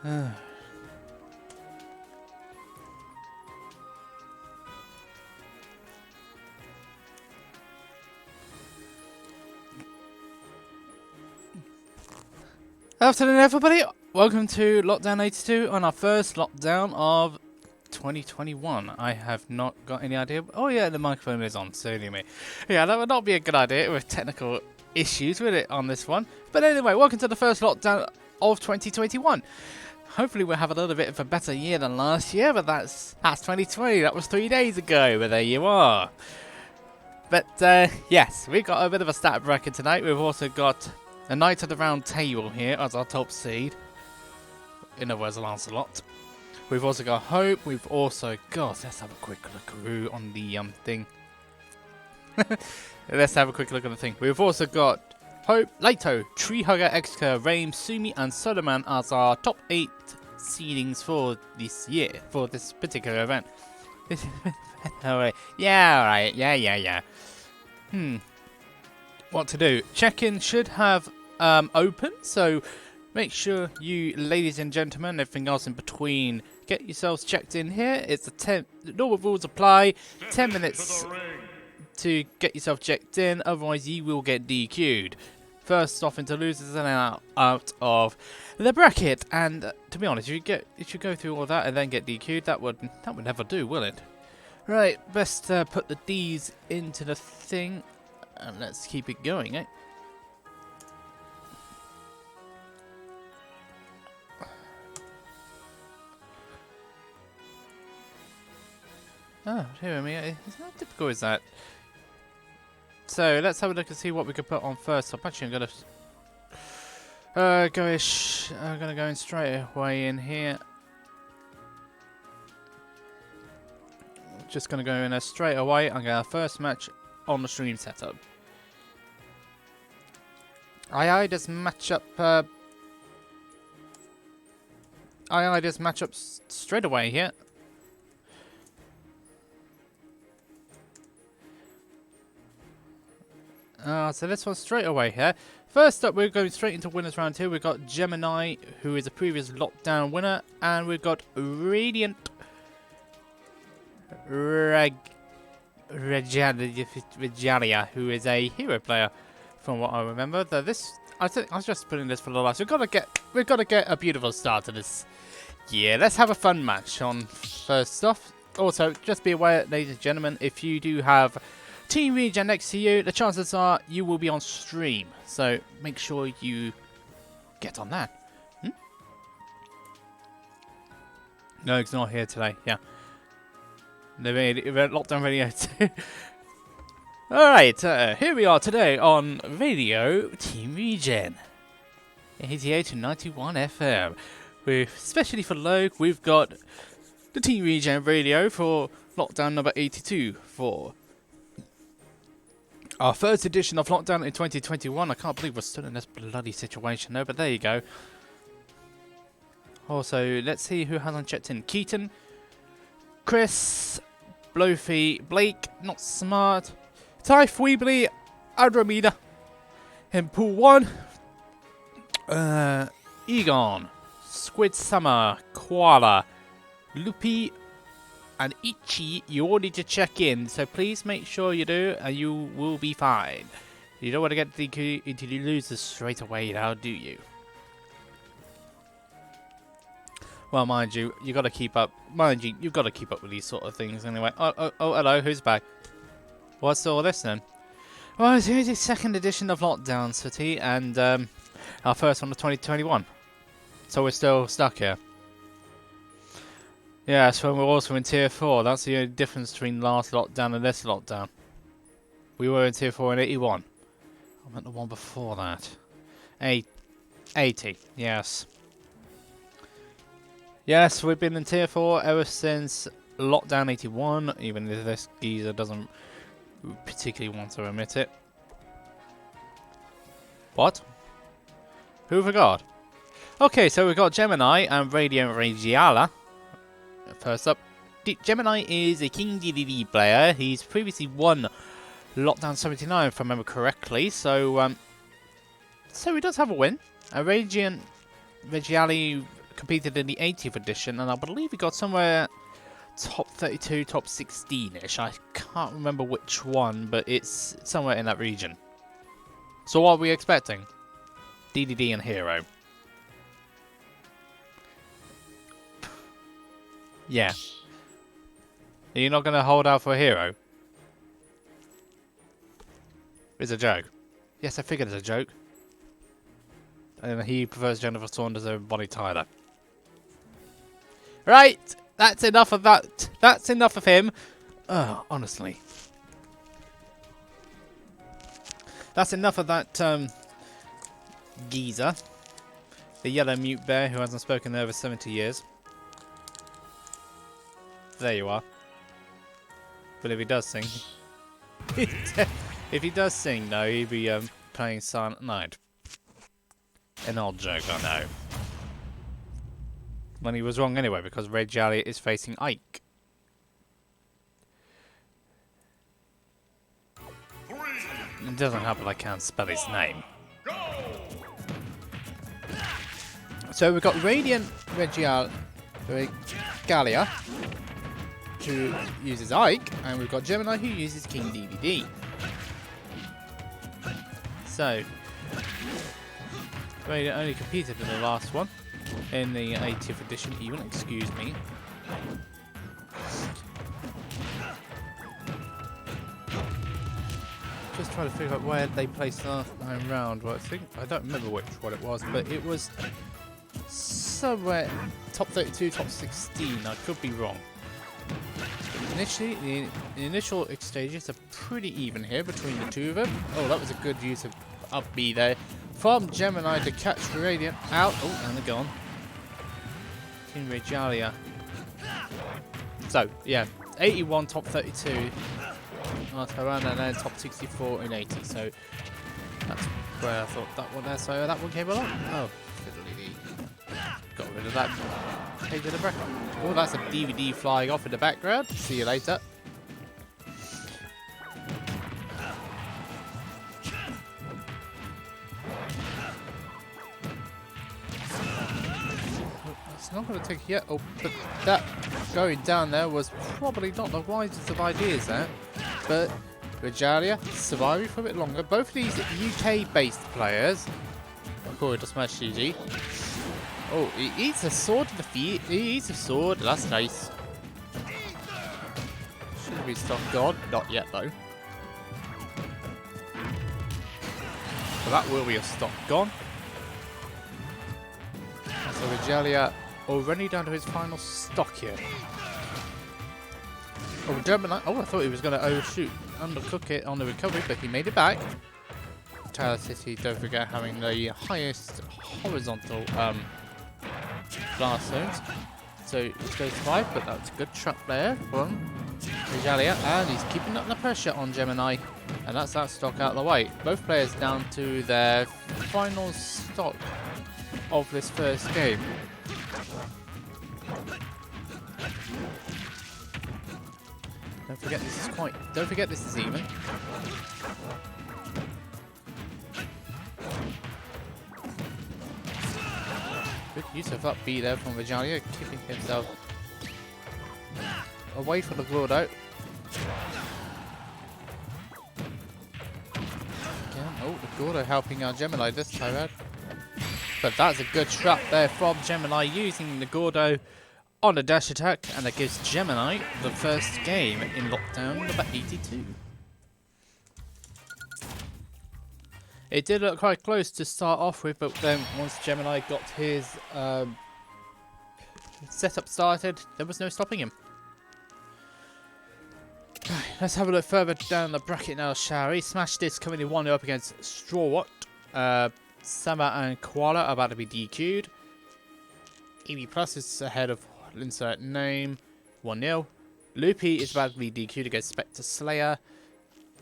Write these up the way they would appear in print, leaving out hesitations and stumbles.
Afternoon, everybody. Welcome to Lockdown 82 on our first lockdown of 2021. I have not got any idea. Oh yeah, the microphone is on, so anyway. Yeah, that would not be a good idea with technical issues with it on this one. But anyway, welcome to the first lockdown of 2021. Hopefully we'll have a little bit of a better year than last year, but that's 2020. That was 3 days ago, but there you are. But yes, we got a bit of a stat bracket tonight. We've also got a Knight of the Round Table here as our top seed. In other words, Lancelot. We've also got Hope. We've also got... Let's have a quick look on the thing. Let's have a quick look at the thing. We've also got Hope, Lyto, Treehugger, Xcurr, Raime, Sumi and Soloman as our top 8 seedings for this year. For this particular event. Alright. Yeah, alright. Yeah. What to do? Check-in should have open, so make sure you, ladies and gentlemen, everything else in between, get yourselves checked in here. It's the normal rules apply. 10 minutes to get yourself checked in, otherwise you will get DQ'd. First off into losers and out of the bracket. And to be honest, if you go through all that and then get DQ'd, that would never do, will it? Right, best put the D's into the thing. And let's keep it going, eh? Oh, hear me. It's how typical is that? So let's have a look and see what we can put on first. I'm actually gonna go in straight away in here. Just gonna go in straight away. I'm gonna first match on the stream setup. Just match up. Just match up straight away here. So this one straight away here. First up, we're going straight into winners round 2. We've got Gemini, who is a previous lockdown winner, and we've got Radiant Regalia, who is a hero player, from what I remember. I was just putting this for the last. We've got to get a beautiful start to this year. Let's have a fun match on first off. Also, just be aware, ladies and gentlemen, if you do have Team Regen next to you, the chances are you will be on stream. So make sure you get on that. No, it's not here today. Yeah. The lockdown radio too. Alright, here we are today on Radio Team Regen. 88 to 91 FM. Especially for Logue, we've got the Team Regen radio for lockdown number 82 for our first edition of lockdown in 2021. I can't believe we're still in this bloody situation though, but there you go. Also, let's see who hasn't checked in. Keaton, Chris, Blofy, Blake, Not Smart, Ty Weebly, Andromeda, in Pool 1, Egon, Squid Summer, Koala, Loopy, and Ichi. You all need to check in, so please make sure you do, and you will be fine. You don't want to get DQ until you lose this straight away now, do you? Well, mind you, you got to keep up. Mind you, you've got to keep up with these sort of things anyway. Oh, hello, who's back? What's all this then? Well, it's the second edition of Lockdown City, and our first one of 2021. So we're still stuck here. Yeah, so we're also in Tier 4. That's the only difference between last lockdown and this lockdown. We were in Tier 4 in 81. I meant the one before that. 80, yes. Yes, we've been in Tier 4 ever since lockdown 81, even if this geezer doesn't particularly want to admit it. What? Who forgot? Okay, so we've got Gemini and Radiant Regiala. First up, Gemini is a King DDD player. He's previously won Lockdown 79, if I remember correctly. So he does have a win. Radiant Regiali competed in the 80th edition, and I believe he got somewhere top 32, top 16-ish. I can't remember which one, but it's somewhere in that region. So what are we expecting? DDD and Hero. Yeah. Are you not going to hold out for a Hero? It's a joke. Yes, I figured it's a joke. And he prefers Jennifer Saunders over Bonnie Tyler. Right! That's enough of that. That's enough of him. Oh, honestly. That's enough of that, geezer. The yellow mute bear who hasn't spoken in over 70 years. There you are. But if he does sing... if he does sing, though, he'd be, playing Silent Night. An old joke, I know. When he was wrong anyway, because Red Jelly is facing Ike. It doesn't help that I can't spell his name. So we've got Radiant Regalia, who uses Ike, and we've got Gemini, who uses King DVD. So, Radiant only competed in the last one. In the 80th edition even, excuse me. Just trying to figure out where they placed last time round. Well, I don't remember which one it was, but it was somewhere top 32, top 16. I could be wrong. Initially, the initial exchanges are pretty even here between the two of them. Oh, that was a good use of up B there. From Gemini to catch Radiant out. Oh, and they're gone. King Regalia. So, yeah. 81 top 32. Around and then top 64 in 80. So, that's where I thought that one there. So, that one came along. Oh, fiddly-dee. Got rid of that page in the background. Oh, that's a DVD flying off in the background. See you later. It's not going to take it yet. Oh, but that going down there was probably not the wisest of ideas there. But Regalia surviving for a bit longer. Both of these UK-based players, according to Smash GG. Oh, he eats a sword to the feet. He eats a sword. That's nice. Should be stock gone. Not yet, though. So that will be a stock gone. So Regalia already down to his final stock here. Oh, Gemini. Oh, I thought he was going to overshoot, undercook it on the recovery, but he made it back. Tower City, don't forget, having the highest horizontal blast zones. So it goes 5, but that's a good trap there from Regalia, and he's keeping up the pressure on Gemini, and that's that stock out of the way. Both players down to their final stock of this first game. Don't forget this is quite. Don't forget this is even. Good use of up B there from Regalia, keeping himself away from the Gordo. Again, oh, the Gordo helping our Gemini this time out. But that's a good trap there from Gemini using the Gordo on a dash attack, and that gives Gemini the first game in lockdown number 82. It did look quite close to start off with, but then once Gemini got his setup started, there was no stopping him. Let's have a look further down the bracket now, shall we? Smash This coming in 1-0 up against Strawwatt. Sama and Koala are about to be DQ'd. EV Plus is ahead of insert name, 1-0. Loopy is about to be DQ'd against Spectre Slayer.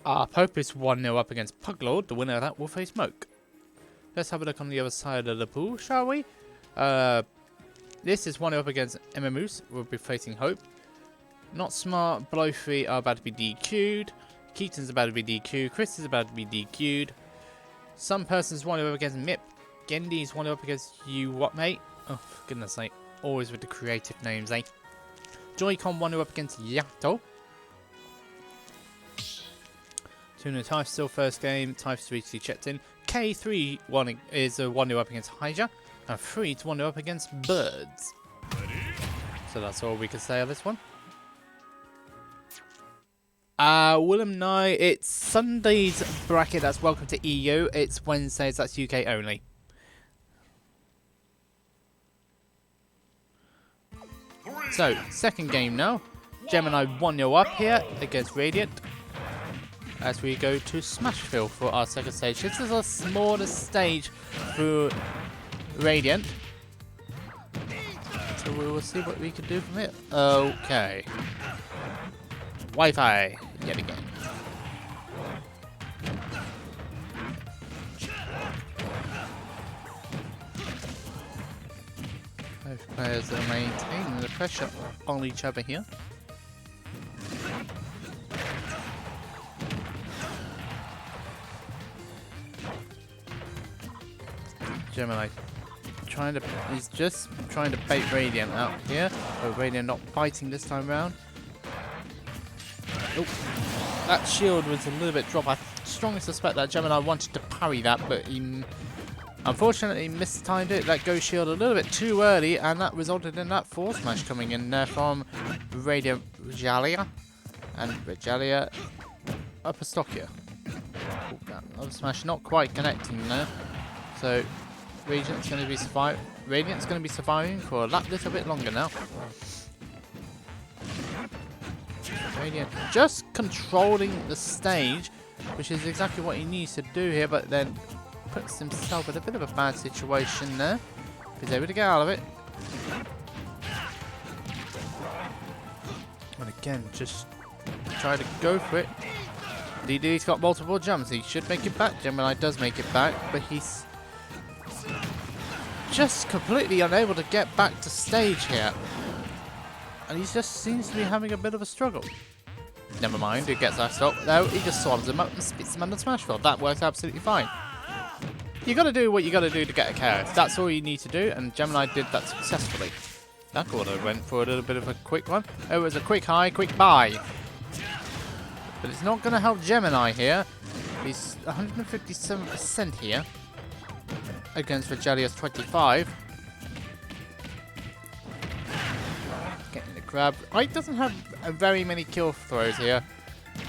Pope is 1-0 up against Puglord. The winner of that will face Moke. Let's have a look on the other side of the pool, shall we? This is 1-0 up against Moose. We'll be facing Hope. Not Smart, Blowfree are about to be DQ'd. Keaton's about to be DQ'd. Chris is about to be DQ'd. Some person's 1-0 up against Mip. Gendy's 1-0 up against You What Mate. Oh, for goodness sake. Always with the creative names, eh? Joy-Con 1-0 up against Yato. Tuna Typh still first game. Typh's recently checked in. K3 is 1-0 up against Hyja. And 3-1 up against Birds. So that's all we can say on this one. Willem Nye, it's Sunday's bracket. That's welcome to EU. It's Wednesdays. That's UK only. So, second game now. Gemini 1-0 up here against Radiant. As we go to Smashville for our second stage. This is a smaller stage for Radiant. So we will see what we can do from it. Okay. Wi-Fi yet again. Both players are maintaining the pressure on each other here. Gemini he's just trying to bait Radiant out here, but Radiant not biting this time round. Oh, that shield was a little bit dropped. I strongly suspect that Gemini wanted to parry that, but he unfortunately mistimed it. Let go shield a little bit too early, and that resulted in that force smash coming in there from Radiant Regalia. And Regalia upper stock here. Oh, that other smash not quite connecting there. So Radiant's going to be surviving for a little bit longer now. Radiant just controlling the stage, which is exactly what he needs to do here, but then puts himself in a bit of a bad situation there. He's able to get out of it. And again, just try to go for it. DD's got multiple jumps. He should make it back. Gemini does make it back, but he's just completely unable to get back to stage here. And he just seems to be having a bit of a struggle. Never mind, he gets that stop. No, he just swallows him up and spits him under Smashville. That works absolutely fine. You gotta do what you gotta do to get a carrot. That's all you need to do, and Gemini did that successfully. That corner went for a little bit of a quick one. Oh, it was a quick high, quick buy. But it's not gonna help Gemini here. He's 157% here against Regalia's 25. Getting the grab. He doesn't have very many kill throws here,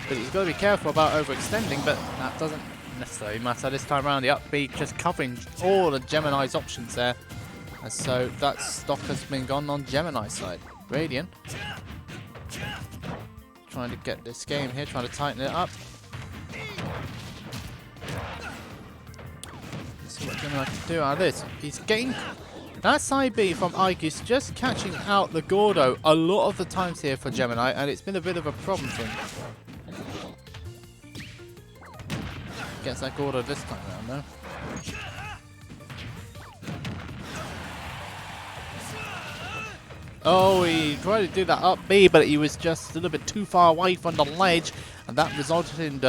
but he's got to be careful about overextending, but that doesn't necessarily matter this time around. The up B just covering all of Gemini's options there, and so that stock has been gone on Gemini's side. Radiant trying to get this game here, trying to tighten it up. Let's see what Gemini can do out of this. He's getting that side B from Ike is just catching out the Gordo a lot of the times here for Gemini, and it's been a bit of a problem for him. Gets that Gordo this time around though. Oh, he tried to do that up B, but he was just a little bit too far away from the ledge, and that resulted in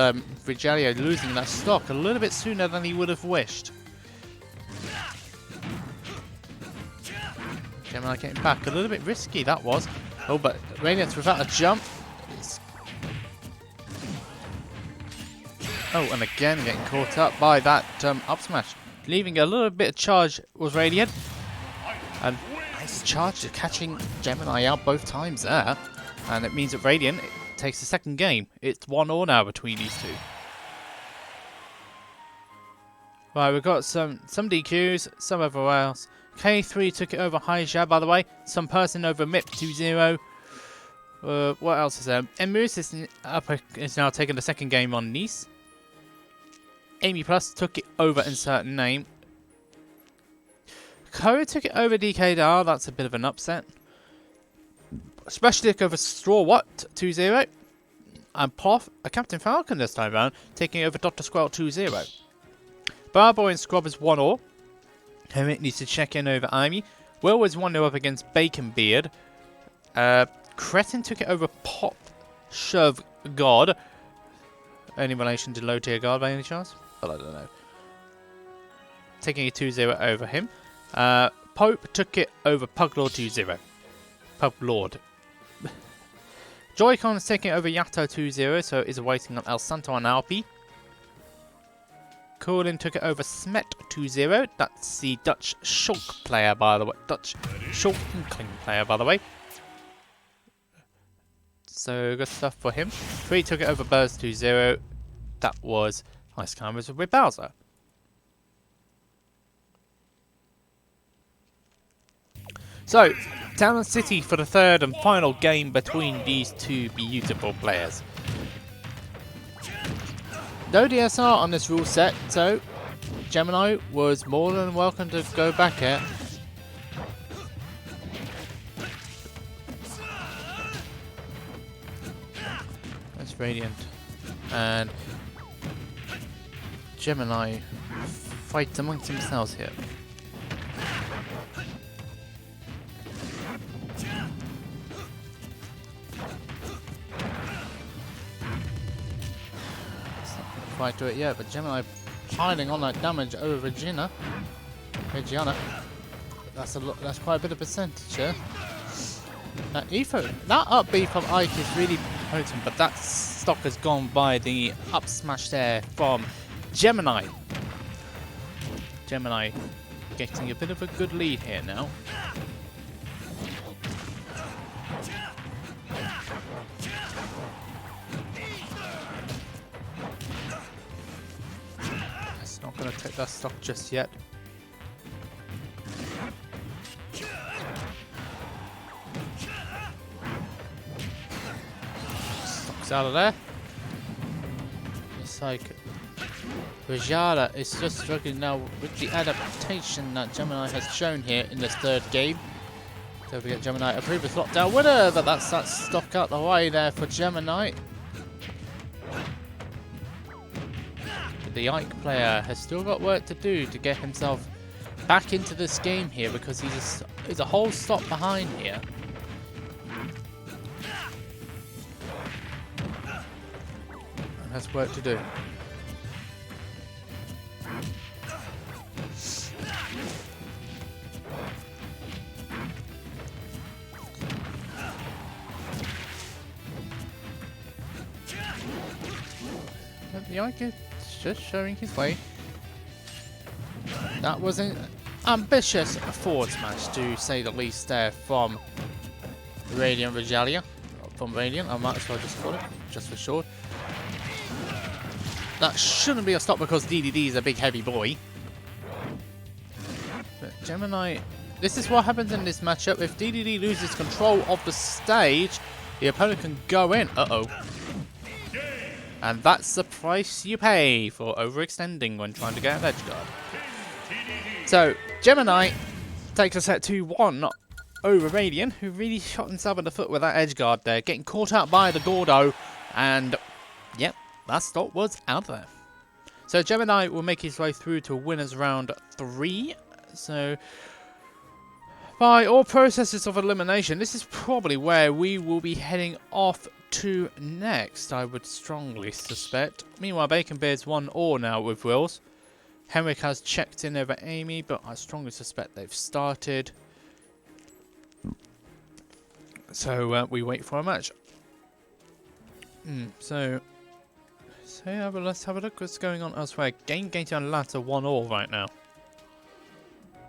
Regalia losing that stock a little bit sooner than he would have wished. Gemini getting back. A little bit risky, that was. Oh, but Radiant's without a jump. Oh, and again getting caught up by that up smash. Leaving a little bit of charge was Radiant. And nice charge to catching Gemini out both times there. And it means that Radiant takes the second game. It's 1-1 now between these two. Right, we've got some DQs, some everywhere else. K3 took it over Hyja, by the way. Some person over MIP 2-0. What else is there? Emus is now taking the second game on Nice. Amy Plus took it over Insert Name. Koa took it over DKDR. That's a bit of an upset. Special over Straw What 2-0. And Poff, a Captain Falcon this time round, taking over Dr. Squirrel 2-0. Barboy and Scrub is 1-1. Hermit needs to check in over Amy. Will was 1-0 up against Bacon Beard. Cretin took it over Pop Shove God. Any relation to low tier God by any chance? Well, I don't know. Taking a 2-0 over him. Pope took it over Puglord 2-0. Puglord. Joy-Con is taking over Yato 2-0, so it is waiting on El Santo and Alpi. Coolin took it over Smet 2-0. That's the Dutch Shulk player, by the way. Dutch Shulkling player, by the way. So good stuff for him. Free took it over Burrs 2-0. That was Ice Climbers with Bowser. So, Town and City for the third and final game between these two beautiful players. No DSR on this rule set, so Gemini was more than welcome to go back at. That's Radiant. And Gemini fight amongst themselves here. Quite do it yet, but Gemini piling on that damage over Regina. That's quite a bit of percentage here. That up B from Ike is really potent, but that stock has gone by the up smash there from Gemini. Gemini getting a bit of a good lead here now. Not going to take that stock just yet. Stock's out of there. It's like Rajala is just struggling now with the adaptation that Gemini has shown here in this third game. Don't forget Gemini, a previous lockdown winner, but that's that stock out the way there for Gemini. The Ike player has still got work to do to get himself back into this game here, because he's a whole stop behind here. And has work to do. But the Ike is just showing his way. That was an ambitious forward smash, to say the least, there from Radiant Regalia. From Radiant, I might as well just call it, just for short. That shouldn't be a stop because DDD is a big heavy boy. But Gemini, this is what happens in this matchup. If DDD loses control of the stage, the opponent can go in. Uh-oh. And that's the price you pay for overextending when trying to get an edge guard. So, Gemini takes a set 2-1 over Radiant, who really shot himself in the foot with that edge guard there, getting caught out by the Gordo, and yep, that stop was out there. So Gemini will make his way through to winners round 3. So, by all processes of elimination, this is probably where we will be heading off to next, I would strongly suspect. Meanwhile, Bacon Beard's 1-all now with Wills. Henrik has checked in over Amy, but I strongly suspect they've started. So we wait for a match. So yeah, but let's have a look what's going on elsewhere. Game Gate and Latter 1-all right now.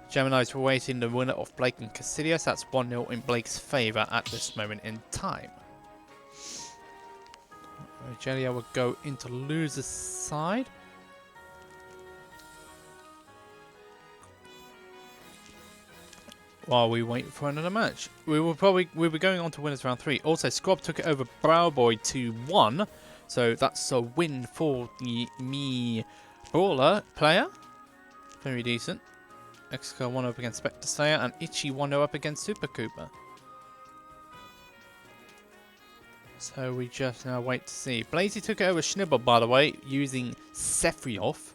Gemini's awaiting the winner of Blake and Cassidius. That's 1-0 in Blake's favour at this moment in time. Regelia will go into loser's side. While we wait for another match. We'll be going on to winners round 3. Also, Scrub took it over Browboy 2-1. So that's a win for the Me Brawler player. Very decent. Xcurr 1-up against Spectre Slayer, and Itchy 1-0 up against Super Cooper. So we just now wait to see. Blazy took it over Schnibble, by the way, using Sephrioth.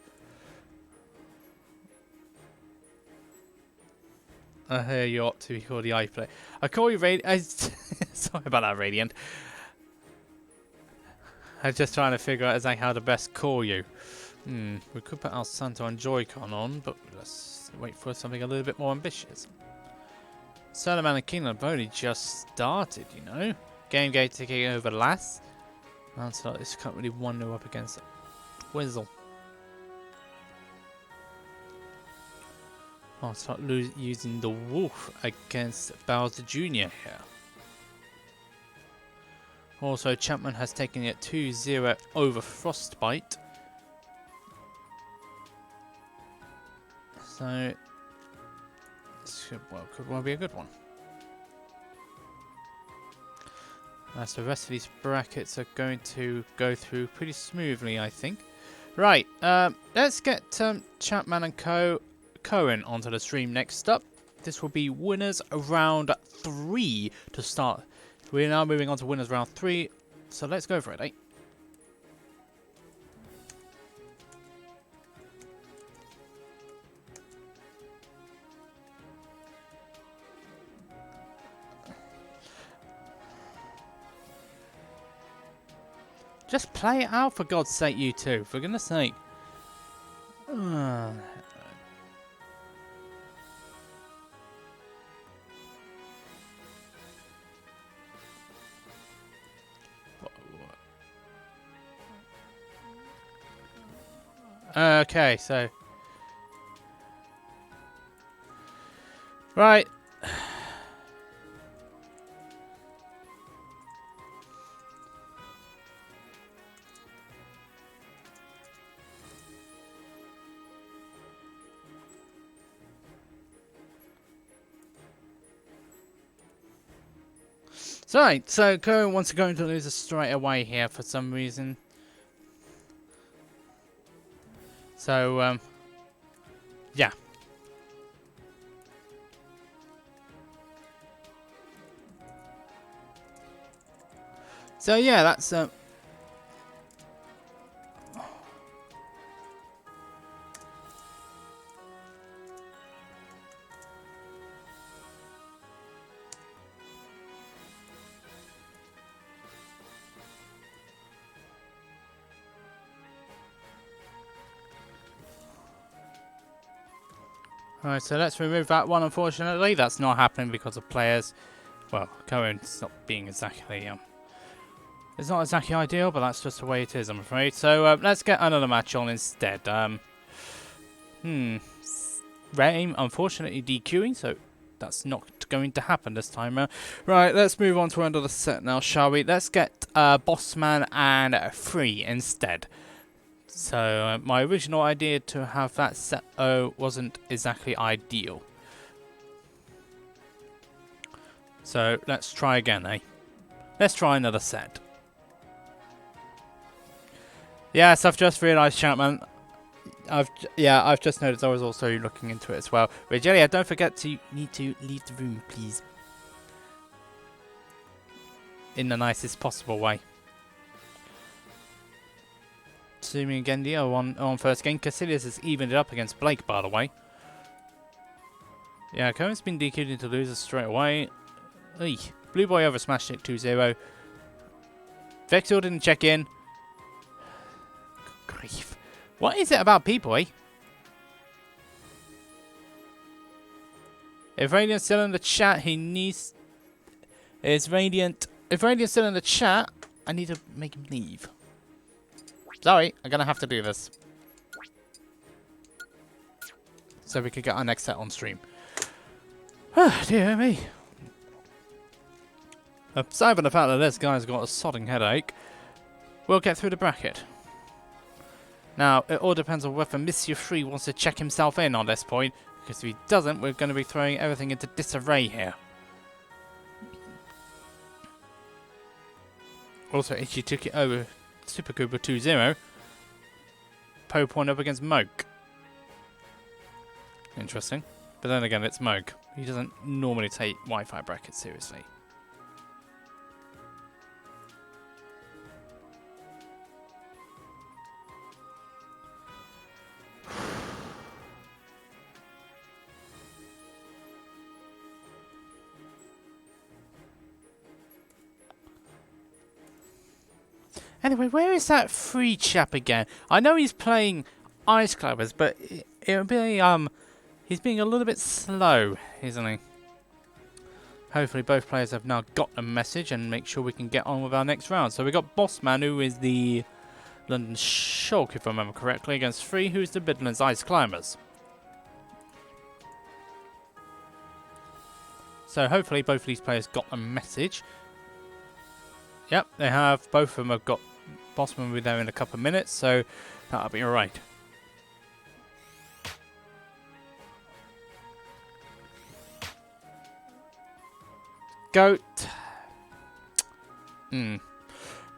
I hear you ought to be called the eye play. I call you Radiant. Sorry about that, Radiant. I was just trying to figure out exactly how to best call you. We could put El Santo and Joy-Con on, but let's wait for something a little bit more ambitious. Soloman and Kingdom have only just started, you know. Game taking over last. Lancelot is currently 1-0 up against Wizzle. Lancelot using the Wolf against Bowser Jr. here. Also, Chapman has taken it 2-0 over Frostbite. So, this could well be a good one. As the rest of these brackets are going to go through pretty smoothly, I think. Right, let's get Chapman and Cohen onto the stream next up. This will be winners round 3 to start. We're now moving on to winners round 3, so let's go for it, eh? Just play it out, for God's sake, you two. For goodness sake. Okay, so... Right. So Cohen wants to go into loser straight away here for some reason. So, yeah. So yeah, that's Alright, so let's remove that one. Unfortunately, that's not happening because of players. Well, Cohen's not being exactly it's not exactly ideal, but that's just the way it is, I'm afraid. So let's get another match on instead. Raime, unfortunately, DQing, so that's not going to happen this time round. Right, let's move on to another set now, shall we? Let's get Bossman and Free instead. So my original idea to have that set wasn't exactly ideal. So let's try again, eh? Let's try another set. Yes, I've just realised, Chapman. I've just noticed I was also looking into it as well. Regelia, don't forget to need to leave the room, please. In the nicest possible way. Sumi again, the on first game. Casillas has evened it up against Blake, by the way. Yeah, Cohen's been DQ'd into losers straight away. Eey. Blue Boy over smashed it 2-0. Vexor didn't check in. Good grief. What is it about people, eh? If Radiant's still in the chat, he needs... If Radiant's still in the chat, I need to make him leave. Sorry, I'm gonna have to do this. So we could get our next set on stream. Dear me. Aside from the fact that this guy's got a sodding headache, we'll get through the bracket. Now, it all depends on whether Monsieur Free wants to check himself in on this point, because if he doesn't, we're going to be throwing everything into disarray here. Also, Ichi took it over Super Cooper 2-0. Poe point up against Moke. Interesting. But then again, it's Moke. He doesn't normally take Wi-Fi brackets seriously. Anyway, where is that free chap again? I know he's playing Ice Climbers, but it'll be he's being a little bit slow, isn't he? Hopefully both players have now got a message and make sure we can get on with our next round. So we got Bossman, who is the London Shulk, if I remember correctly, against Free, who's the Midlands Ice Climbers. So hopefully both of these players got a message. Yep, they have. Both of them have got. Bossman will be there in a couple of minutes, so that'll be alright. Goat.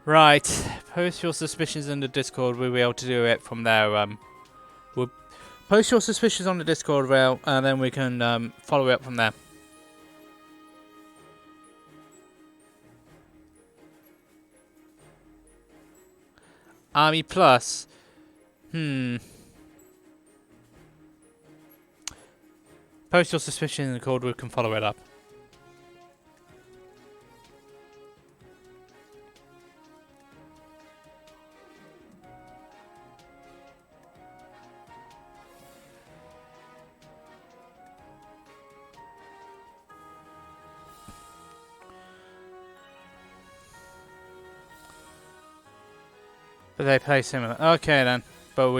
Right. Post your suspicions in the Discord. We'll be able to do it from there. We'll post your suspicions on the Discord rail, and then we can follow it up from there. Army Plus. Post your suspicions in the Discord. We can follow it up. But they play similar. Okay then. But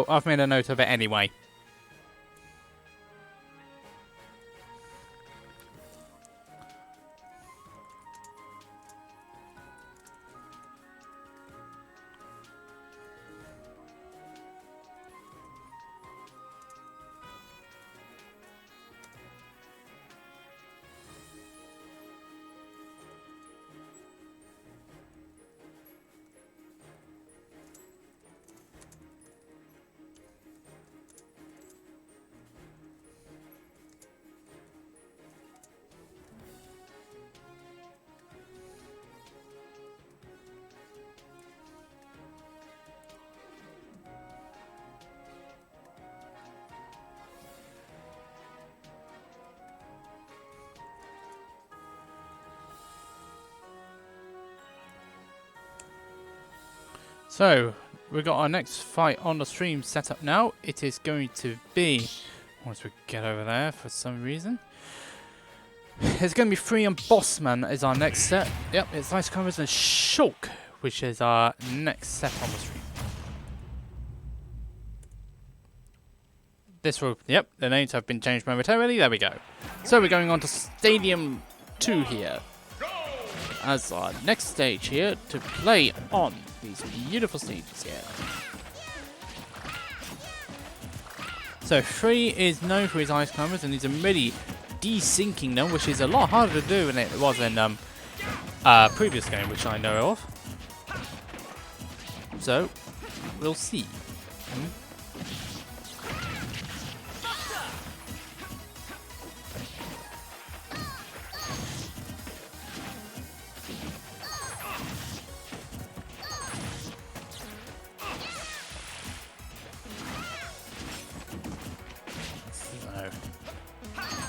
I've made a note of it anyway. So, we've got our next fight on the stream set up now. It is going to be, once we get over there for some reason, it's going to be Free and Bossman is our next set. Yep, it's Ice Climbers and Shulk, which is our next set on the stream. This will, yep, the names have been changed momentarily. There we go. So we're going on to Stadium 2 here as our next stage here to play on these beautiful stages here. So Free is known for his ice climbers and he's already desyncing them, which is a lot harder to do than it was in previous game, which I know of. So we'll see.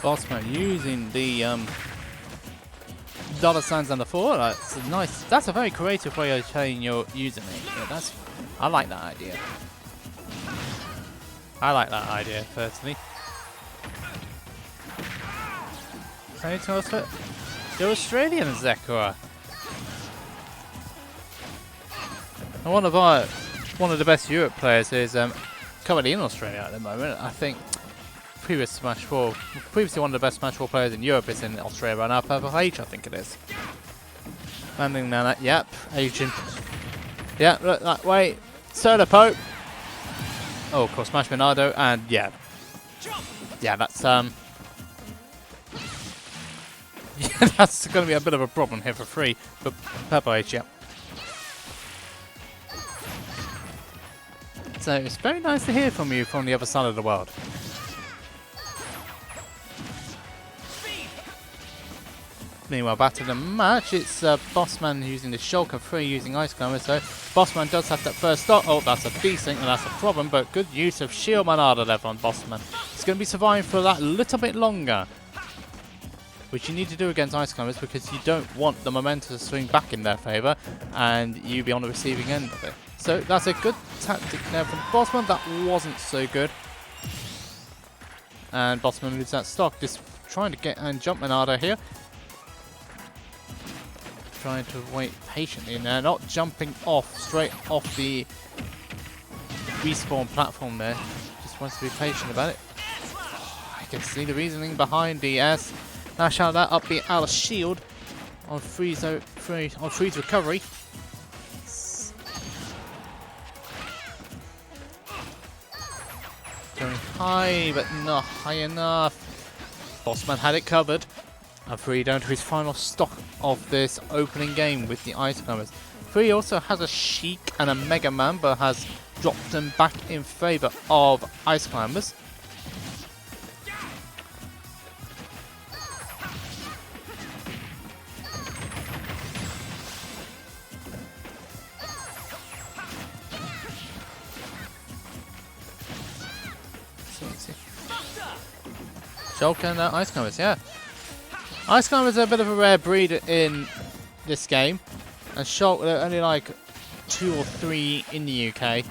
Bossman using the dollar signs on the floor. That's a nice. That's a very creative way of saying you're using it. Yeah, I like that idea. I like that idea personally. Can you tell us what? You're Australian, Xcurr. And one of the best Europe players is currently in Australia at the moment. I think. Previously one of the best Smash 4 players in Europe is in Australia right now, Purple H, I think it is. Landing down that, yep, Asian. Yeah, look that way. Solar Pope. Oh, of course, Smash Minardo, and yeah. Yeah, that's, yeah, that's going to be a bit of a problem here for Free, but Purple H, yeah. So, it's very nice to hear from you from the other side of the world. Meanwhile, back to the match, it's Bossman using the Shulk and Free using Ice Climber, so Bossman does have that first stop. Oh, that's a desync and that's a problem, but good use of Shield Manada level on Bossman. It's going to be surviving for that little bit longer, which you need to do against Ice Climbers because you don't want the momentum to swing back in their favour and you be on the receiving end of it. So that's a good tactic there from Bossman. That wasn't so good. And Bossman moves that stock, just trying to get and jump Manada here. trying to wait patiently now, not jumping off straight off the respawn platform there. Just wants to be patient about it. I can see the reasoning behind the S. Lash out that up the out of shield on freeze recovery. Going high, but not high enough. Bossman had it covered. And Free down to his final stock of this opening game with the Ice Climbers. Free also has a Sheik and a Mega Man, but has dropped them back in favour of Ice Climbers. Shulk and Ice Climbers, yeah. Ice Climbers are a bit of a rare breed in this game. And Shulk, there are only like 2 or 3 in the UK.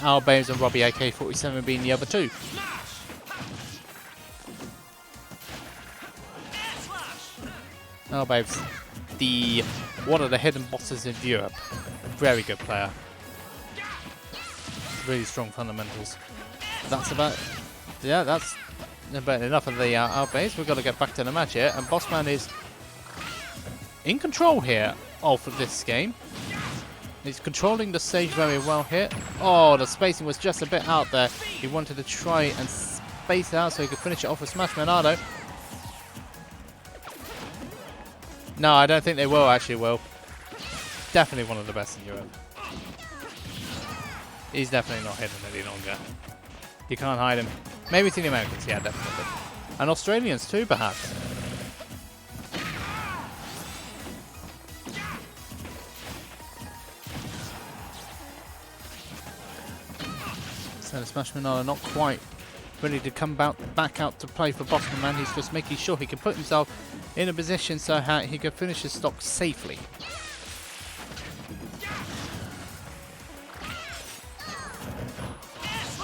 Our Babes and Robbie AK-47 being the other 2. Our Babes, one of the hidden bosses in Europe. Very good player. Really strong fundamentals. That's about, yeah, that's about enough of the outbase. We've got to get back to the match here, and Bossman is in control here of this game. He's controlling the stage very well here. Oh, the spacing was just a bit out there. He wanted to try and space it out so he could finish it off with Smash Monado. No, I don't think they will actually, Will. Definitely one of the best in Europe. He's definitely not hidden any longer. You can't hide him. Maybe to the Americans, yeah, definitely. And Australians too, perhaps. So the Smashman are not quite ready to come back out to play for Bossman Man. He's just making sure he can put himself in a position so he can finish his stock safely.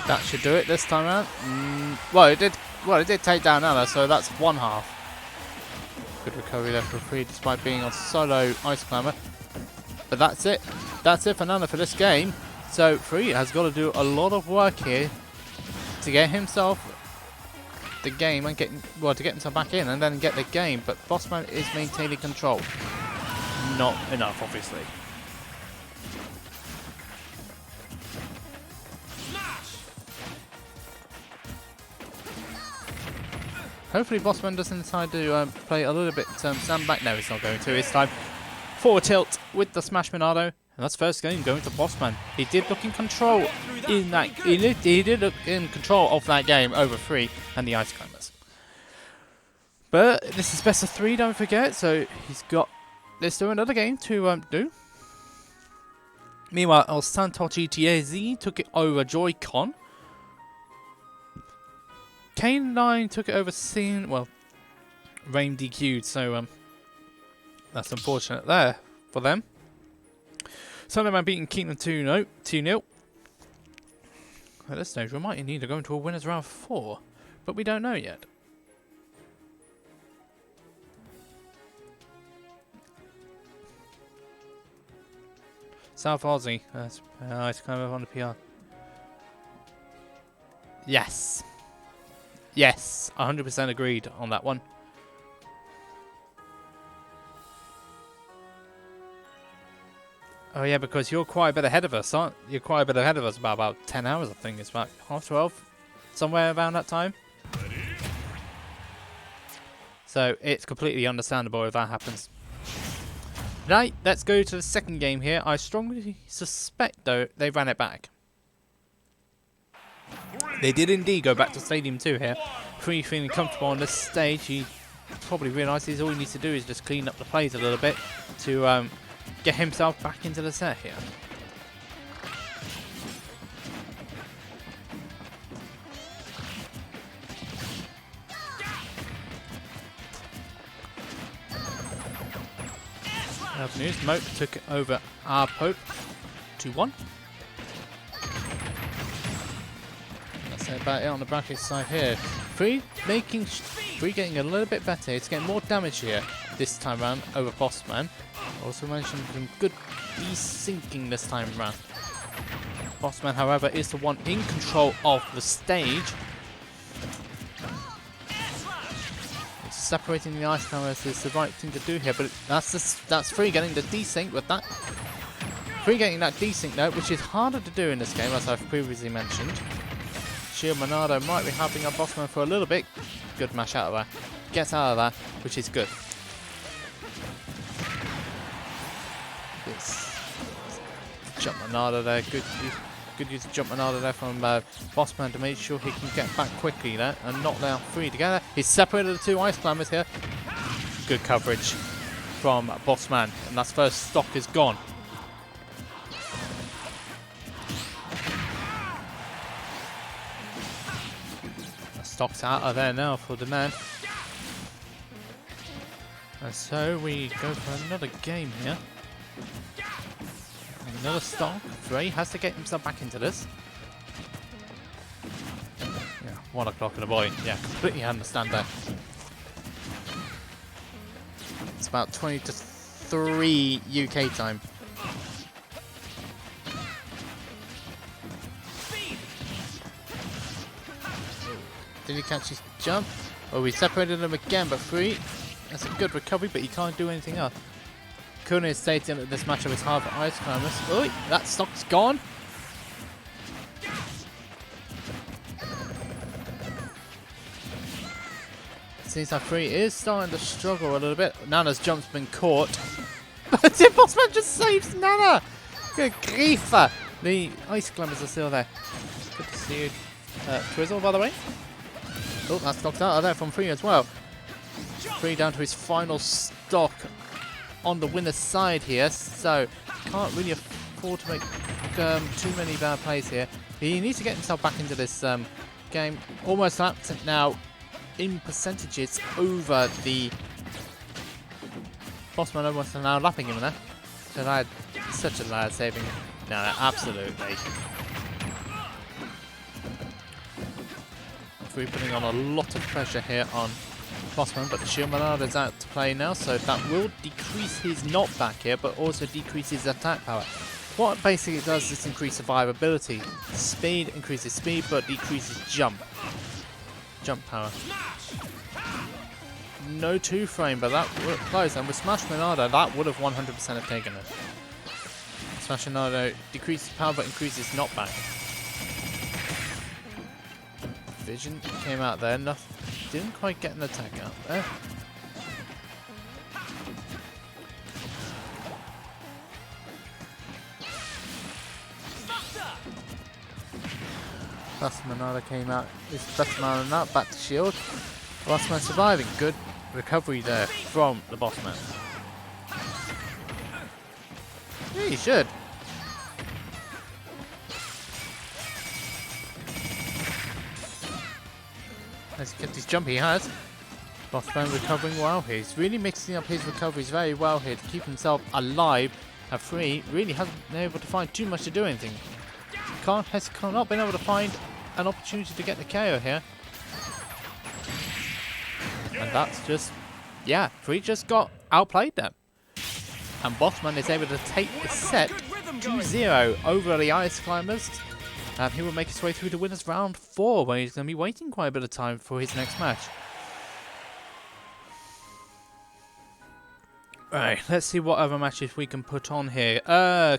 That should do it this time around. Well, it did take down Anna, so that's one half. Good recovery there for Free, despite being on solo Ice Climber. But that's it. That's it for Nana for this game. So Free has got to do a lot of work here to get himself the game and to get himself back in and then get the game. But Bossman is maintaining control. Not enough, obviously. Hopefully Bossman doesn't decide to play a little bit stand back. No, he's not going to. It's time. Forward tilt with the Smash Monado. And that's first game going to Bossman. He did look in control in that. He did look in control of that game over Free and the Ice Climbers. But this is best of 3, don't forget. So he's got. There's still another game to do. Meanwhile, El Santo GTAZ took it over Joy-Con. K9 took it over Scene. Well, Raime DQ'd, so that's unfortunate there for them. Soloman beating Kingdom 2-0. At this stage, we might need to go into a winners round 4, but we don't know yet. South Aussie, that's nice, kind of on the PR. Yes. Yes, 100% agreed on that one. Oh yeah, because you're quite a bit ahead of us, aren't you? You're quite a bit ahead of us by about 10 hours, I think. It's about 12:30, somewhere around that time. So it's completely understandable if that happens. Right, let's go to the second game here. I strongly suspect, though, they ran it back. They did indeed go back to Stadium 2 here. Free feeling comfortable on this stage. He probably realises all he needs to do is just clean up the plays a little bit to get himself back into the set here. Other news, Moat took it over our Pope 2-1. That's about it on the bracket side here. Free getting a little bit better. It's getting more damage here this time around over Bossman. Also mentioned some good desyncing this time around. Bossman, however, is the one in control of the stage. Separating the ice cameras is the right thing to do here, but that's Free getting the desync with that. Free getting that desync note, which is harder to do in this game, as I've previously mentioned. Shield Monado might be helping our Bossman for a little bit. Good mash out of there. Gets out of that, which is good. This jump Monado there, good use of jump Monado there from Bossman to make sure he can get back quickly there and knock down Free together. He's separated the two ice climbers here. Good coverage from Bossman, and that first stock is gone. Stock's out of there now for the man. And so we go for another game here. Another stock. Frey has to get himself back into this. Yeah, 1 o'clock in the morning. Yeah, completely understand that. It's about 20 to 3 UK time. Did he catch his jump? Oh, we separated him again, but Free. That's a good recovery, but he can't do anything else. Kuna is stating that this matchup is hard for ice climbers. Oh, that stock's gone. Seems like Free is starting to struggle a little bit. Nana's jump's been caught. But the Bossman just saves Nana. Good grief. The ice climbers are still there. Good to see you. Twizzle, by the way. Oh, that's knocked out of there from Free as well. Free down to his final stock on the winner's side here, so can't really afford to make too many bad plays here. He needs to get himself back into this game. Almost lapped now in percentages over the Bossman. Almost now lapping him there. So that such a lad saving. No, absolutely. Free putting on a lot of pressure here on Bossman, but the Shield Monado is out to play now, so that will decrease his knockback here, but also decrease his attack power. What it basically does is increase survivability. Speed increases speed, but decreases jump power. No 2-frame, but that would close, and with Smash Monado, that would have 100% have taken it. Smash Monado decreases power, but increases knockback. Vision came out there, didn't quite get an attack out there. Last Monado came out, this best man out, back to shield. Last man surviving, good recovery there from the Bossman. Yeah, he should. As he kept his jump, he has. Bossman recovering well here. He's really mixing up his recoveries very well here to keep himself alive and Free. Really hasn't been able to find too much to do anything. Has not been able to find an opportunity to get the KO here. And that's just, yeah, Free just got outplayed them. And Bossman is able to take the set 2-0 over the Ice Climbers. And he will make his way through to winners round 4, where he's going to be waiting quite a bit of time for his next match. Right, let's see what other matches we can put on here.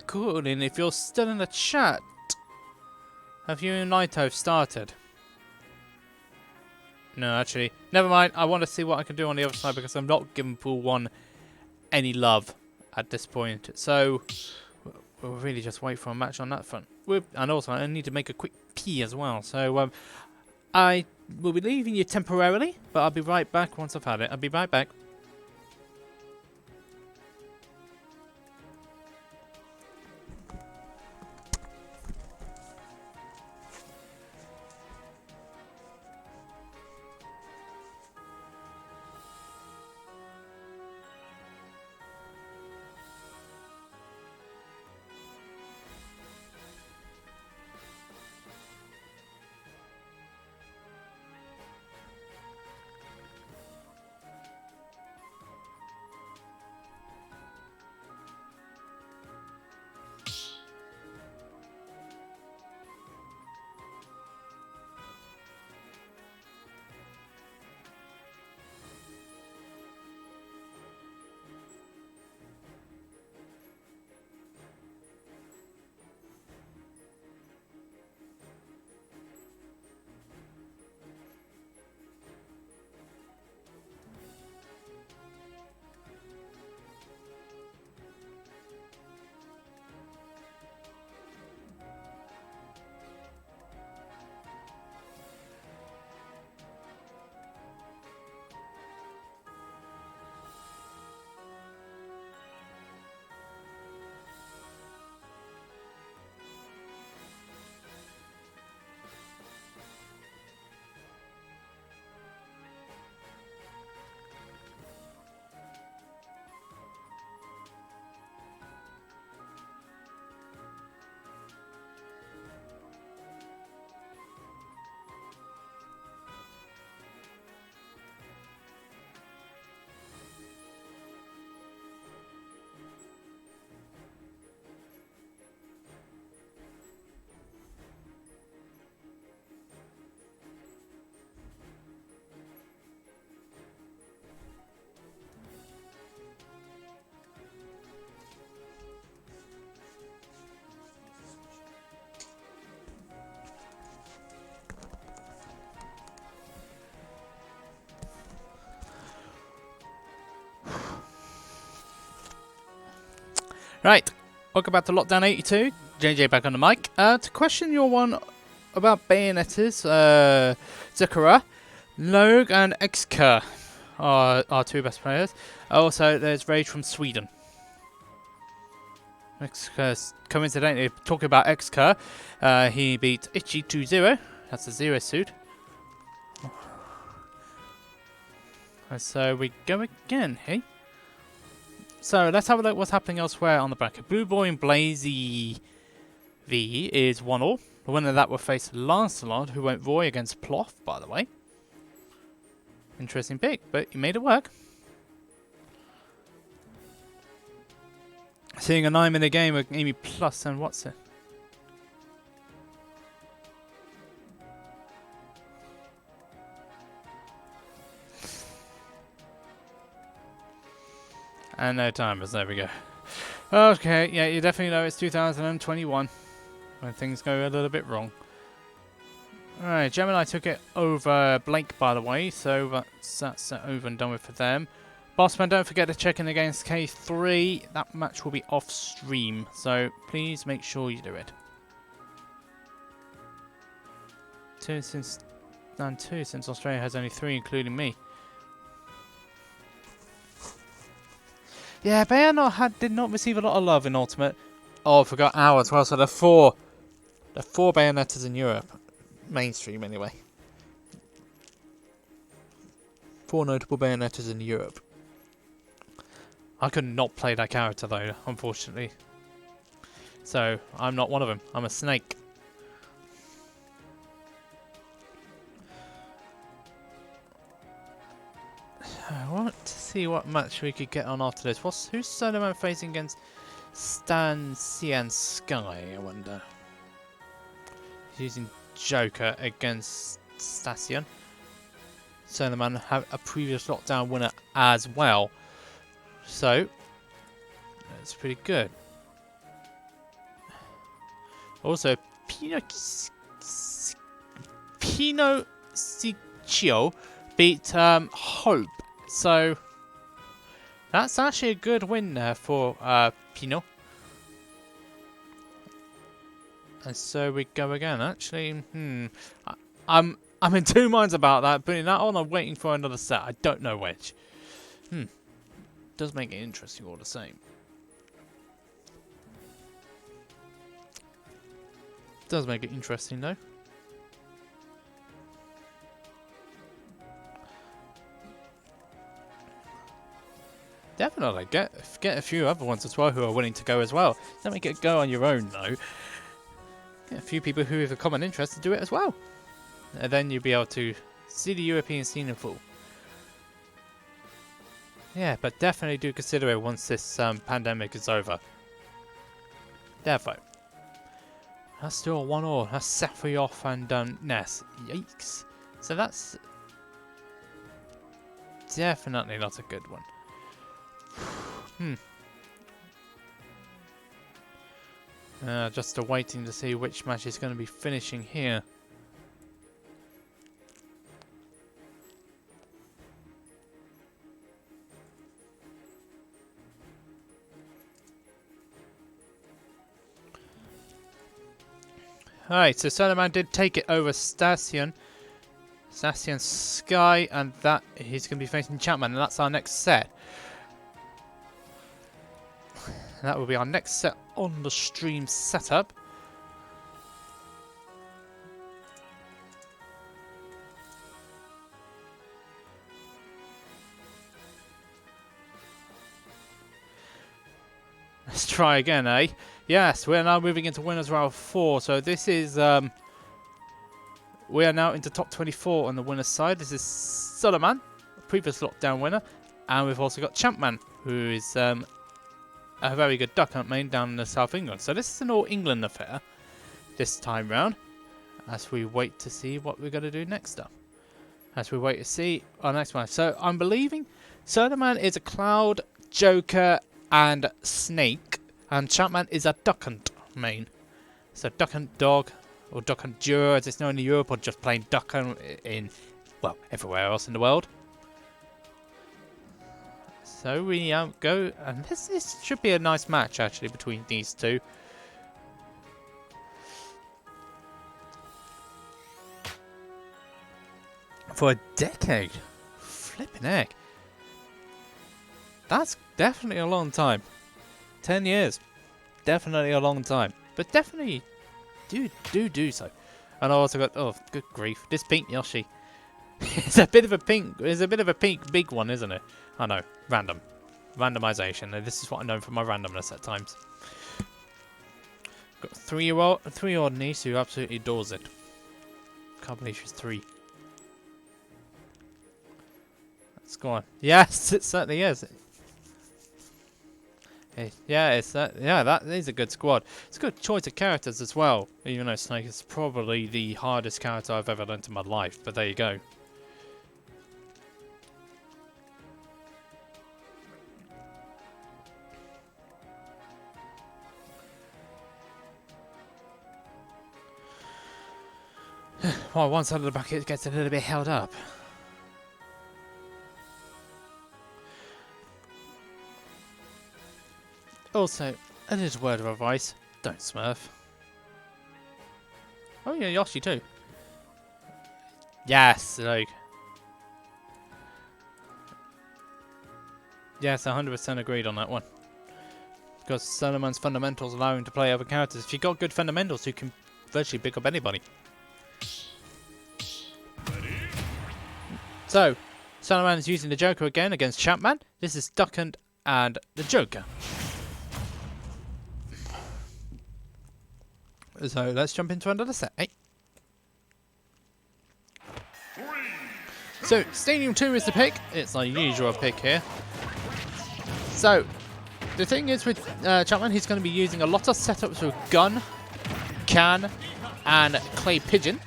Colin, if you're still in the chat, have you and Lyto started? No, actually, never mind. I want to see what I can do on the other side because I'm not giving Pool 1 any love at this point. So we'll really just wait for a match on that front. And also, I need to make a quick pee as well. So I will be leaving you temporarily, but I'll be right back once I've had it. I'll be right back. Welcome back to Lockdown 82. JJ back on the mic. To question your one about Bayonettas, Xcurr, Log and Xcurr are our two best players. Also, there's Rage from Sweden. Xcurr, coincidentally, talking about Xcurr, he beat Itchy 2-0. That's a 0 suit. And so we go again, hey? So let's have a look what's happening elsewhere on the bracket. Blue Boy and Blazy V is 1-1. The winner of that will face Lancelot, who went Roy against Ploth, by the way. Interesting pick, but he made it work. Seeing a 9-minute game with Amy Plus and what's it? And no timers, there we go. Okay, yeah, you definitely know it's 2021 when things go a little bit wrong. Alright, Gemini took it over Blake, by the way, so that's over and done with for them. Bossman, don't forget to check in against K3. That match will be off stream, so please make sure you do it. Two since Australia has only 3, including me. Yeah, Bayonetta did not receive a lot of love in Ultimate. Oh, I forgot Hour as well. So the four Bayonettas in Europe, mainstream anyway. 4 notable Bayonettas in Europe. I could not play that character though, unfortunately. So I'm not one of them. I'm a snake. I want to see what match we could get on after this. Who's Soloman facing against Stan Cian Sky, I wonder? He's using Joker against Stasian. Soloman have a previous lockdown winner as well. So that's pretty good. Also, Pinocchio beat Hope. So that's actually a good win there for Pino. And so we go again. Actually, I'm in two minds about that. Putting that on, I'm waiting for another set. I don't know which. Does make it interesting all the same. Does make it interesting though. Definitely get a few other ones as well who are willing to go as well. Don't make it go on your own though. Get a few people who have a common interest to do it as well, and then you'll be able to see the European scene in full. Yeah, but definitely do consider it once this pandemic is over. Defo. That's still a 1-1. That's Sefrioff and Ness. Yikes. So that's definitely not a good one. Just waiting to see which match is going to be finishing here. Alright, so Soloman did take it over Stasian Sky, and that he's going to be facing Chapman, and that's our next set. That will be our next set on the stream setup. Let's try again, eh? Yes, we're now moving into winners round 4. So this is we are now into top 24 on the winner's side. This is Soloman, previous lockdown winner, and we've also got Champman, who is a very good duck hunt main down in the South England. So this is an all England affair this time round, as we wait to see what we're going to do next up. As we wait to see our next one. So I'm believing Soloman is a Cloud, Joker, and Snake, and Chapman is a duck hunt main. So duck hunt dog, or duck hunt duo as it's known in Europe, or just plain duck hunt in, well, everywhere else in the world. So we go, and this should be a nice match actually between these two. For a decade, flipping heck, that's definitely a long time. 10 years, definitely a long time, but definitely do so. And I also got, oh good grief, this pink Yoshi. It's a bit of a pink big one, isn't it? I know, randomization. And this is what I know from my randomness at times. Got a three-year-old niece who absolutely adores it. Can't believe she's 3. Let's go on. Yes, it certainly is. Yeah, that is a good squad. It's a good choice of characters as well. Even though Snake is probably the hardest character I've ever learned in my life, but there you go. Well, one side of the bucket gets a little bit held up. Also, a little word of advice, don't smurf. Oh yeah, Yoshi too. Yes, like. Yes, 100% agreed on that one. Because Soloman's fundamentals allow him to play other characters. If you've got good fundamentals, you can virtually pick up anybody. So, Soloman is using the Joker again against Chapman. This is Duck Hunt and the Joker. So let's jump into another set, eh? So Stadium 2 is the pick. It's our usual pick here. So the thing is with Chapman, he's going to be using a lot of setups with gun, can, and clay pigeon.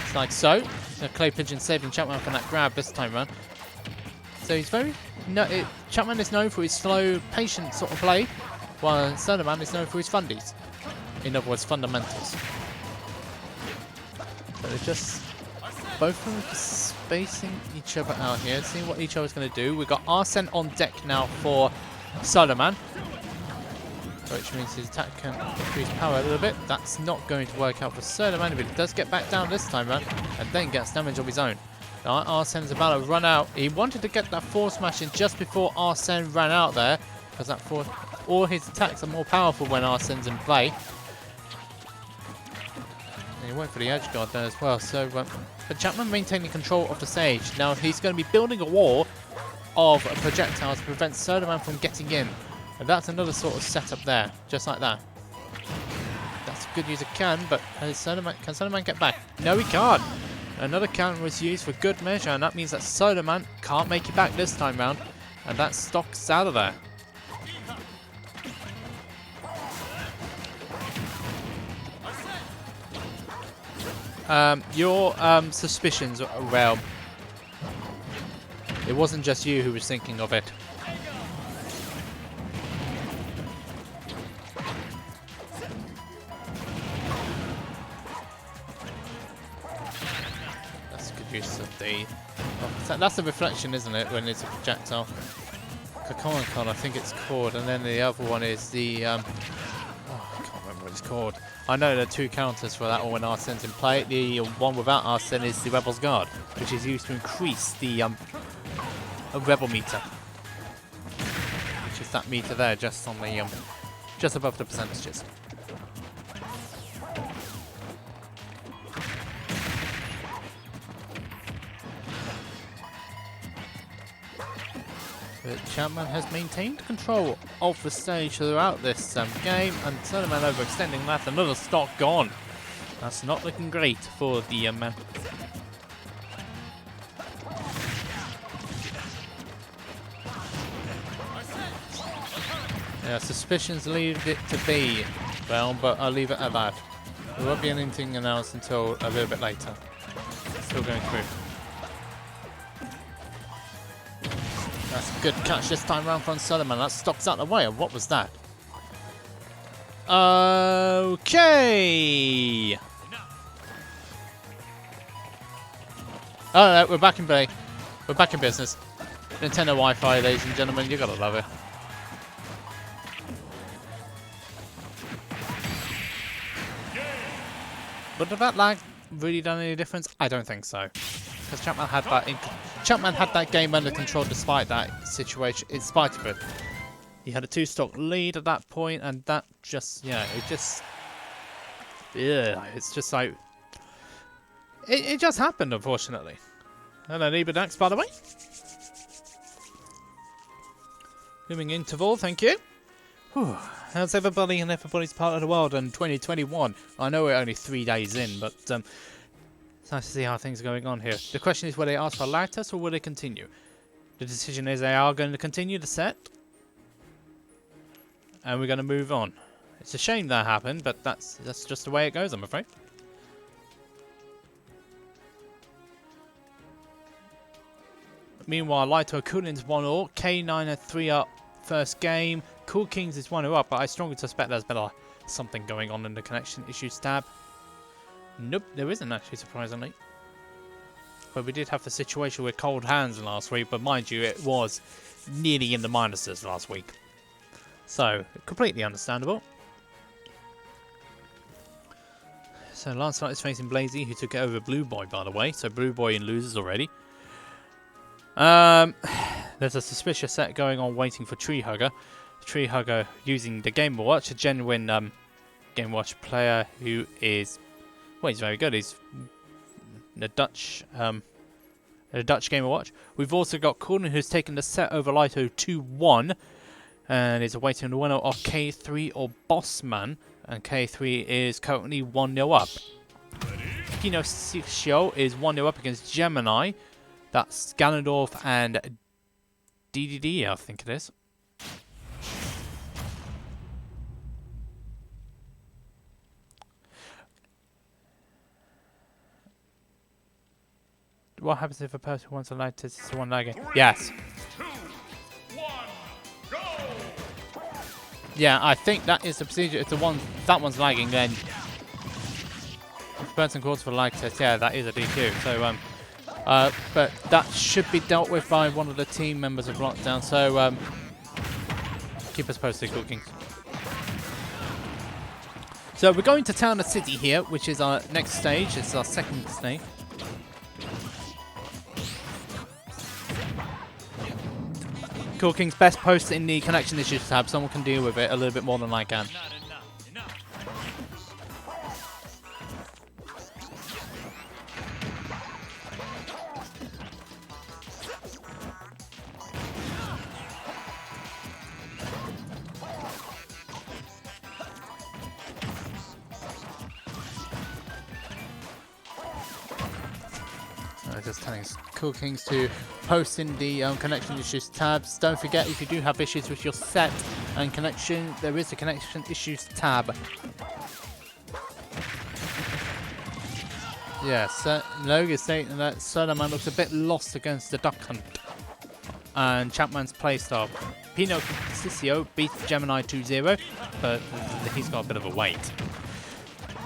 It's like so. The clay pigeon saving Chapman from that grab this time around. So he's very Chapman is known for his slow, patient sort of play, while Soloman is known for his fundies. In other words, fundamentals. So they're just both of them spacing each other out here, seeing what each other's going to do. We've got Arsene on deck now for Soloman, which means his attack can increase power a little bit. That's not going to work out for Soloman, but he does get back down this time round and then gets damage of his own. Now Arsene's about to run out. He wanted to get that force smash in just before Arsene ran out there, because that force, all his attacks are more powerful when Arsene's in play. And he went for the edge guard there as well. So, but Chapman maintaining control of the stage. Now he's going to be building a wall of projectiles to prevent Soloman from getting in. And that's another sort of setup there, just like that. That's a good use of can, but can Soloman get back? No, he can't. Another can was used for good measure, and that means that Soloman can't make it back this time round, and that stock's out of there. Your suspicions, well, it wasn't just you who was thinking of it. That's a good use of the... Oh, that's the reflection, isn't it, when it's a projectile? Kakonkon, I think it's called, and then the other one is the... oh, I can't remember what it's called. I know there are 2 counters for that one when Arsene's in play. The one without Arsene is the Rebel's Guard, which is used to increase the Rebel meter, which is that meter there, just on the just above the percentages. But Chapman has maintained control of the stage throughout this game, and Soloman overextending that. Another stock gone. That's not looking great for the man. Yeah, suspicions leave it to be, well, but I'll leave it at that. There won't be anything announced until a little bit later. Still going through. That's a good catch this time round from Soloman. That stops out the way. And what was that? Okay. Oh no, we're back in play. We're back in business. Nintendo Wi-Fi, ladies and gentlemen, you gotta love it. But did that lag really done any difference? I don't think so. Because Chapman had that game under control despite that situation, in spite of it. He had a 2-stock lead at that point, and that just, yeah, it's just like, it just happened, unfortunately. Hello, Next, by the way. Moving interval, thank you. Whew. How's everybody in everybody's part of the world in 2021? I know we're only 3 days in, but it's nice to see how things are going on here. The question is, will they ask for a lag test or will they continue? The decision is they are going to continue the set. And we're going to move on. It's a shame that happened, but that's just the way it goes, I'm afraid. Meanwhile, Lyto Coolins 1-0, K9 and 3 up first game. Cool Kings is 1-0 up, but I strongly suspect there's been something going on in the connection issues tab. Nope, there isn't actually, surprisingly. But we did have the situation with cold hands last week, but mind you, it was nearly in the minuses last week. So, completely understandable. So, Lancelot is facing Blazy, who took it over Blue Boy, by the way. So, Blue Boy in losers already. There's a suspicious set going on waiting for Treehugger. Treehugger using the Game & Watch, a genuine Game & Watch player who is, well, he's very good. He's the Dutch Game & Watch. We've also got Corner, who's taken the set over Lyto 2-1 and is awaiting the winner of K3 or Bossman, and K3 is currently 1-0 up. Kino Shio is 1-0 up against Gemini. That's Ganondorf and DDD, I think it is. What happens if a person wants a lag test is the one lagging? Yes. 3, 2, 1, go! Yeah, I think that is the procedure. If that one's lagging, then if the person calls for a lag test, yeah, that is a DQ. So but that should be dealt with by one of the team members of Lockdown. So keep us posted, Cool Kings. So we're going to Town and City here, which is our next stage. It's our second stage. Cool King's best post in the connection issues tab. Someone can deal with it a little bit more than I can. Just telling Cool Kings to post in the connection issues tabs. Don't forget, if you do have issues with your set and connection, there is a connection issues tab. Yes, Logan stating that Soloman looks a bit lost against the Duck Hunt and Chapman's playstyle. Pino Cicio beats Gemini 2-0, but he's got a bit of a wait.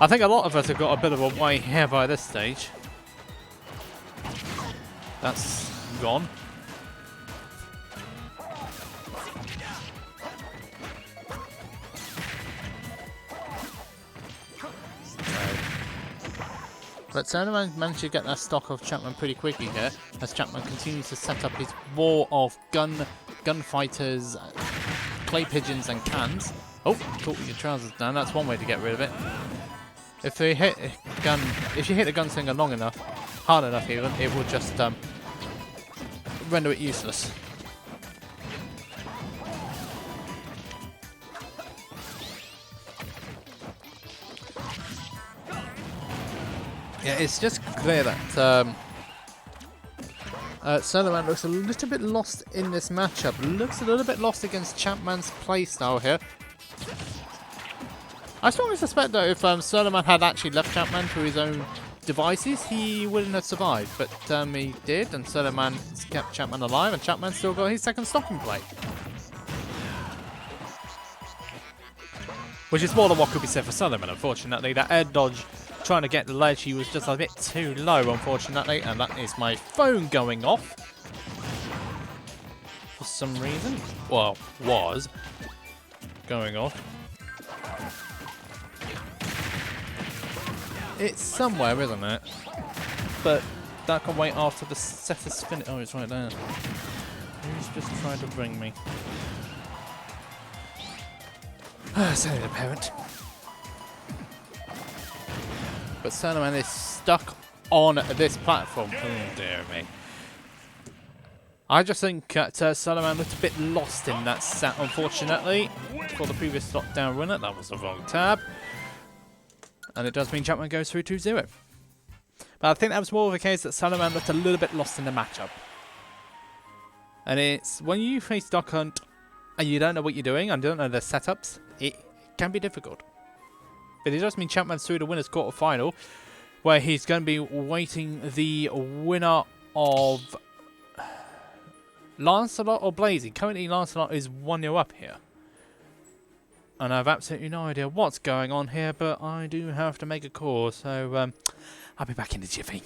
I think a lot of us have got a bit of a wait here by this stage. That's gone. But Soloman managed to get that stock of Chapman pretty quickly here, as Chapman continues to set up his wall of gunfighters, clay pigeons and cans. Oh, caught with your trousers down. That's one way to get rid of it. If you hit the gunslinger long enough, hard enough even, it will just render it useless. Yeah, it's just clear that Soloman looks a little bit lost in this matchup. Looks a little bit lost against Chapman's playstyle here. I strongly suspect that if Soloman had actually left Chapman to his own devices, he wouldn't have survived. But he did, and Soloman kept Chapman alive, and Chapman still got his second stocking plate. Which is more than what could be said for Soloman, unfortunately. That air dodge trying to get the ledge, he was just a bit too low, unfortunately, and that is my phone going off. some reason. Well, was going off. It's somewhere, isn't it? But that can wait after the set is finished. Oh, it's right there. Who's just trying to bring me? Sorry, the parent. But Soloman is stuck on this platform. Oh dear me. I just think that Soloman looked a bit lost in that set, unfortunately. For the previous lockdown runner, that was the wrong tab. And it does mean Chapman goes through 2-0. But I think that was more of a case that Soloman looked a little bit lost in the matchup. And it's when you face Duck Hunt and you don't know what you're doing and don't know the setups, it can be difficult. But it does mean Chapman's through the winner's quarter final, where he's going to be waiting the winner of Lancelot or Blazing. Currently, Lancelot is 1-0 up here. And I have absolutely no idea what's going on here, but I do have to make a call, so I'll be back in a jiffy.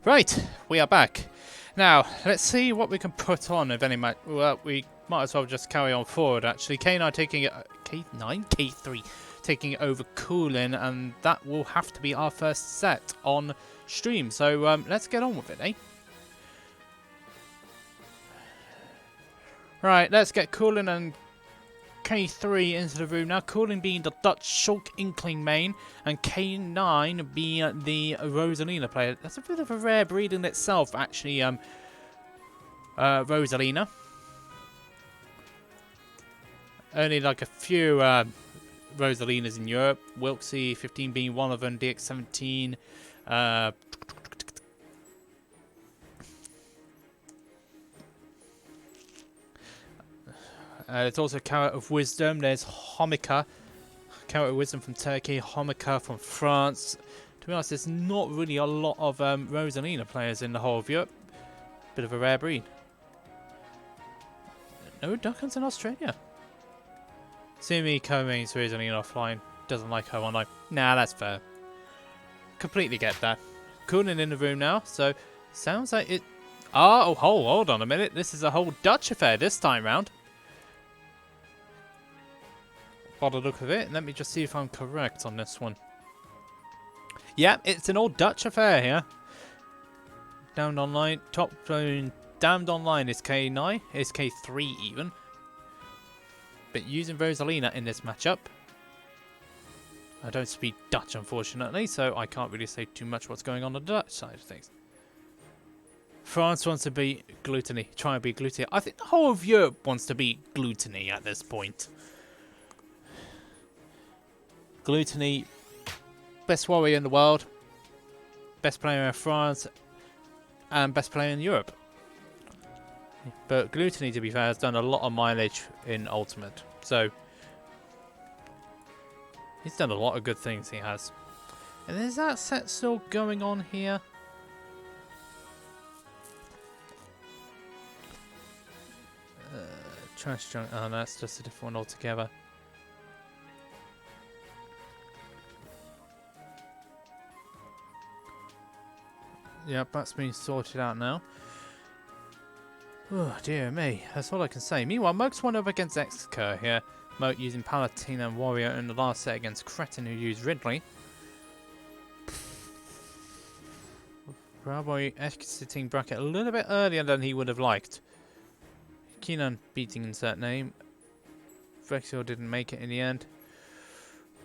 Right, we are back. Now, let's see what we can put on of any match. Well, we might as well just carry on forward, actually. K9 taking it... K9? K3 taking it over Coolin, and that will have to be our first set on stream. So, let's get on with it, eh? Right, let's get Coolin and K3 into the room now. Coolin being the Dutch Shulk Inkling main, and K9 being the Rosalina player. That's a bit of a rare breed in itself, actually, Rosalina. Only like a few Rosalinas in Europe. Wilksy 15 being one of them, DX17. There's also Carrot of Wisdom. There's Homika. Carrot of Wisdom from Turkey. Homika from France. To be honest, there's not really a lot of Rosalina players in the whole of Europe. Bit of a rare breed. No Duck Hunts in Australia. Sumi co-mains Rosalina offline. Doesn't like her online. Nah, that's fair. Completely get that. Cooling in the room now. So, sounds like it... Oh, hold on a minute. This is a whole Dutch affair this time round. By the look of it, let me just see if I'm correct on this one. Yeah, it's an old Dutch affair here. Damned Online, top zone. Damned Online is K9, is K3 even. But using Rosalina in this matchup. I don't speak Dutch, unfortunately, so I can't really say too much what's going on the Dutch side of things. France wants to be gluttony, try and be gluttony. I think the whole of Europe wants to be gluttony at this point. Gluttony, best warrior in the world, best player in France, and best player in Europe. But Gluttony, to be fair, has done a lot of mileage in Ultimate. So, he's done a lot of good things, he has. And is that set still going on here? Trash junk. Oh, no, that's just a different one altogether. Yep, that's been sorted out now. Oh, dear me. That's all I can say. Meanwhile, Mug's won up against Xcurr here. Moat using Palatine and Warrior in the last set against Cretin, who used Ridley. Bravo exiting bracket a little bit earlier than he would have liked. Keenan beating insert name. Vexio didn't make it in the end.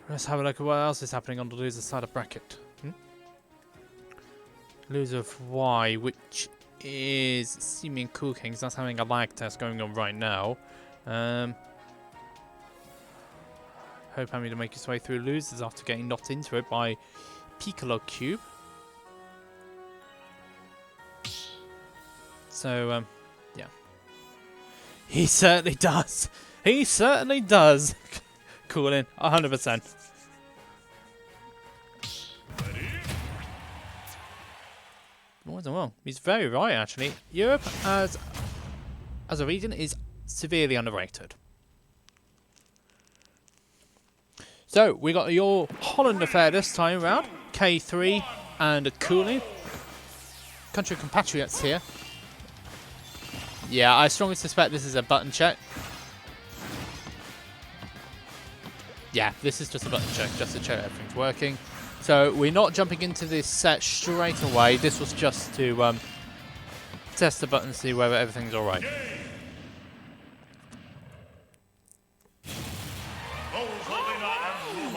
Let's have a look at what else is happening on the loser side of bracket. Loser of Y, which is Sumi and Cool Kings. That's having a lag test going on right now. Hope having to make his way through losers after getting knocked into it by Piccolo Cube. So, yeah. He certainly does. He certainly does. Cool in, 100%. Well, he's very right, actually. Europe, as a region, is severely underrated. So, we got your Holland affair this time around. K3 and Cooling. Country compatriots here. Yeah, I strongly suspect this is a button check. Yeah, this is just a button check, just to check everything's working. So we're not jumping into this set straight away. This was just to test the button, see whether everything's alright.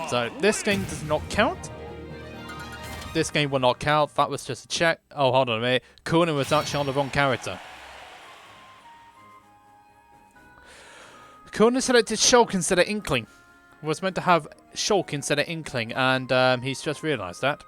So this game does not count. This game will not count. That was just a check. Oh, hold on a minute. Coonan was actually on the wrong character. Coonan selected Shulk instead of Inkling. Was meant to have Shulk instead of Inkling, and he's just realised that.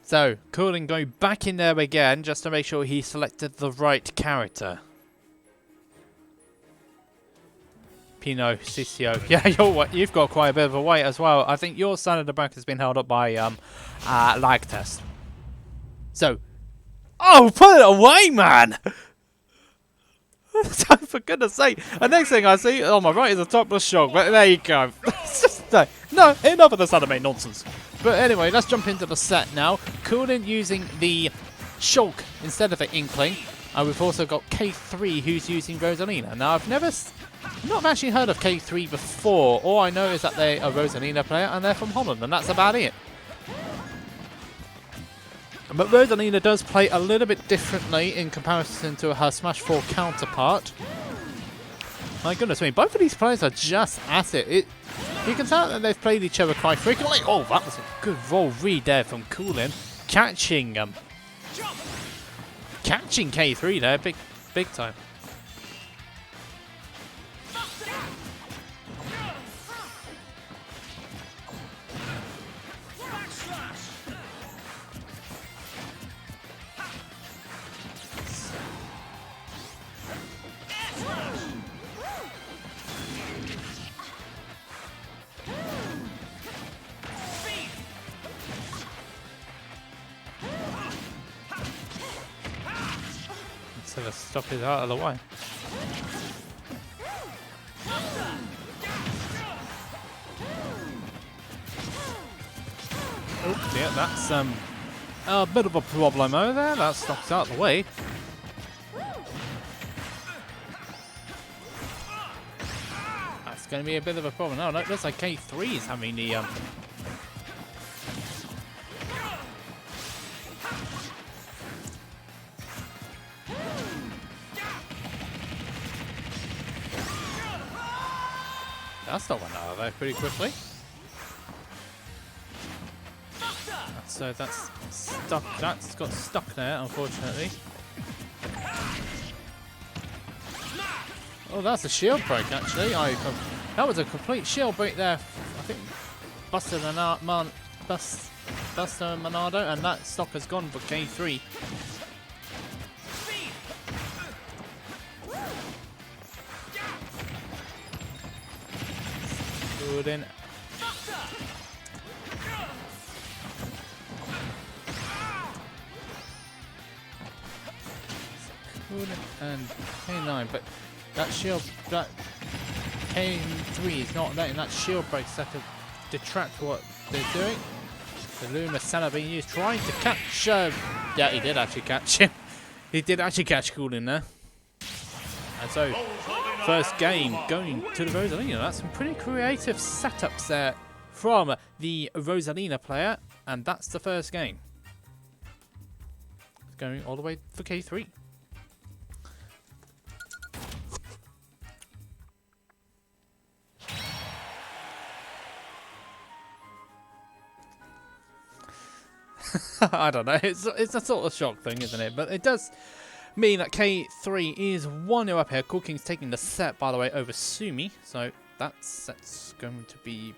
So, Cooling going back in there again, just to make sure he selected the right character. Pino, Sisio. Yeah, you've got quite a bit of a weight as well. I think your side of the back has been held up by lag test. So, oh, put it away, man! For goodness sake. The next thing I see on my right is a topless Shulk, but there you go. No, enough of this anime nonsense. But anyway, let's jump into the set now. Coonan using the Shulk instead of the Inkling. And we've also got K3 who's using Rosalina. Now, I've not actually heard of K3 before. All I know is that they're a Rosalina player and they're from Holland, and that's about it. But Rosalina does play a little bit differently in comparison to her Smash 4 counterpart. My goodness me, both of these players are just at it. You can tell that they've played each other quite frequently. Oh, that was a good roll read there from Coolin. Catching K3 there, big time. So the stop is out of the way. Oh, yeah, that's a bit of a problemo there. That stop's out of the way. That's going to be a bit of a problem. No, it looks like K3 is having the that still went out of there pretty quickly. So that's stuck. That's got stuck there, unfortunately. Oh, that's a shield break, actually. That was a complete shield break there. I think Buster Monado, and that stock has gone for K3. Good in. And K9, but that shield, that K3 is not letting that shield break set to detract what they're doing. The Luma center being used, trying to catch. Yeah, he did actually catch him. He did actually catch Coolin there. And so, first game going to the Rosalina. That's some pretty creative setups there from the Rosalina player, and that's the first game. Going all the way for K3. I don't know, it's a sort of shock thing, isn't it? But it does mean that K3 is 1-0 up here. Cool King's taking the set, by the way, over Sumi. So that set's going to be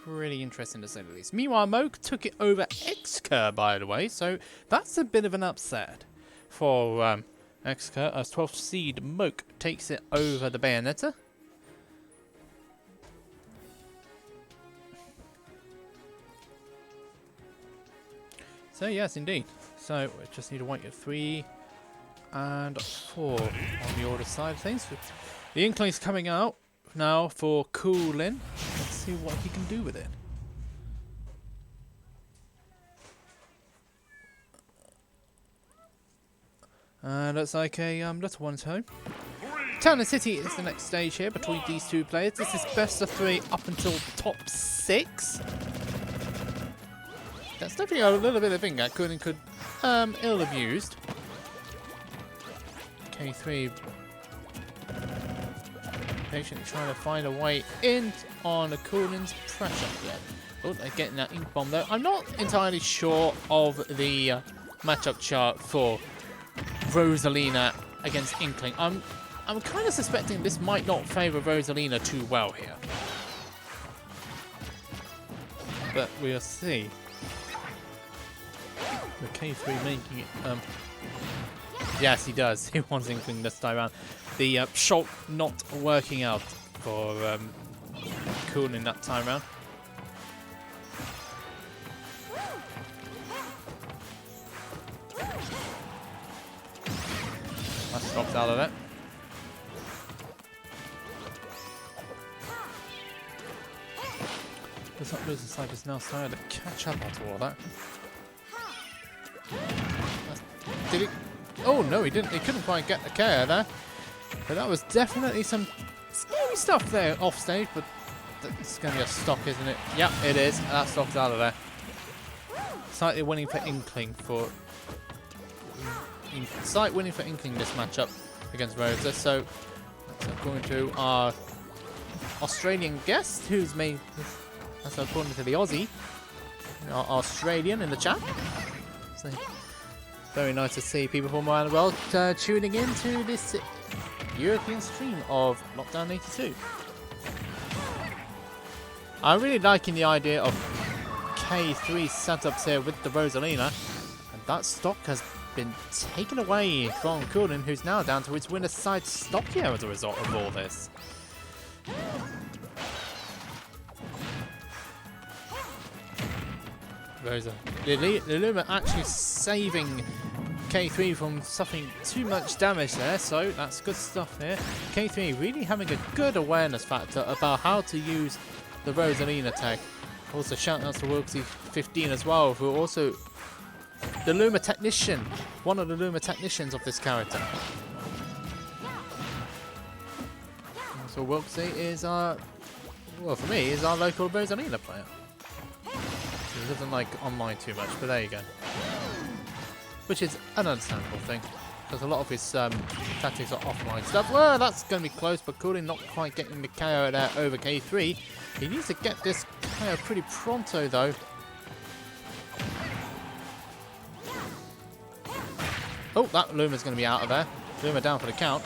pretty interesting to say the least. Meanwhile, Moke took it over Xcurr, by the way. So that's a bit of an upset for Xcurr, as 12th seed Moke takes it over the Bayonetta. So yes, indeed. So we just need to wait at 3 and 4 on the order side of things. The Inkling's coming out now for Coolin. Let's see what he can do with it. Looks like a little one's home. Town and City is the next stage here between these two players. This is best of 3 up until the top 6. That's definitely a little bit of thing that Coolin could ill have used. K3 patiently trying to find a way in on Coolin's pressure. Yeah. Oh, they're getting that ink bomb though. I'm not entirely sure of the matchup chart for Rosalina against Inkling. I'm kind of suspecting this might not favour Rosalina too well here. But we'll see. The K3 making it. Yes, he does. He wants Inkling this time around. The shot not working out for Coolin that time around. That's dropped out of it. The top loser side is now starting to catch up after all that. Did he? Oh no, he didn't. He couldn't quite get the KO there. But that was definitely some scary stuff there off stage. But that's going to be a stock, isn't it? Yep, it is. That stock's out of there. Slightly winning for Inkling for. Slight winning for Inkling this matchup against Rosa. So that's according to our Australian guest, who's made. That's according to the Aussie, our Australian in the chat. So, very nice to see people from around the world tuning in to this European stream of Lockdown 82. I'm really liking the idea of K3 setups here with the Rosalina, and that stock has been taken away from Coolin, who's now down to his winner's side stock here as a result of all this. Rosa. Luma actually saving K3 from suffering too much damage there, so that's good stuff here. K3 really having a good awareness factor about how to use the Rosalina tag. Also shout out to Wilksy15 as well, who are also the Luma technician, one of the Luma technicians of this character. So Wilksy is our, well for me, is our local Rosalina player. He doesn't like online too much, but there you go. Which is an understandable thing, because a lot of his tactics are offline stuff. Well, that's going to be close, but Coolin not quite getting the KO there over K3. He needs to get this KO pretty pronto, though. Oh, that Luma's going to be out of there. Luma down for the count.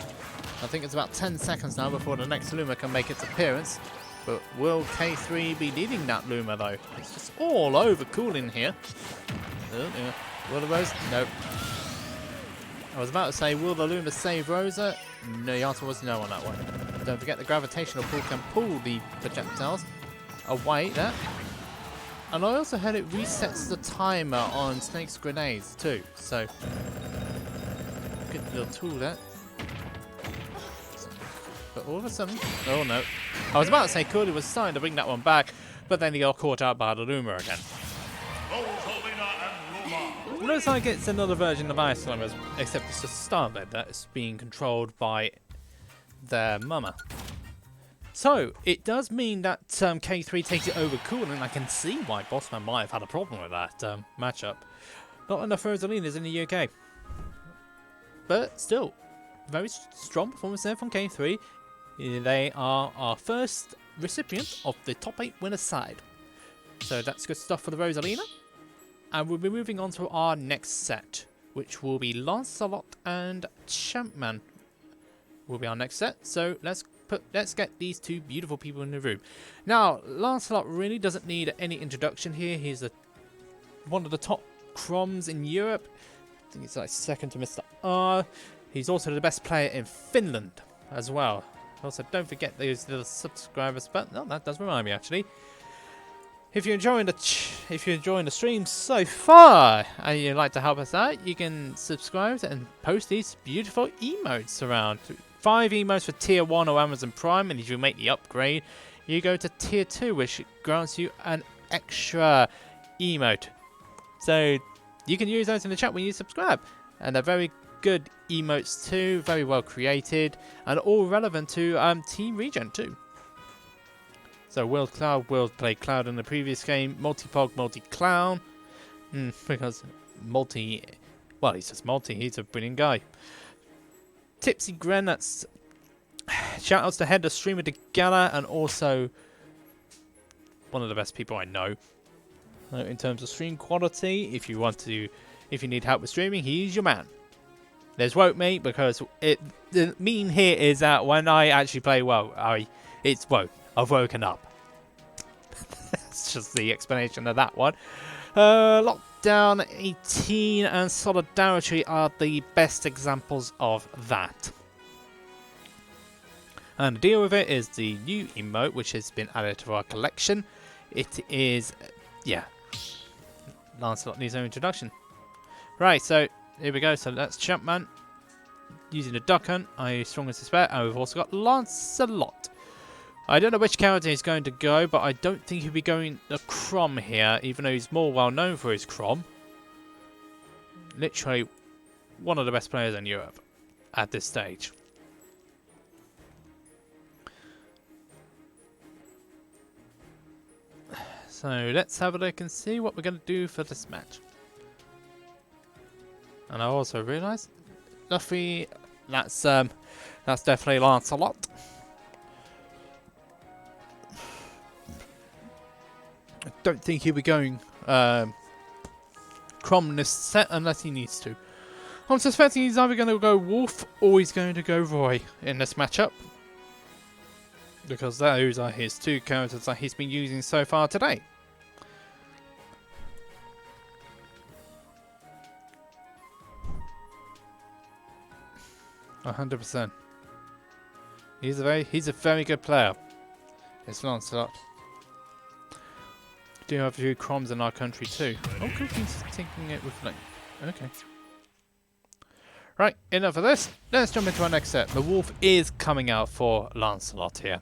I think it's about 10 seconds now before the next Luma can make its appearance. But will K3 be needing that Luma, though? It's just all over Coolin here. Oh, yeah. Will the Rosa? Nope. I was about to say, will the Luma save Rosa? No, the answer was no on that one. Don't forget the gravitational pull can pull the projectiles away there. And I also heard it resets the timer on Snake's grenades too. So, good little tool there. But all of a sudden, oh no. I was about to say Coolin was starting to bring that one back, but then he got caught out by the Luma again. It looks like it's another version of Iceland, except it's a starbed that is being controlled by their mama. So, it does mean that K3 takes it over cool, and I can see why Bossman might have had a problem with that matchup. Not enough Rosalinas in the UK. But still, very strong performance there from K3. They are our first recipient of the top 8 winner side. So that's good stuff for the Rosalina. And we'll be moving on to our next set, which will be Lancelot and Champman will be our next set. So let's get these two beautiful people in the room. Now, Lancelot really doesn't need any introduction here. He's one of the top Croms in Europe. I think he's like second to Mr. R. He's also the best player in Finland as well. Also, don't forget those little subscribers. But no, that does remind me actually. If you're enjoying the stream so far and you'd like to help us out, you can subscribe and post these beautiful emotes around. 5 emotes for tier 1 or Amazon Prime, and if you make the upgrade, you go to tier 2, which grants you an extra emote. So you can use those in the chat when you subscribe, and they're very good emotes too, very well created, and all relevant to Team Regen too. So World Cloud will play Cloud in the previous game, Multi-Pog, Multi-Clown, because Multi, well, he's just Multi, he's a brilliant guy. Tipsy Gren, that's shoutouts to head the streamer to Gala, and also one of the best people I know in terms of stream quality. If you need help with streaming, he's your man. There's Woke Me, because the mean here is that when I actually play well, it's woke. I've woken up. That's just the explanation of that one. Lockdown 18 and Solidarity are the best examples of that. And the deal with it is the new emote, which has been added to our collection. It is, yeah, Lancelot needs no introduction. Right, so here we go. So that's Champman using the duck hunt, I strongly suspect. And we've also got Lancelot. I don't know which character he's going to go, but I don't think he'll be going the Crom here, even though he's more well known for his Crom. Literally one of the best players in Europe at this stage. So let's have a look and see what we're going to do for this match. And I also realised, Luffy, that's definitely Lancelot. I don't think he'll be going Crom this set unless he needs to. I'm suspecting he's either going to go Wolf or he's going to go Roy in this matchup, because those are his two characters that he's been using so far today. %. He's a very good player. It's Lancelot. We do have a few Croms in our country too. Oh, Cookie's taking it with like, okay. Right, enough of this. Let's jump into our next set. The Wolf is coming out for Lancelot here.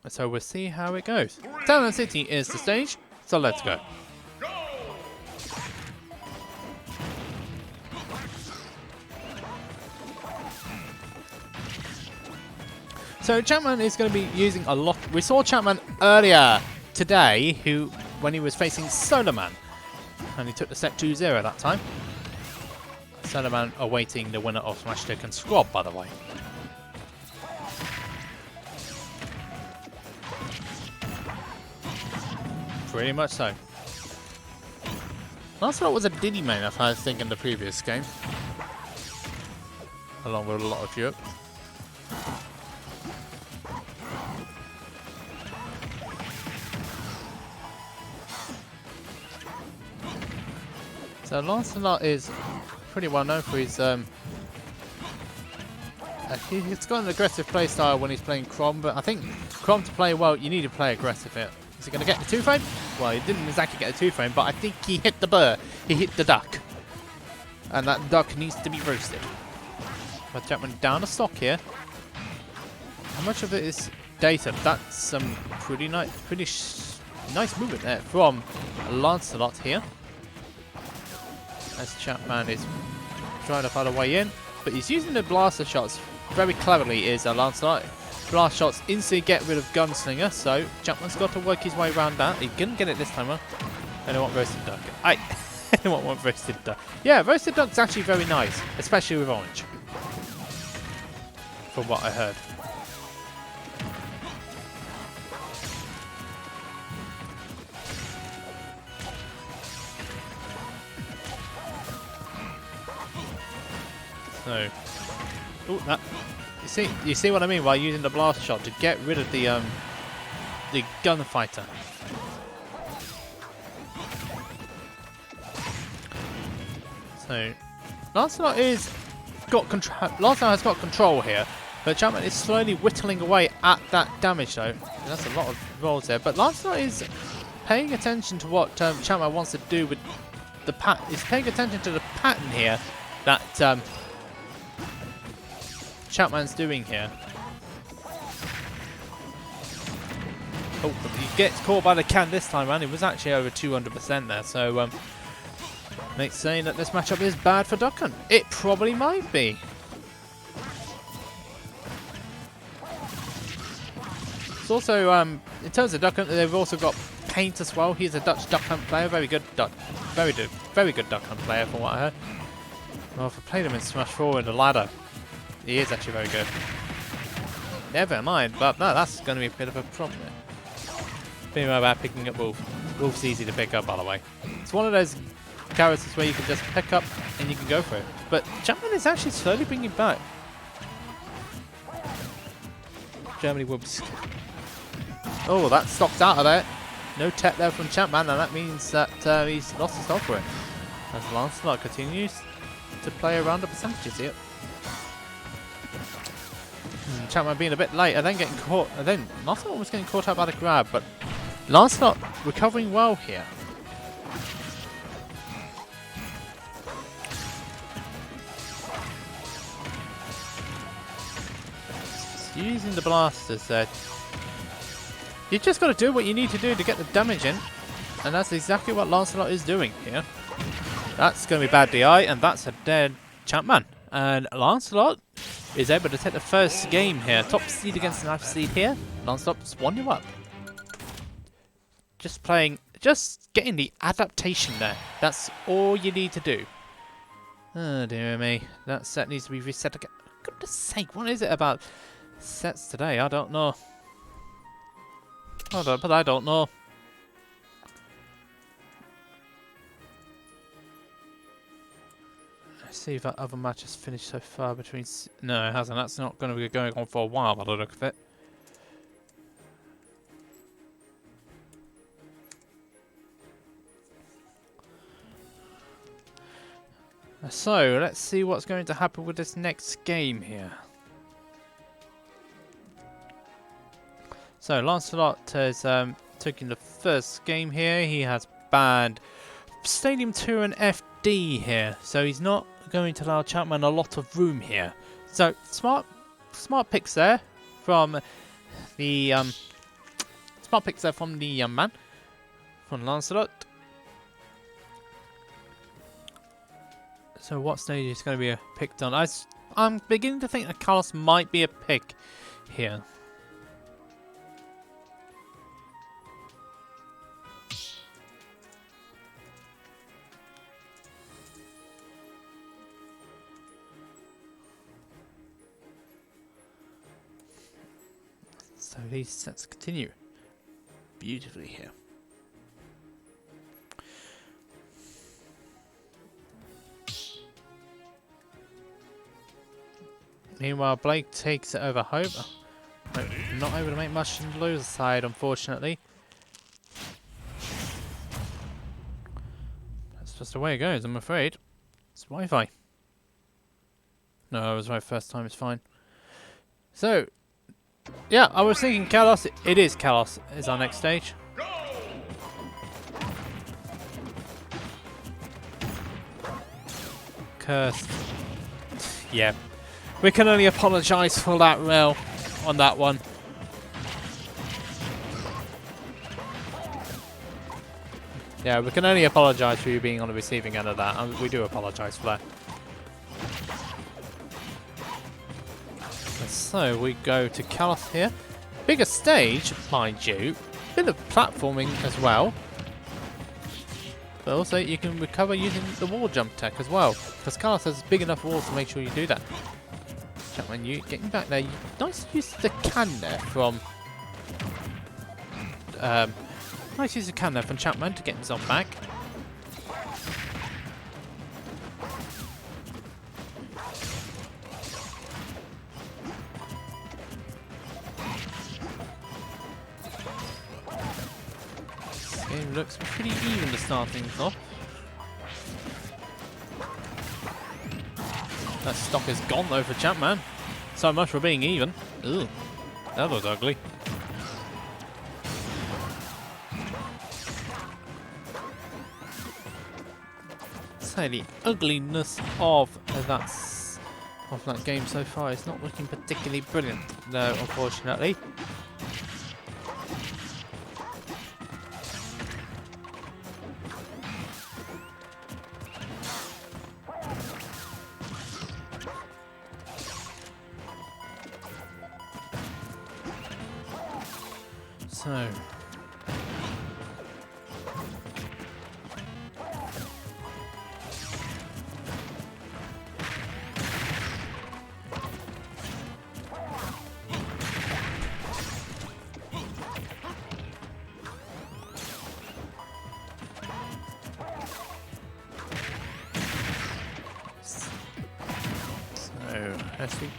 So we'll see how it goes. Talon City is the stage, so let's go. So Chapman is going to be using a lot. We saw Chapman earlier today, when he was facing Soloman, and he took the set 2-0 that time. Soloman awaiting the winner of Smash Stick and Squab, by the way. Pretty much so. Lancelot was a Diddy main, I think, in the previous game, along with a lot of Europe. So Lancelot is pretty well known for his he's got an aggressive play style when he's playing Crom, but I think Crom to play well, you need to play aggressive here. Is he going to get the 2-frame? Well, he didn't exactly get a 2-frame, but I think he hit the burr. He hit the duck. And that duck needs to be roasted. But Chapman down a stock here. How much of it is data. That's some pretty nice, nice movement there from Lancelot here. As Chapman is trying to find a way in, but he's using the blaster shots very cleverly. Is Lancelot blast shots instantly get rid of Gunslinger, so Chapman's got to work his way around that. He couldn't get it this time, huh? I don't want roasted duck. I don't want roasted duck. Yeah, roasted duck's actually very nice, especially with orange. From what I heard. So, ooh, that you see what I mean by using the blast shot to get rid of the gunfighter. So, Lancelot has got control here, but Chapman is slowly whittling away at that damage though. That's a lot of rolls there, but Lancelot is paying attention to what Chapman wants to do with the pattern. He's paying attention to the pattern here that Chapman's doing here. Oh, he gets caught by the can this time around. It was actually over 200% there, so Nate's saying that this matchup is bad for Ducken. It probably might be. It's also, in terms of Duck Hunt, they've also got Paint as well. He's a Dutch Duck Hunt player, very good Duck Hunt player from what I heard. Well, if I played him in Smash 4 in the ladder, he is actually very good. Never mind, but no, that's going to be a bit of a problem. Being about picking up Wolf. Wolf's easy to pick up, by the way. It's one of those characters where you can just pick up and you can go for it. But Chapman is actually slowly bringing back. Germany whoops. Oh, that stopped out of there. No tech there from Chapman, and that means that he's lost his hold for it. As Lancelot continues to play around the percentages here. Chapman being a bit late and then getting caught. And then Lancelot was getting caught out by the grab, but Lancelot recovering well here. Using the blasters there. You just got to do what you need to do to get the damage in. And that's exactly what Lancelot is doing here. That's going to be bad DI, and that's a dead Chapman. And Lancelot is able to take the first game here. Top seed against the 9th seed here. Lancelot's 1-0 up. Just getting the adaptation there. That's all you need to do. Oh dear me. That set needs to be reset again. Goodness sake, what is it about sets today? I don't know. But I don't know. Let's see if that other match has finished so far between... No, it hasn't. That's not going to be going on for a while by the look of it. So, let's see what's going to happen with this next game here. So, Lancelot has taken the first game here. He has banned Stadium 2 and FD here. So, he's not going to allow Chapman a lot of room here. So, smart picks there from the young man, from Lancelot. So what stage is going to be picked on? I'm beginning to think that Carlos might be a pick here. So these sets continue beautifully here. Meanwhile, Blake takes it over Hope. Not able to make much on the loser side, unfortunately. That's just the way it goes, I'm afraid. It's Wi-Fi. No, it was my first time, it's fine. So, yeah, I was thinking Kalos. It is Kalos, is our next stage. Cursed. Yeah. We can only apologise for that rail on that one. Yeah, we can only apologise for you being on the receiving end of that, and we do apologise for that. So we go to Kalos here. Bigger stage, mind you. Bit of platforming as well. But also you can recover using the wall jump tech as well. Because Kalos has big enough walls to make sure you do that. Chapman, you getting back there. Nice use of the can there from... nice use of can there from Chapman to get himself back. Game looks pretty even to start things off. That stock is gone though for Chapman. So much for being even. Ugh, that was ugly. So the ugliness of that game so far is not looking particularly brilliant, though, unfortunately. So let's see.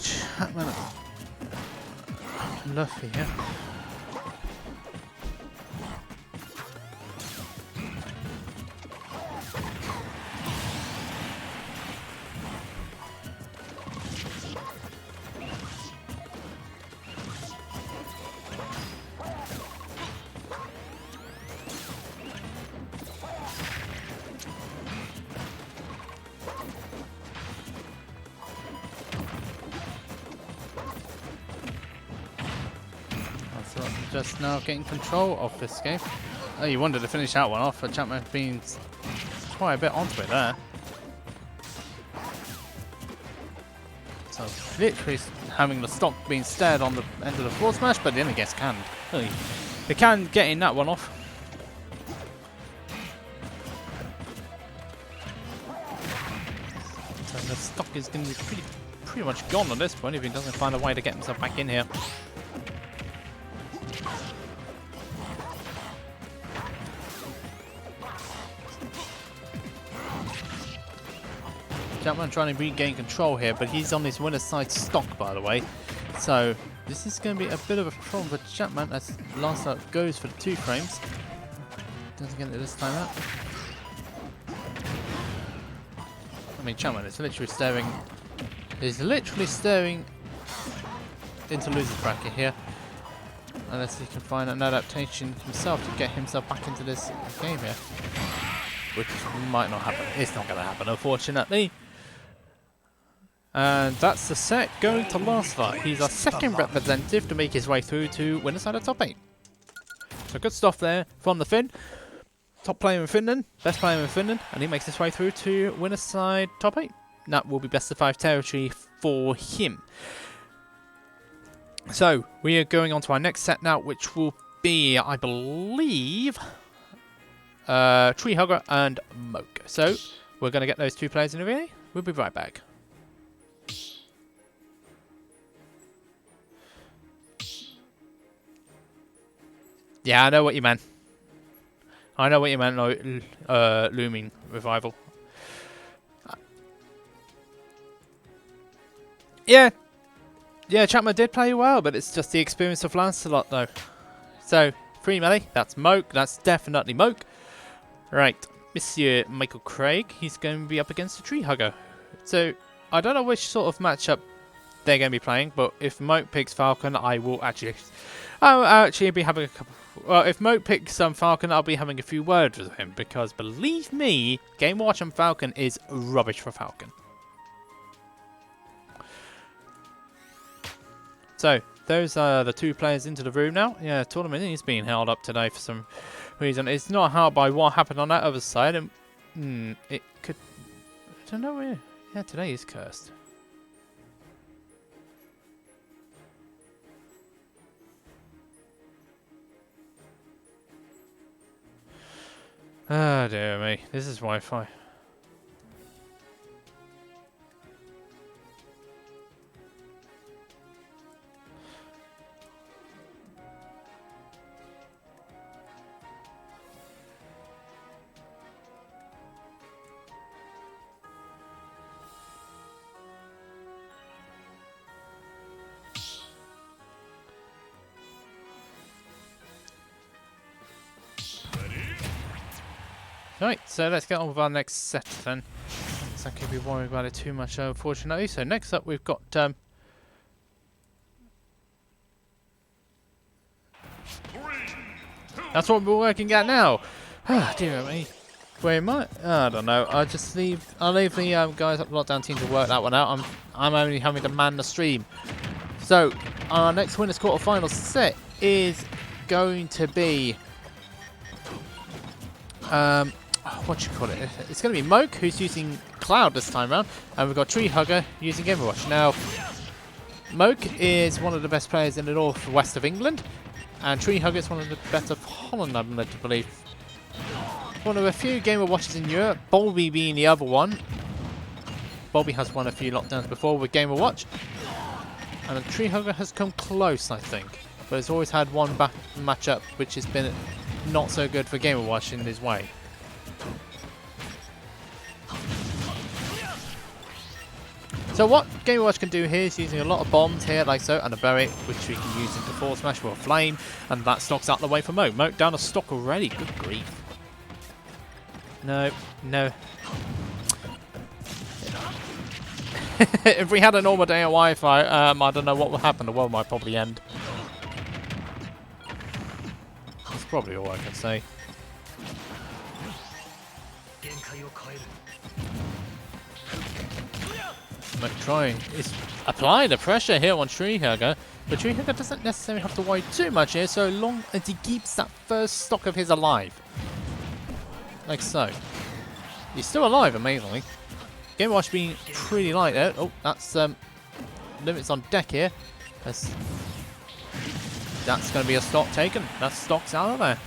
Chapman. Luffy, yeah. Just now getting control of this game. Oh, you wanted to finish that one off, but Chapman being quite a bit onto it there. So literally having the stock being stared on the end of the forward smash, but the enemy gets canned. Really, they can get in that one off. So the stock is going to be pretty much gone at this point if he doesn't find a way to get himself back in here. Chapman trying to regain control here, but he's on his winner's side stock, by the way. So this is going to be a bit of a problem for Chapman as Lancelot goes for the 2 frames. Doesn't get it this time out. I mean, Chapman is literally staring. He's literally staring into loser's bracket here, unless he can find an adaptation himself to get himself back into this game here, which might not happen. It's not going to happen, unfortunately. And that's the set going to Lancelot. He's our second representative to make his way through to winner side of top 8. So good stuff there from the Finn. Top player in Finland, best player in Finland, and he makes his way through to winner side top 8. That will be best of 5 territory for him. So we are going on to our next set now, which will be, I believe, Treehugger and Moke. So we're going to get those 2 players in the arena. We'll be right back. Yeah, I know what you meant. I know what you meant, looming revival. Yeah, Chapman did play well, but it's just the experience of Lancelot, though. So, 3 melee, that's Moke, that's definitely Moke. Right, Monsieur Michael Craig, he's going to be up against the Treehugger. So, I don't know which sort of matchup they're going to be playing, but if Moke picks Falcon, I'll actually be having a couple... Well, if Moke picks Falcon, I'll be having a few words with him, because believe me, Game Watch on Falcon is rubbish for Falcon. So, those are the two players into the room now. Yeah, tournament is being held up today for some reason. It's not held by what happened on that other side. And, it could... I don't know where... Yeah, today is cursed. Ah, dear me. This is Wi-Fi. Right, so let's get on with our next set then. So I can't be worried about it too much, unfortunately. So next up we've got that's what we're working at now. Ah, dear me. Where am I? I don't know. I'll leave the guys up the lockdown team to work that one out. I'm only having to man the stream. So our next winners quarterfinal set is going to be what you call it? It's going to be Moke, who's using Cloud this time round, and we've got Treehugger using Overwatch. Now, Moke is one of the best players in the northwest of England, and Treehugger is one of the best of Holland, I'm led to believe. One of a few Game of Watches in Europe, Bolby being the other one. Bolby has won a few lockdowns before with Game of Watch, and Treehugger has come close, I think, but has always had one matchup which has been not so good for Game of Watch in his way. So what Game of Watch can do here is using a lot of bombs here, like so, and a berry, which we can use into Force Smash for a flame, and that stock's out the way for Moke. Moke down a stock already, good grief. No, no. If we had a normal day of Wi-Fi, I don't know what would happen, the world might probably end. That's probably all I can say. Trying is applying the pressure here on Treehugger, but Treehugger doesn't necessarily have to worry too much here, so long as he keeps that first stock of his alive. Like so. He's still alive, amazingly. Game Watch being pretty light there. Oh, that's limits on deck here. That's going to be a stock taken. That stock's out of there.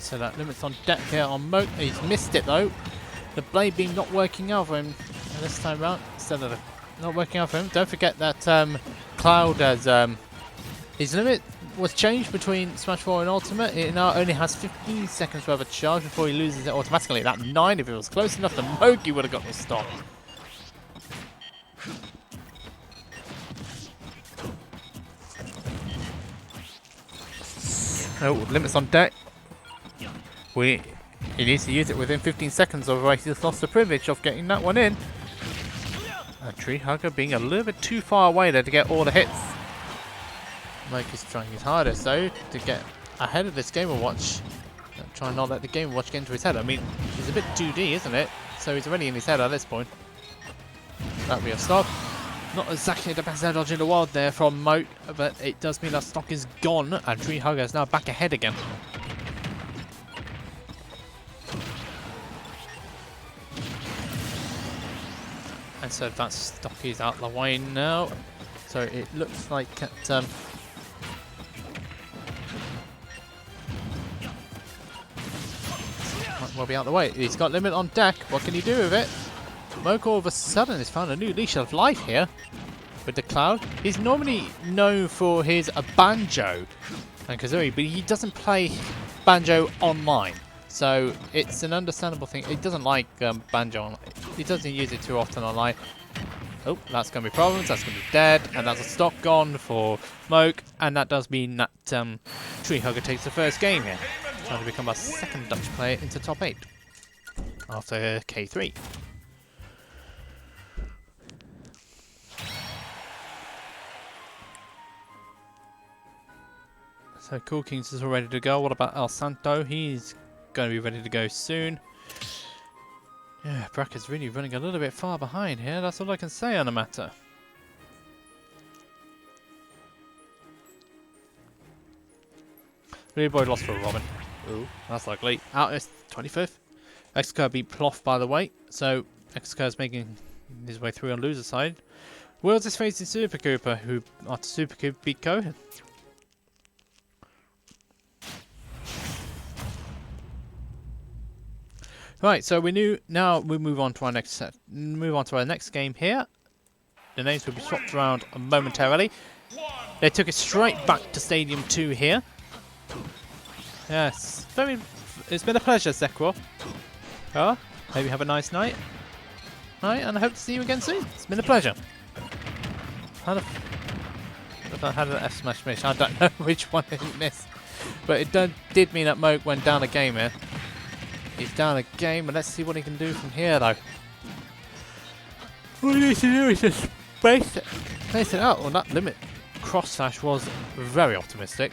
So that limits on deck here on Moke. He's missed it though. The blade beam not working out for him this time round. Instead of not working out for him. Don't forget that Cloud has his limit was changed between Smash 4 and Ultimate. It now only has 15 seconds worth of charge before he loses it automatically. That 9, if it was close enough to Moke, he would have got this stop. Oh, limits on deck. He needs to use it within 15 seconds, otherwise he's lost the privilege of getting that one in. Treehugger being a little bit too far away there to get all the hits. Mike is trying his hardest though to get ahead of this Game of Watch. Try and not let the Game of Watch get into his head. I mean, he's a bit 2D, isn't it? So he's already in his head at this point. That'll be a stop. Not exactly the best air dodge in the world there from Moke, but it does mean that stock is gone, and Treehugger is now back ahead again. And so that stock is out the way now. So it looks like it might well be out the way. He's got limit on deck. What can he do with it? Moke all of a sudden has found a new leash of life here with the Cloud. He's normally known for his banjo and kazooie, but he doesn't play banjo online. So it's an understandable thing. He doesn't like banjo. He doesn't use it too often online. Oh, that's going to be problems. That's going to be dead. And that's a stock gone for Moke. And that does mean that Treehugger takes the first game here. Trying to become our second Dutch player into top 8. after K3. So Cool Kings is all ready to go. What about El Santo? He's going to be ready to go soon. Yeah, Brackett's really running a little bit far behind here. That's all I can say on the matter. Really boy lost for Robin. Ooh, that's ugly. Out is 25th. Xcurr beat Ploff, by the way. So Xcurr's making his way through on loser side. Worlds is facing Super Cooper, who after Super Cooper beat Cohen. Right, so now we move on to our next set. Move on to our next game here. The names will be swapped around momentarily. They took it straight back to Stadium 2 here. Yes, it's been a pleasure, Xcurr. Oh, hope you have a nice night. Right, and I hope to see you again soon. It's been a pleasure. If I had an F smash miss, I don't know which one I didn't miss. But it did mean that Moke went down a game here. He's down a game, and let's see what he can do from here, though. All he needs to do is just space it out. Well, that limit cross slash was very optimistic.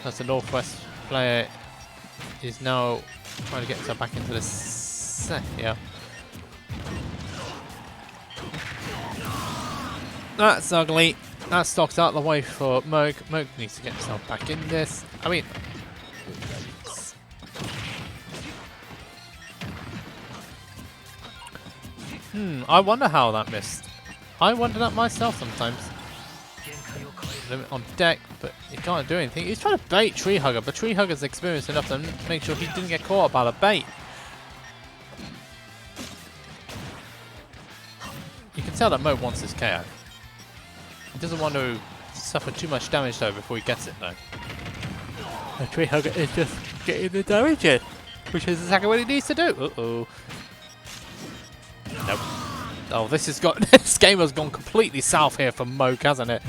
As the Northwest player is now trying to get himself back into the set here. That's ugly. That stock's out of the way for Moke. Moke needs to get himself back in this. I mean, I wonder how that missed. I wonder that myself sometimes. Limit on deck, but he can't do anything. He's trying to bait Treehugger, but Treehugger's experienced enough to make sure he didn't get caught by the bait. You can tell that Mo wants his KO. He doesn't want to suffer too much damage though before he gets it though. The Treehugger is just getting the damage in, which is exactly what he needs to do. Uh-oh. Nope. Oh, this game has gone completely south here for Moke, hasn't it?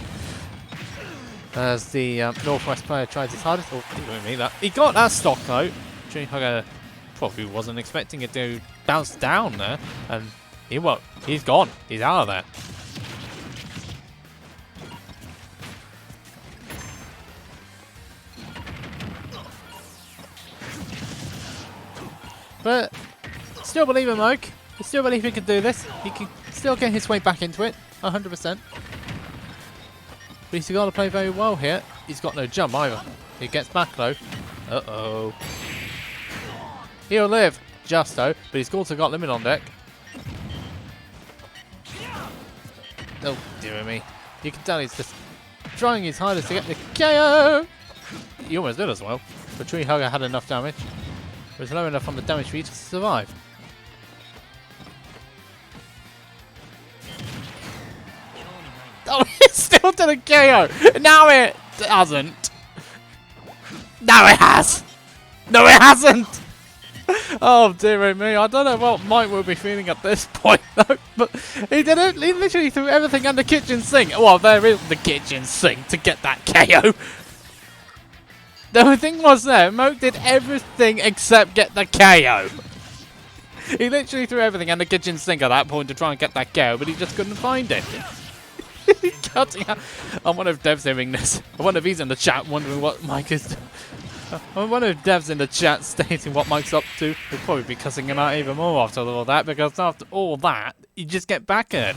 As the Northwest player tries his hardest. Oh, he didn't mean that. He got that stock though. Treehugger probably wasn't expecting it to bounce down there, and he's gone. He's out of there. But still believe in Moke. I still believe he can do this. He can still get his way back into it, 100%. But he's got to play very well here. He's got no jump either. He gets back though. Uh-oh. He'll live, just though, but he's also got limit on deck. Oh, dear me. You can tell he's just trying his hardest to get the KO. He almost did as well. But Treehugger had enough damage. It was low enough on the damage for you to survive. Oh, it still didn't KO. Now it hasn't. Now it has. No, it hasn't. Oh, dear me. I don't know what Mike will be feeling at this point, though. But he didn't. He literally threw everything on the kitchen sink. Well, there is the kitchen sink to get that KO. The only thing was there, Moke did everything except get the KO. He literally threw everything in the kitchen sink at that point to try and get that KO, but he just couldn't find it. I wonder if Dev's hearing this. I wonder if he's in the chat wondering what Mike is doing. I wonder if Dev's in the chat stating what Mike's up to. He'll probably be cussing him out even more after all that, because after all that, you just get backered.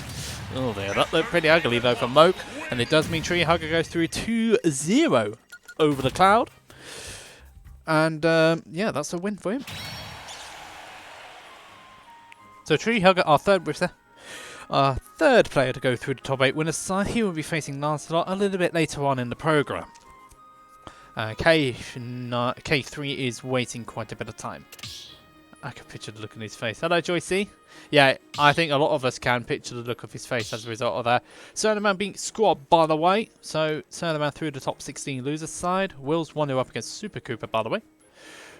Oh dear, that looked pretty ugly though for Moke, and it does mean Treehugger goes through 2-0 over the cloud. And yeah, that's a win for him. So Treehugger, our third player to go through the top 8 winners side, he will be facing Lancelot a little bit later on in the programme. K3 is waiting quite a bit of time. I can picture the look on his face. Hello, Joycey. Yeah, I think a lot of us can picture the look of his face as a result of that. Soloman being squad, by the way. So, Soloman through the top 16 losers side. Will's 1-0 up against Super Cooper, by the way.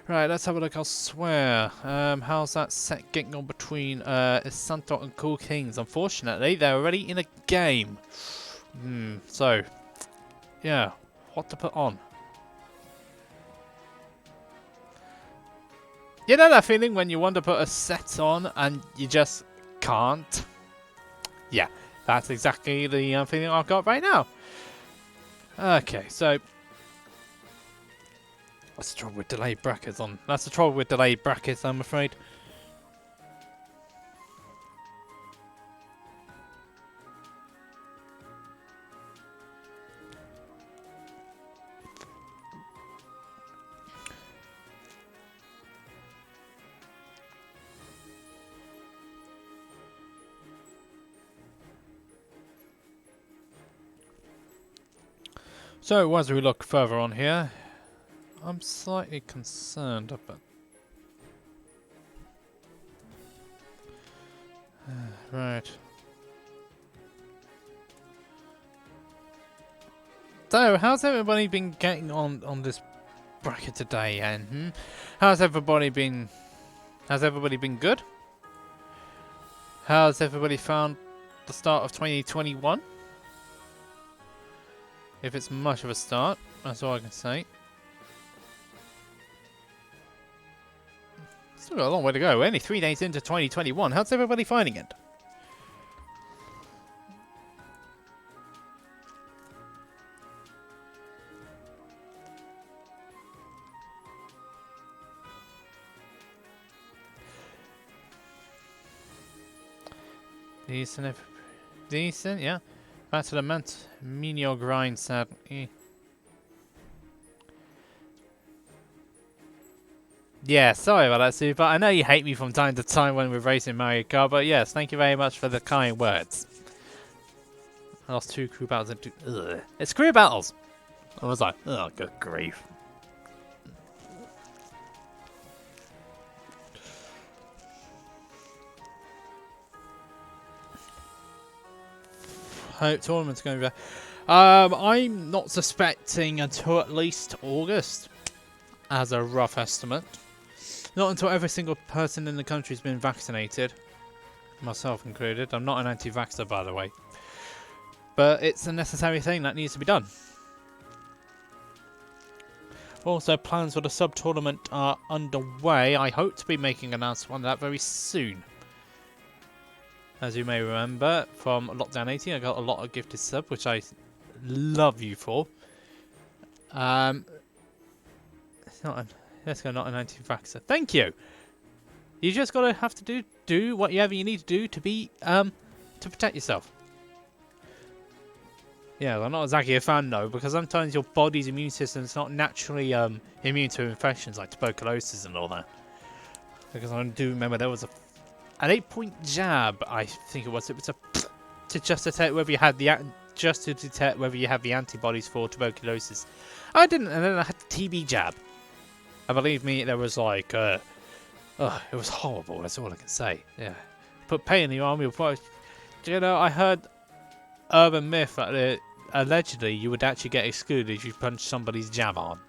Right, let's have a look elsewhere. How's that set getting on between Santo and Cool Kings? Unfortunately, they're already in a game. So, yeah, what to put on? You know that feeling when you want to put a set on and you just can't? Yeah, that's exactly the feeling I've got right now. Okay, so that's the trouble with delayed brackets on. That's the trouble with delayed brackets, I'm afraid. So, as we look further on here, I'm slightly concerned about... right. So, how's everybody been getting on this bracket today, and how's everybody been... Has everybody been good? How's everybody found the start of 2021? If it's much of a start, that's all I can say. Still got a long way to go. We're only 3 days into 2021. How's everybody finding it? Decent, decent, yeah. Back to the menial grind, sad. Yeah, sorry about that, Super. I know you hate me from time to time when we're racing Mario Kart, but yes, thank you very much for the kind words. I lost 2 crew battles into... Ugh. It's crew battles! I was like, oh, good grief. Hope tournament's going to be better. I'm not suspecting until at least August, as a rough estimate. Not until every single person in the country has been vaccinated, myself included. I'm not an anti-vaxxer, by the way, but it's a necessary thing that needs to be done. Also, plans for the sub-tournament are underway. I hope to be making an announcement on that very soon. As you may remember from Lockdown 18, I got a lot of gifted sub, which I love you for. It's not an, let's go, not an anti-vaxxer. Thank you. You just gotta have to do whatever you need to do to be to protect yourself. Yeah, I'm not exactly a fan though, because sometimes your body's immune system is not naturally immune to infections like tuberculosis and all that. Because I do remember there was an 8-point jab, I think it was. It was to just detect whether you had the antibodies for tuberculosis. I didn't, and then I had the TB jab. And believe me, there was like, it was horrible. That's all I can say. Yeah, put pain in your arm. You know, I heard urban myth that allegedly you would actually get excluded if you punched somebody's jab arm.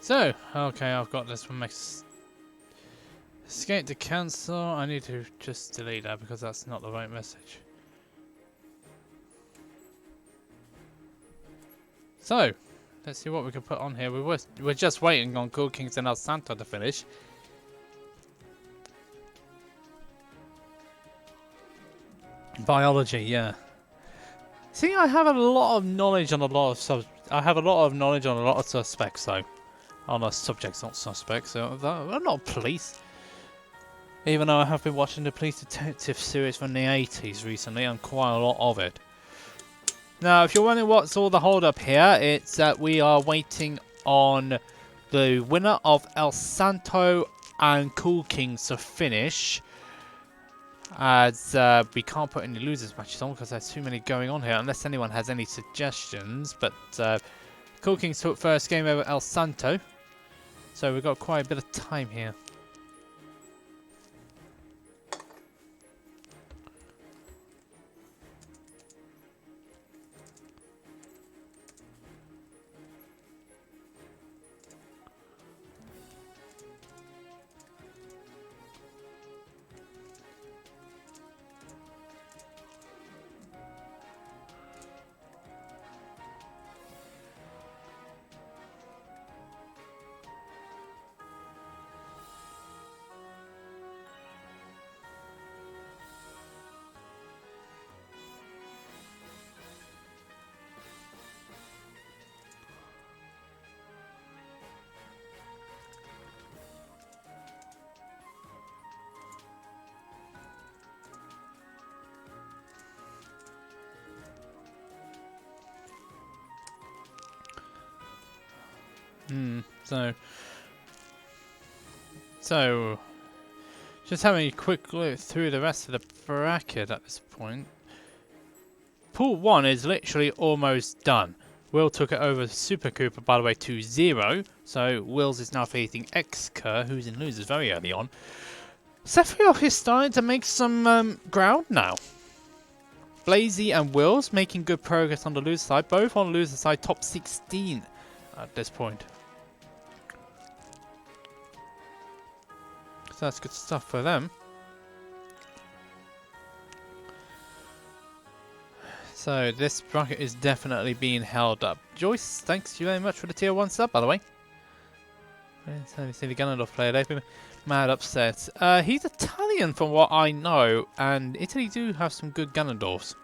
So, okay, I've got this one. Escape to cancel. I need to just delete that because that's not the right message. So, let's see what we can put on here. We're just waiting on Cool Kings and El Santo to finish. Biology, yeah. See, I have a lot of knowledge on a lot of suspects, though. On the subjects, not suspects. So I'm not police. Even though I have been watching the police detective series from the 80s recently, and quite a lot of it. Now, if you're wondering what's all the hold up here, it's that we are waiting on the winner of El Santo and Cool Kings to finish. As we can't put any losers matches on because there's too many going on here, unless anyone has any suggestions. But Cool Kings took first game over El Santo, so we've got quite a bit of time here. So, just having a quick look through the rest of the bracket at this point. Pool 1 is literally almost done. Will took it over Super Cooper, by the way, 2-0. So, Wills is now facing Xcurr, who's in losers very early on. Sephiroth is starting to make some ground now. Blazy and Wills making good progress on the loser side. Both on the loser side, top 16 at this point. So that's good stuff for them. So this bracket is definitely being held up. Joyce, thanks you very much for the tier 1 sub, by the way. Let's see the Ganondorf player. They've been mad upset. He's Italian from what I know, and Italy do have some good Ganondorfs.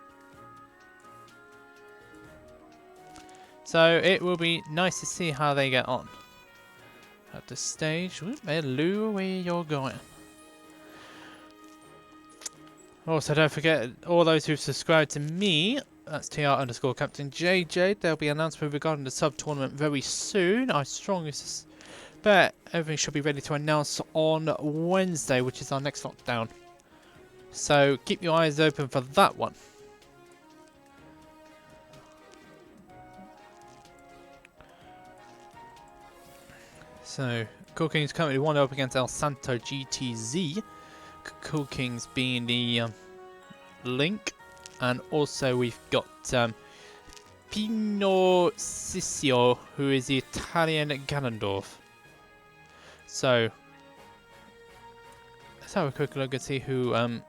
So it will be nice to see how they get on. At this stage, Lou, where you're going. Also, don't forget all those who've subscribed to me. That's TR_Captain JJ. There'll be an announcement regarding the sub tournament very soon. I strongly suspect everything should be ready to announce on Wednesday, which is our next lockdown. So keep your eyes open for that one. So, Cool Kings currently 1-0 against El Santo GTZ. Cool Kings being the link. And also we've got Pino Ciccio, who is the Italian Ganondorf. So, let's have a quick look and see who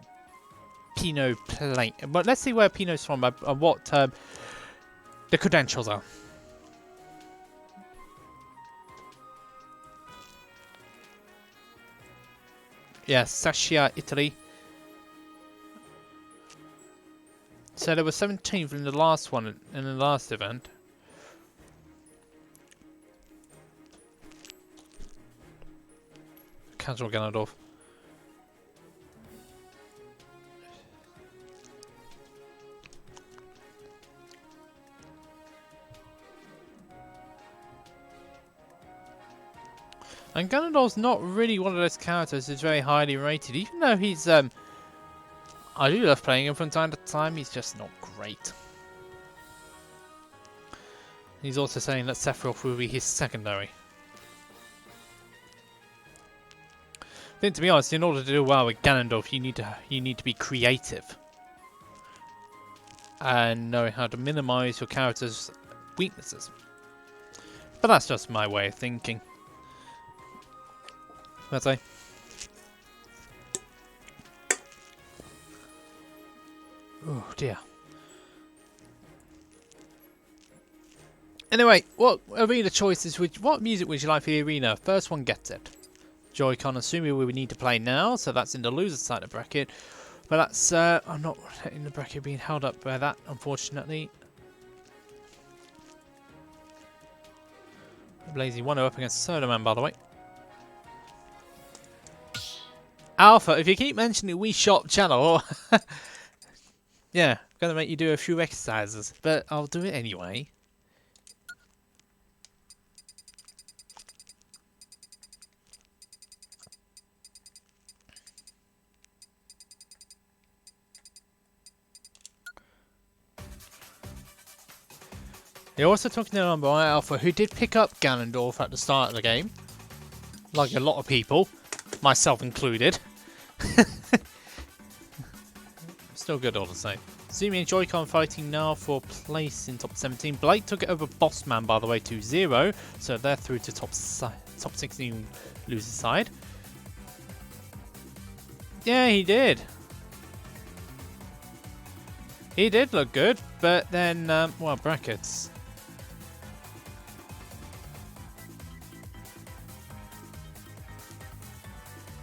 Pino played. But let's see where Pino's from and what the credentials are. Yeah, Sascia, Italy. So there was 17th in the last one, in the last event. Casual Ganondorf. And Ganondorf's not really one of those characters who's very highly rated, even though he's, I do love playing him from time to time, he's just not great. He's also saying that Sephiroth will be his secondary. I think, to be honest, in order to do well with Ganondorf, you need to be creative. And knowing how to minimize your character's weaknesses. But that's just my way of thinking. Let's say. Oh dear. Anyway, what arena choices what music would you like for the arena? First one gets it. Joy-Con and Sumi we need to play now, so that's in the loser side of the bracket. But that's, I'm not letting the bracket being held up by that, unfortunately. Blazy 1-0 up against Soloman, by the way. Alpha, if you keep mentioning Wii Shop channel, yeah, I'm going to make you do a few exercises, but I'll do it anyway. You're also talking to number 1 Alpha, who did pick up Ganondorf at the start of the game. Like a lot of people, myself included. Still good all the same. Sumi and Joy-Con fighting now for place in top 17. Blake took it over Bossman, by the way, 2-0. So they're through to top 16 loser side. Yeah, he did. He did look good, but then, well, brackets.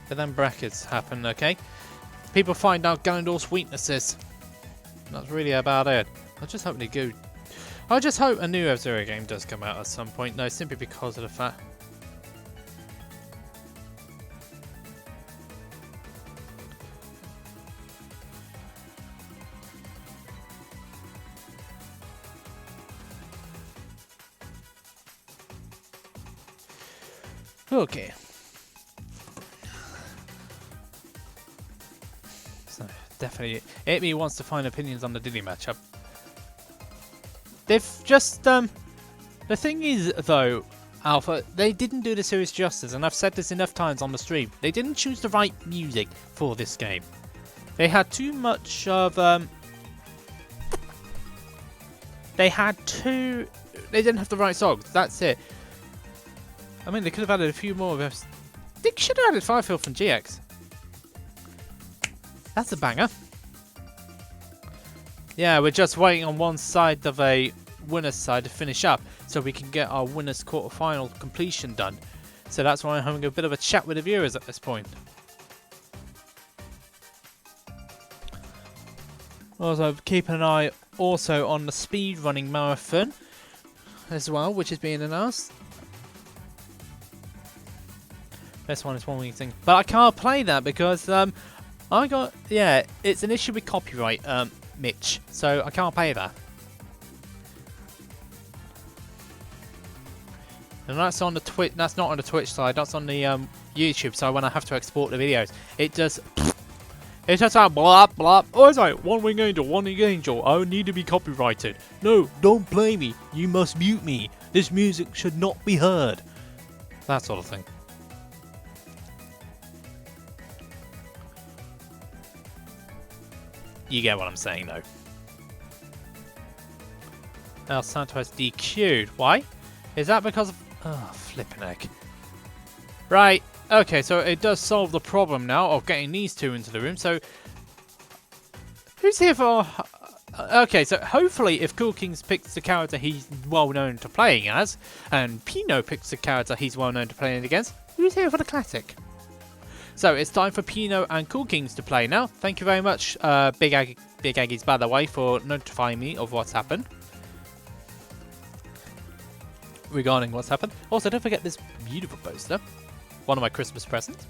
But then brackets happen, okay? People find out Ganondorf's weaknesses. That's really about it. I just hope they go. I just hope a new F-Zero game does come out at some point, though, simply because of the fact. Okay. So definitely, Amy wants to find opinions on the Diddy matchup. They've just the thing is though, Alpha, they didn't do the series justice, and I've said this enough times on the stream. They didn't choose the right music for this game. They had too much of They didn't have the right songs. That's it. I mean, they could have added a few more of us. They should have added Firefield from GX. That's a banger. Yeah, we're just waiting on one side of a winner's side to finish up so we can get our winner's quarterfinal completion done. So that's why I'm having a bit of a chat with the viewers at this point. Also, keeping an eye also on the speedrunning marathon as well, which is being announced. This one is 1 week thing. But I can't play that because it's an issue with copyright, Mitch. So I can't play that. And that's on the Twitch. That's not on the Twitch side. That's on the YouTube side. When I have to export the videos, it just like blah blah. Oh, it's like one wing angel. I need to be copyrighted. No, don't play me. You must mute me. This music should not be heard. That sort of thing. You get what I'm saying, though. El Santo has DQ'd. Why? Is that because of... Oh, flippin' heck. Right. Okay, so it does solve the problem now of getting these two into the room. So, who's here for... Okay, so hopefully if Cool Kings picks the character he's well known to playing as, and Pino picks the character he's well known to playing against, who's here for the classic? So it's time for Pino and Cool Kings to play now. Thank you very much, Big Aggies, by the way, for notifying me of what's happened. Regarding what's happened. Also, don't forget this beautiful poster. One of my Christmas presents.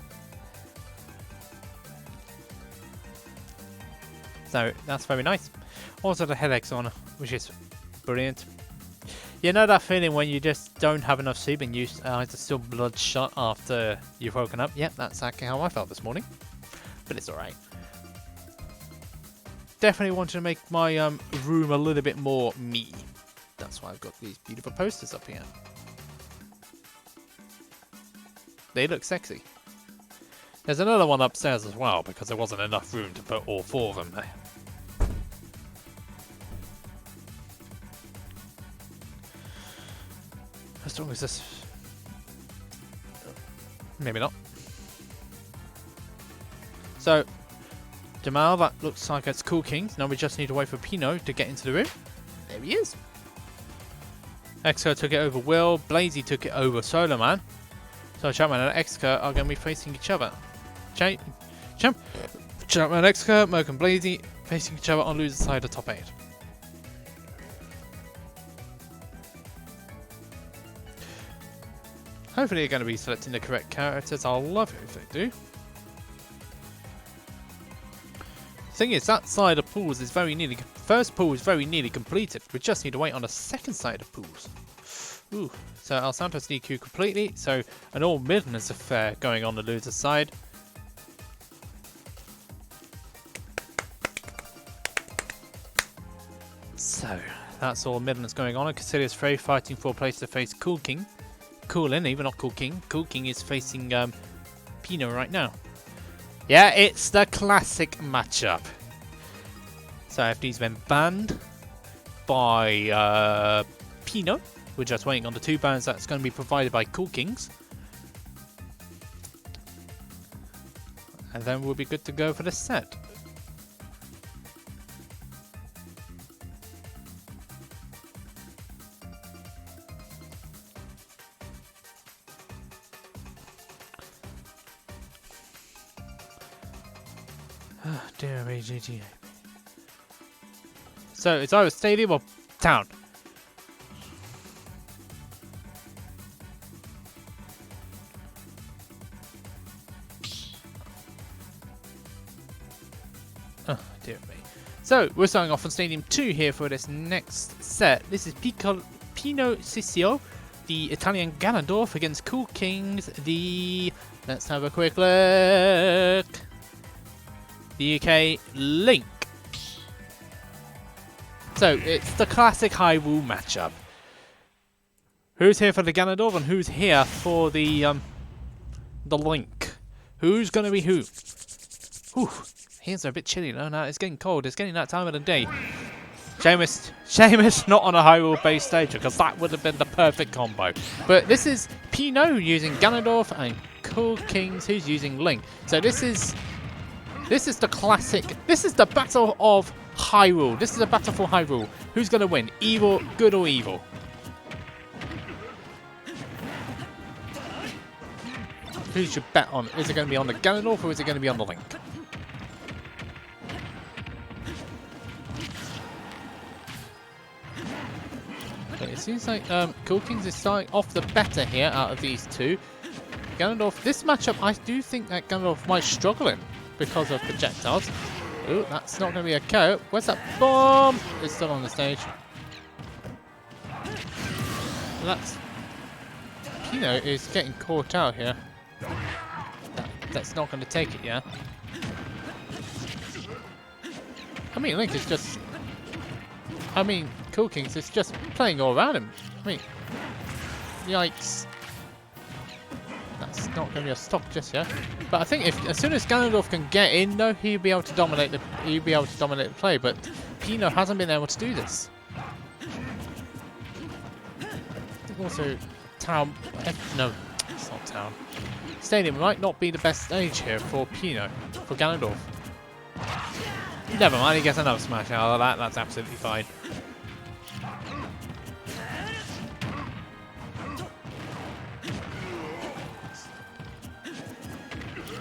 So that's very nice. Also the headache's on, which is brilliant. You know that feeling when you just don't have enough sleep and your eyes are still bloodshot after you've woken up? Yep, that's exactly how I felt this morning. But it's alright. Definitely wanted to make my room a little bit more me. That's why I've got these beautiful posters up here. They look sexy. There's another one upstairs as well because there wasn't enough room to put all four of them there. As long as this... Maybe not. So, Jamal, that looks like it's Cool Kings. Now we just need to wait for Pino to get into the room. There he is. Xcurr took it over Will. Blazy took it over Soloman. So Chapman and Xcurr are going to be facing each other. Jumpman Xcurr, Merc and Blazy facing each other on loser side of top 8. Hopefully they're going to be selecting the correct characters. I'll love it if they do. Thing is, that side of pools is first pool is very nearly completed. We just need to wait on the second side of pools. Ooh, so El Santos DQ completely. So an all Midlands affair going on the loser side. So that's all Midlands going on. And Casilius Frey fighting for a place to face Cool King. Coolin, even not Cool King. Cool King is facing Pino right now. Yeah, it's the classic matchup. So FD's been banned by Pino. We're just waiting on the 2 bans that's going to be provided by Cool Kings. And then we'll be good to go for the set. Oh, dear me, GTA. So it's either stadium or town. Oh, dear me. So we're starting off on Stadium 2 here for this next set. This is Pino Ciccio, the Italian Ganondorf, against Cool Kings, let's have a quick look. The UK Link. So it's the classic Hyrule matchup. Who's here for the Ganondorf and who's here for the Link? Who's gonna be who? Whew, hands are a bit chilly though. Now it's getting cold. It's getting that time of the day. Seamus not on a Hyrule based stage because that would have been the perfect combo. But this is Pino using Ganondorf and Cool Kings who's using Link. So this is the classic. This is the battle of Hyrule. This is a battle for Hyrule. Who's going to win? Evil, good or evil? Who should bet on? Is it going to be on the Ganondorf or is it going to be on the Link? Okay, it seems like Cool Kings is starting off the better here out of these two. Ganondorf, this matchup, I do think that Ganondorf might struggle in because of projectiles. Ooh, that's not going to be a KO. Where's that bomb? It's still on the stage. That's... Pino is getting caught out here. That's not going to take it, yeah? I mean, Link is just... I mean, Cool Kings is just playing all around him. I mean... Yikes. That's not going to be a stop just yet. But I think as soon as Ganondorf can get in, though, he'll be able to dominate the play. But Pino hasn't been able to do this. I think also Town. No, it's not Town. Stadium might not be the best stage here for Pino, for Ganondorf. Never mind, he gets another smash out of that. That's absolutely fine.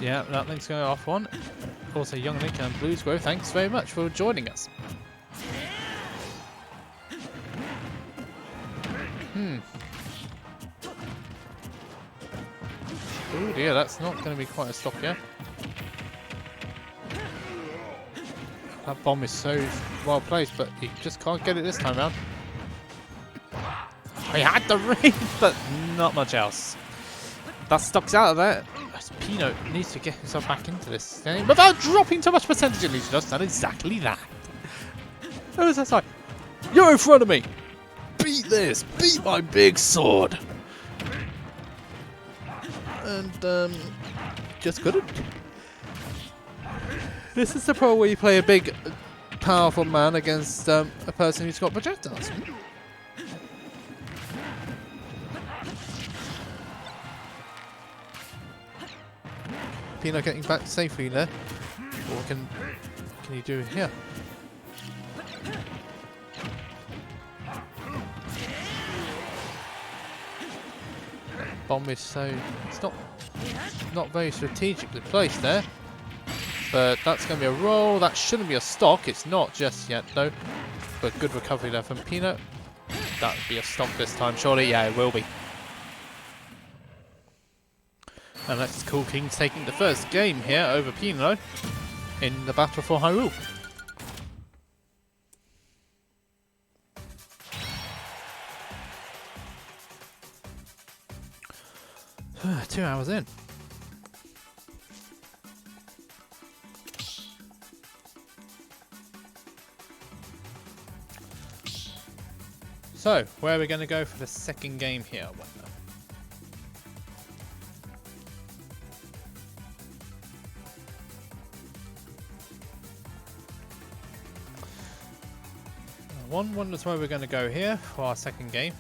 Yeah, that Link's going off one. Also, Young Link and Blues Grove, thanks very much for joining us. Oh dear, that's not going to be quite a stop yet. That bomb is so well placed, but he just can't get it this time round. He had the read, but not much else. That stocks out of there. Pino needs to get himself back into this game without dropping too much percentage, and he's just done exactly that. Who was that like? You're in front of me! Beat this! Beat my big sword! And, just couldn't. This is the problem where you play a big, powerful man against a person who's got projectiles. Pino getting back safely there. What can he do here? That bomb is so... It's not very strategically placed there. But that's going to be a roll. That shouldn't be a stock. It's not just yet, though. But good recovery there from Peanut. That would be a stock this time, surely. Yeah, it will be. And that's Cool Kings taking the first game here over Peanut in the battle for Hyrule. 2 hours in. So, where are we going to go for the second game here, I wonder? One wonders where we're going to go here for our second game.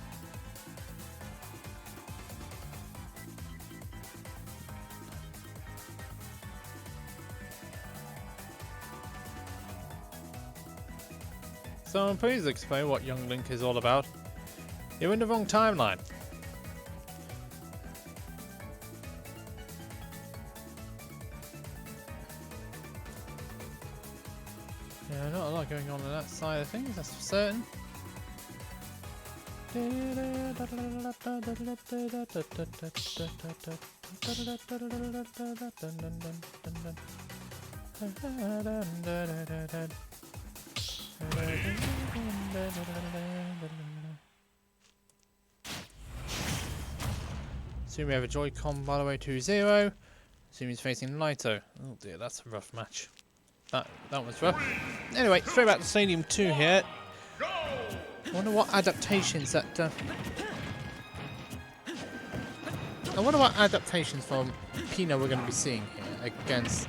Someone please explain what Young Link is all about. You're in the wrong timeline. Yeah, not a lot going on that side of things, that's for certain. Sumi over Joy-Con by the way 2-0. Sumi's facing Lyto. Oh dear, that's a rough match. That was rough. Anyway, straight back to Stadium 2 here. I wonder what adaptations that I wonder what adaptations from Pino we're going to be seeing here against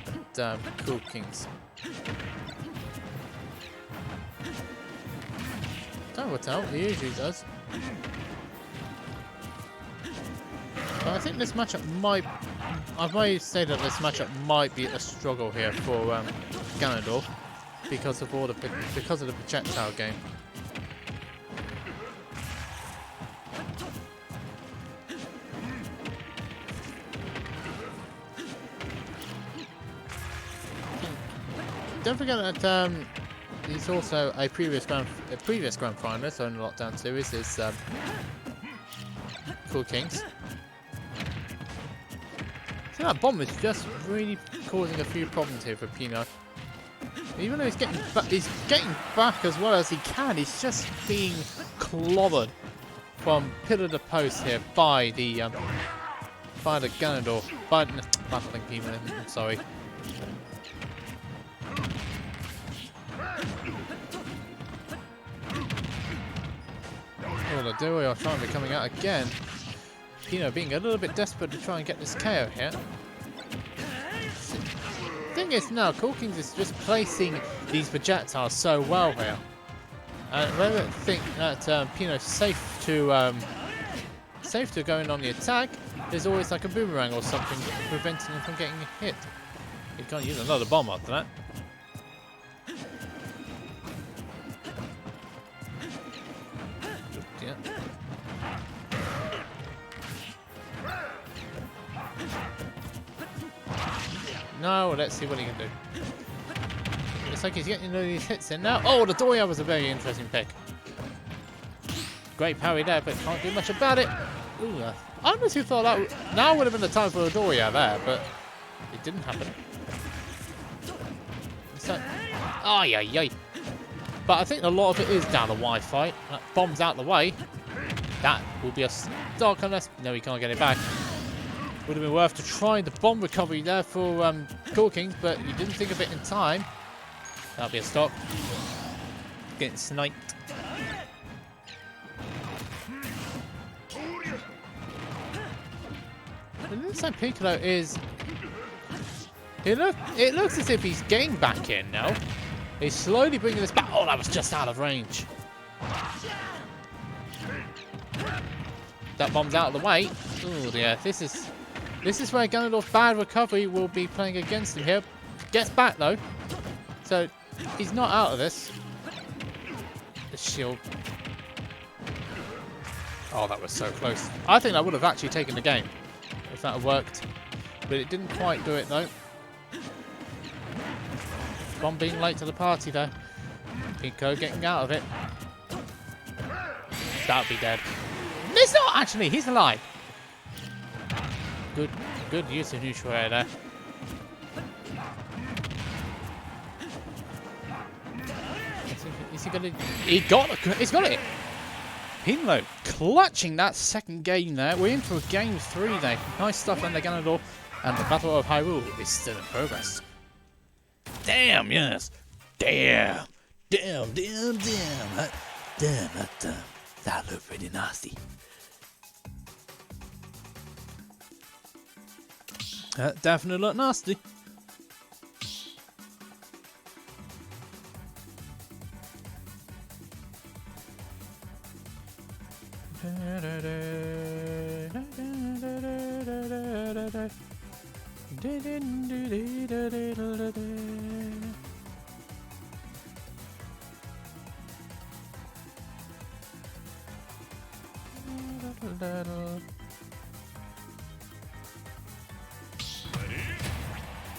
Cool Kings. Time will tell, he usually does. But I think this matchup might... I might say that this matchup might be a struggle here for Ganondorf because of the projectile game. Don't forget that he's also a previous grand finalist on the Lockdown series. Is Cool Kings. So that bomb is just really causing a few problems here for Peanut. Even though he's getting back as well as he can, he's just being clobbered from pillar to post here by the Ganondorf, by the Peanut. I'm sorry. Oh, the duo are trying to be coming out again. Pino being a little bit desperate to try and get this KO here. Thing is now, Cool Kings is just placing these projectiles so well here. And I don't think that Pino's safe to going on the attack. There's always like a boomerang or something preventing him from getting hit. He can't use another bomb after that. Yeah. No, let's see what he can do. Looks like he's getting these hits in now. Oh, the Doya was a very interesting pick. Great parry there, but can't do much about it. Ooh, I honestly thought that now would have been the time for a Doya there, but it didn't happen. So, ay. But I think a lot of it is down the Wi-Fi. That bomb's out the way. That will be a stock unless... No, he can't get it back. Would have been worth to try the bomb recovery there for Cool Kings, but you didn't think of it in time. That'll be a stock. Getting sniped. But this time Piccolo is... It looks as if he's getting back in now. He's slowly bringing this back. Oh, that was just out of range. That bomb's out of the way. Oh dear, this is where Ganondorf's bad recovery will be playing against him here. Gets back though, so he's not out of this. The shield. Oh, that was so close. I think that would have actually taken the game if that had worked, but it didn't quite do it though. Bomb being late to the party though. Pico getting out of it. That'll be dead. He's not actually, he's alive. Good use of neutral air there. Is he gonna? He's got it. Pinlo clutching that second game there. We're in for game 3 there. Nice stuff on the Ganondorf, and the Battle of Hyrule is still in progress. Damn, yes. Damn. That looked pretty nasty. That definitely looked nasty.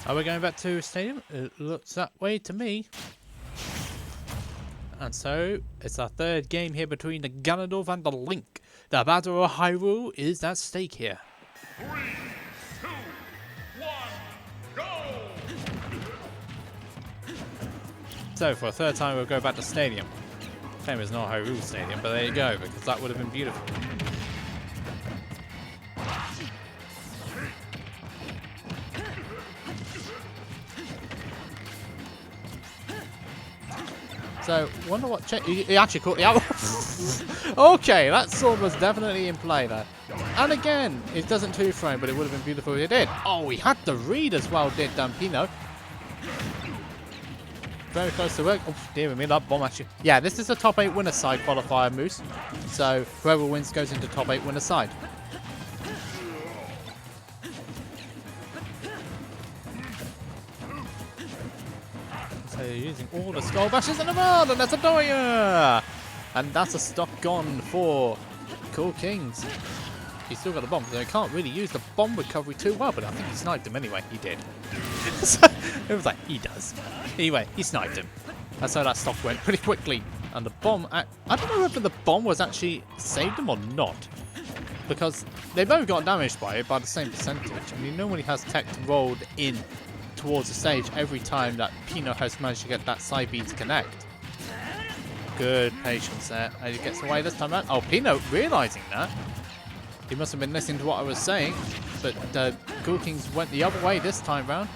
Are we going back to stadium? It looks that way to me. And so, it's our third game here between the Ganondorf and the Link. The Battle of Hyrule is at stake here. 3, 2, 1, go! So, for a third time, we'll go back to stadium. Shame it's not Hyrule Stadium, but there you go, because that would have been beautiful. So, wonder what he actually caught the out. Okay, that sword was definitely in play there. And again, it doesn't two-frame, but it would have been beautiful if it did. Oh, he had the read as well, did Pino. Very close to work. Oh, dear me, that bomb actually. Yeah, this is a top 8 winner side qualifier, Moose. So, whoever wins goes into top 8 winner side. So you're using all the skull bashes in the world, and that's a Doya! And that's a stock gone for Cool Kings. He's still got the bomb, so he can't really use the bomb recovery too well, but I think he sniped him anyway. He did. So it was like, he does. Anyway, he sniped him. And so that stock went pretty quickly. And the bomb, I don't know whether the bomb was actually saved him or not. Because they both got damaged by it by the same percentage. I mean, normally has tech rolled in towards the stage every time that Pino has managed to get that side B to connect. Good patience there. And he gets away this time around. Oh, Pino realizing that. He must have been listening to what I was saying. But Cool Kings went the other way this time round.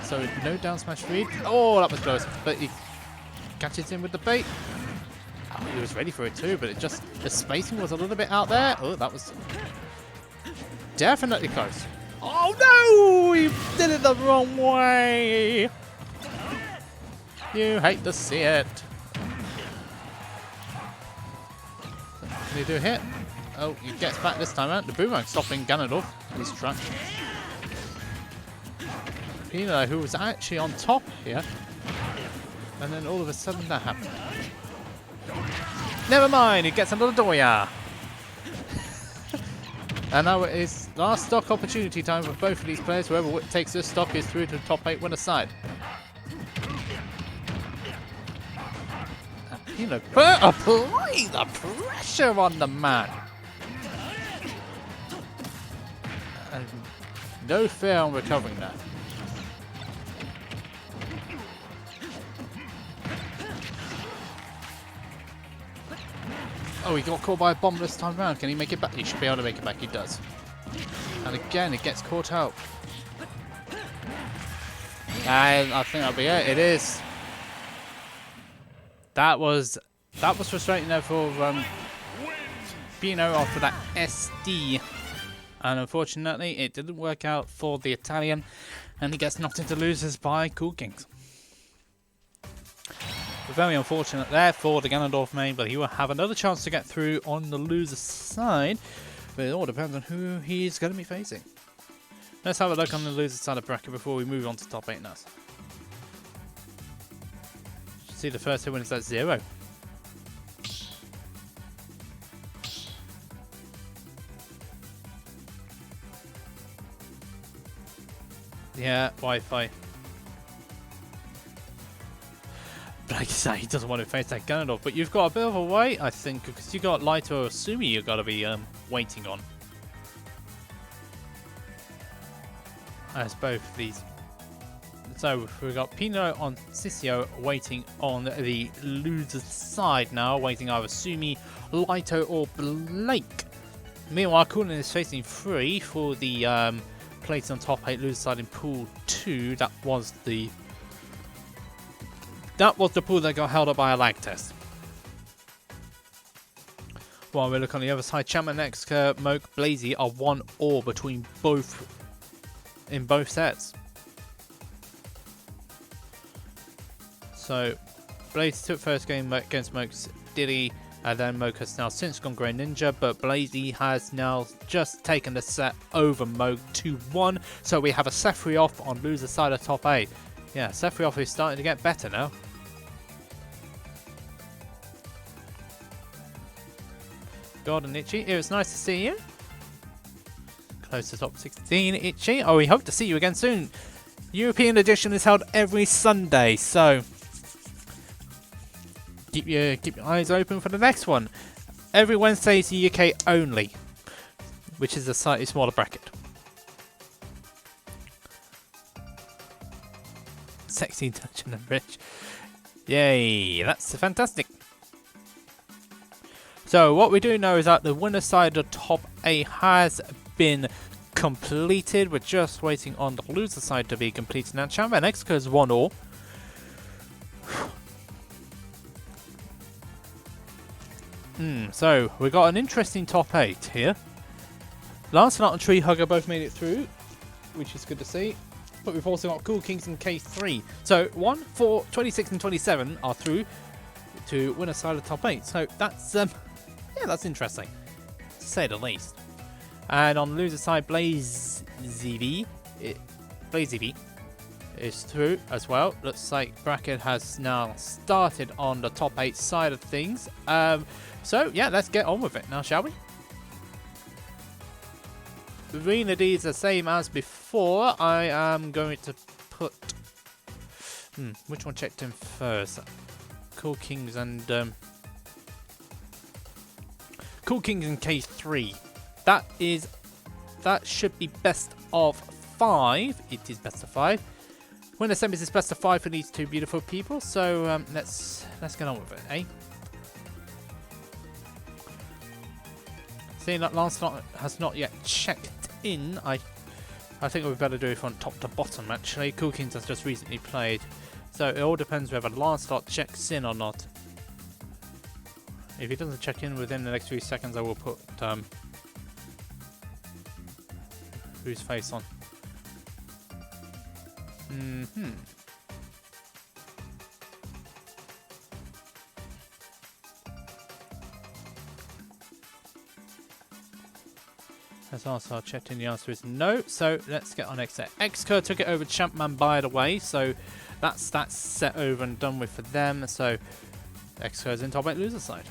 So no down smash read. Oh, that was close. But he catches him with the bait. Oh, he was ready for it too, but the spacing was a little bit out there. Oh, that was definitely close. Oh no! He did it the wrong way! You hate to see it. Can he do a hit? Oh, he gets back this time out. The boomerang stopping Ganondorf in his track. Pino, who was actually on top here. And then all of a sudden that happened. Never mind, he gets another Doya. And now it is last stock opportunity time for both of these players. Whoever takes this stock is through to the top 8 winner side. You know, apply the pressure on the man. And no fear on recovering that. Oh, he got caught by a bomb this time round. Can he make it back? He should be able to make it back. He does. And again, it gets caught out. And I think that'll be it. It is. That was frustrating there for Pino after that SD. And unfortunately, it didn't work out for the Italian. And he gets knocked into losers by Cool Kings. Very unfortunate there for the Ganondorf main, but he will have another chance to get through on the loser side. But it all depends on who he's going to be facing. Let's have a look on the loser side of bracket before we move on to top 8 now. See the first 2 winners at 0. Yeah, Wi-Fi. like I say, he doesn't want to face that Ganondorf. But you've got a bit of a wait, I think, because you got Lyto or Sumi you've got to be waiting on. As both of these. So we've got Pino on Sissio waiting on the loser's side now, waiting either Sumi, Lyto or Blake. Meanwhile, Coolin is facing 3 for the place on top 8 loser side in pool 2. That was the pool that got held up by a lag test. While we look on the other side, Champion Xcurr, Moke, Blazy are 1 all between both in both sets. So Blaze took first game against Moke's Diddy, and then Moke has now since gone Grey Ninja, but Blazy has now just taken the set over Moke 2-1. So we have a Sephiroth on loser side of top 8. Yeah, Sephiroth is starting to get better now. Gordon Itchy, it was nice to see you. Close to top 16, Itchy. Oh, we hope to see you again soon. European edition is held every Sunday, so keep your eyes open for the next one. Every Wednesday is the UK only, which is a slightly smaller bracket. Sexy Dungeon and Rich. Yay, that's fantastic. So what we do know is that the winner side of top 8 has been completed. We're just waiting on the loser side to be completed now. Champion Xcurr is 1 all. So we got an interesting top 8 here. Lancelot and Treehugger both made it through, which is good to see. But we've also got Cool Kings and K3. So 1, 4, 26 and 27 are through to winner side of top 8. So that's yeah, that's interesting, to say the least. And on the loser side, Blazy is through as well. Looks like bracket has now started on the top 8 side of things. So yeah, let's get on with it now, shall we? Arena D is the same as before. I am going to put which one checked in first? Cool Kings and K3. That should be best of 5. It is best of 5. Winner semis is best of 5 for these 2 beautiful people. So let's get on with it, eh? Seeing that Lancelot has not yet checked in, I think we better do it from top to bottom. Actually, Cool Kings has just recently played, so it all depends whether Lancelot checks in or not. If he doesn't check in within the next few seconds, I will put whose face on. Has also checked in, the answer is no, so let's get on next set. Xcurr took it over Champman by the way, so that's set over and done with for them, so Xcurr's in top 8 loser side.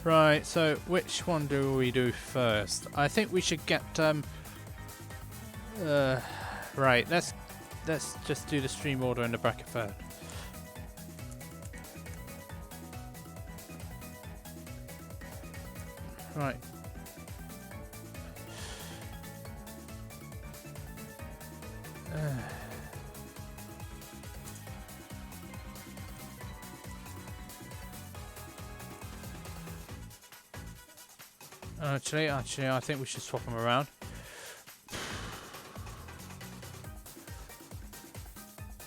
Right, so which one do we do first? I think we should get right, let's just do the stream order in the bracket first. Right. Actually, I think we should swap them around.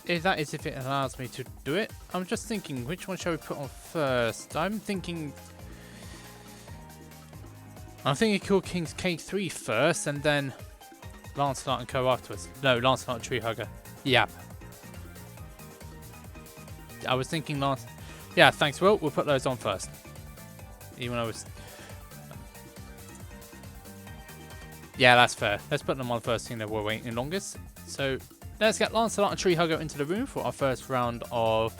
If it allows me to do it. I'm just thinking, which one shall we put on first? I'm thinking Cool Kings K3 first, and then Lancelot and Co afterwards. No, Lancelot and Treehugger. Yep. I was thinking yeah, thanks, Will. We'll put those on first. Even though it's... Yeah, that's fair. Let's put them on first, seeing that we're waiting longest. So let's get Lancelot and Treehugger into the room for our first round of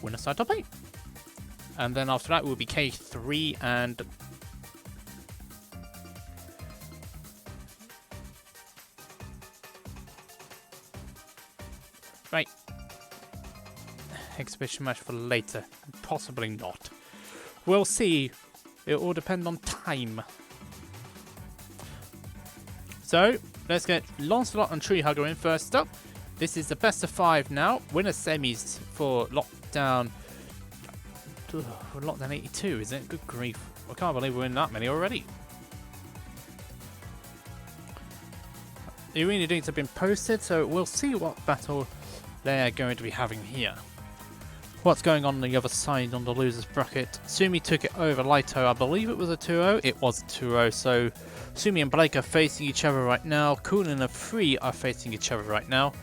winner side top 8. And then after that will be K3 and... Right. Exhibition match for later. Possibly not. We'll see. It all depends on time. So, let's get Lancelot and Treehugger in first up. This is the best of 5 now. Winner semis for Lockdown... Lockdown 82, is it? Good grief. I can't believe we're in that many already. The arena dates have been posted, so we'll see what battle they're going to be having here. What's going on the other side on the losers bracket? Sumi took it over Lyto. I believe it was a 2-0. It was a 2-0, so Sumi and Blake are facing each other right now. Kuhn and the 3 are facing each other right now.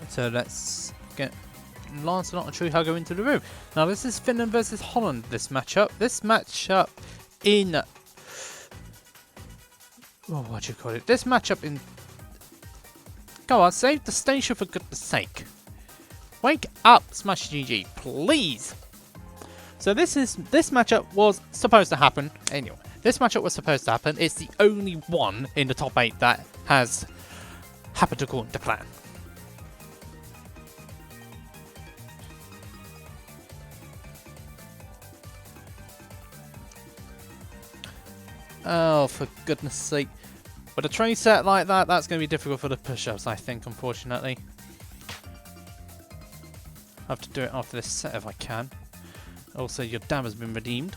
So let's get Lancelot and Treehugger into the room. Now this is Finland versus Holland, this matchup. This matchup in... Oh, what do you call it? This matchup in... Go on, save the station for goodness sake. Wake up, Smash GG, please. So this matchup was supposed to happen. Anyway, this matchup was supposed to happen. It's the only one in the top 8 that has happened according to plan. Oh, for goodness sake. With a train set like that, that's going to be difficult for the push-ups, I think, unfortunately. I have to do it after this set if I can. Also, your dam has been redeemed.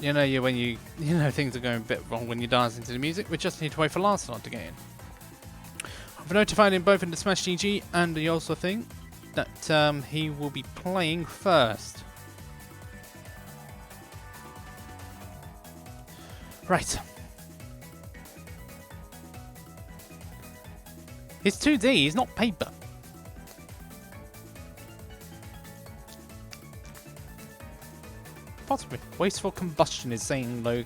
You know, when you know things are going a bit wrong when you're dancing to the music, we just need to wait for Lancelot to get in. I've notified him both in the Smash GG and the also thing that he will be playing first. Right. It's 2D, he's not paper. Possibly. Wasteful combustion is saying though.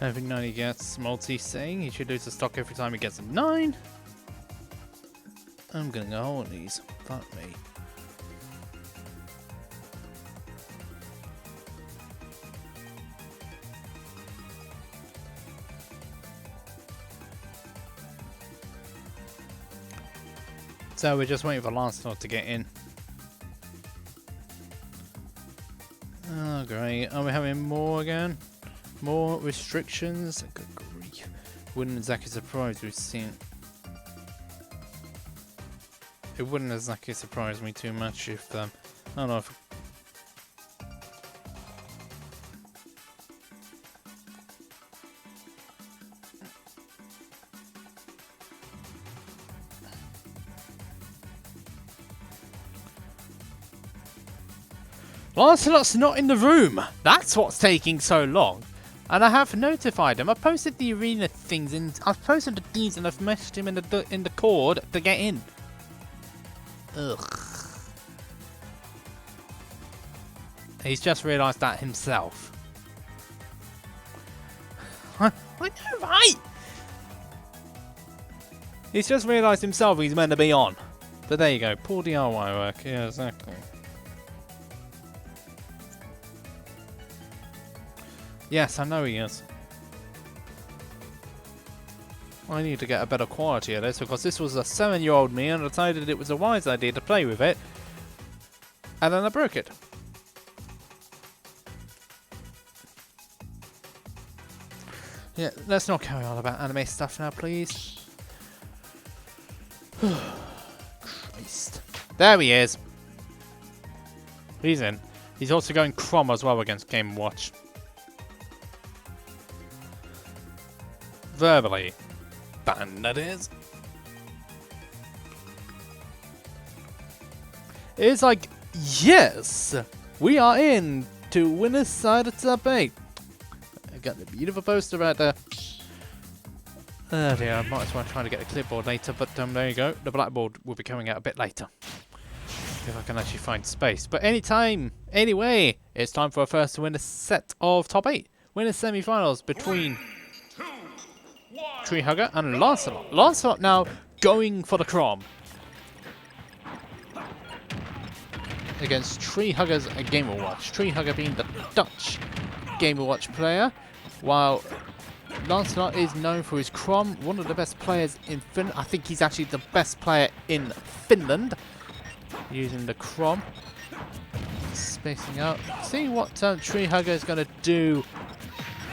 Every 9 he gets, multi saying he should lose the stock every time he gets a 9. I'm gonna go hold these. Fuck me. So we're just waiting for Lancelot to get in. Oh great, are we having more again? More restrictions? Good grief. Wouldn't exactly surprise we've seen. It wouldn't exactly surprise me too much if I don't know if Lancelot's not in the room! That's what's taking so long! And I have notified him. I posted the arena things in. I've posted the deeds and I've messaged him in the cord to get in. Ugh. He's just realised that himself. I know, right? He's just realised himself he's meant to be on. But there you go. Poor DIY work. Yeah, exactly. Yes, I know he is. I need to get a better quality of this because this was a 7-year-old me and I decided it was a wise idea to play with it. And then I broke it. Yeah, let's not carry on about anime stuff now, please. Christ. There he is. He's in. He's also going Crom as well against Game & Watch. Verbally banned, that is. It's like, yes, we are in to winner's side of top 8. I got the beautiful poster right there. Oh dear, I might as well try to get a clipboard later, but there you go. The blackboard will be coming out a bit later. If I can actually find space. But anytime, anyway, it's time for our first to win a set of top 8. Winner semi-finals between Treehugger and Lancelot. Lancelot now going for the Crom against Treehugger's Game & Watch. Treehugger being the Dutch Game & Watch player, while Lancelot is known for his Crom, one of the best players in Finland. I think he's actually the best player in Finland, using the Crom. Spacing out. See what Treehugger is going to do,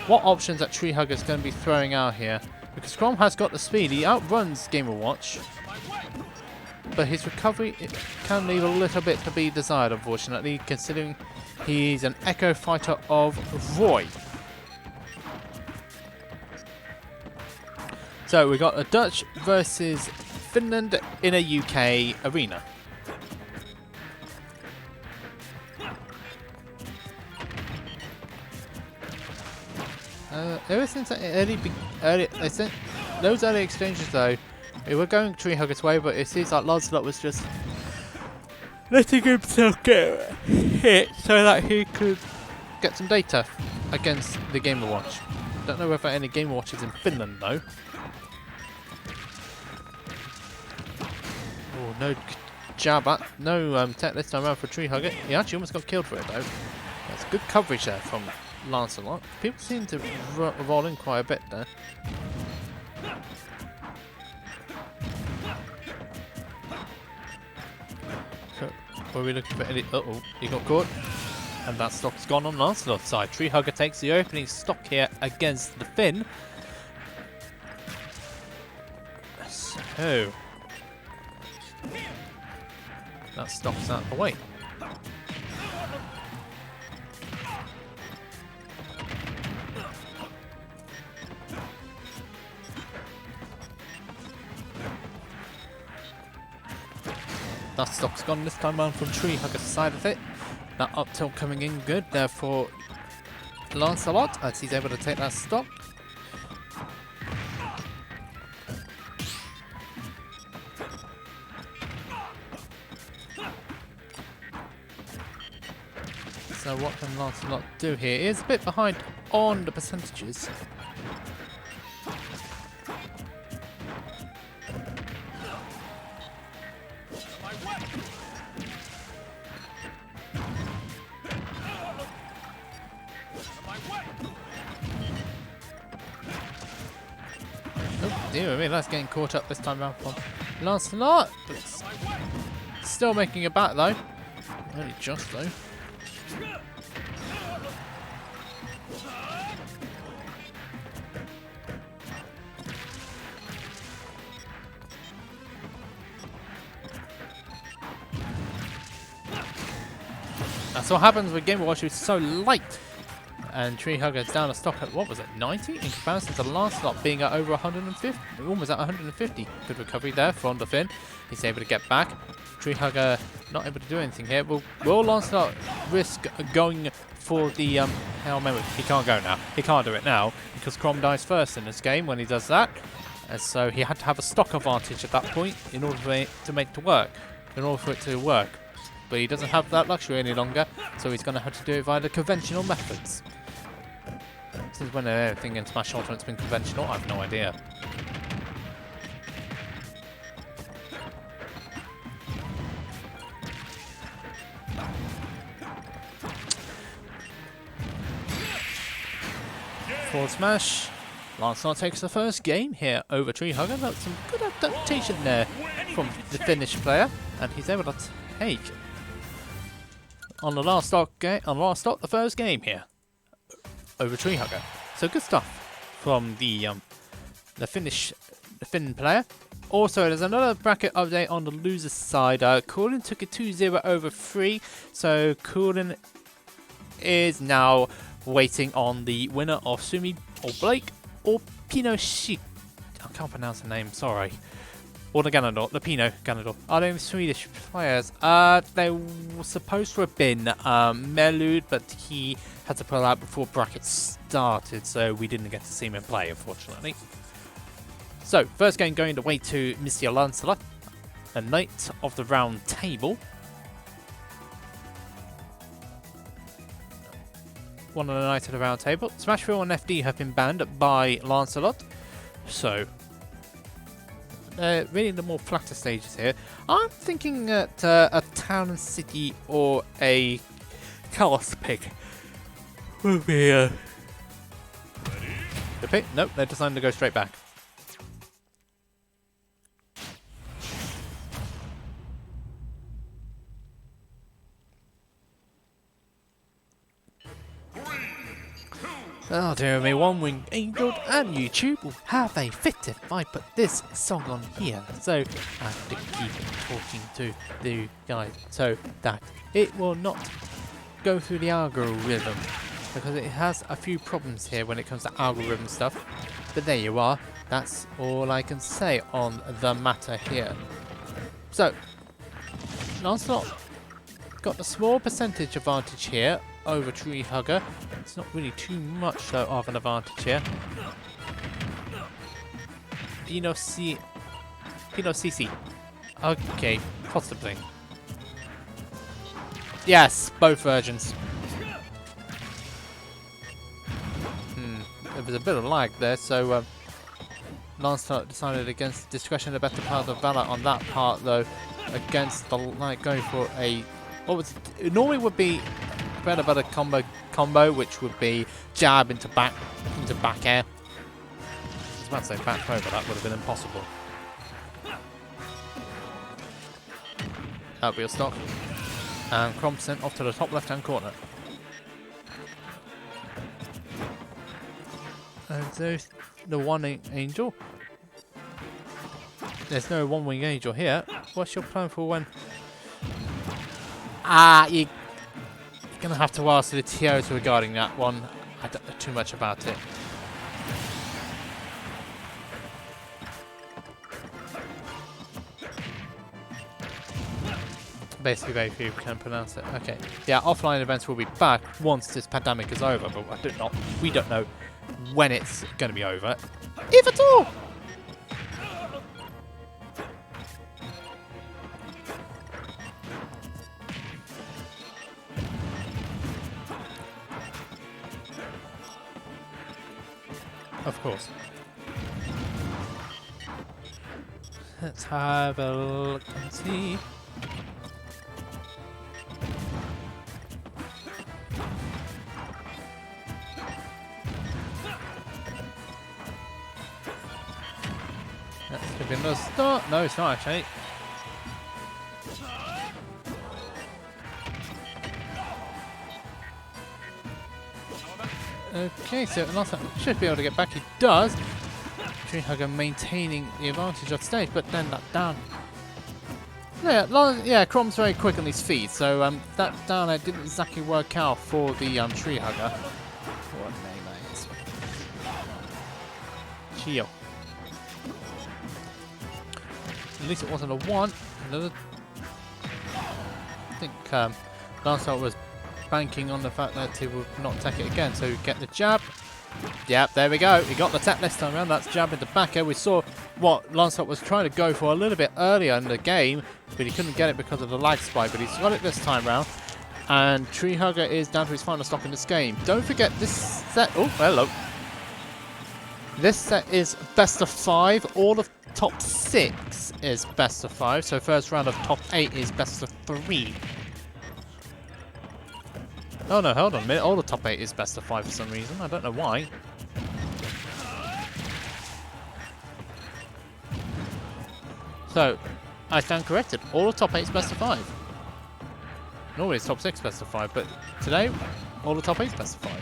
what options that Treehugger is going to be throwing out here. Because Crom has got the speed, he outruns Game & Watch, but his recovery can leave a little bit to be desired, unfortunately, considering he's an Echo fighter of Roy. So we got a Dutch versus Finland in a UK arena. Ever since those early exchanges though, we were going Treehugger's way, but it seems like Lancelot was just letting himself get hit so that he could get some data against the Game & Watch. Don't know whether any Game & Watch is in Finland though. Oh, no jab at, no tech this time around for Treehugger. He actually almost got killed for it though. That's good coverage there from Lancelot. People seem to roll in quite a bit there. So, were we looking for any? Uh-oh, he got caught. And that stock's gone on Lancelot's side. Treehugger takes the opening stock here against the Finn. So, that stock's out of the way. That stock's gone this time round from Treehugger's side of it. That up tilt coming in good there for Lancelot as he's able to take that stock. So what can Lancelot do here? He is a bit behind on the percentages. Oh dear me, that's getting caught up this time around from Lancelot. But still making it back though. Only just though. That's what happens with Game & Watch, who's so light. And Treehugger's down a stock at, what was it, 90? In comparison to Lancelot being at over 150, almost at 150. Good recovery there from the Finn. He's able to get back. Treehugger not able to do anything here. Will Lancelot risk going for the Hail Mary? He can't go now. He can't do it now because Crom dies first in this game when he does that. And so he had to have a stock advantage at that point in order for it to make it work. In order for it to work. But he doesn't have that luxury any longer, so he's going to have to do it via the conventional methods. Since when everything in Smash Ultimate's been conventional, I have no idea. Forward smash. Lancelot takes the first game here over Treehugger. That's some good adaptation there from the Finnish player, and he's able to take on the last stock, the first game here over Treehugger. So good stuff from the Finn player. Also, there's another bracket update on the loser side. Coolin took a 2-0 over 3, so Coolin is now waiting on the winner of Sumi or Blake or Pinochet. I can't pronounce the name, sorry. Or the Ganondorf, the Pinot Ganondorf. Are they Swedish players? They were supposed to have been Melud, but he had to pull out before brackets started, so we didn't get to see him play, unfortunately. So, first game going the way to Mr. Lancelot, a Knight of the Round Table. One of the Knights of the Round Table. Smashville and FD have been banned by Lancelot, so really the more flatter stages here. I'm thinking that a Town and City or a Chaos pick would be the pick. Nope, they're deciding to go straight back. Oh dear me, One Wing Angel and YouTube will have a fit if I put this song on here. So I have to keep talking to the guys so that it will not go through the algorithm, because it has a few problems here when it comes to algorithm stuff. But there you are, that's all I can say on the matter here. So, Lancelot got a small percentage advantage here over Treehugger. It's not really too much though of an advantage here. Pinochet. Okay, possibly. Yes, both versions. There was a bit of lag there, so Lancelot decided against discretion the better part of valor on that part though, against the going for a it normally would be better combo, which would be jab into back air. I was about to say back throw, but that would have been impossible. That would be a stock. And Crom sent off to the top left hand corner. And there's the One Angel. There's no One Wing Angel here. What's your plan for when? You're going to have to ask the TOs regarding that one. I don't know too much about it. Basically, very few can pronounce it. Okay. Yeah, offline events will be back once this pandemic is over, but we don't know when it's going to be over, if at all. Of course. Let's have a look and see. That's going to be another start. No, it's not actually. Okay, so Lancelot should be able to get back. He does. Treehugger maintaining the advantage of stage, but then that down. Yeah, Crom's very quick on his feet, so that down there didn't exactly work out for the Treehugger. What name that is? Chio. At least it wasn't a one. Another. I think Lancelot was banking on the fact that he would not take it again, so get the jab. Yep, there we go. He got the tap this time around. That's jab into back air. We saw what Lancelot was trying to go for a little bit earlier in the game, but he couldn't get it because of the lag spike, but he's got it this time round. And Treehugger is down to his final stock in this game. Don't forget this set. Oh, hello. This set is best of 5. All of top 6 is best of 5. So first round of top 8 is best of 3. Oh no, hold on a minute. All the top 8 is best of 5 for some reason. I don't know why. So, I stand corrected. All the top 8 is best of 5. Normally it's top 6 best of 5, but today, all the top 8 is best of 5.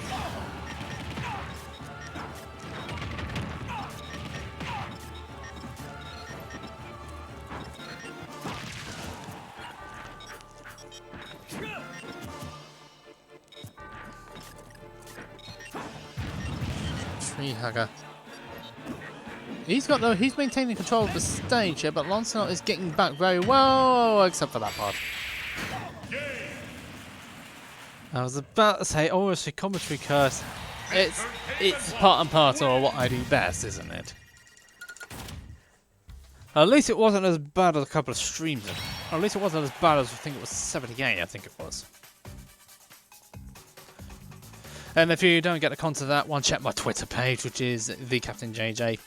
Treehugger. He's maintaining control of the stage here, but Lancelot is getting back very well, except for that part. I was about to say, oh, it's a commentary curse. It's part and parcel of what I do best, isn't it? At least it wasn't as bad as a couple of streams ago. At least it wasn't as bad as I think it was 78, I think it was. And if you don't get the content of that one, check my Twitter page, which is the Captain JJ.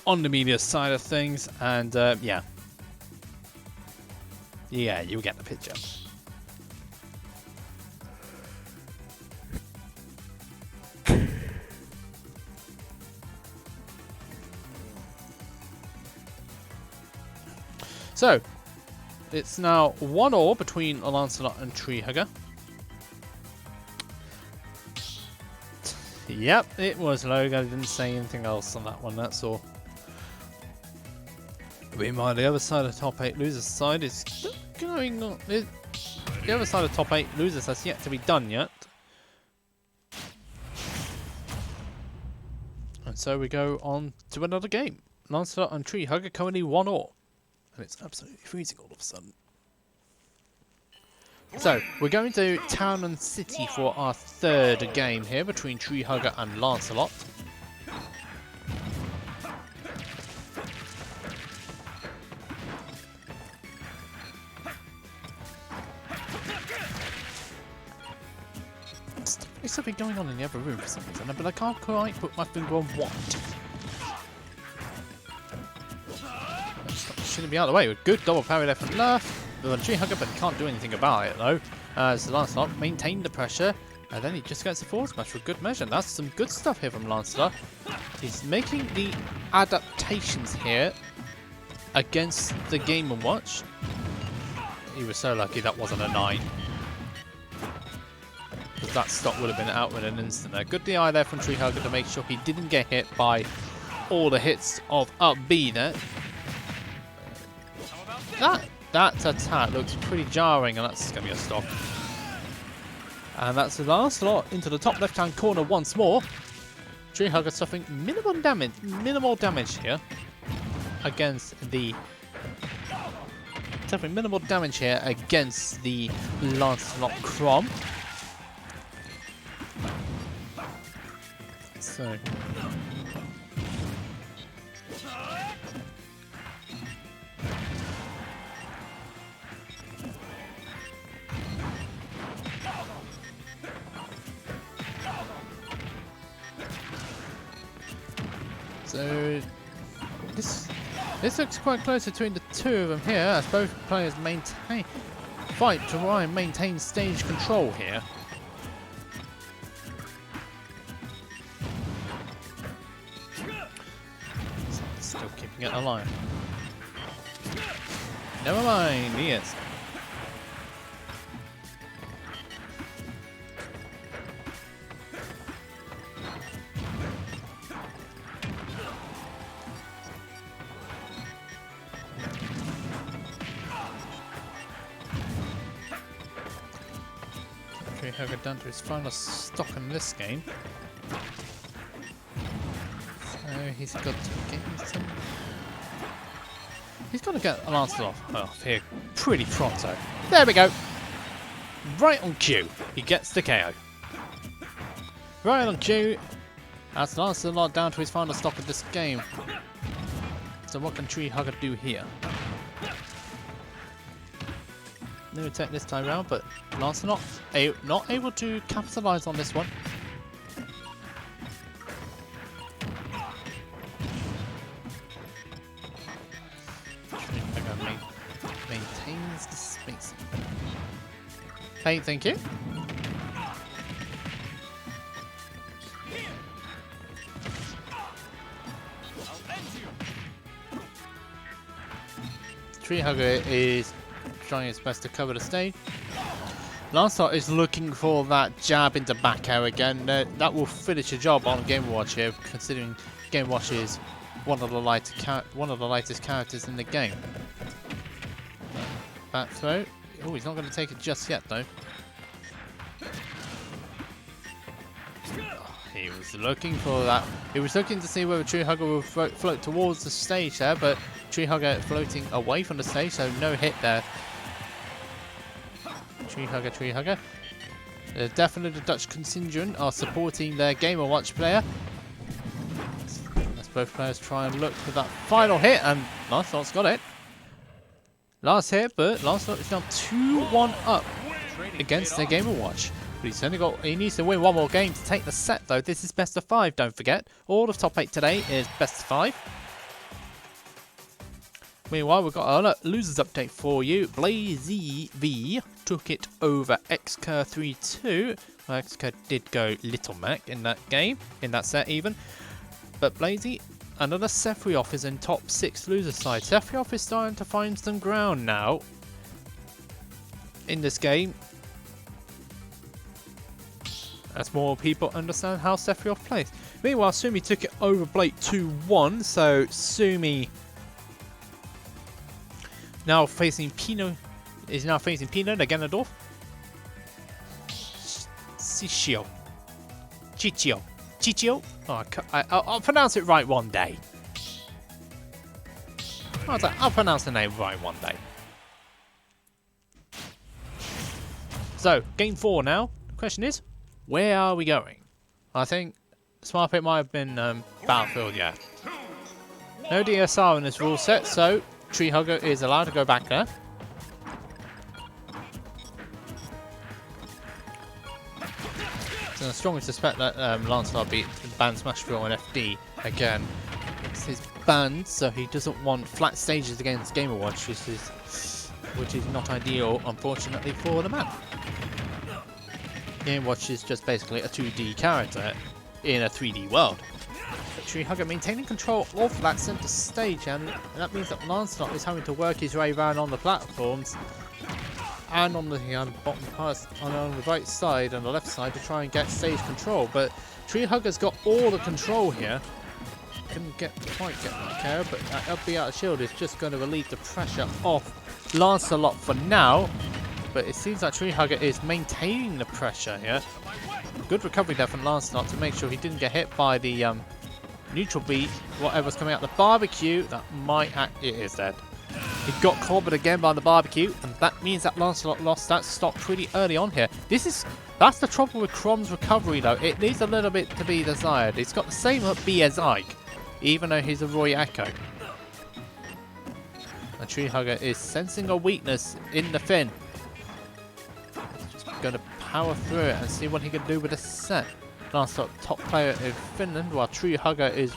On the media side of things, and yeah. Yeah, you'll get the picture. So, it's now 1-1 between Lancelot and Treehugger. Yep, it was Logan. I didn't say anything else on that one, that's all. Meanwhile, the other side of top 8 losers side is going on. The other side of top 8 losers has yet to be done yet. And so we go on to another game. Lancelot and Treehugger currently 1-1. And it's absolutely freezing all of a sudden. So, we're going to Town and City for our third game here between Treehugger and Lancelot. There's something going on in the other room for some reason, but I can't quite put my finger on what. Shouldn't be out of the way. With good double parry there from left. With a Treehugger, but he can't do anything about it though. So Lancelot maintained the pressure, and then he just gets a forward smash for good measure. That's some good stuff here from Lancelot. He's making the adaptations here against the Game & Watch. He was so lucky that wasn't a 9. Because that stock would have been out in an instant there. Good DI there from Treehugger to make sure he didn't get hit by all the hits of up B there. That attack looks pretty jarring, and that's going to be a stop. And that's the Lancelot into the top left-hand corner once more. Treehugger suffering minimal damage here against the Lancelot Crom. So. So this looks quite close between the two of them here, as both players fight to try and maintain stage control here. Still keeping it alive. Never mind, yes. Treehugger down to his final stock in this game. So he's got to get some. He's got to get Lancelot off here pretty pronto. There we go. Right on cue. He gets the KO. Right on cue. That's Lancelot down to his final stock of this game. So what can Treehugger do here? No attack this time round, but Lancelot not able to capitalise on this one. Treehugger maintains the space. Hey, thank you. Treehugger is trying his best to cover the stage. Lancelot is looking for that jab into back air again. That will finish the job on Game & Watch here, considering Game & Watch is one of the lightest characters in the game. Back throw. Oh, he's not going to take it just yet though. He was looking for that. He was looking to see whether Treehugger will float towards the stage there, but Treehugger floating away from the stage, so no hit there. Treehugger. Definitely the Dutch contingent are supporting their Game & Watch player. As both players try and look for that final hit, and Lancelot's got it. Last hit, but Lancelot is now 2-1 up against their Game & Watch. But he needs to win one more game to take the set, though. This is best of 5, don't forget. All of top 8 today is best of 5. Meanwhile, we've got a losers update for you. Blazy V took it over Xcurr 3-2. Well, Xcurr did go Little Mac in that game, in that set even. But Blazy, another Sephiroth is in top 6 loser side. Sephiroth is starting to find some ground now in this game, as more people understand how Sephiroth plays. Meanwhile, Sumi took it over Blake 2-1, so Sumi now facing Pino, the Ganondorf. Chichio. Oh, I'll pronounce it right one day. I'll pronounce the name right one day. So, game 4 now. The question is, where are we going? I think Smart Pit might have been Battlefield, yeah. No DSR in this rule set, so Treehugger is allowed to go back there. So I strongly suspect that Lancelot beat banned Smash Throw on FD again. It's his banned, so he doesn't want flat stages against Game & Watch, which is not ideal, unfortunately, for the man. Game & Watch is just basically a 2D character in a 3D world. But Treehugger maintaining control of that center stage, and that means that Lancelot is having to work his way around on the platforms and on the bottom parts, on the right side and the left side to try and get stage control. But Treehugger's got all the control here. Couldn't quite get the KO, but that LB out of shield is just going to relieve the pressure off Lancelot for now. But it seems like Treehugger is maintaining the pressure here. Good recovery there from Lancelot to make sure he didn't get hit by the neutral beat, whatever's coming out the barbecue. That might act. It is dead. He got clobbered again by the barbecue, and that means that Lancelot lost that stock pretty early on here. That's the trouble with Crom's recovery, though. It needs a little bit to be desired. He's got the same B as Ike, even though he's a Roy Echo. And Treehugger is sensing a weakness in the Finn. Going to power through it and see what he can do with a set. Lancelot, top player in Finland, while Treehugger is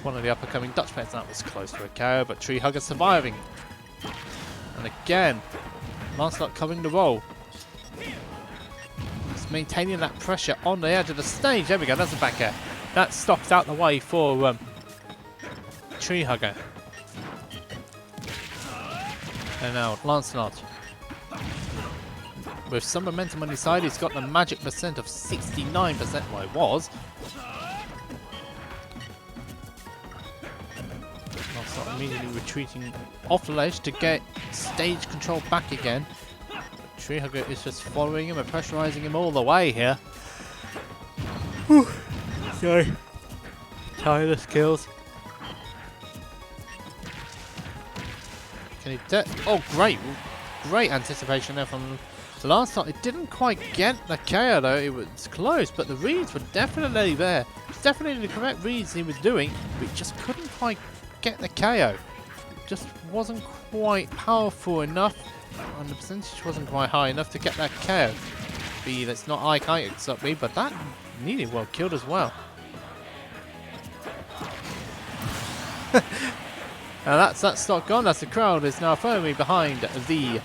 one of the up-and-coming Dutch players. That was close to a KO, but Treehugger surviving. And again, Lancelot covering the roll. Just maintaining that pressure on the edge of the stage. There we go, that's a back air. That stops out the way for Treehugger. And now Lancelot, with some momentum on his side, he's got the magic percent of 69%. Well, it was. Lancelot immediately retreating off the ledge to get stage control back again. But Treehugger is just following him and pressurizing him all the way here. Whew. Sorry. Tireless kills. Can he oh, great. Great anticipation there from Lancelot. It didn't quite get the KO though, it was close, but the reads were definitely there. It's definitely the correct reads he was doing, but he just couldn't quite get the KO. It just wasn't quite powerful enough, and the percentage wasn't quite high enough to get that KO. That's not Ike it's up me, but that nearly well killed as well. Now that's that stock gone, as the crowd is now firmly behind the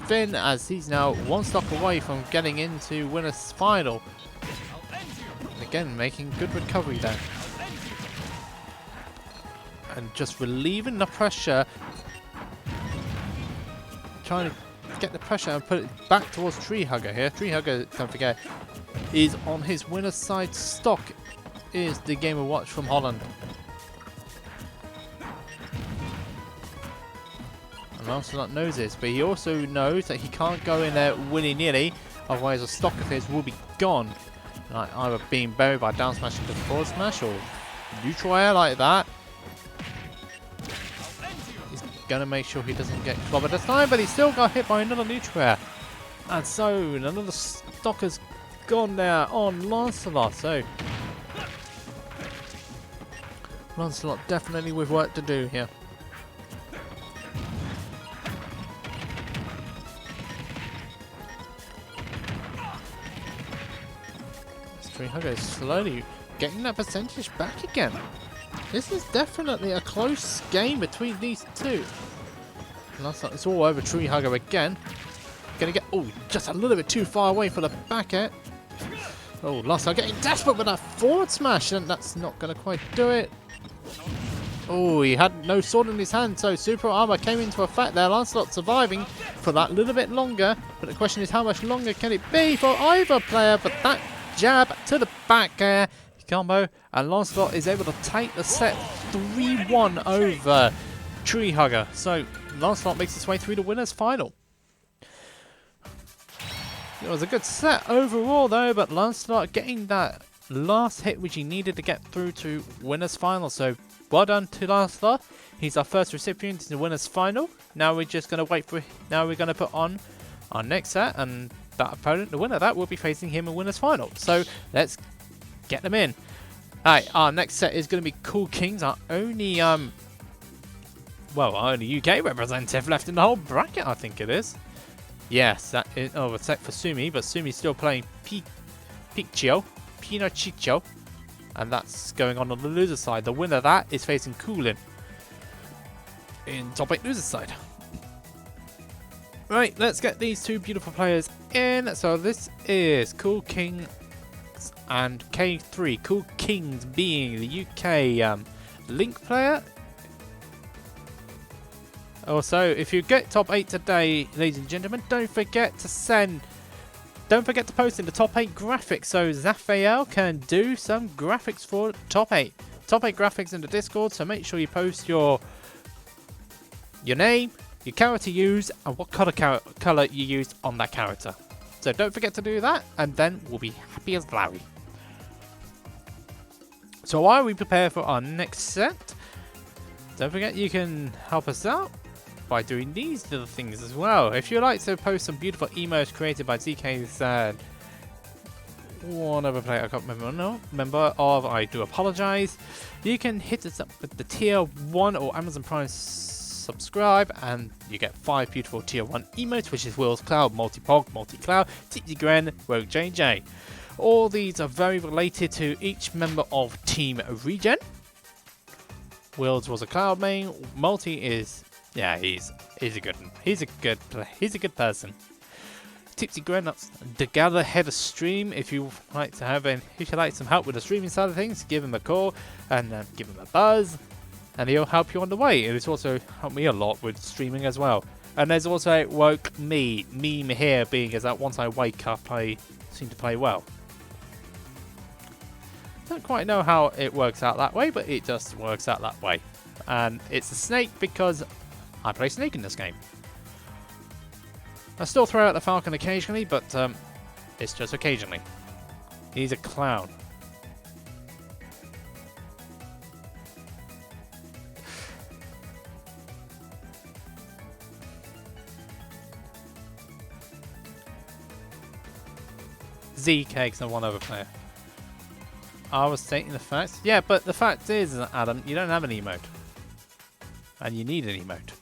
Finn, as he's now one stock away from getting into winner's final. And again, making good recovery there. And just relieving the pressure. Trying to get the pressure and put it back towards Treehugger here. Treehugger, don't forget, is on his winner's side stock, is the Game & Watch from Holland. Lancelot knows this, but he also knows that he can't go in there willy-nilly, otherwise a stock of his will be gone. Like either being buried by down smash into forward smash or neutral air like that. He's gonna make sure he doesn't get clobbered this time, but he still got hit by another neutral air. And so another stock has gone there on Lancelot. So Lancelot definitely with work to do here. Treehugger is slowly getting that percentage back again. This is definitely a close game between these two. Lancelot, it's all over Treehugger again. Gonna get, oh, just a little bit too far away for the back air. Oh, Lancelot getting desperate with that forward smash, and that's not gonna quite do it. Oh, he had no sword in his hand, so super armor came into effect there. Lancelot surviving for that little bit longer, but the question is how much longer can it be for either player? But that jab to the back air combo, and Lancelot is able to take the set 3-1 over Treehugger. So Lancelot makes his way through the winners final. It was a good set overall though, but Lancelot getting that last hit which he needed to get through to winners final. So well done to Lancelot. He's our first recipient in the winners final. Now we're just going to wait for, now we're going to put on our next set, and that opponent, the winner of that, will be facing him in winners final. So let's get them in. Alright, our next set is going to be Cool Kings, our only well, our only UK representative left in the whole bracket, I think it is. Yes, that is a set for Sumi, but Sumi's still playing Pinocchio, and that's going on the loser side. The winner of that is facing Coolin in top 8 loser side. Right, let's get these two beautiful players in. So this is Cool Kings and K3. Cool Kings being the UK Link player. Also, if you get top 8 today, ladies and gentlemen, don't forget to post in the top 8 graphics so Zaphael can do some graphics for top 8. Top 8 graphics in the Discord, so make sure you post your name, your character you use, and what colour you used on that character. So don't forget to do that, and then we'll be happy as Larry. So while we prepare for our next set, don't forget you can help us out by doing these little things as well. If you'd like to post some beautiful emotes created by ZK's one other player I can't remember of, I do apologise. You can hit us up with the tier 1 or Amazon Prime subscribe, and you get 5 beautiful tier 1 emotes, which is Will's Cloud, Multi-Pog, Multi-Cloud, Titi Gren, Rogue JJ. All these are very related to each member of Team Regen. Wills was a Cloud main. Multi is, yeah, he's a good one. He's a good person. Tipsy Grown-ups together head a stream. If you like some help with the streaming side of things, give him a call and give him a buzz, and he'll help you on the way. And it's also helped me a lot with streaming as well. And there's also Woke Me meme here, being as that once I wake up, I seem to play well. Don't quite know how it works out that way, but it just works out that way. And it's a snake because I play snake in this game. I still throw out the falcon occasionally, but it's just occasionally. He's a clown. Z-Cake's and one other player. I was stating the facts. Yeah, but the fact is, Adam, you don't have an emote. And you need an emote.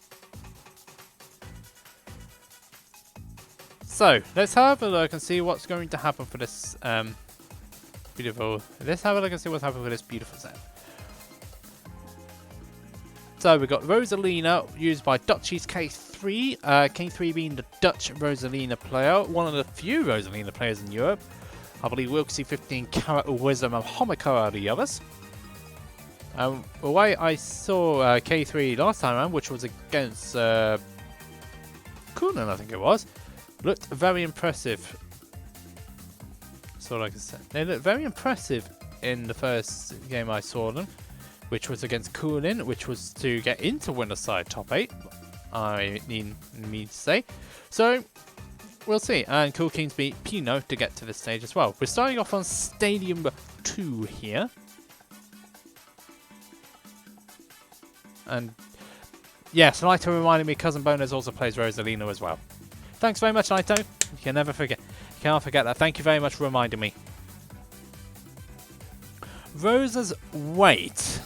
So, let's have a look and see what's going to happen for this beautiful... Let's have a look and see what's happening for this beautiful set. So, we've got Rosalina, used by Dutchie's K3. K3 being the Dutch Rosalina player. One of the few Rosalina players in Europe. I believe we'll see 15 Carrot of Wisdom and Homiko are the others. The way I saw K3 last time around, which was against Kunan, I think it was, looked very impressive. So like I said, they looked very impressive in the first game I saw them, which was against Kunan, which was to get into winner side top 8, I mean to say. So we'll see. And Cool Kings beat Pino to get to this stage as well. We're starting off on Stadium 2 here. And yes, Lyto reminded me Cousin Bonus also plays Rosalina as well. Thanks very much, Lyto. You can never forget. You cannot forget that. Thank you very much for reminding me. Rosa's weight.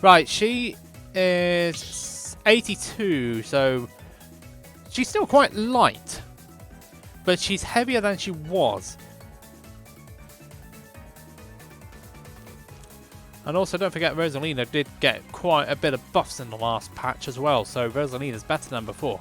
Right, she is 82, so she's still quite light, but she's heavier than she was. And also don't forget Rosalina did get quite a bit of buffs in the last patch as well, so Rosalina's better than before.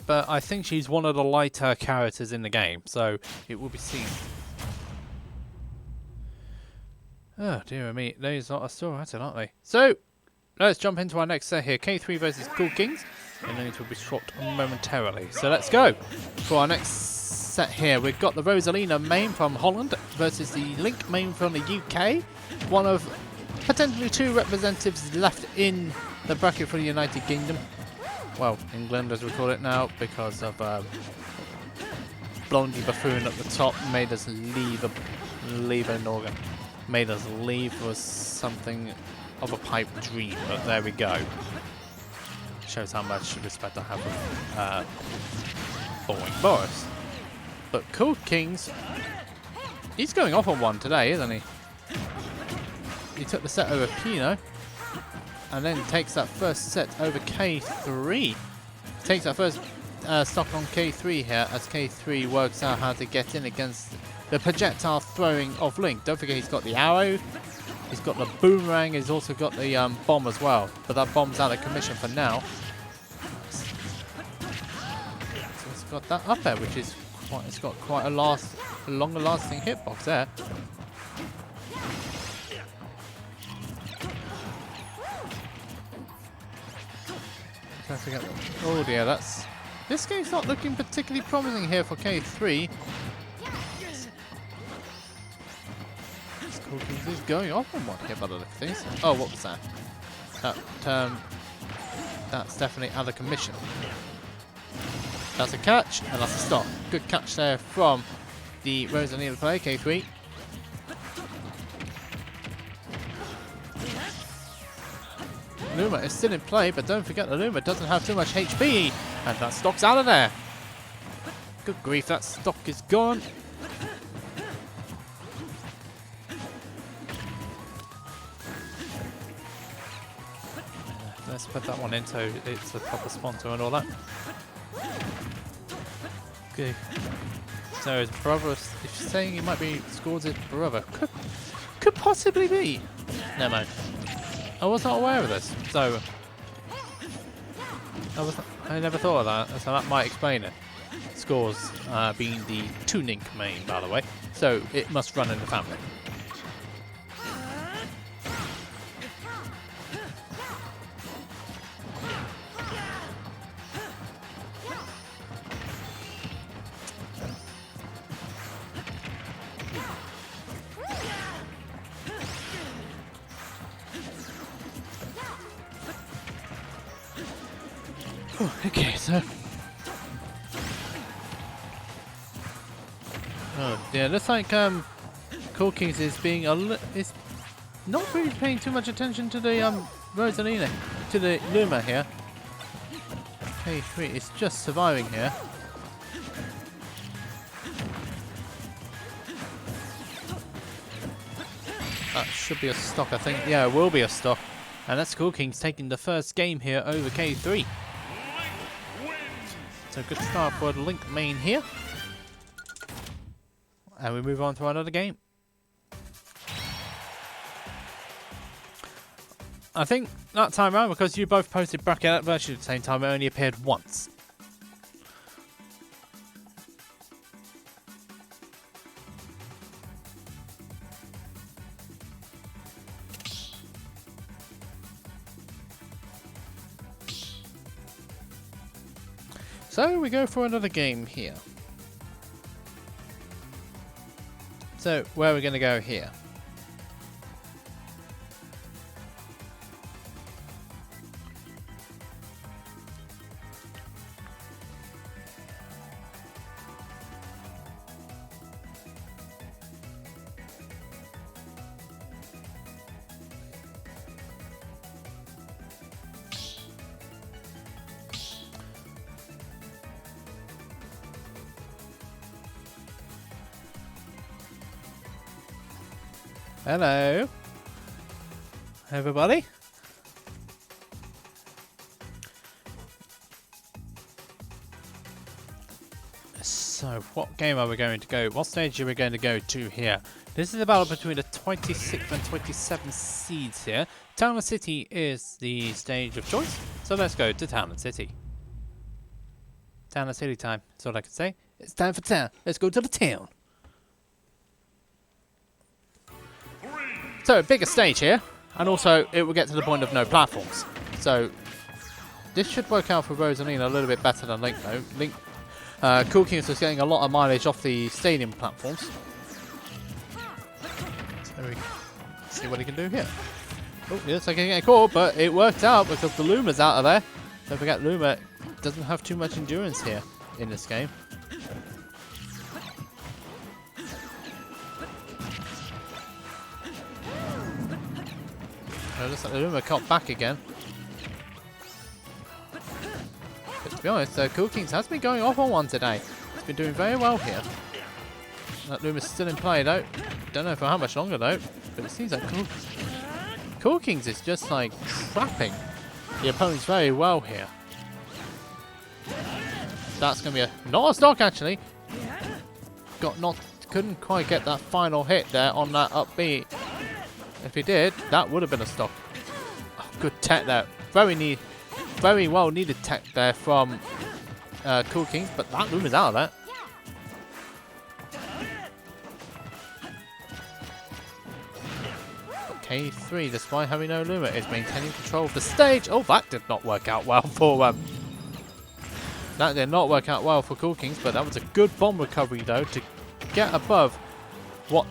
But I think she's one of the lighter characters in the game, so it will be seen. Oh dear me, these lot are still at it, aren't they? So, let's jump into our next set here. K3 versus Cool Kings, and then it will be swapped momentarily. So let's go for our next set here. We've got the Rosalina main from Holland versus the Link main from the UK. One of potentially 2 representatives left in the bracket for the United Kingdom. Well, England as we call it now, because of Blondie Buffoon at the top made us leave an organ. Made us leave was something of a pipe dream, but there we go. Shows how much respect I have for Boring Boris. But Cool Kings, he's going off on one today, isn't he? He took the set over Pino, and then takes that first set over K3. Takes that first stock on K3 here, as K3 works out how to get in against the projectile throwing of Link. Don't forget he's got the arrow, he's got the boomerang, he's also got the bomb as well. But that bomb's out of commission for now. So it's got that up there, which is quite, it's got quite a longer lasting hitbox there. Oh dear, this game's not looking particularly promising here for K3. Cool Kings is going off on one here by the look of things. Oh, what was that? That's definitely out of commission. That's a catch, and that's a stop. Good catch there from the Rosalina player, K3. Luma is still in play, but don't forget that Luma doesn't have too much HP, and that stock's out of there. Good grief, that stock is gone. Let's put that one in so it's a proper sponsor and all that. Okay. So his brother, if you're saying he might be Scourge's brother, could possibly be. Never mind. I was not aware of this, so I never thought of that, so that might explain it. Scores being the tuning main, by the way, so it must run in the family. Okay, so oh yeah, looks like Cool Kings is being is not really paying too much attention to the Rosalina, to the Luma here. K3 is just surviving here. That should be a stock, I think. Yeah, it will be a stock, and that's Cool Kings taking the first game here over K3. So good start for the Link main here. And we move on to another game. I think that time around, because you both posted bracket at virtually at the same time, it only appeared once. So we go for another game here. So where are we going to go here? Hello, everybody. So, what game are we going to go? What stage are we going to go to here? This is a battle between the 26th and 27th seeds here. Town and City is the stage of choice, so let's go to Town and City. Town and City time, that's all I can say. It's time for town. Let's go to the town. So, bigger stage here, and also it will get to the point of no platforms. So, this should work out for Rosalina a little bit better than Link though. Cool Kings was getting a lot of mileage off the stadium platforms. So, we see what he can do here. Oh, yes, I can get caught, but it worked out because the Luma's out of there. Don't forget, Luma doesn't have too much endurance here in this game. It looks like the Luma caught back again. But to be honest, Cool Kings has been going off on one today. He's been doing very well here. That Luma's still in play though. Don't know for how much longer though. But it seems like Cool Kings is just like trapping the opponents very well here. That's going to be not a stock actually. Couldn't quite get that final hit there on that up B. If he did, that would have been a stock. Oh, good tech there. Very well needed tech there from Cool Kings, but that Luma's out of that. But K3, despite having no Luma, is maintaining control of the stage. Oh, that did not work out well for that did not work out well for Cool Kings, but that was a good bomb recovery though to get above what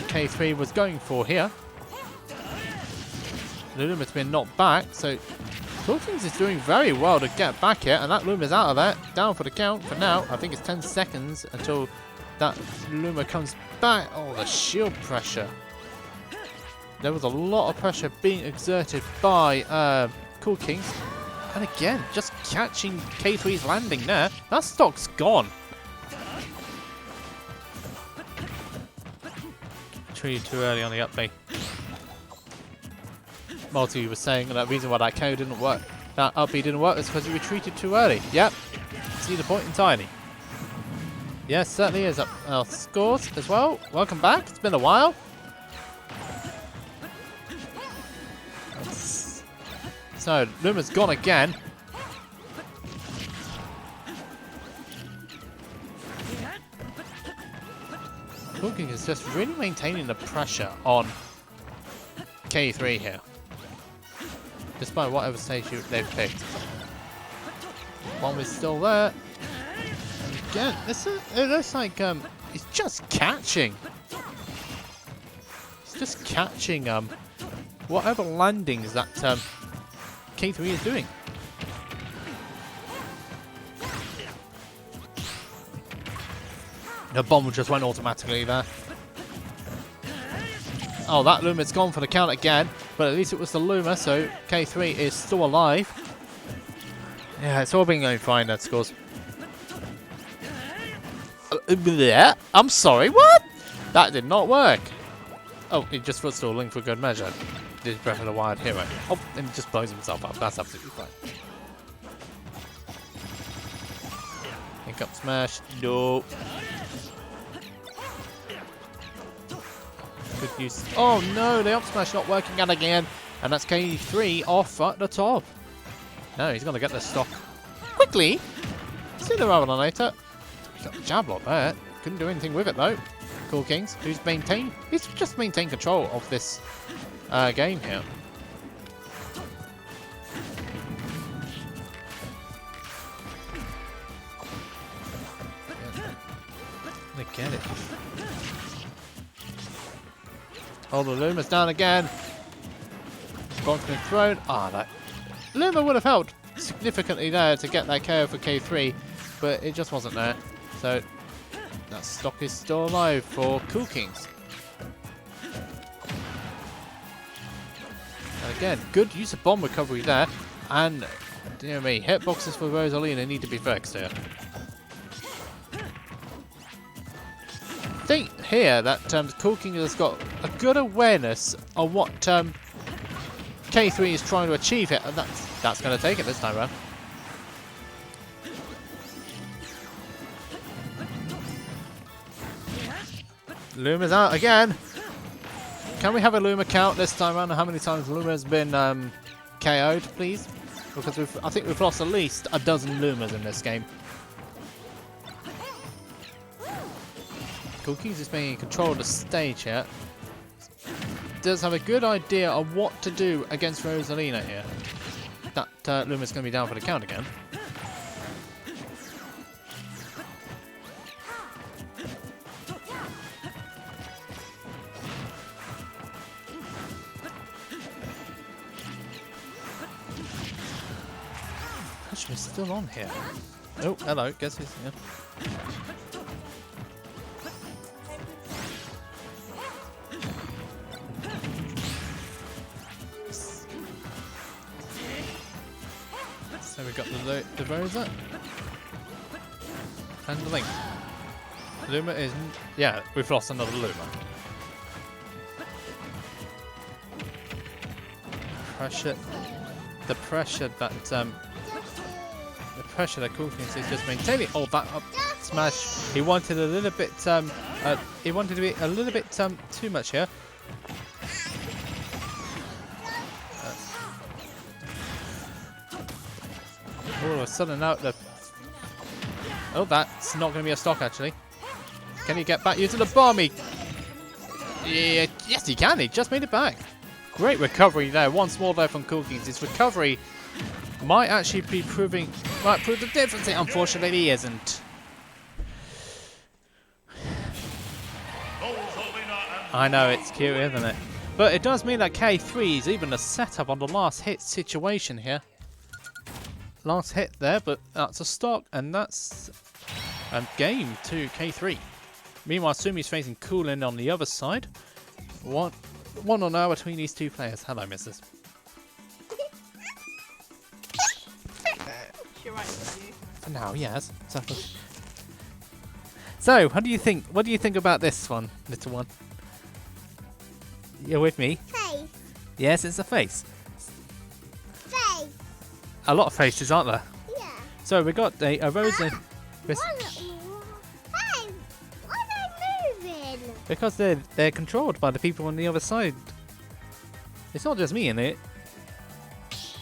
K3 was going for here. The Luma's been knocked back, so Cool Kings is doing very well to get back here, and that Luma's out of there. Down for the count for now. I think it's 10 seconds until that Luma comes back. Oh, the shield pressure. There was a lot of pressure being exerted by Cool Kings. And again, just catching K3's landing there. That stock's gone. Treated too early on the up B. Multi was saying that reason why that KO didn't work, that up B didn't work, is because he retreated too early. Yep, see the point entirely. Yes, certainly is. Up scores as well. Welcome back. It's been a while. So Luma's gone again. Cool Kings is just really maintaining the pressure on K3 here. Despite whatever stage they've picked. One is still there. And again, it looks like he's just catching. He's just catching whatever landings that K3 is doing. The bomb just went automatically there. Oh, that Luma's gone for the count again, but at least it was the Luma, so K3 is still alive. Yeah, it's all been going fine, that scores. I'm sorry, what? That did not work. Oh, he just footstalling for good measure. Did Breath of the Wild hero. Oh, and he just blows himself up. That's absolutely fine. Pick up smash. No. Good use. Oh no, the up smash not working out again. And that's K3 off at the top. No, he's going to get this stock quickly. Sooner rather than later. He got the jab block there. Couldn't do anything with it though. Cool Kings, he's just maintained control of this game here. Get it. Oh, the Luma's down again. Bomb's been thrown. Ah, that Luma would have helped significantly there to get that KO for K3, but it just wasn't there. So that stock is still alive for Cool Kings. And again, good use of bomb recovery there. And, dear me, hitboxes for Rosalina need to be fixed here. I think here that Cool King has got a good awareness of what K3 is trying to achieve here, and that's going to take it this time around. Luma's out again. Can we have a Luma count this time around? How many times Luma has been KO'd, please? Because I think we've lost at least a dozen Lumas in this game. Cool Kings is being in control of the stage here. Does have a good idea of what to do against Rosalina here. That Luma's going to be down for the count again. Actually, still on here. Oh, hello. Guess who's here? So we've got the Rosa and the Link. Luma is... yeah, we've lost another Luma. The pressure that Cool Kings is just maintaining. Oh, that up smash! He wanted a little bit. He wanted to be a little bit too much here. All of a sudden now the... oh, that's not going to be a stock actually. Can he get back using the bomb? Yeah, yes he can. He just made it back. Great recovery there. Once more there from Cool Kings. His recovery might actually be prove the difference. Unfortunately, he isn't. I know, it's cute, isn't it? But it does mean that K3 is even a setup on the last hit situation here. Last hit there, but that's a stock, and that's a game to K3. Meanwhile, Sumi's facing Coolin on the other side. One on hour between these two players. Hello, missus. You're right with you. For now, yes. So, what do you think? What do you think about this one, little one? You're with me? Face. Yes, it's a face. Face. A lot of faces, aren't there? Yeah. So we got a rose. Hey, why are they moving? Because they're controlled by the people on the other side. It's not just me in it.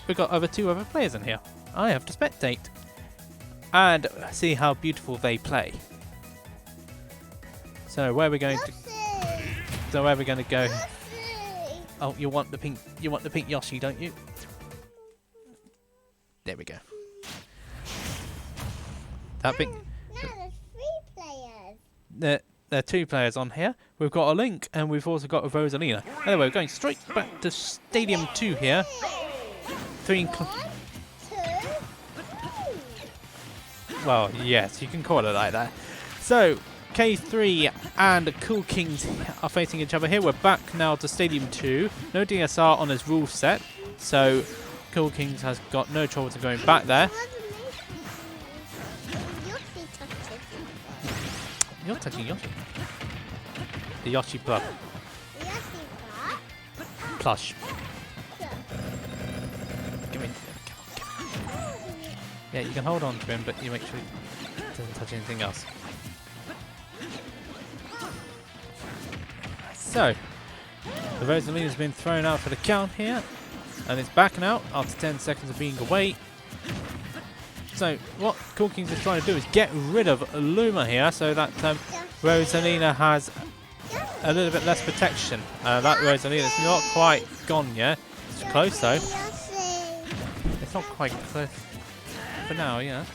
We've got two other players in here. I have to spectate and see how beautiful they play. So where are we going to? So where are we going to go? Oh, you want the pink Yoshi, don't you? There we go. That big. Now there's 3 players. There are 2 players on here. We've got a Link and we've also got a Rosalina. Anyway, we're going straight back to Stadium 2 here. 3 1, 2, 3. well, yes, you can call it like that. So, K3 and Cool Kings are facing each other here. We're back now to Stadium 2. No DSR on his rule set. So, Cool Kings has got no trouble to going back there. You're touching Yoshi. The Yoshi Plug. Plush. Give me. Yeah, you can hold on to him, but you make sure he doesn't touch anything else. So, the Rosalina's been thrown out for the count here, and it's back now after 10 seconds of being away. So, what Cool Kings is trying to do is get rid of Luma here, so that Rosalina has a little bit less protection. That Rosalina's not quite gone yet. It's close though. It's not quite close for now, yeah.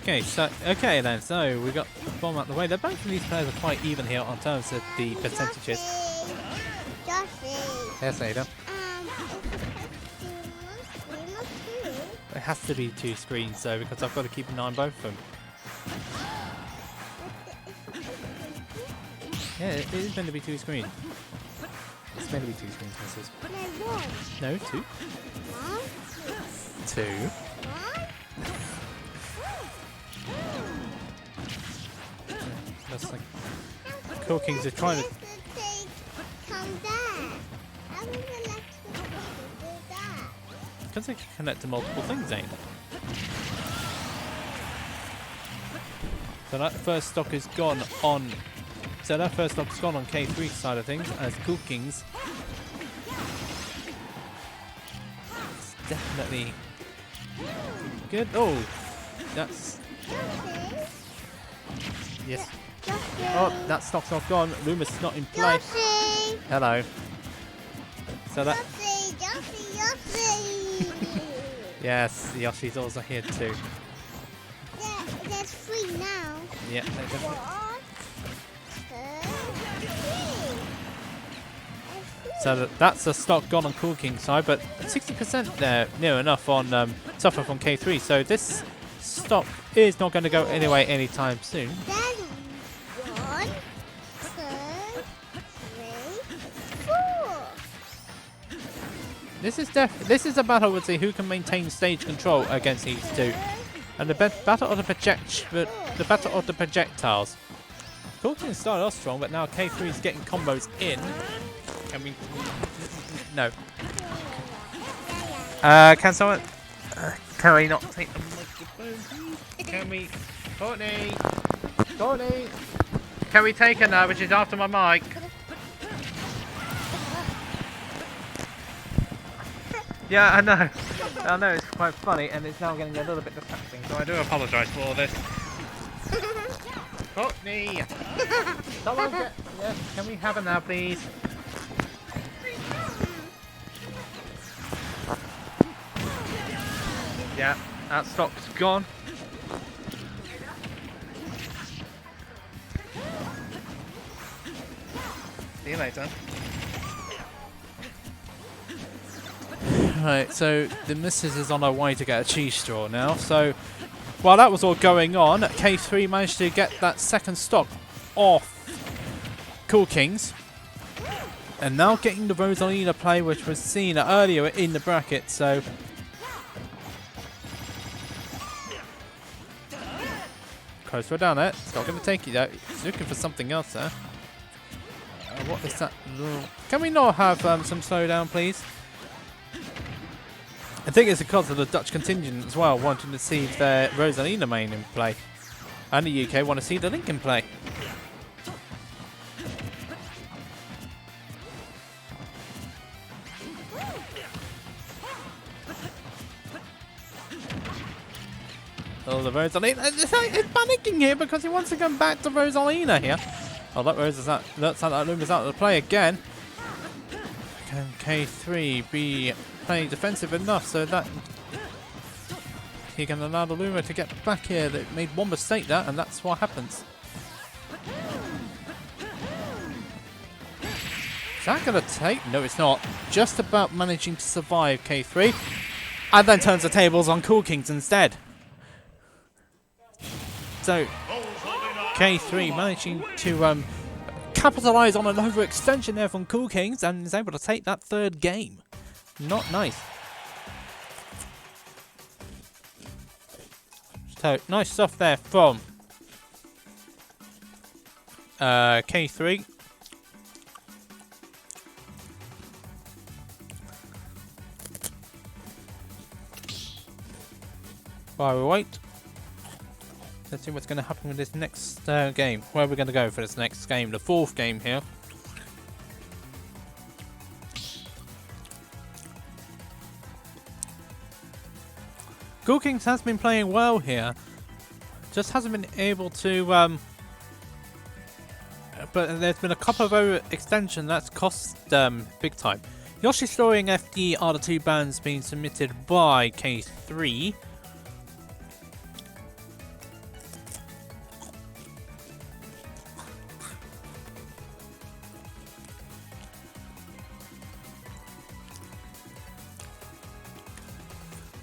Okay then, so we got the bomb out of the way. They're both of these players are quite even here on terms of the percentages. Jossie. Yes, Ada. We must do. It has to be 2 screens though, because I've got to keep an eye on both of them. Yeah, it is meant to be 2 screens. It's meant to be 2 screens, missus. No, one. No, 2. 1, 2. 1. That's like Cool Kings are trying to. Come there. How would the next one do that? Because they can connect to multiple things, ain't it? So that first stock is gone on. So that first stock's gone on K3 side of things, as Cool Kings. It's definitely good. Oh, that's yes. Oh, that stock's not gone. Luma's not in play. Jossie. Hello. So that Jossie. yes, Yoshi's also here too. There's 3 now. Yeah, they definitely. 1, 2, 3. So that's a stock gone on Cool King's side, but 60% there, near enough on Suffer from K3. So this stock is not going to go anyway anytime soon. Then 1, 2, 3, 4. This is a battle with see who can maintain stage control against these two, and the battle of the battle of the projectiles. Cool King started off strong, but now K3 is getting combos in. Can we? No. Can someone? Can we not take the microphone, please? Can we? Courtney. Can we take her now, which is after my mic? Yeah, I know. I know, it's quite funny, and it's now getting a little bit distracting, so I do apologise for all this. Courtney! Someone get... Yes, can we have her now, please? Yeah, that stock's gone. See you later. Right, so the missus is on her way to get a cheese straw now. So while that was all going on, K3 managed to get that second stock off Cool Kings. And now getting the Rosalina play, which was seen earlier in the bracket. So close her down there. It's not going to take it though. It's looking for something else there. What is that? Can we not have some slowdown, please? I think it's because of the Dutch contingent as well, wanting to see their Rosalina main in play. And the UK want to see the Link in play. Oh, the Rosalina. It's panicking here because he wants to come back to Rosalina here. Oh, that Rose is out. That's how that Luma's out of the play again. Can K3 be playing defensive enough so that he can allow the Luma to get back here? They made one mistake there, and that's what happens. Is that going to take? No, it's not. Just about managing to survive K3. And then turns the tables on Cool Kings instead. So K3 managing to capitalise on an overextension there from Cool Kings and is able to take that third game. Not nice. So nice stuff there from K3. While we wait, let's see what's going to happen with this next game. Where are we going to go for this next game? The fourth game here. Cool Kings has been playing well here. Just hasn't been able to... but there's been a couple of overextension that's cost big time. Yoshi Storing FD are the two bans being submitted by K3.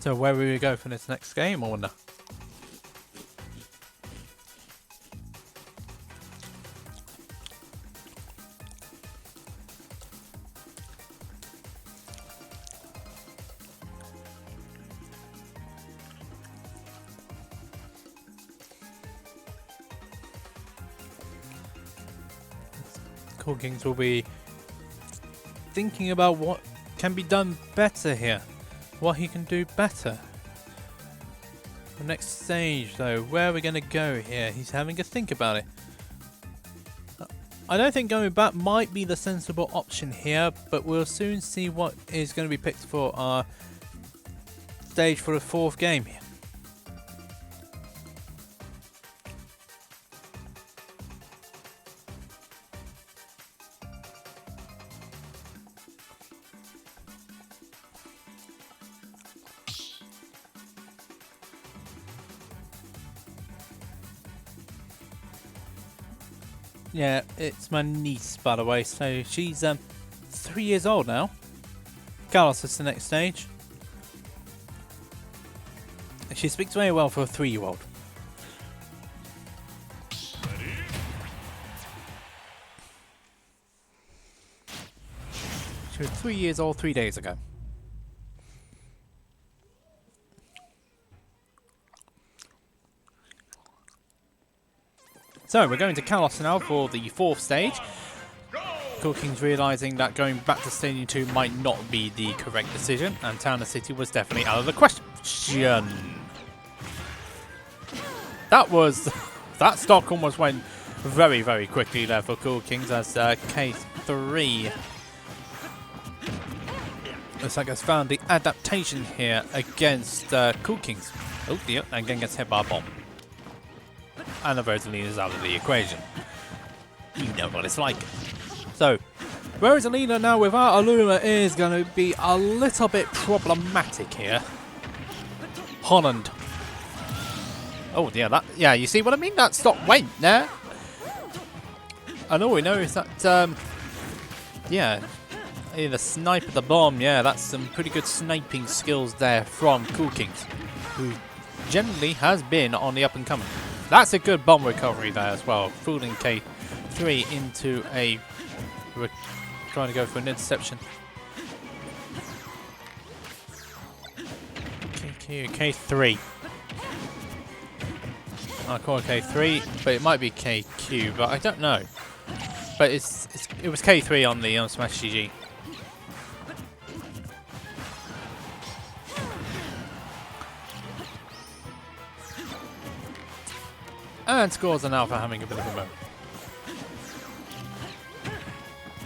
So where will we go for this next game, I wonder? Cool Kings will be thinking about what can be done better here. What he can do better. The next stage though, where are we going to go here? He's having a think about it. I don't think going back might be the sensible option here, but we'll soon see what is going to be picked for our stage for the 4th game here. Yeah, it's my niece, by the way. So she's 3 years old now. Carlos is the next stage. She speaks very well for a 3-year-old. She was 3 years old 3 days ago. So we're going to Kalos now for the 4th stage. Cool Kings realising that going back to Stadium 2 might not be the correct decision, and Town and City was definitely out of the question. That stock almost went very, very quickly there for Cool Kings as K3 looks like has found the adaptation here against Cool Kings. Oh dear, and again gets hit by a bomb. And the Rosalina's out of the equation. You know what it's like. So, Rosalina now without Aluma is going to be a little bit problematic here. Holland. Oh dear, yeah, you see what I mean? That stock went there. And all we know is that, yeah, the snipe of the bomb, yeah, that's some pretty good sniping skills there from Cool Kings, who generally has been on the up and coming. That's a good bomb recovery there as well. Fooling K3 into a... We're trying to go for an interception. K3. I call it K3, but it might be KQ, but I don't know. But it was K3 on the Smash GG. And scores an alpha having a bit of a moment.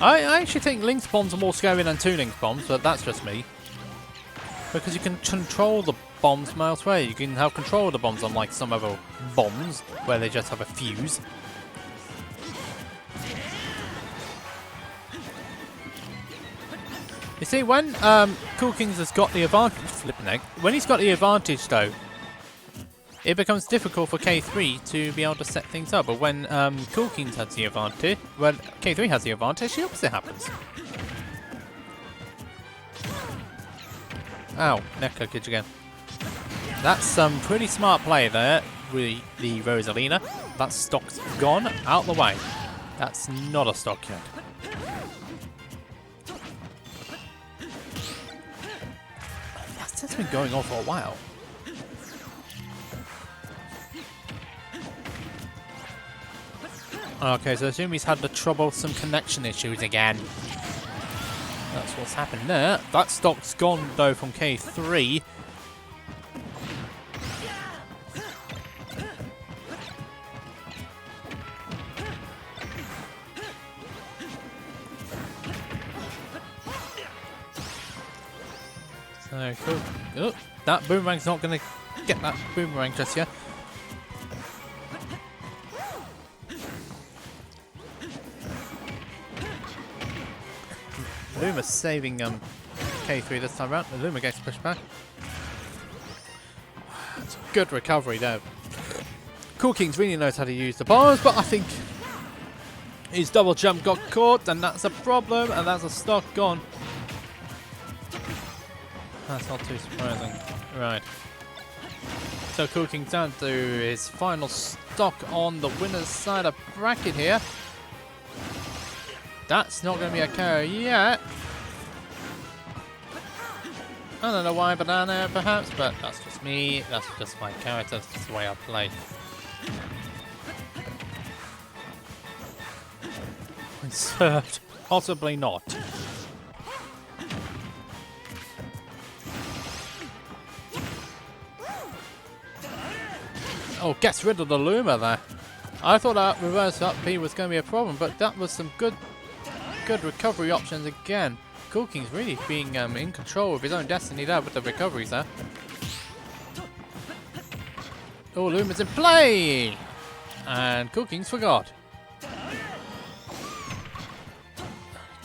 I actually think Link's bombs are more scary than 2 Link's bombs, but that's just me. Because you can control the bombs from elsewhere. You can have control of the bombs unlike some other bombs, where they just have a fuse. You see, when Cool Kings has got the advantage, flipping egg, when he's got the advantage though, it becomes difficult for K3 to be able to set things up. But when Cool Kings has the advantage, when K3 has the advantage, the opposite happens. Ow, neck kickage again. That's some pretty smart play there with the Rosalina. That stock's gone out the way. That's not a stock yet. That's been going on for a while. Okay, so Sumi's had the troublesome connection issues again. That's what's happened there. That stock's gone though from K3. So cool. Oh, that boomerang's not going to get that boomerang just yet. Luma's saving K3 this time around. Luma gets pushed back. It's a good recovery there. Cool Kings really knows how to use the bombs, but I think his double jump got caught, and that's a problem, and that's a stock gone. That's not too surprising. Right. So Cool King's down to his final stock on the winner's side of bracket here. That's not going to be a KO yet. I don't know why banana perhaps, but that's just me. That's just my character. That's just the way I play. Served. Possibly not. Oh, gets rid of the Luma there. I thought that reverse up B was going to be a problem, but that was some good recovery options again. Cool King's really being in control of his own destiny there with the recoveries there. Oh, Luma's in play! And Cool King's forgot.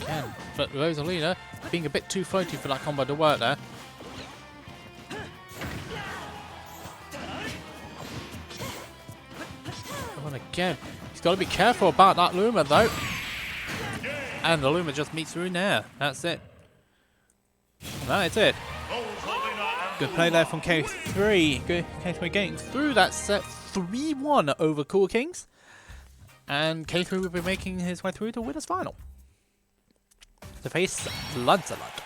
Again, but Rosalina being a bit too floaty for that combo to work there. And again, he's got to be careful about that Luma though. And the Luma just meets through there. That's it. That's it. Good play there from K3. Good K3 getting through that set 3-1 over Cool Kings. And K3 will be making his way through to winner's final. To face Lancelot.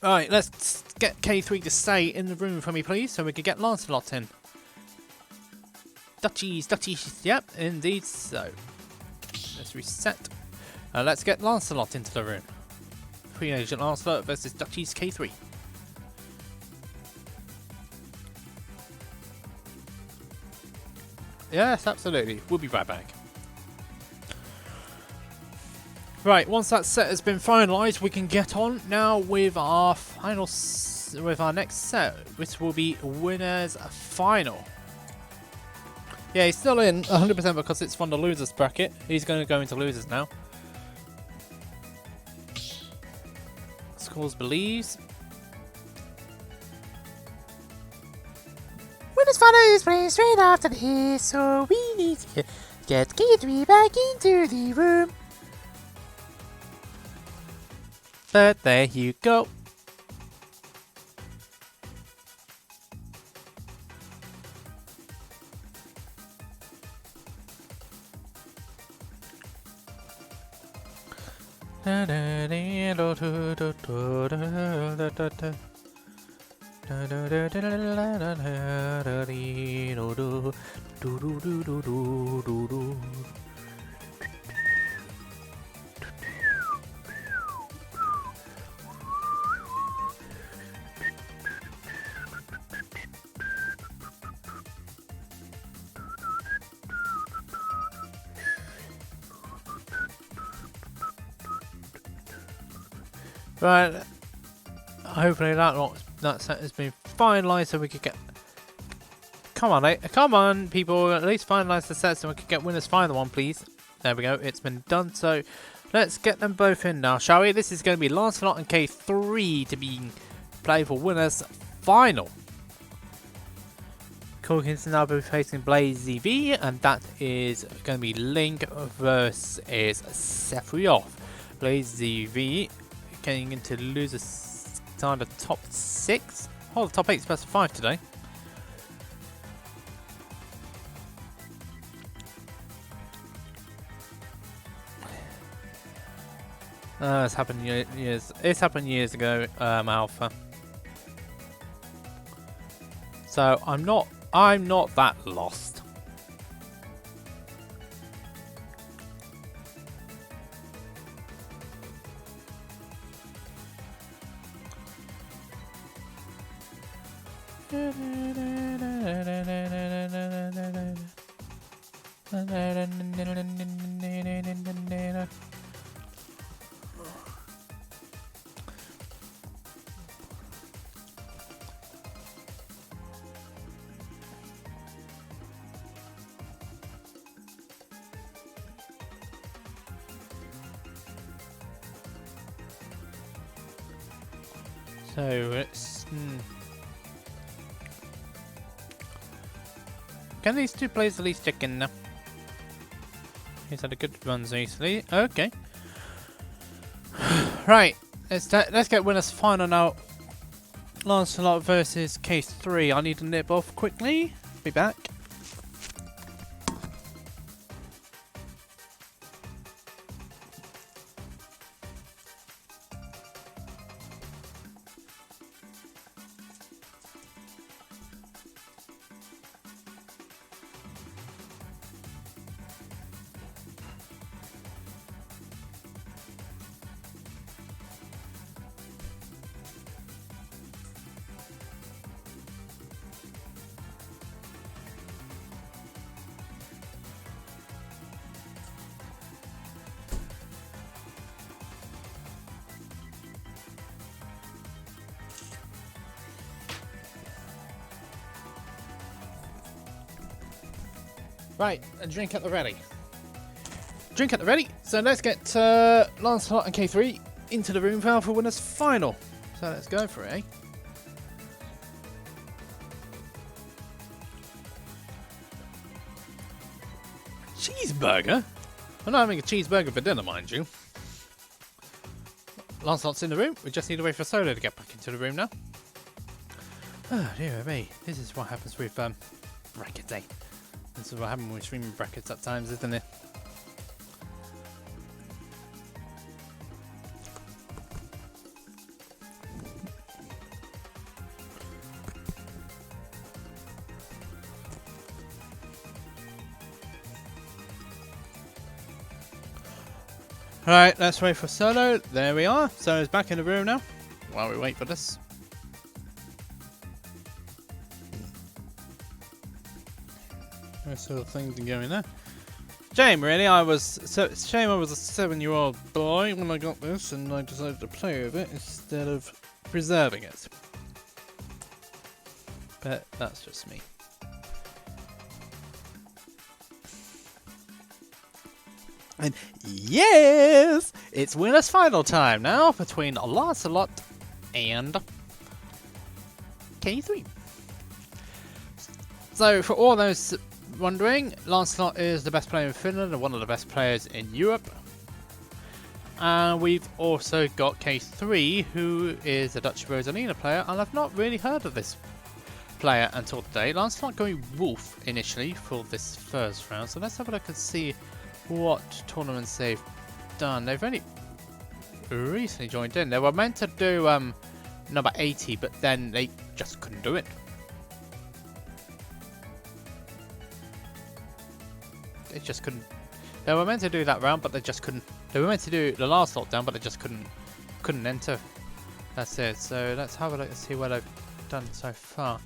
Alright, let's get K3 to stay in the room for me, please, so we can get Lancelot in. Duchies, yep, indeed so. Let's reset. Let's get Lancelot into the room. Free Agent Lancelot versus Duchies K3. Yes, absolutely. We'll be right back. Right, once that set has been finalised, we can get on now with our with our next set, which will be winner's final. Yeah, he's still in 100% because it's from the losers bracket. He's going to go into losers now. Scores believes. Winner's final is playing straight after this, so we need to get K3 back into the room. But there you go. Right, hopefully that set has been finalised so we could get... Come on people, at least finalise the set so we could get winners final one, please. There we go, it's been done, so let's get them both in now, shall we? This is going to be Lancelot and K3 to be played for winners final. Corkins now be facing Blaze ZV, and that is going to be Link versus Sephiroth. Blaze ZV getting into losers start of top 6. Oh, the top 8 is best of 5 today. It's happened years. It's happened years ago, Alpha. So I'm not that lost. So it's can these two players at least check in now? He's had a good run recently. Okay. Right. Let's get winners final now. Lancelot versus Case 3. I need to nip off quickly. Be back. Right, a drink at the ready. Drink at the ready. So let's get Lancelot and K3 into the room for winners final. So let's go for it, eh? Cheeseburger? I'm not having a cheeseburger for dinner, mind you. Lancelot's in the room. We just need to wait for Solo to get back into the room now. Oh dear me. This is what happens with brackets, eh? This is what happens with streaming brackets at times, isn't it? Alright, let's wait for Solo. There we are. Solo's back in the room now. While we wait for this. Those sort of things are going there. Shame, really. Shame I was a 7-year-old boy when I got this, and I decided to play with it instead of preserving it. But that's just me. And yes, it's winners final time now between Lancelot and K3. So for all those wondering, Lancelot is the best player in Finland and one of the best players in Europe. And we've also got K3, who is a Dutch Rosalina player, and I've not really heard of this player until today. Lancelot going Wolf initially for this first round, so let's have a look and see what tournaments they've done. They've only recently joined in. They were meant to do number 80, but then they just couldn't do it. They just couldn't. They were meant to do that round, but they just couldn't. They were meant to do the last lockdown, but they just couldn't enter. That's it. So let's have a look and see what they've done so far.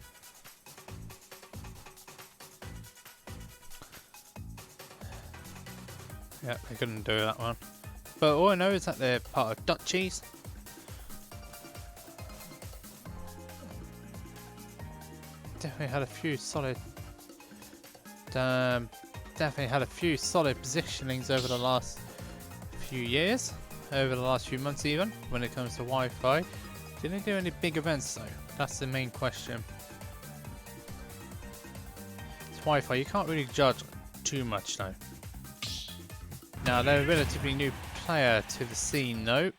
Yeah, they couldn't do that one. But all I know is that they're part of Dutchies. Definitely had a few solid. Definitely had a few solid positionings over the last few years, over the last few months even, when it comes to Wi-Fi. Didn't do any big events though. That's the main question. It's Wi-Fi. You can't really judge too much though. Now they're a relatively new player to the scene though.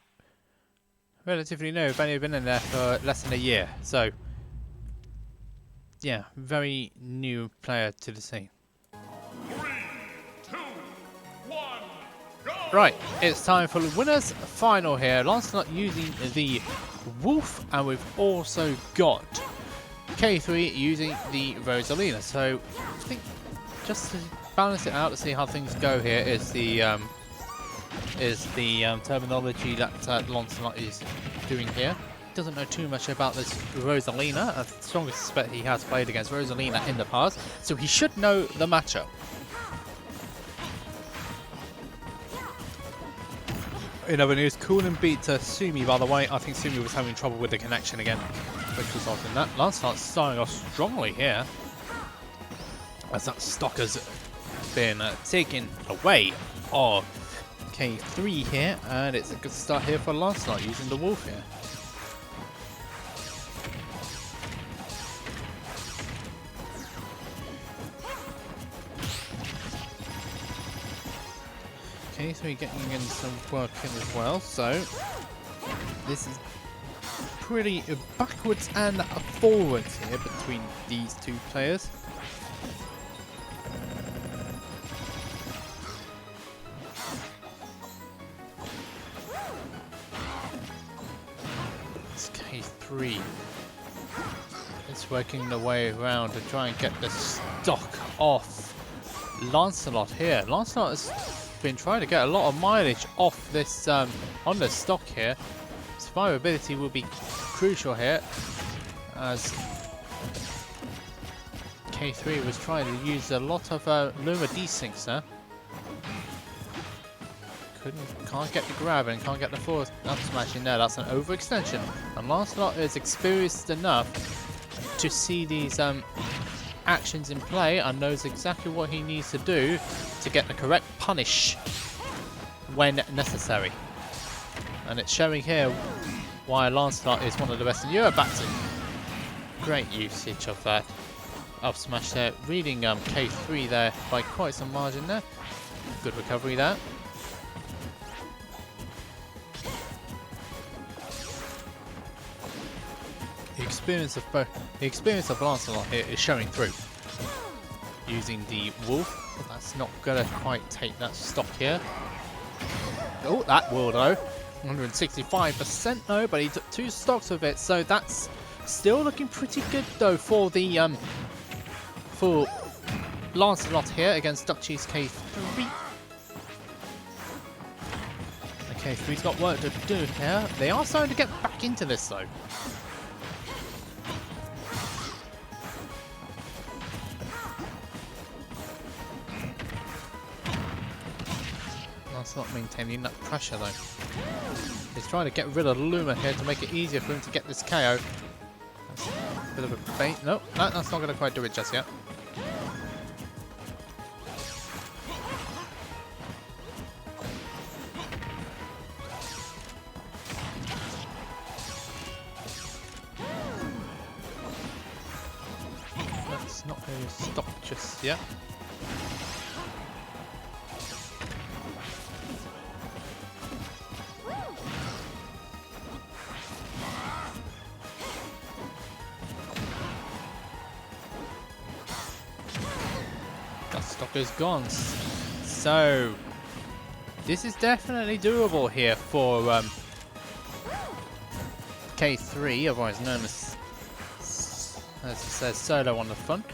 Relatively new. They've only been in there for less than a year. So yeah, very new player to the scene. 3, 2, 1, go! Right, it's time for the winners final here. Lancelot using the Wolf, and we've also got K3 using the Rosalina. So I think just to balance it out to see how things go here is the terminology that Lancelot is doing here. Doesn't know too much about this Rosalina. I strongly suspect he has played against Rosalina in the past, so he should know the matchup. In other news, Coolin beat Sumi, by the way. I think Sumi was having trouble with the connection again, which resulted in that. Lancelot's starting off strongly here, as that stock has been taken away of K3 here, and it's a good start here for Lancelot using the Wolf here. K3 getting in some work in as well, so This is pretty backwards and forwards here between these two players. It's K3. It's working the way around to try and get the stock off Lancelot here. Lancelot has been trying to get a lot of mileage off this on the stock here. Survivability will be crucial here, as K3 was trying to use a lot of Luma desyncs there. Can't get the grab and can't get the force up smash in there. That's an overextension. And Lancelot is experienced enough to see these actions in play and knows exactly what he needs to do to get the correct punish when necessary. And it's showing here why Lancelot is one of the best in Europe. Great usage of that up smash there, reading K3 there by quite some margin there. Good recovery there. The experience of Lancelot here is showing through. Using the wolf, but that's not gonna quite take that stock here. Oh, that will though. 165% though, but he took 2 stocks of it, so that's still looking pretty good though for the for Lancelot here against Duchy's K3. The K3's got work to do here. They are starting to get back into this though. That's not maintaining that pressure though. He's trying to get rid of Luma here to make it easier for him to get this KO. That's a bit of a bait. Nope, that's not going to quite do it just yet. That's not going to stop just yet. Stock is gone. So this is definitely doable here for K3, otherwise known as it says, Solo on the front.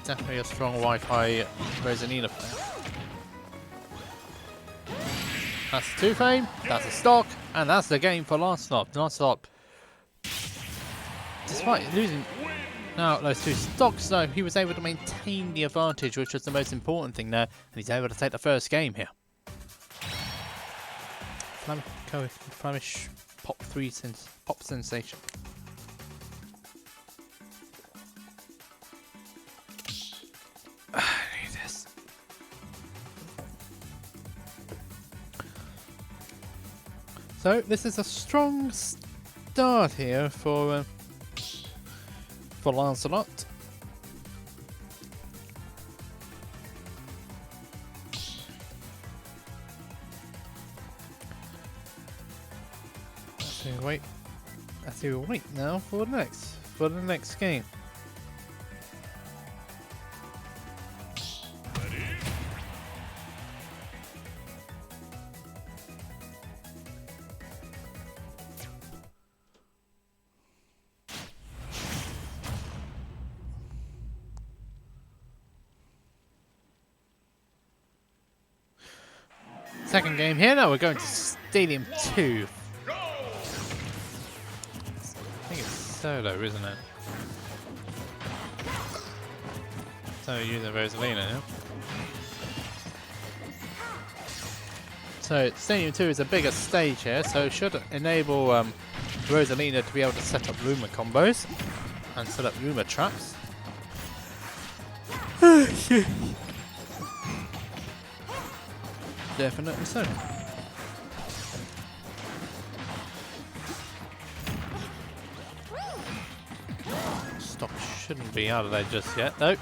Definitely a strong Wi-Fi Rosalina player. That's a 2-frame, that's a stock, and that's the game for Lancelot. Lancelot, despite losing now those 2 stocks though, he was able to maintain the advantage, which was the most important thing there, and he's able to take the first game here. Flemish pop sensation. I need this. So this is a strong start here for Lancelot. I have to wait now for the next game. Second game here. Now we're going to Stadium 2. I think it's Solo, isn't it? So using Rosalina now. So Stadium 2 is a bigger stage here, so it should enable Rosalina to be able to set up Luma combos and set up Luma traps. Definitely so. Stock shouldn't be out of there just yet, though.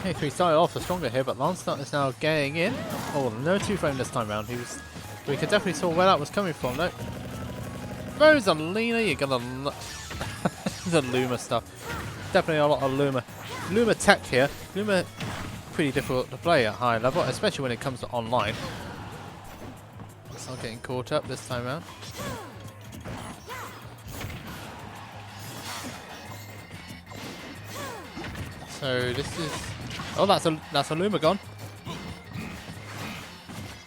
K3 started off stronger here, but Lancelot is now getting in. Oh, no 2-frame this time round. We could definitely saw where that was coming from, though. Rosalina, you're gonna the Luma stuff. Definitely a lot of Luma tech here. Luma pretty difficult to play at high level, especially when it comes to online. It's not getting caught up this time round. So this is oh, that's a Luma gone.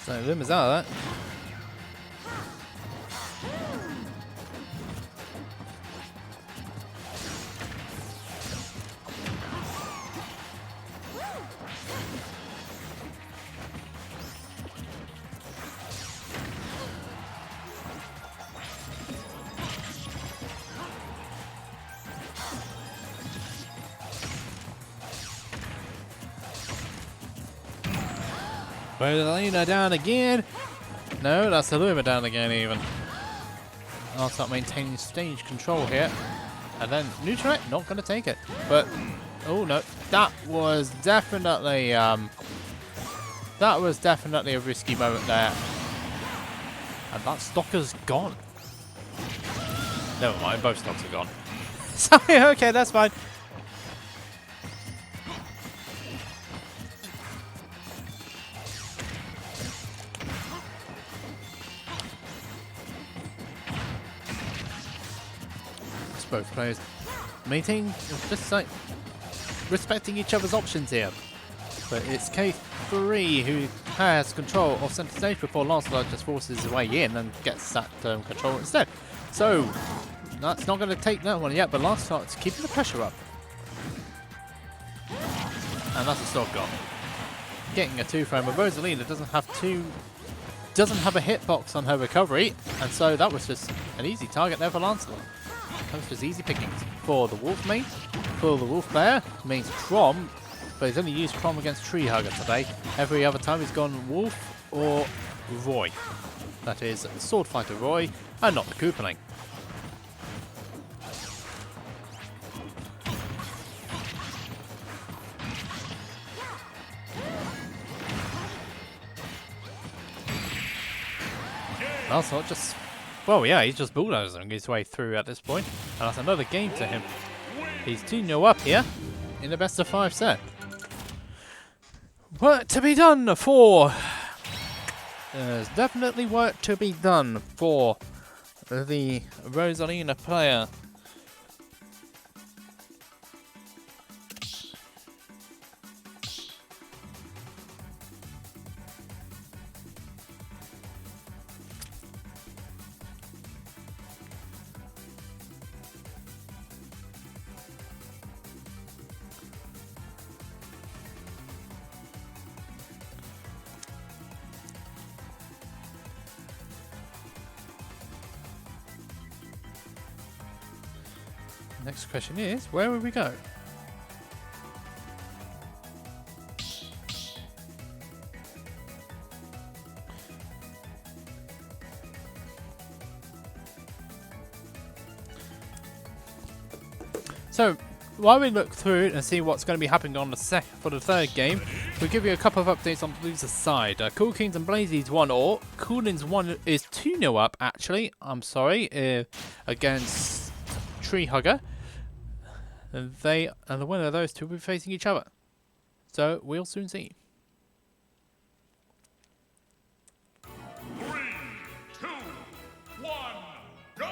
So Luma's out of that. Rosalina down again. No, that's the Luma down again even. I'll start maintaining stage control here. And then Neutral, not going to take it. But, oh no, that was definitely a risky moment there. And that Stalker's gone. Never mind, both stocks are gone. Sorry, okay, that's fine. Both players maintain just like respecting each other's options here, but it's K3 who has control of center stage before Lancelot just forces his way in and gets that control instead. So that's not going to take that one yet, but Lancelot's keeping the pressure up, and that's a stop goal. Getting a 2-frame, but Rosalina doesn't have a hitbox on her recovery, and so that was just an easy target there for Lancelot. That was just easy pickings for the Wolf main, for the Wolf player. Means Prom, but he's only used Prom against Treehugger today. Every other time he's gone Wolf or Roy. That is Sword Fighter Roy, and not the Koopaling. Lancelot just... Well, yeah, he's just bulldozing his way through at this point, and that's another game to him. He's 2-0 up here in the best of 5 set. Work to be done for... There's definitely work to be done for the Rosalina player. Next question is, where will we go? So, while we look through it and see what's going to be happening on the for the third game, we'll give you a couple of updates on the loser side. Cool Kings and Blazies 1-0. Coolins 1 is 2-0 up, actually. I'm sorry, against Treehugger. And they and the winner of those two will be facing each other. So we'll soon see. 3, 2, 1, go!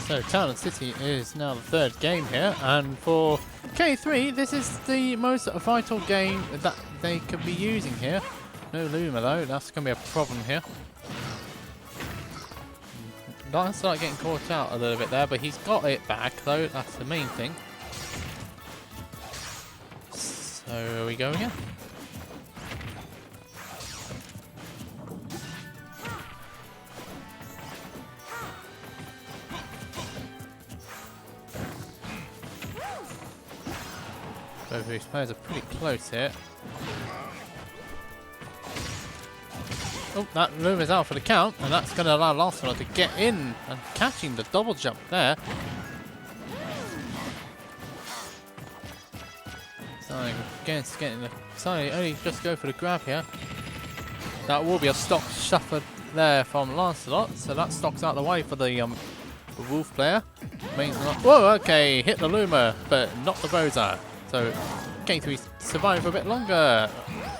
So Town and City is now the third game here, and for K3 this is the most vital game that they could be using here. No Luma though, that's going to be a problem here. Lancelot getting caught out a little bit there, but he's got it back though, that's the main thing. So are we going again? Both of these players are pretty close here. Oh, that Luma's out for the count, and that's going to allow Lancelot to get in and catching the double jump there. So against getting the only just go for the grab here. That will be a stock shuffle there from Lancelot, so that stock's out of the way for the Wolf player. Whoa, okay, hit the Luma, but not the Boza. So K3 surviving for a bit longer.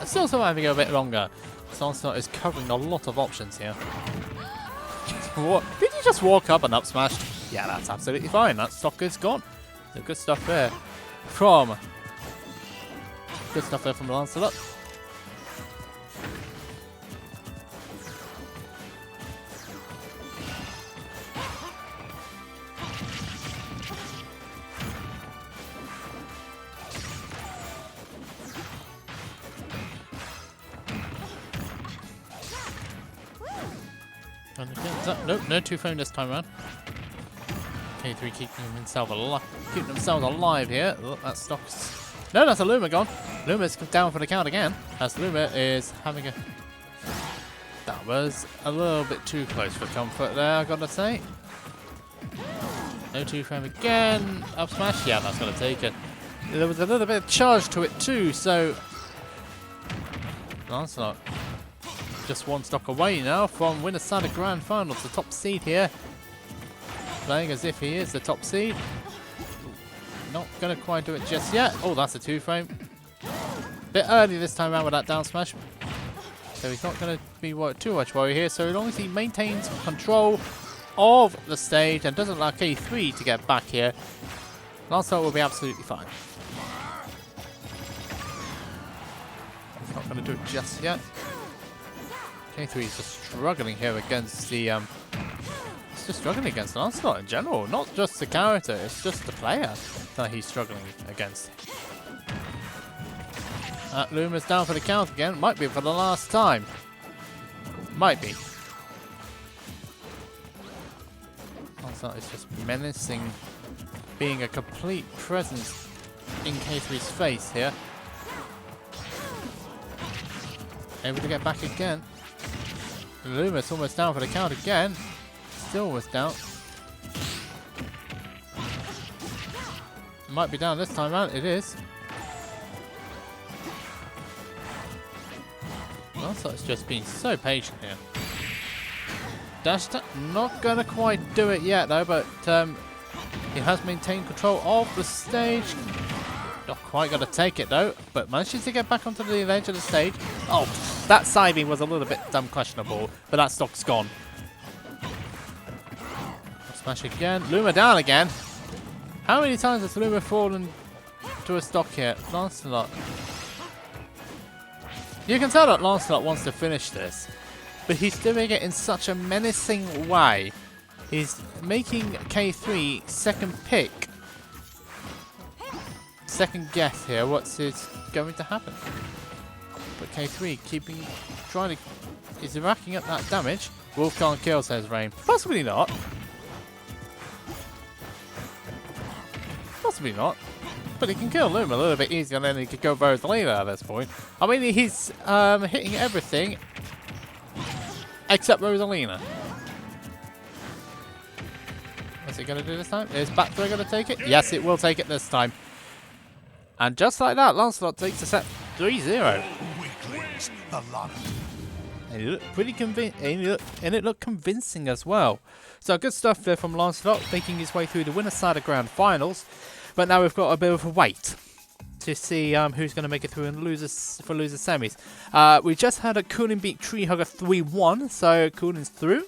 Still surviving a bit longer. So Lancelot is covering a lot of options here. What? Did you just walk up and up smash? Yeah, that's absolutely fine. That stock is gone. So good stuff there from Lancelot. And again, nope, no two frame this time around. K3 keeping themselves alive here. Oh, that stock's... No, that's a Luma gone. Luma's down for the count again. As Luma is having a... That was a little bit too close for comfort there, I gotta say. No two frame again. Up smash. Yeah, that's gonna take it. There was a little bit of charge to it too, so... Lancelot just one stock away now from winner side of Grand Finals, the top seed here. Playing as if he is the top seed. Not going to quite do it just yet. Oh, that's a two frame. Bit early this time around with that down smash. So he's not going to be too much worry here. So as long as he maintains control of the stage and doesn't allow K3 to get back here, Lancelot will be absolutely fine. He's not going to do it just yet. K3 is just struggling here against the he's just struggling against Lancelot in general, not just the character, it's just the player that he's struggling against. Luma's down for the count again, might be for the last time. Might be. Lancelot is just menacing, being a complete presence in K3's face here. Able to get back again. Luma's almost down for the count again. Still almost down. Might be down this time out. It is. Lancelot's just been so patient here. Dash not gonna quite do it yet though, but he has maintained control of the stage. Not quite gonna take it though, but manages to get back onto the edge of the stage. Oh, that siding was a little bit questionable, but that stock's gone. Smash again. Luma down again. How many times has Luma fallen to a stock here? Lancelot. You can tell that Lancelot wants to finish this, but he's doing it in such a menacing way. He's making K3 second pick. Second guess here. What's going to happen? But K3 is racking up that damage. Wolf can't kill, says Raime. Possibly not. Possibly not. But he can kill Luma a little bit easier than he could go Rosalina at this point. I mean, he's hitting everything except Rosalina. What's it going to do this time? Is back throw going to take it? Yes, it will take it this time. And just like that, Lancelot takes a set 3-0. And it looked pretty convincing, and it looked convincing as well. So good stuff there from Lancelot, making his way through the winner's side of Grand Finals. But now we've got a bit of a wait to see who's going to make it through and loser semis. We just had a Coolin beat Treehugger 3-1, so Coolin's through.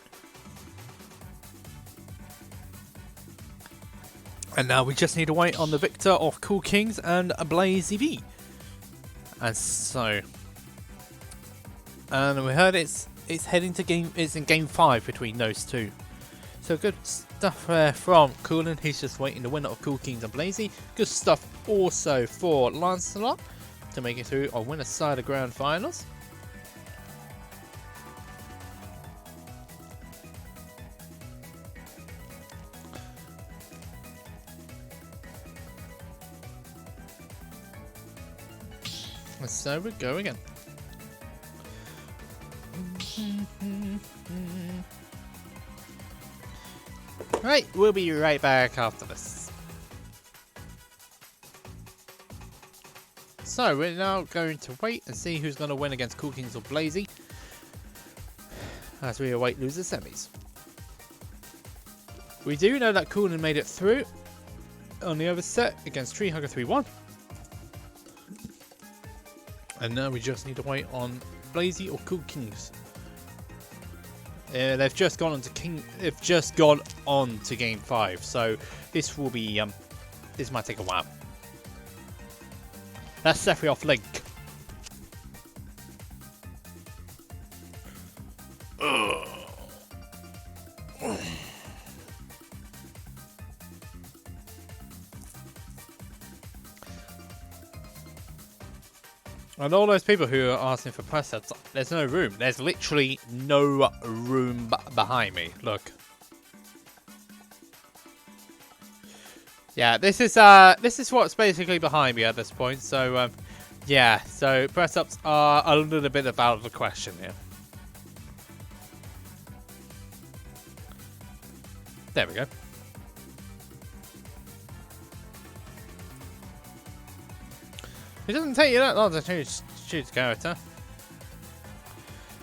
And now we just need to wait on the victor of Cool Kings and Blazy V. And so, and we heard it's heading to it's in game 5 between those two. So good stuff from Coolin. He's just waiting the winner of Cool Kings and Blazy. Good stuff also for Lancelot to make it through on winner's side of Grand Finals. So we go again. Right, we'll be right back after this. So we're now going to wait and see who's going to win against Cool Kings or Blazy as we await loser semis. We do know that Coolin made it through on the other set against Treehugger 3-1. And now we just need to wait on Blazy or Cool Kings. They've just gone on to game 5, so this will be this might take a while. That's Sephiroth off Link. And all those people who are asking for press sets, there's no room. There's literally no room behind me. Look. Yeah, this is what's basically behind me at this point. So, yeah. So press ups are a little bit out of the question here. There we go. It doesn't take you that long to choose character.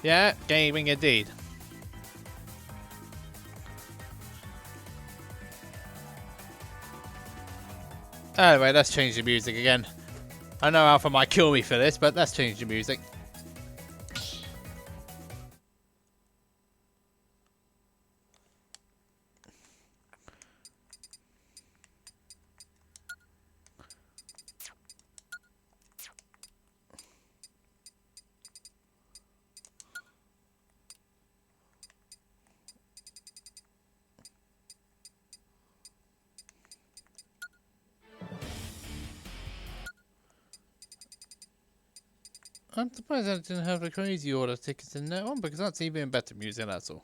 Yeah, gaming indeed. Anyway, let's change the music again. I know Alpha might kill me for this, but let's change the music. I'm surprised I didn't have the crazy order tickets in that one, because that's even better music, that's all.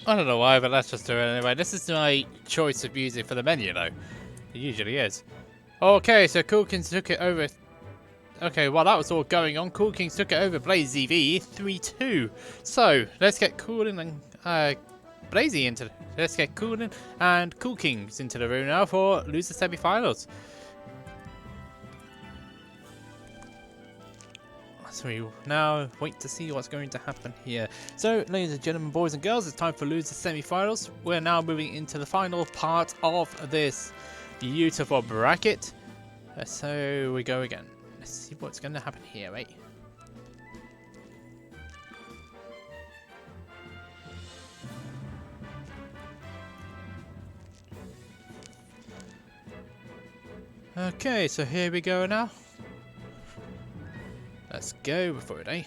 I don't know why, but let's just do it anyway. This is my choice of music for the menu, though. It usually is. Okay, so Cool Kings took it over. Okay, while that was all going on, Cool Kings took it over Blazy V 3-2. So let's get Coolin and Blazy into. Let's get Coolin and Cool Kings into the room now for loser semi-finals. So we now wait to see what's going to happen here. So, ladies and gentlemen, boys and girls, it's time for loser semi-finals. We're now moving into the final part of this beautiful bracket. So we go again. Let's see what's going to happen here, right? Okay, so here we go now. Let's go for it, eh?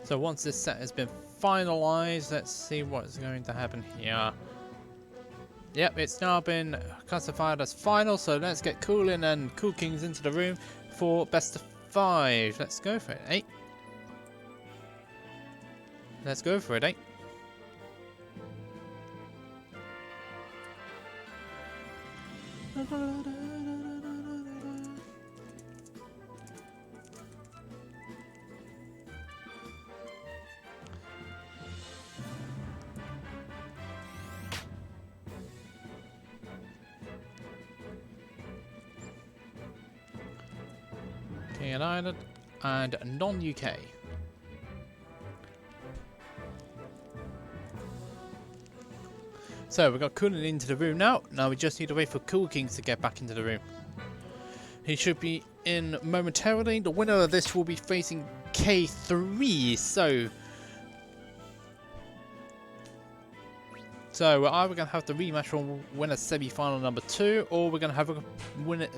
So once this set has been finalized, let's see what's going to happen here. Yep, it's now been classified as final, so let's get Coolin and Cool Kings into the room for best of 5. Let's go for it, eh? Let's go for it, eh? King and Ireland, and non-UK. So we've got Cooling into the room now. Now we just need to wait for Cool Kings to get back into the room. He should be in momentarily. The winner of this will be facing K3. So we're either going to have the rematch from winner semi-final number 2, or we're going to have a winner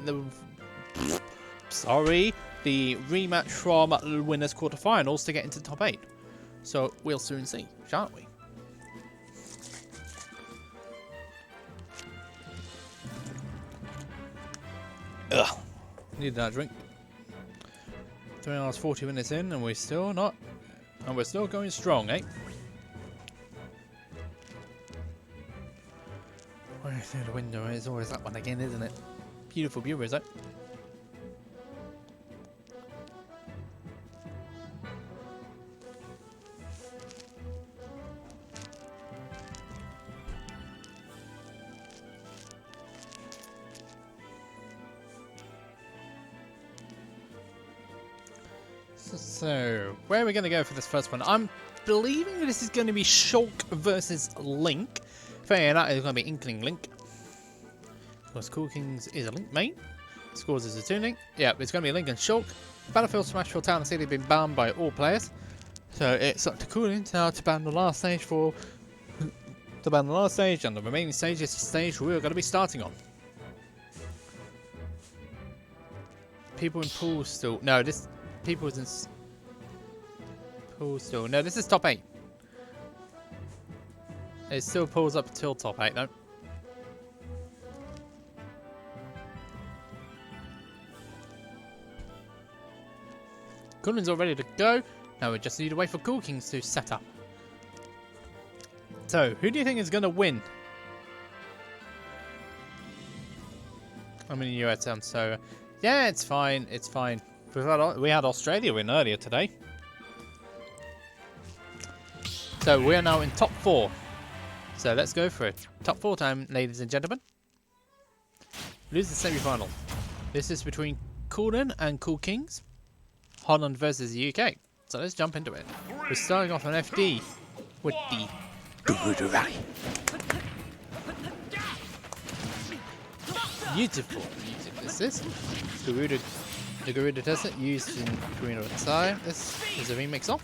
the rematch from winners quarterfinals to get into the top 8. So we'll soon see, shan't we? Ugh. Need that drink. 3 hours 40 minutes in, and we're still not, and we're still going strong, eh? Right through the window, it's always that one again, isn't it? Beautiful view, is it? So, where are we going to go for this first one? I'm believing this is going to be Shulk versus Link. Fair, that is going to be Inkling Link. Of course, Cool Kings is a Link mate. Scores is a 2 Link. Yeah, it's going to be Link and Shulk. Battlefield, Smashville, Town and City have been banned by all players. So it's up to Cooling now to ban the last stage and the remaining stage is the stage we're going to be starting on. People in pools still. No, this. People in pool still. No, this is top 8. It still pulls up till top 8 though. Cooling's all ready to go. Now we just need to wait for Cool Kings to set up. So, who do you think is going to win? I'm in the US, so yeah, it's fine. It's fine. We had Australia win earlier today. So we are now in top 4. So let's go for it. Top 4 time, ladies and gentlemen. Lose the semi-final. This is between Cooling and Cool Kings. Holland versus the UK. So let's jump into it. We're starting off on FD with the Garuda Rally. Beautiful music this is. The Garuda Desert used in Korean at the time. This is a remix of.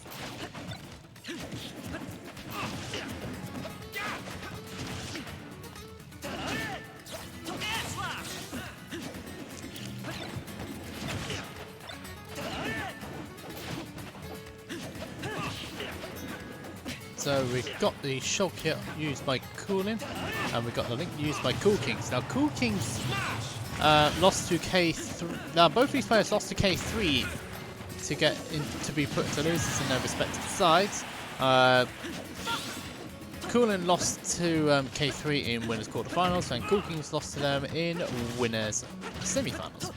So we've got the Shulk here used by Cooling, and we've got the Link used by Cool Kings. Now Cool Kings lost to K3. Now both these players lost to K3 to get in, to be put to losers in their respective sides. Cooling lost to K3 in winners quarterfinals, and Cool Kings lost to them in winners semifinals.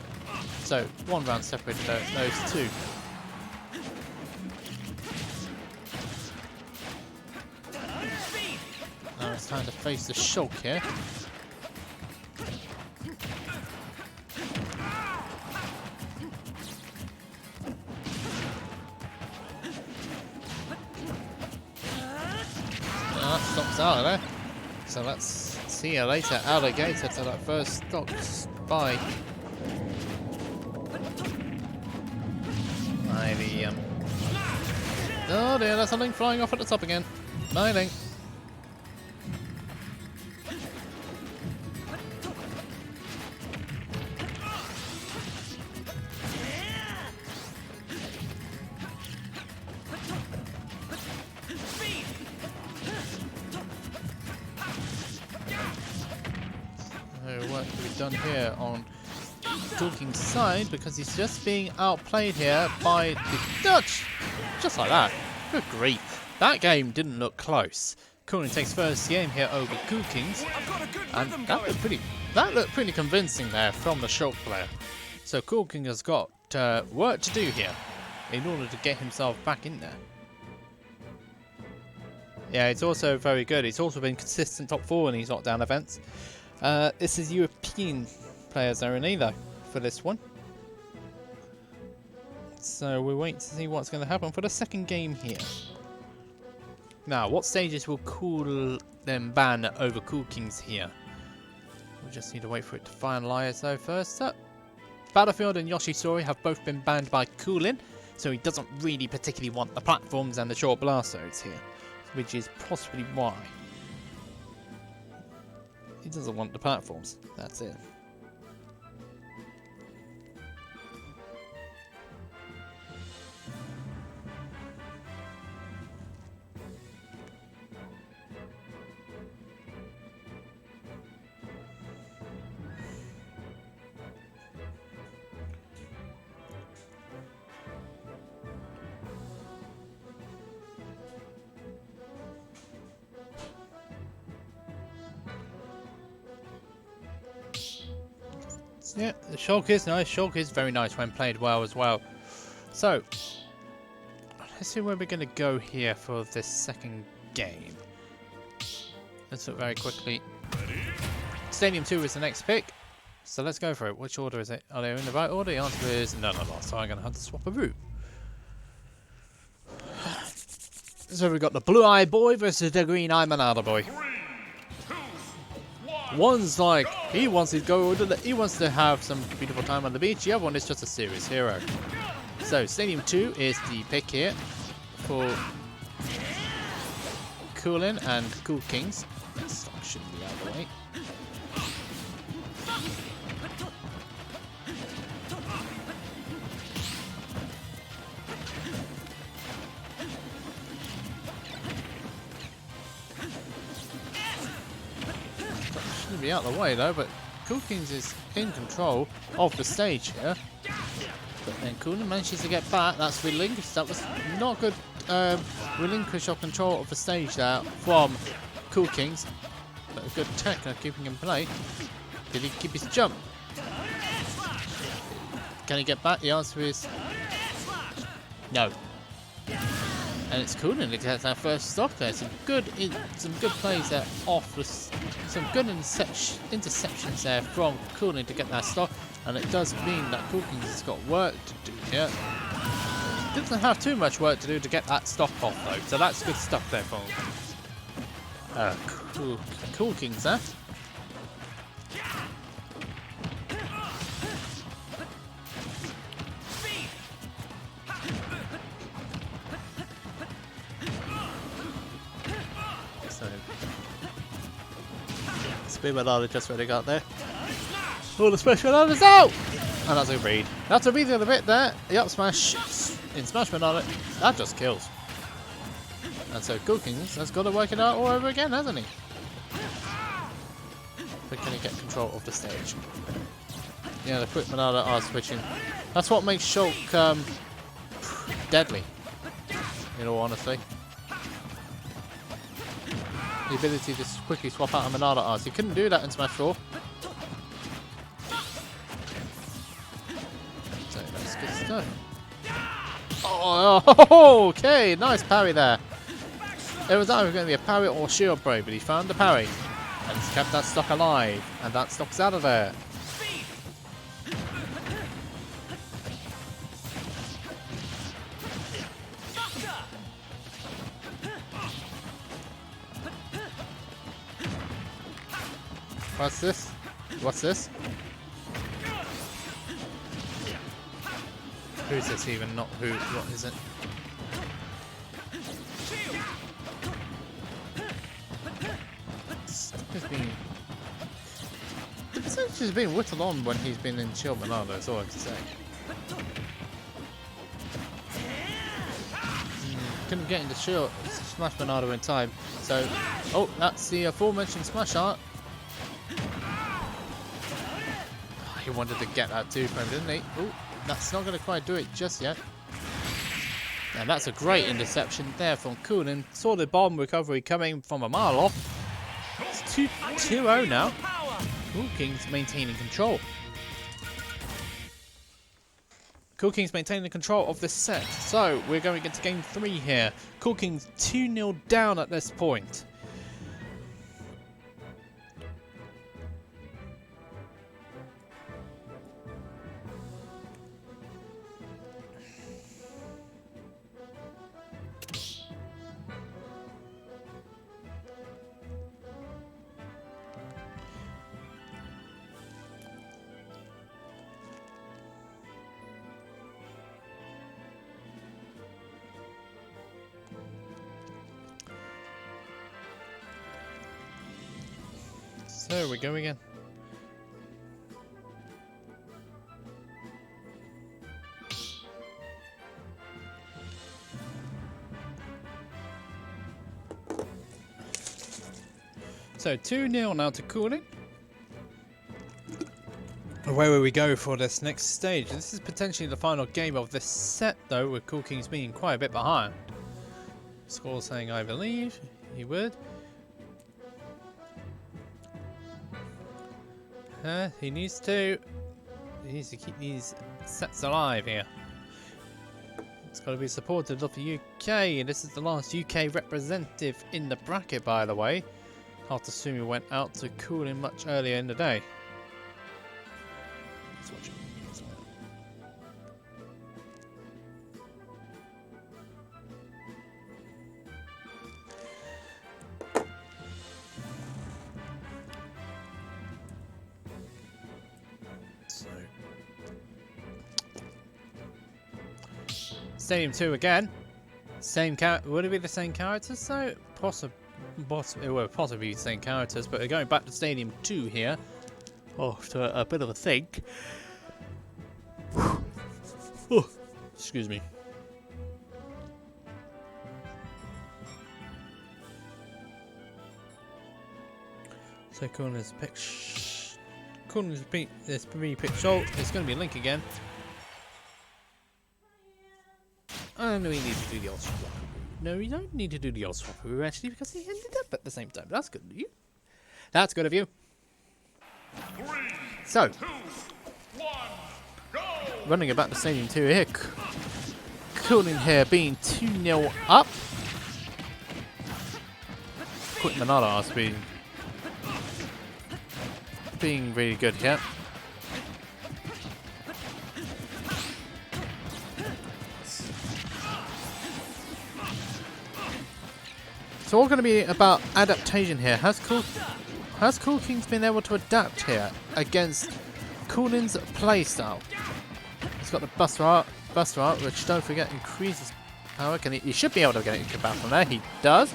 So 1 round separated those two. Now it's time to face the Shulk here. That stops out of there. So let's see you later, alligator, to that first stop by. Oh dear, there's something flying off at the top again. Mining. Work to be done here on Cool King's side, because he's just being outplayed here by the Dutch. Just like that. Good grief. That game didn't look close. Cooling takes first game here over Cool Kings, and that looked pretty convincing there from the Shulk player. So Cool King has got work to do here in order to get himself back in there. Yeah, it's also very good. He's also been consistent top 4 in these knockdown events. This is European players only though for this one. So we're waiting to see what's going to happen for the second game here. Now, what stages will Cool them ban over Cool Kings here? We just need to wait for it to finalize though first. Battlefield and Yoshi Story have both been banned by Coolin, so he doesn't really particularly want the platforms and the short blast zones here, which is possibly why. He doesn't want the platforms, that's it. Yeah, the Shulk is nice. Shulk is very nice when played well as well. So, let's see where we're going to go here for this second game. Let's look very quickly. Stadium 2 is the next pick. So let's go for it. Which order is it? Are they in the right order? The answer is no. So I'm going to have to swap a route. So we've got the Blue Eye Boy versus the Green Eye Manada Boy. One's like, he wants to have some beautiful time on the beach. The other one is just a serious hero. So Stadium 2 is the pick here for Coolin and Cool Kings. That stock should be out of the way. Be out of the way though, but Cool Kings is in control of the stage here. But then Coolin manages to get back. That's relinquished. That was not good. Relinquish of control of the stage there from Cool Kings. But a good tech keeping him play. Did he keep his jump? Can he get back? The answer is no. And it's Coolin that gets our first stock there. Some good plays there off the, some good interceptions there from Coolin to get that stock. And it does mean that Cool Kings has got work to do here. Doesn't have too much work to do to get that stock off though. So that's good stuff there for Cool Kings there. Speed Manada just really got there. All the special Manada's out! And that's a read. That's a read the other bit there. The up smash in Smash Manada. That just kills. And so Cool Kings has got to work it out all over again, hasn't he? But can he get control of the stage? Yeah, the quick Manada are switching. That's what makes Shulk deadly, in all honesty. The ability to quickly swap out a Manada Arts. He couldn't do that in Smash 4. So that's good stuff. Oh, okay, nice parry there. It was either going to be a parry or shield break, but he found the parry. And he's kept that stock alive. And that stock's out of there. What's this? What's this? Who's this even? Not who. What is it? He's been. He's been whittled on when he's been in Shield Manada, that's all I can say. Couldn't get into Shield Smash Manada in time. So, oh, that's the aforementioned Smash Art. He wanted to get that too from him, didn't he? Oh, that's not going to quite do it just yet. And that's a great interception there from Coolin. Saw the bomb recovery coming from a mile off. It's 2-0 now. Cool Kings maintaining control. Cool Kings maintaining control of this set. So we're going into game 3 here. Cool Kings 2-0 down at this point. So we go again. So 2-0 now to Cooling. Where will we go for this next stage? This is potentially the final game of this set, though, with Cool Kings being quite a bit behind. Score saying I believe he would. He needs to keep these sets alive here. It's got to be supported of the UK. This is the last UK representative in the bracket, by the way. After Sumi went out to Cooling much earlier in the day. Let's watch it. Stadium 2 again. Same would it be the same characters? So possibly the same characters, but we're going back to Stadium 2 here. After a bit of a think. Oh, excuse me. So Corner's pick. Corner's beat this pre-pick shot. It's going to be Link again. And we need to do the old swap. No, we don't need to do the old swap actually, because he ended up at the same time. That's good of you. That's good of you. 3, So, 2, 1, go! running about the Stadium 2 here. Cooling here being 2-0 up. Quick Manada being really good here. It's all going to be about adaptation here. Has Cool Kings been able to adapt here against Cooling's playstyle? He's got the Buster Art, which don't forget increases power. He should be able to get it back from there. He does.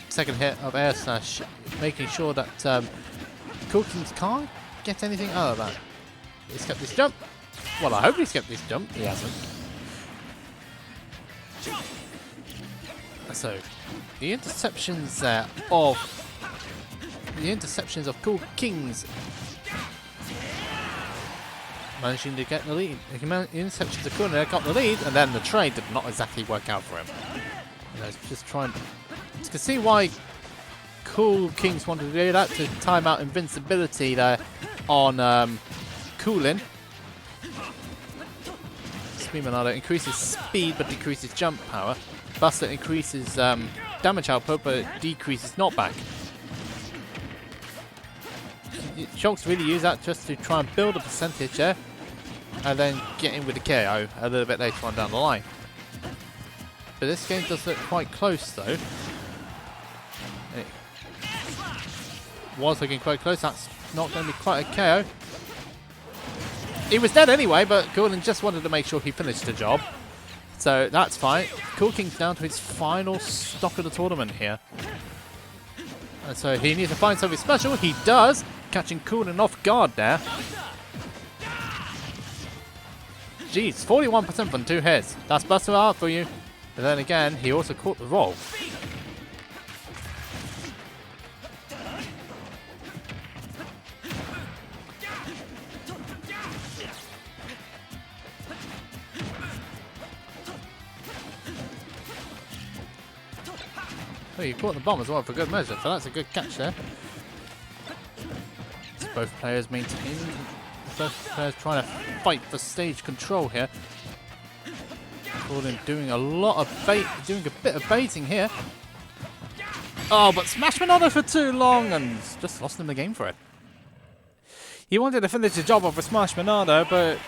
Second hit of Air Slash, making sure that Cool Kings can't get anything out of that. He's kept this jump. Well, I hope he's kept this jump. He hasn't. So, the interceptions of Cool Kings managing to get the lead. The interceptions of Cool got the lead, and then the trade did not exactly work out for him. Just trying. You can see why Cool Kings wanted to do that, to time out invincibility there on Coolin. Speedmanada increases speed but decreases jump power. Buster increases damage output but decreases knockback. Shulk's really use that just to try and build a percentage there and then get in with the KO a little bit later on down the line. But this game does look quite close though. It was looking quite close. That's not going to be quite a KO. He was dead anyway, but Coolin just wanted to make sure he finished the job. So that's fine. Cool King's down to his final stock of the tournament here. And so he needs to find something special. He does, catching Coolin off guard there. Jeez, 41% from 2 hits. That's Buster Art for you. But then again, he also caught the roll. Well, you caught the bomb as well for good measure, so that's a good catch there. So both players maintaining, both players trying to fight for stage control here. Coolin doing a lot of doing a bit of baiting here. Oh, but Smash Manada for too long and just lost him the game for it. He wanted to finish the job off with Smash Manada, but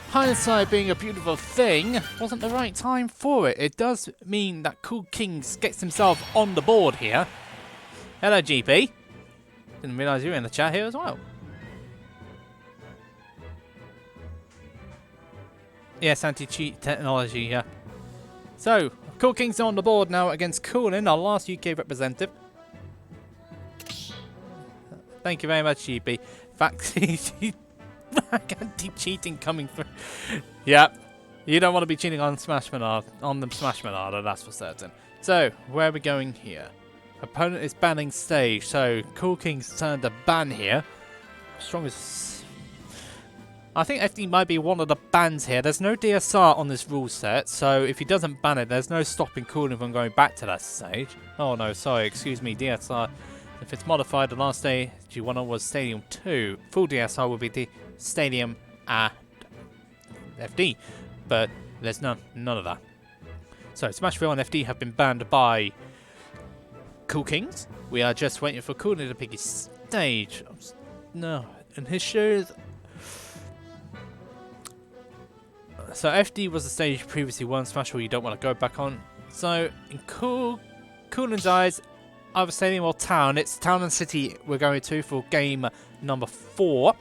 hindsight being a beautiful thing, wasn't the right time for it. It does mean that Cool Kings gets himself on the board here. Hello, GP. Didn't realise you were in the chat here as well. Yes, anti-cheat technology, yeah. So, Cool Kings on the board now against Coolin, our last UK representative. Thank you very much, GB. In fact, anti-cheating coming through. Yep. You don't want to be cheating on Smash Monada, that's for certain. So, where are we going here? Opponent is banning stage, so Cool King's turn to ban here. Strongest. I think FD might be one of the bans here. There's no DSR on this rule set, so if he doesn't ban it, there's no stopping Cooling from going back to that stage. Oh no, sorry, excuse me, DSR. If it's modified, the last stage you won on was Stadium 2. Full DSR will be the Stadium at FD, but there's none of that. So Smashville and FD have been banned by Cool Kings. We are just waiting for Cooling to pick his stage. No, and his shows. So FD was the stage previously won. Smashville you don't want to go back on. So in Cooling's eyes, either Stadium or Town. It's Town and City we're going to for game number 4.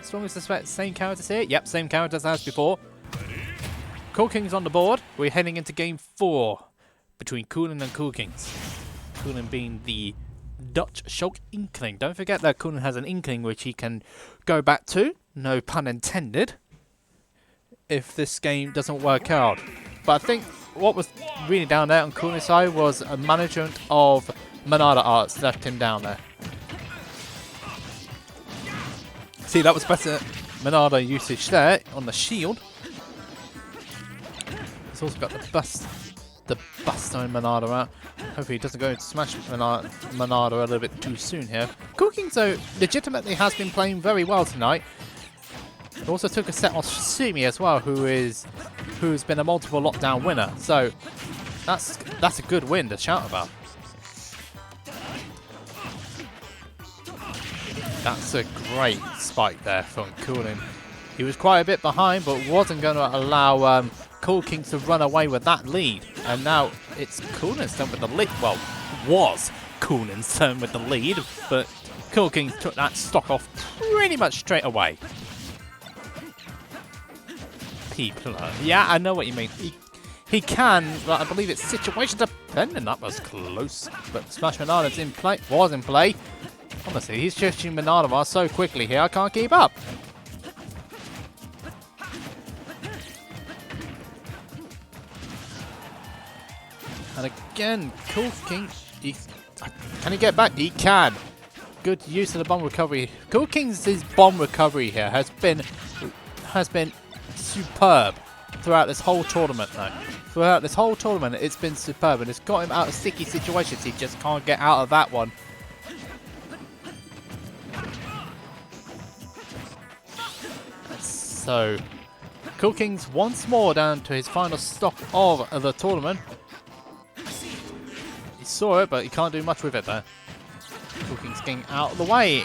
As long as the same characters here. Yep, same characters as before. Cool Kings on the board. We're heading into game 4 between Cooling and Cool Kings. Cooling being the Dutch Shulk Inkling. Don't forget that Cooling has an Inkling which he can go back to. No pun intended. If this game doesn't work out. But I think what was really down there on Cooling's side was a management of Monada Arts left him down there. See, that was better Monada usage there on the shield. He's also got the bust on Monada out. Hopefully he doesn't go into smash Monada a little bit too soon here. Cool Kings, though, legitimately has been playing very well tonight. He also took a set off Sumi as well, who's been a multiple lockdown winner. So that's a good win to shout about. That's a great spike there from Cooling. He was quite a bit behind, but wasn't going to allow Cool Kings to run away with that lead. And now it's Cooling's turn with the lead. Well, was Cooling's turn with the lead, but Cool Kings took that stock off pretty much straight away. Yeah, I know what you mean. He can, but I believe it's situation dependent. That was close. But Smash Monada's in play. Was in play. Honestly, he's shifting Monada so quickly here, I can't keep up. And again, Cool King. Can he get back? He can. Good use of the bomb recovery. Cool King's bomb recovery here has been superb throughout this whole tournament, though. Throughout this whole tournament, it's been superb, and it's got him out of sticky situations. He just can't get out of that one. So, Cool Kings once more down to his final stock of the tournament. He saw it, but he can't do much with it there. Cool Kings getting out of the way.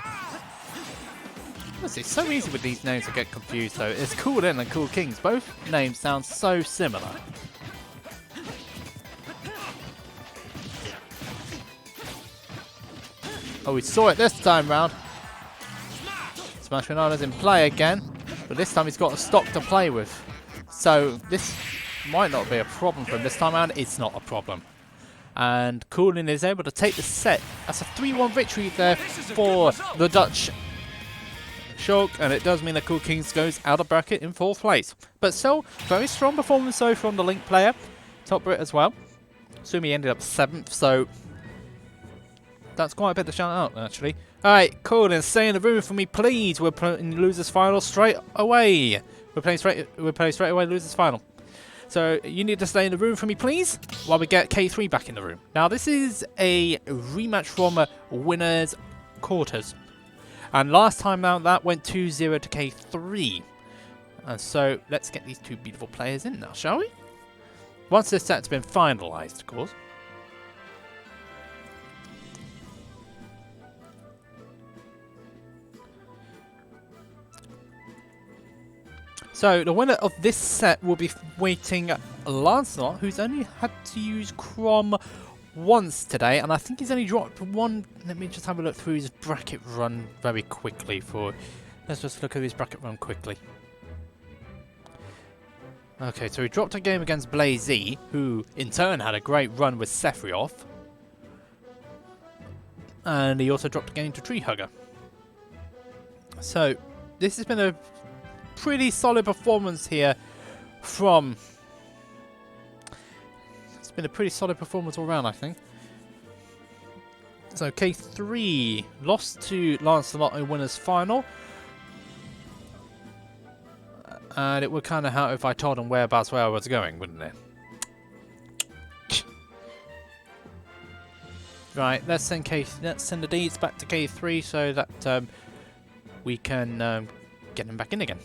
It's so easy with these names to get confused, though. It's Cooling and Cool Kings. Both names sound so similar. Oh, we saw it this time round. Smash Monada's in play again, but this time he's got a stock to play with. So this might not be a problem for him this time around. It's not a problem. And Cooling is able to take the set. That's a 3-1 victory there for the Dutch Shulk, and it does mean that Cool Kings goes out of bracket in 4th place. But still, very strong performance though from the Link player. Top Brit as well. Sumi ended up 7th, so that's quite a bit to shout out, actually. Alright, Cooling, stay in the room for me, please. We're playing losers final straight away. We're playing straight away losers final. So you need to stay in the room for me, please, while we get K3 back in the room. Now, this is a rematch from winners quarters. And last time out, that went 2-0 to K3. And so let's get these two beautiful players in now, shall we? Once this set's been finalised, of course. So the winner of this set will be waiting Lancelot, who's only had to use Chrom once today, and I think he's only dropped one. Let me just have a look through his bracket run very quickly. Let's just look at his bracket run quickly. Okay, so he dropped a game against Blaze, who in turn had a great run with Sephiroth. And he also dropped again to Treehugger. So, this has been a pretty solid performance here from... It's been a pretty solid performance all round, I think. So, K3 lost to Lancelot in winners final. And it would kind of help if I told him whereabouts where I was going, wouldn't it? Right, let's send the deeds back to K3 so that we can get him back in again.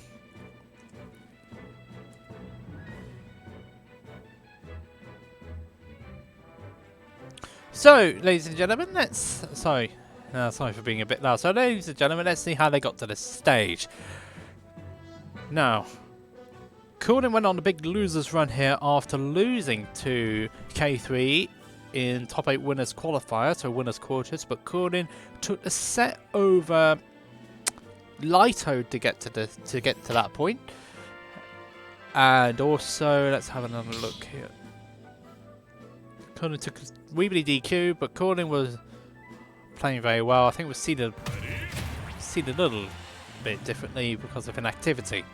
So, ladies and gentlemen, sorry for being a bit loud. So, ladies and gentlemen, let's see how they got to this stage. Now, Coonan went on a big losers run here after losing to K3 in top 8 winners qualifier, so winners quarters, but Coonan took a set over Lyto to get to that point. And also, let's have another look here. Coonan took a weebly DQ, but Coonan was playing very well. I think it was seeded a little bit differently because of inactivity.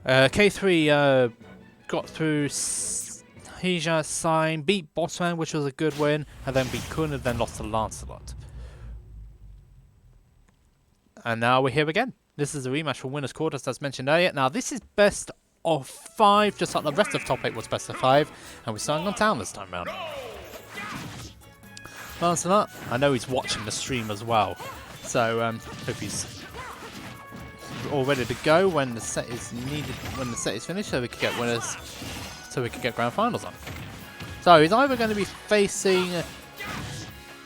K3 got through Hija Sign, beat Bossman, which was a good win, and then beat Coonan, then lost to Lancelot. And now we're here again. This is a rematch for winners quarters as mentioned earlier. Now this is best of 5, just like the rest of top 8 was best of 5, and we're starting on town this time round. Lancelot, I know he's watching the stream as well, so hope he's all ready to go when the set is needed, when the set is finished, so we can get winners, so we can get grand finals on. So he's either going to be facing,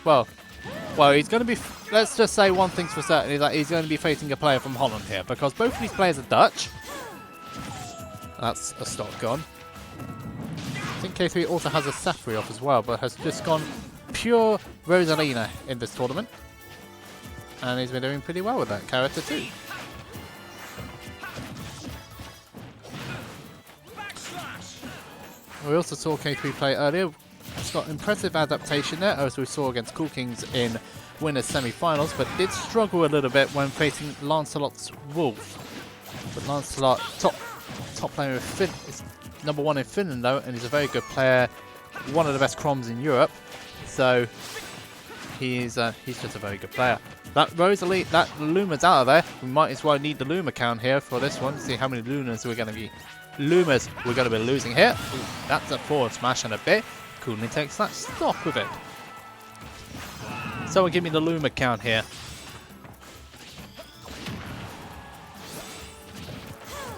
well, he's going to be. Let's just say one thing's for certain: is that he's going to be facing a player from Holland here, because both of these players are Dutch. That's a stock gone. I think K3 also has a Safri off as well, but has just gone pure Rosalina in this tournament, and he's been doing pretty well with that character too. We also saw K3 play earlier. It's got impressive adaptation there, as we saw against Cool Kings in winners semi-finals, but did struggle a little bit when facing Lancelot's Wolf. But Lancelot, top player of Finland, is #1 in Finland though, and he's a very good player, one of the best Croms in Europe. So he's just a very good player. That Rosalie, that Luma's out of there. We might as well need the Luma count here for this one. See how many Lumas we're going to be losing here. Ooh, that's a forward smash and a bit. Coonan takes that stock with it. Someone give me the Luma count here.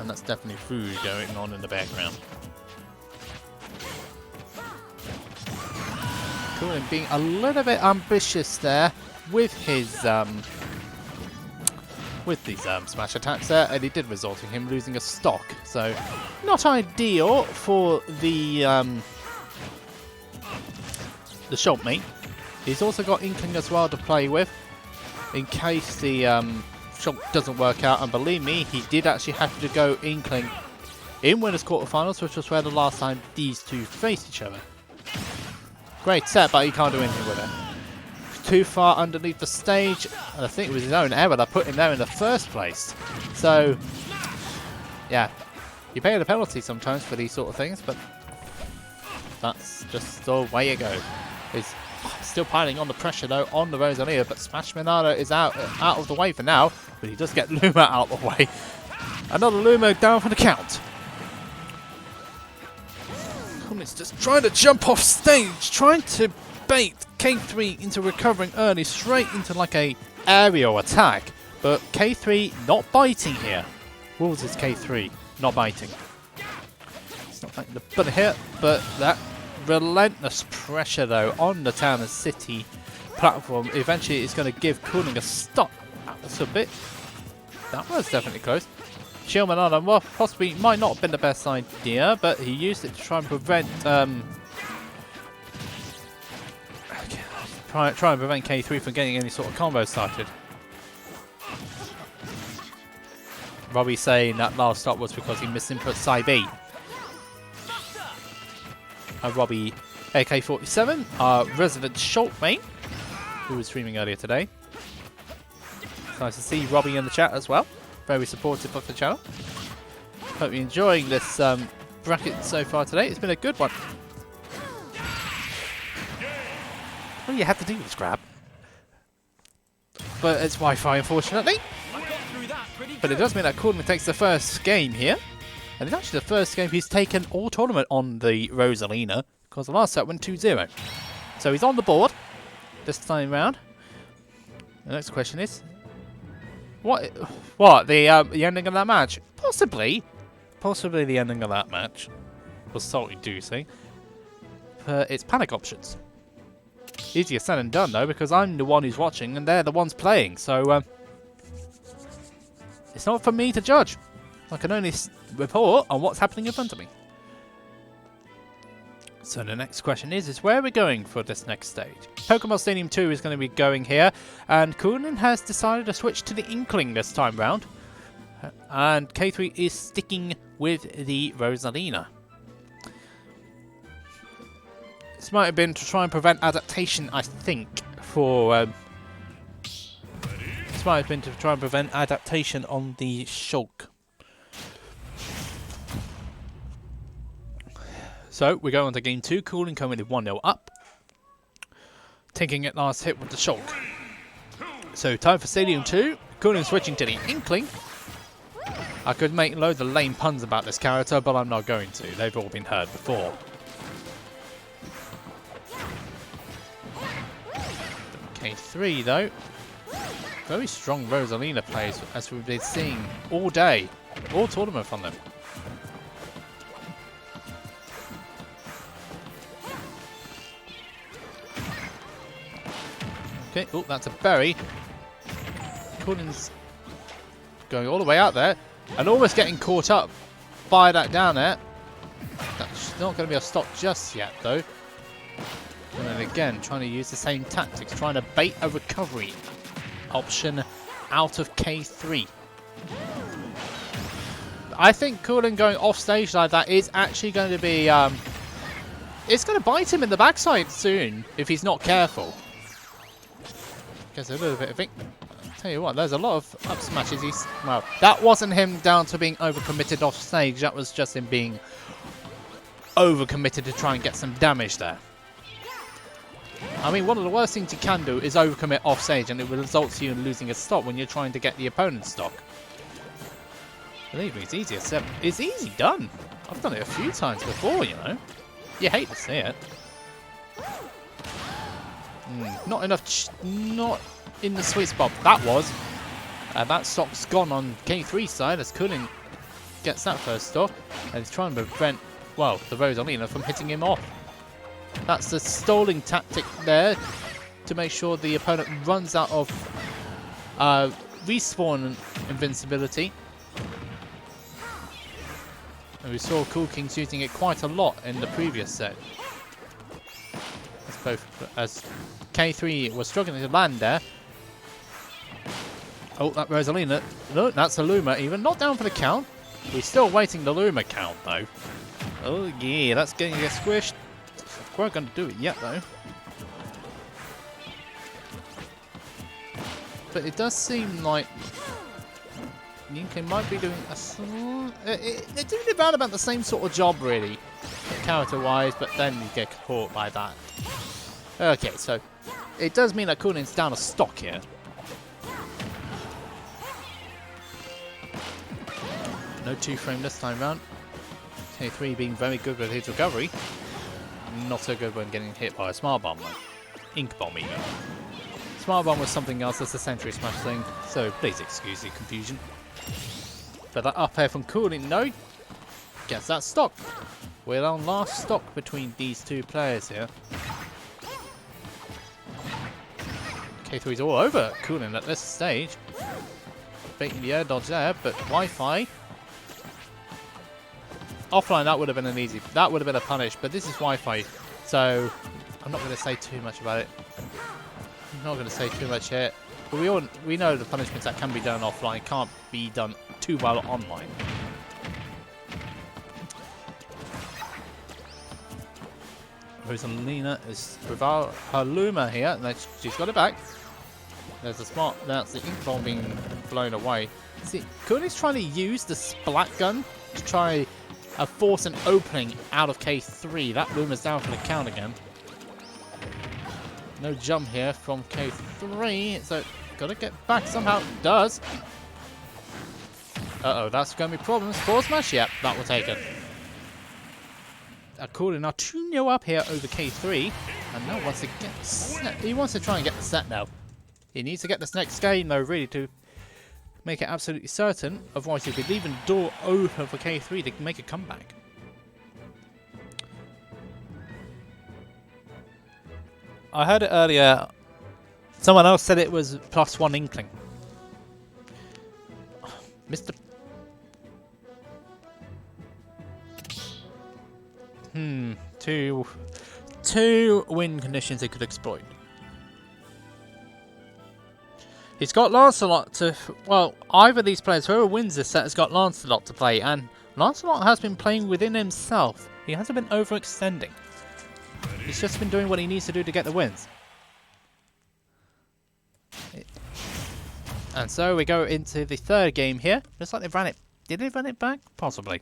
And that's definitely food going on in the background. Coonan being a little bit ambitious there with his these smash attacks there, and it did result in him losing a stock. So not ideal for the shopmate. He's also got Inkling as well to play with in case the shop doesn't work out, and believe me, he did actually have to go Inkling in winners quarterfinals, which was where the last time these two faced each other. Great set, but he can't do anything with it. Too far underneath the stage, and I think it was his own error that put him there in the first place. So yeah, you pay the penalty sometimes for these sort of things, but that's just the way it goes. He's still piling on the pressure though on the Rosalia, but Smash Minado is out of the way for now, but he does get Luma out of the way. Another Luma down for the count. Coonan's just trying to jump off stage, trying to bait K3 into recovering early, straight into like a aerial attack, but K3 not biting here. Wolves is K3 not biting. It's not like the bullet here, but that relentless pressure though on the town and city platform eventually is going to give Coonan a stop. That's a bit. That was definitely close. Shield Manana, well, possibly might not have been the best idea, but he used it to try and prevent try and prevent K3 from getting any sort of combo started. Robbie saying that last stop was because he misinput Side B. Robbie AK-47, our resident Schultz mate, who was streaming earlier today. It's nice to see Robbie in the chat as well. Very supportive of the channel. Hope you're enjoying this bracket so far today. It's been a good one. All you have to do is grab. But it's Wi-Fi, unfortunately. But it does mean that Courtney takes the first game here. And it's actually the first game he's taken all tournament on the Rosalina, because the last set went 2-0. So he's on the board this time round. The next question is, what the ending of that match? Possibly the ending of that match was salty doozy. But it's panic options. Easier said than done though, because I'm the one who's watching and they're the ones playing. So it's not for me to judge. I can only report on what's happening in front of me. So the next question is where are we going for this next stage? Pokemon Stadium 2 is going to be going here, and Kunin has decided to switch to the Inkling this time round. And K3 is sticking with the Rosalina. This might have been to try and prevent adaptation, I think, for... this might have been to try and prevent adaptation on the Shulk. So, we go on to game 2. Cooling currently 1-0 up. Taking it last hit with the Shulk. So, time for Stadium 2. Cooling switching to the Inkling. I could make loads of lame puns about this character, but I'm not going to. They've all been heard before. K3 though. Very strong Rosalina plays, as we've been seeing all day. All tournament from them. Okay, oh, that's a berry. Colin's going all the way out there and almost getting caught up by that down there. That's not going to be a stop just yet, though. And then again, trying to use the same tactics, trying to bait a recovery option out of K3. I think Coolin going off stage like that is actually going to be... it's going to bite him in the backside soon if he's not careful. Gets a little bit of it. I'll tell you what, there's a lot of up smashes. Well, that wasn't him down to being overcommitted off stage. That was just him being overcommitted to try and get some damage there. I mean, one of the worst things you can do is overcommit off stage, and it results you in losing a stock when you're trying to get the opponent's stock. Believe me, it's easier said. It's easy done. I've done it a few times before, you know. You hate to see it. Not enough, not in the sweet spot. That was. That stock's gone on K3's side as Kulin gets that first stock. And he's trying to prevent, well, the Rosalina from hitting him off. That's the stalling tactic there to make sure the opponent runs out of respawn invincibility. And we saw Cool Kings using it quite a lot in the previous set. As K3 was struggling to land there. Oh, that Rosalina. No, that's a Luma even. Not down for the count. We're still waiting the Luma count though. Oh yeah, that's getting get squished. We're not going to do it yet though. But it does seem like Yinke might be doing a... they're doing about the same sort of job really, character-wise, but then you get caught by that. Okay, so it does mean that Kunin's down a stock here. No 2-frame this time round. K3 being very good with his recovery. Not so good when getting hit by a Smart Bomb though. Ink Bomb even. Smart Bomb was something else, that's a Century Smash thing, so please excuse the confusion. But that up air from Cooling, no, gets that stock. We're on last stock between these two players here. K3's all over Cooling at this stage. Baiting the air dodge there, but Wi-Fi. Offline, that would have been an easy, that would have been a punish, but this is Wi-Fi, so I'm not going to say too much about it. I'm not going to say too much here. But we know the punishments that can be done offline can't be done too well online. Rosalina is without her Luma here. And she's got it back. There's a smart. That's the ink bomb being blown away. See, Cooney's trying to use the splat gun to try force an opening out of K3. That Luma's down for the count again. No jump here from K3, so gotta get back somehow. Does. Uh-oh, that's gonna be problems. Force smash, yep, that will take it. According now 2-0 up here over K3, and now wants to get set. He wants to try and get the set now. He needs to get this next game though, really, to make it absolutely certain. Otherwise, he'll be leaving the door open for K3 to make a comeback. I heard it earlier. Someone else said it was +1 inkling. Mr. Two win conditions he could exploit. He's got Lancelot to... Well, either of these players, whoever wins this set, has got Lancelot to play. And Lancelot has been playing within himself. He hasn't been overextending. He's just been doing what he needs to do to get the wins. And so we go into the third game here. Looks like they ran it. Did they run it back? Possibly.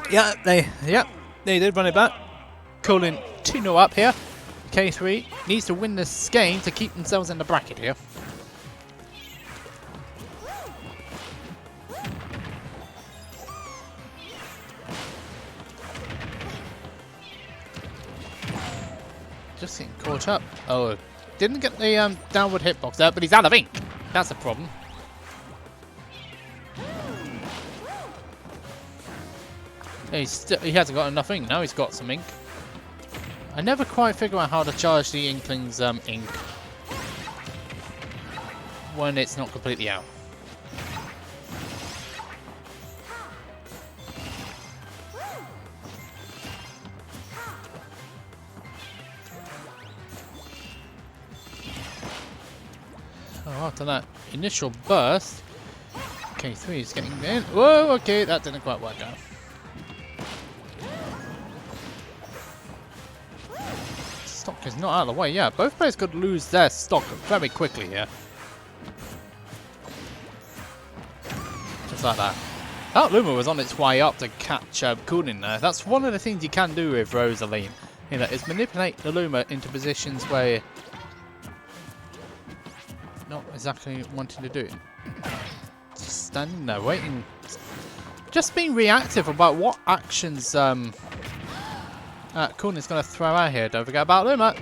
Yeah, they did run it back. Calling 2-0 up here. K3 needs to win this game to keep themselves in the bracket here. Just getting caught up. Oh, didn't get the downward hitbox there, but he's out of ink. That's a problem. He hasn't got enough ink. Now he's got some ink. I never quite figure out how to charge the Inkling's ink when it's not completely out. So after that initial burst, K3 is getting in. Whoa, okay, that didn't quite work out. Stock is not out of the way. Yeah, both players could lose their stock very quickly here. Just like that. That Luma was on its way up to catch Kunin there. That's one of the things you can do with Rosaline. You know, is manipulate the Luma into positions where not exactly wanting to do it. Just standing there waiting. Just being reactive about what actions Kunin's going to throw out here. Don't forget about Luma.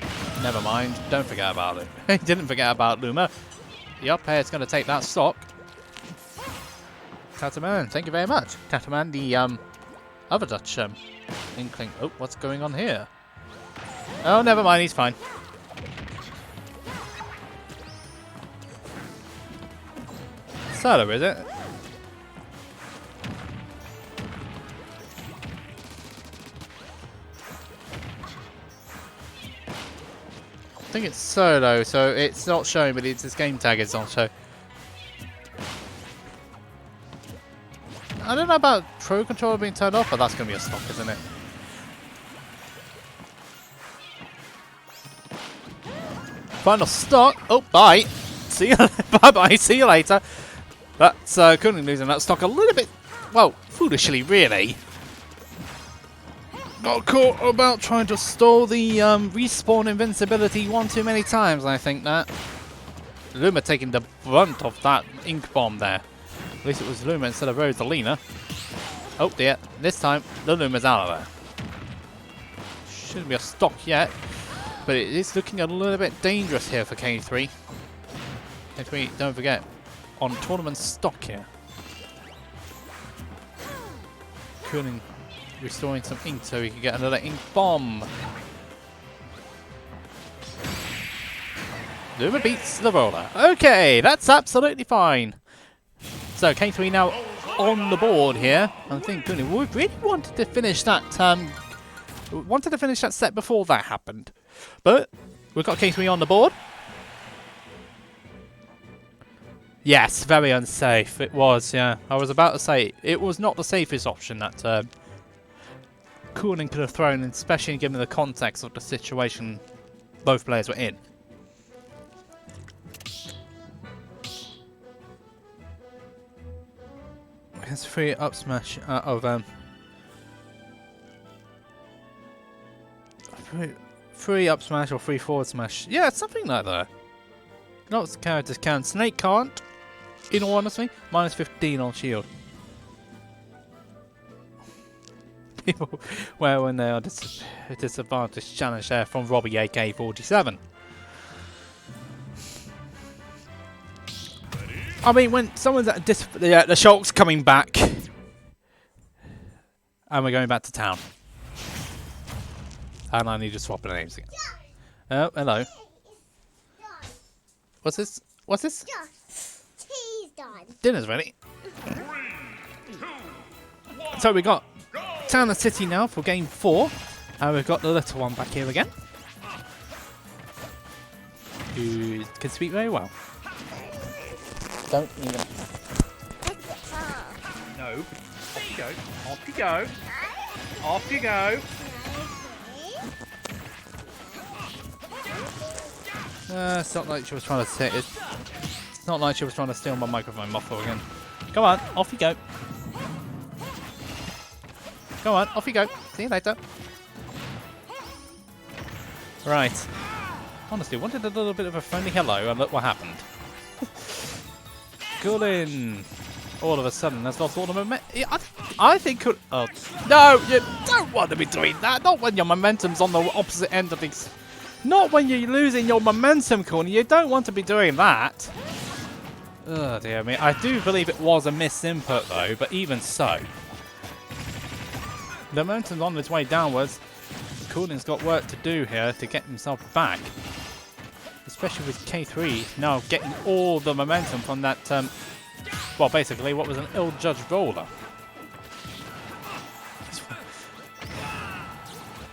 Never mind. Don't forget about it. He didn't forget about Luma. The up air is going to take that stock. Tataman, thank you very much. Tataman, the other Dutch Inkling. Oh, what's going on here? Oh, never mind. He's fine. Solo, is it? I think it's solo, so it's not showing, but its game tag is on show. I don't know about Pro Controller being turned off, but that's going to be a stock, isn't it? Final stock. Oh, bye. See you. Bye-bye. See you later. That's Kunin losing that stock a little bit, well, foolishly, really. Got caught about trying to stall the respawn invincibility one too many times, I think that. Luma taking the brunt of that ink bomb there. At least it was Luma instead of Rosalina. Oh dear, this time the Luma's out of there. Shouldn't be a stock yet, but it is looking a little bit dangerous here for K3. K3, don't forget, on tournament stock here. Kunin restoring some ink so he can get another ink bomb. Luma beats the roller. Okay, that's absolutely fine. So K3 now on the board here. I think Kunin really wanted to finish that set before that happened. But we've got K3 on the board. Yes, very unsafe. It was, yeah. I was about to say it was not the safest option that turn. Cooling could have thrown, especially given the context of the situation both players were in. It's free up smash free up smash or free forward smash. Yeah, something like that. Lots of characters can. Snake can't. In all honesty, minus 15 on shield. People, well, when they are disadvantaged challenge there from Robbie AK-47. I mean, when someone's at the Shulk's coming back, and we're going back to town, and I need to swap the names again. Oh, hello. What's this? What's this? Tea's done. Dinner's ready. So we got Town and City now for game 4, and we've got the little one back here again, who can speak very well. Don't even. No. Off you go. Off you go. Off you go. It's not like she was trying to say it. It's not like she was trying to steal my microphone muffler again. Come on, off you go. Come on, off you go. See you later. Right. Honestly, wanted a little bit of a friendly hello, and look what happened. Gullin, all of a sudden, has lost all the momentum. I think. Oh no! You don't want to be doing that. Not when your momentum's on the opposite end of things. Not when you're losing your momentum, corner. You don't want to be doing that. Oh dear me. I do believe it was a missed input though, but even so. The momentum's on its way downwards. Coolin's got work to do here to get himself back. Especially with K3 now getting all the momentum from that, well, basically what was an ill-judged roller.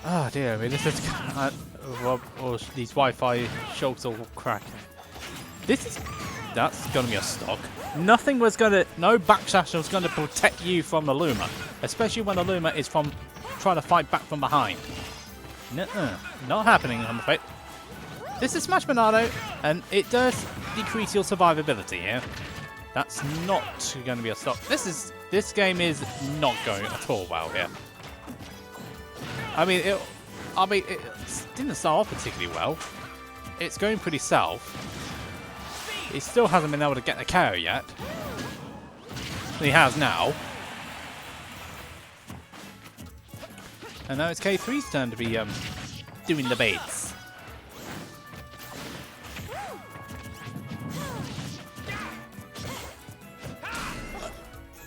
Oh dear me, this is these Wi-Fi shulks all cracking. That's gonna be a stock. No backslash was gonna protect you from the Luma, especially when the Luma is from trying to fight back from behind. Nuh-uh, not happening, I'm afraid. This is Smash Monado, and it does decrease your survivability here. That's not going to be a stop. This game is not going at all well here. I mean, it didn't start off particularly well. It's going pretty south. He still hasn't been able to get the KO yet. He has now. And now it's K3's turn to be doing the baits.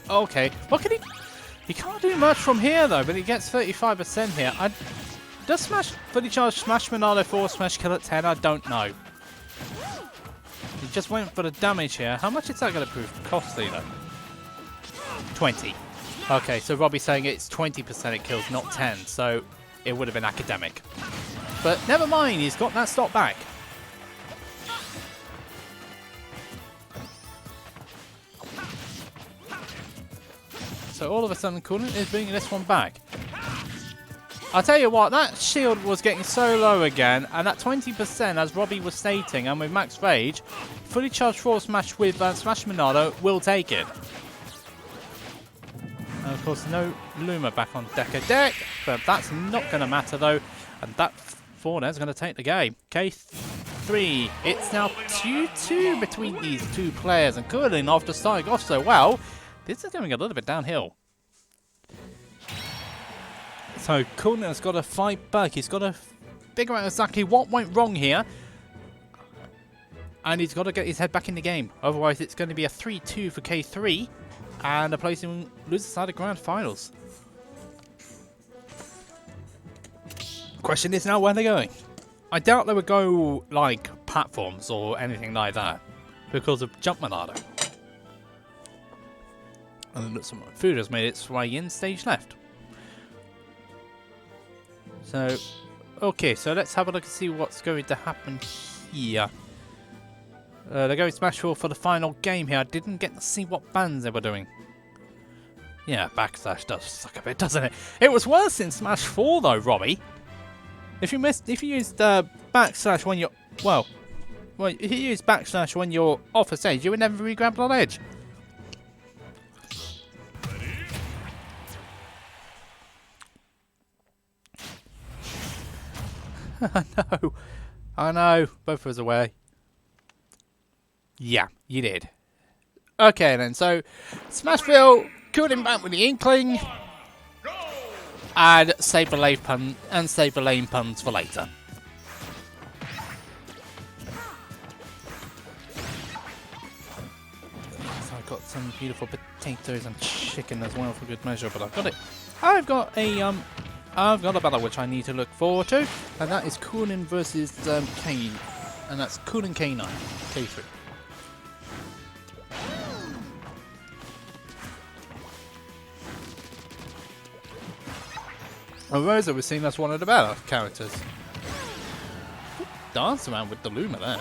Okay, what can he... He can't do much from here though, but he gets 35% here. Does Smash fully charge Smash Monado 4 Smash kill at 10? I don't know. He just went for the damage here. How much is that going to prove costly though? 20. Okay, so Robbie's saying it's 20% it kills, not 10, so it would have been academic. But never mind, he's got that stop back. So all of a sudden, Coolin is bringing this one back. I'll tell you what, that shield was getting so low again, and that 20%, as Robbie was stating, and with Max Rage, fully charged forward smash with Smash Monado will take it. And of course, no Luma back on Decker Deck, but that's not going to matter though, and that Fauna is going to take the game. K3, it's now 2-2 between these two players, and Coolin, after starting off so well, this is going a little bit downhill. So Coolin has got to fight back. He's got to figure out exactly what went wrong here. And he's got to get his head back in the game. Otherwise, it's going to be a 3-2 for K3. And a place in loser side of Grand Finals. Question is now where they're going. I doubt they would go like platforms or anything like that. Because of Jump Monado. And some food has made its way in stage left. So, okay, so let's have a look and see what's going to happen here. They're going Smash 4 for the final game here. I didn't get to see what bands they were doing. Yeah, backslash does suck a bit, doesn't it? It was worse in Smash 4 though, Robbie. If you used backslash when you're if you use backslash when you're off a stage, you would never re-grab on edge. I know, both of us away. Yeah, you did. Okay then, so Smashville couldn't back with the Inkling, and Saber Lane puns for later. So I've got some beautiful potatoes and chicken as well for good measure, but I've got it. I've got a battle which I need to look forward to, and that is Coonan versus Kane, and that's Coonan K9, K3. And Rosa was seen as one of the better characters. Dance around with the Luma there.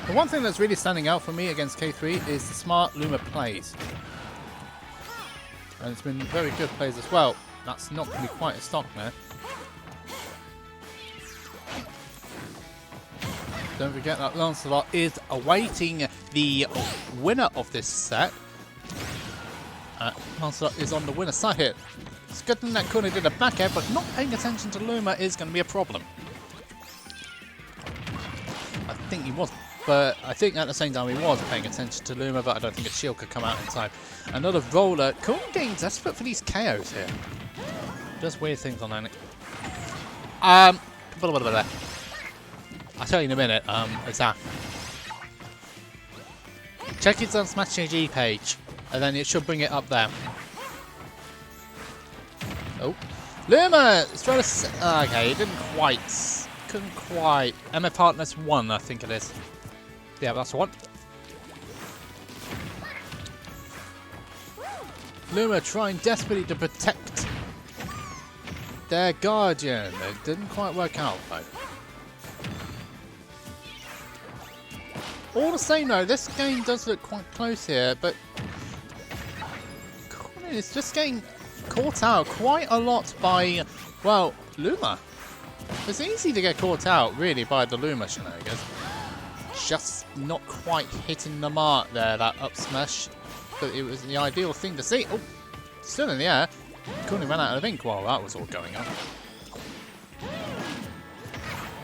The one thing that's really standing out for me against K3 is the smart Luma plays. And it's been very good plays as well. That's not going to be quite a stock there. Don't forget that Lancelot is awaiting the winner of this set. Lancelot is on the winner's side here. It's good thing that Coonan did a back air, but not paying attention to Luma is going to be a problem. I think he was, but I think at the same time he was paying attention to Luma, but I don't think a shield could come out in time. Another roller. Coonan getting desperate for these KOs here. Just weird things on that. I'll tell you in a minute. It's that. Check his Smash GG page, and then it should bring it up there. Oh, Luma is trying to. Okay, he couldn't quite. MF Partners 1, I think it is. Yeah, that's the one. Luma trying desperately to protect their Guardian. It didn't quite work out though. All the same though, this game does look quite close here, but Coonan is just getting caught out quite a lot by, well, Luma. It's easy to get caught out really by the Luma shenanigans. Just not quite hitting the mark there, that up smash. But it was the ideal thing to see. Oh, still in the air. Coonan ran out of ink while that was all going on.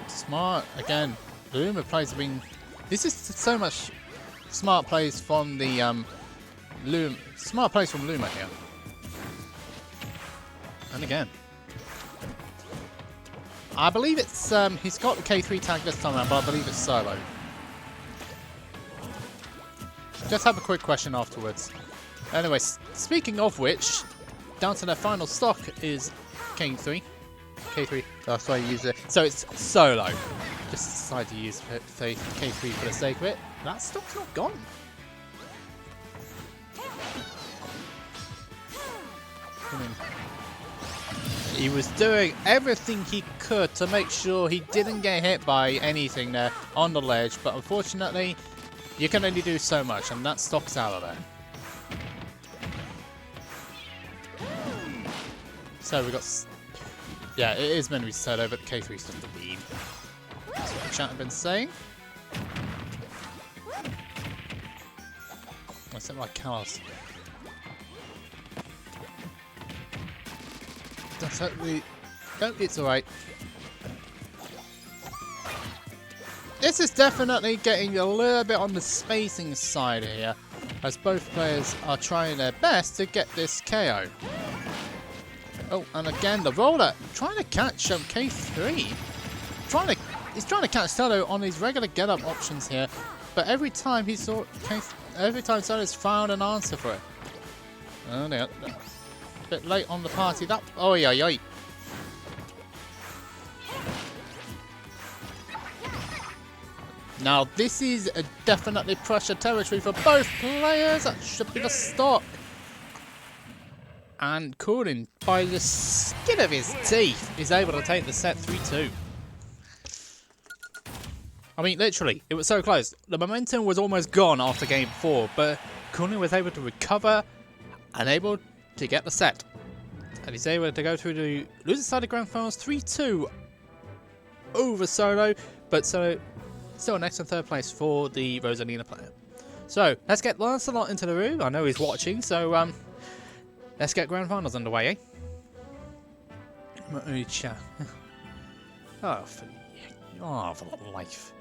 Smart again. The Luma plays have been. This is so much smart plays from the smart plays from Luma here. And again, I believe it's he's got the K3 tag this time around, but I believe it's solo. Just have a quick question afterwards. Anyway, speaking of which, down to their final stock is K3. K3, that's why I use it. So it's solo. Just decided to use K3 for the sake of it. That stock's not gone. He was doing everything he could to make sure he didn't get hit by anything there on the ledge, but unfortunately, you can only do so much, and that stock's out of there. So we got, yeah, it is meant to be solo, but K3's just a weeb. That's what the chat have been saying. I said my cows. That's totally. No, it's alright. This is definitely getting a little bit on the spacing side here, as both players are trying their best to get this KO. Oh, and again the roller trying to catch K3. He's trying to catch Solo on his regular get-up options here, but every time Solo's found an answer for it. Oh, yeah. A bit late on the party. That. Oh, yeah. Now, this is definitely pressure territory for both players. That should be the stock. And Coonan, by the skin of his teeth, is able to take the set 3-2. I mean, literally, it was so close. The momentum was almost gone after game 4, but Coolin was able to recover and able to get the set. And he's able to go through the loser side of Grand Finals 3-2 over Solo, but Solo still next and third place for the Rosalina player. So let's get Lancelot into the room. I know he's watching, so let's get Grand Finals underway, eh? Oh, for the life.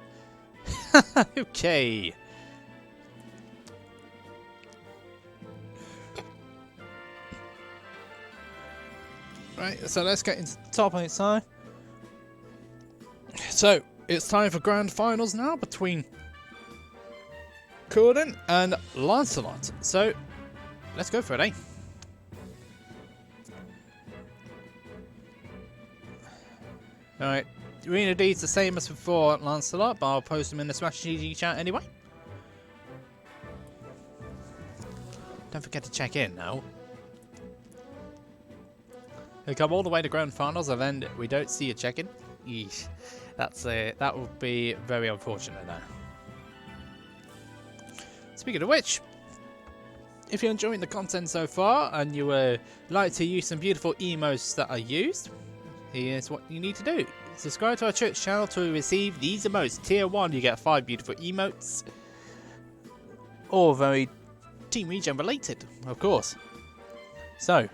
Okay. Right, so let's get into the top lane side. So, it's time for Grand Finals now between Coolin and Lancelot. So, let's go for it, eh? Alright, Arena D's the same as before Lancelot, but I'll post them in the Smash GG chat anyway. Don't forget to check in now. We come all the way to Grand Finals and then we don't see a check-in. Yeesh. That would be very unfortunate now. Speaking of which, if you're enjoying the content so far and you would like to use some beautiful emotes that are used, here's what you need to do. Subscribe to our Twitch channel to receive these emotes. Tier 1 you get 5 beautiful emotes. All very Team Regen related, of course. So,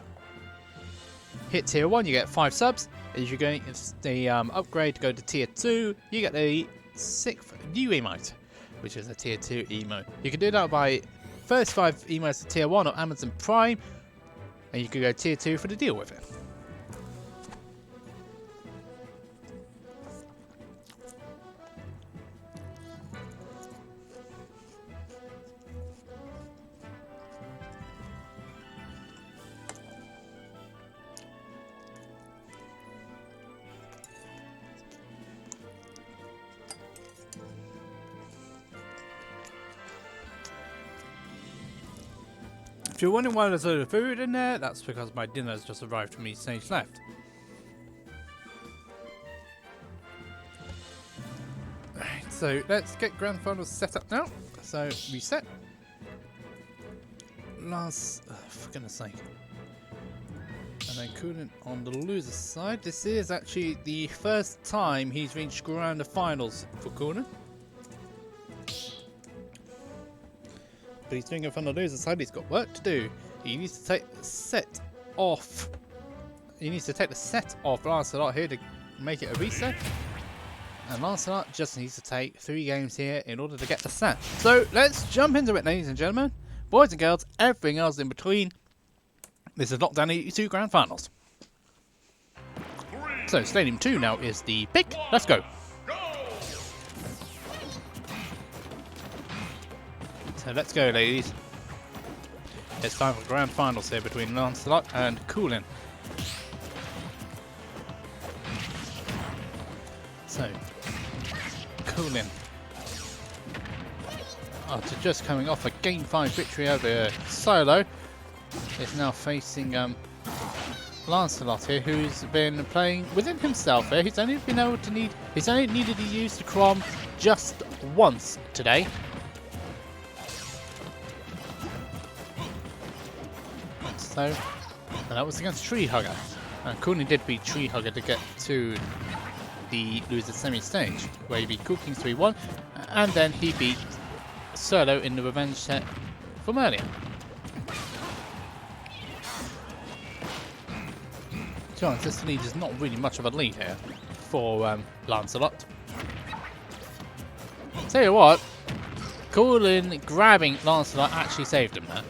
hit tier 1 you get 5 subs. If you're going the upgrade to go to tier 2, you get the 6th new emote, which is a tier 2 emote. You can do that by first 5 emotes to tier 1 or Amazon Prime, and you can go tier 2 for the deal with it. If you're wondering why there's a load of food in there, that's because my dinner has just arrived from each stage left. Right, so let's get Grand Finals set up now. So reset. For goodness sake. And then Coolin on the loser side. This is actually the first time he's reached Grand Finals for Coolin. But he's doing it from the loser side. He's got work to do. He needs to take the set off. He needs to take the set off Lancelot here to make it a reset. And Lancelot just needs to take 3 games here in order to get the set. So let's jump into it, ladies and gentlemen. Boys and girls, everything else in between. This is Lockdown 82 Grand Finals. So Stadium 2 now is the pick. Let's go. So let's go, ladies. It's time for Grand Finals here between Lancelot and Coolin. So, Coolin, after just coming off a Game 5 victory over Solo, is now facing Lancelot here, who's been playing within himself here. He's only needed to use the Crom just once today. So, and that was against Treehugger. And Coolin did beat Treehugger to get to the loser semi-stage, where he beat Cool King 3-1, and then he beat Solo in the revenge set from earlier. To be honest, this lead is not really much of a lead here for Lancelot. Tell you what, Coolin grabbing Lancelot actually saved him there.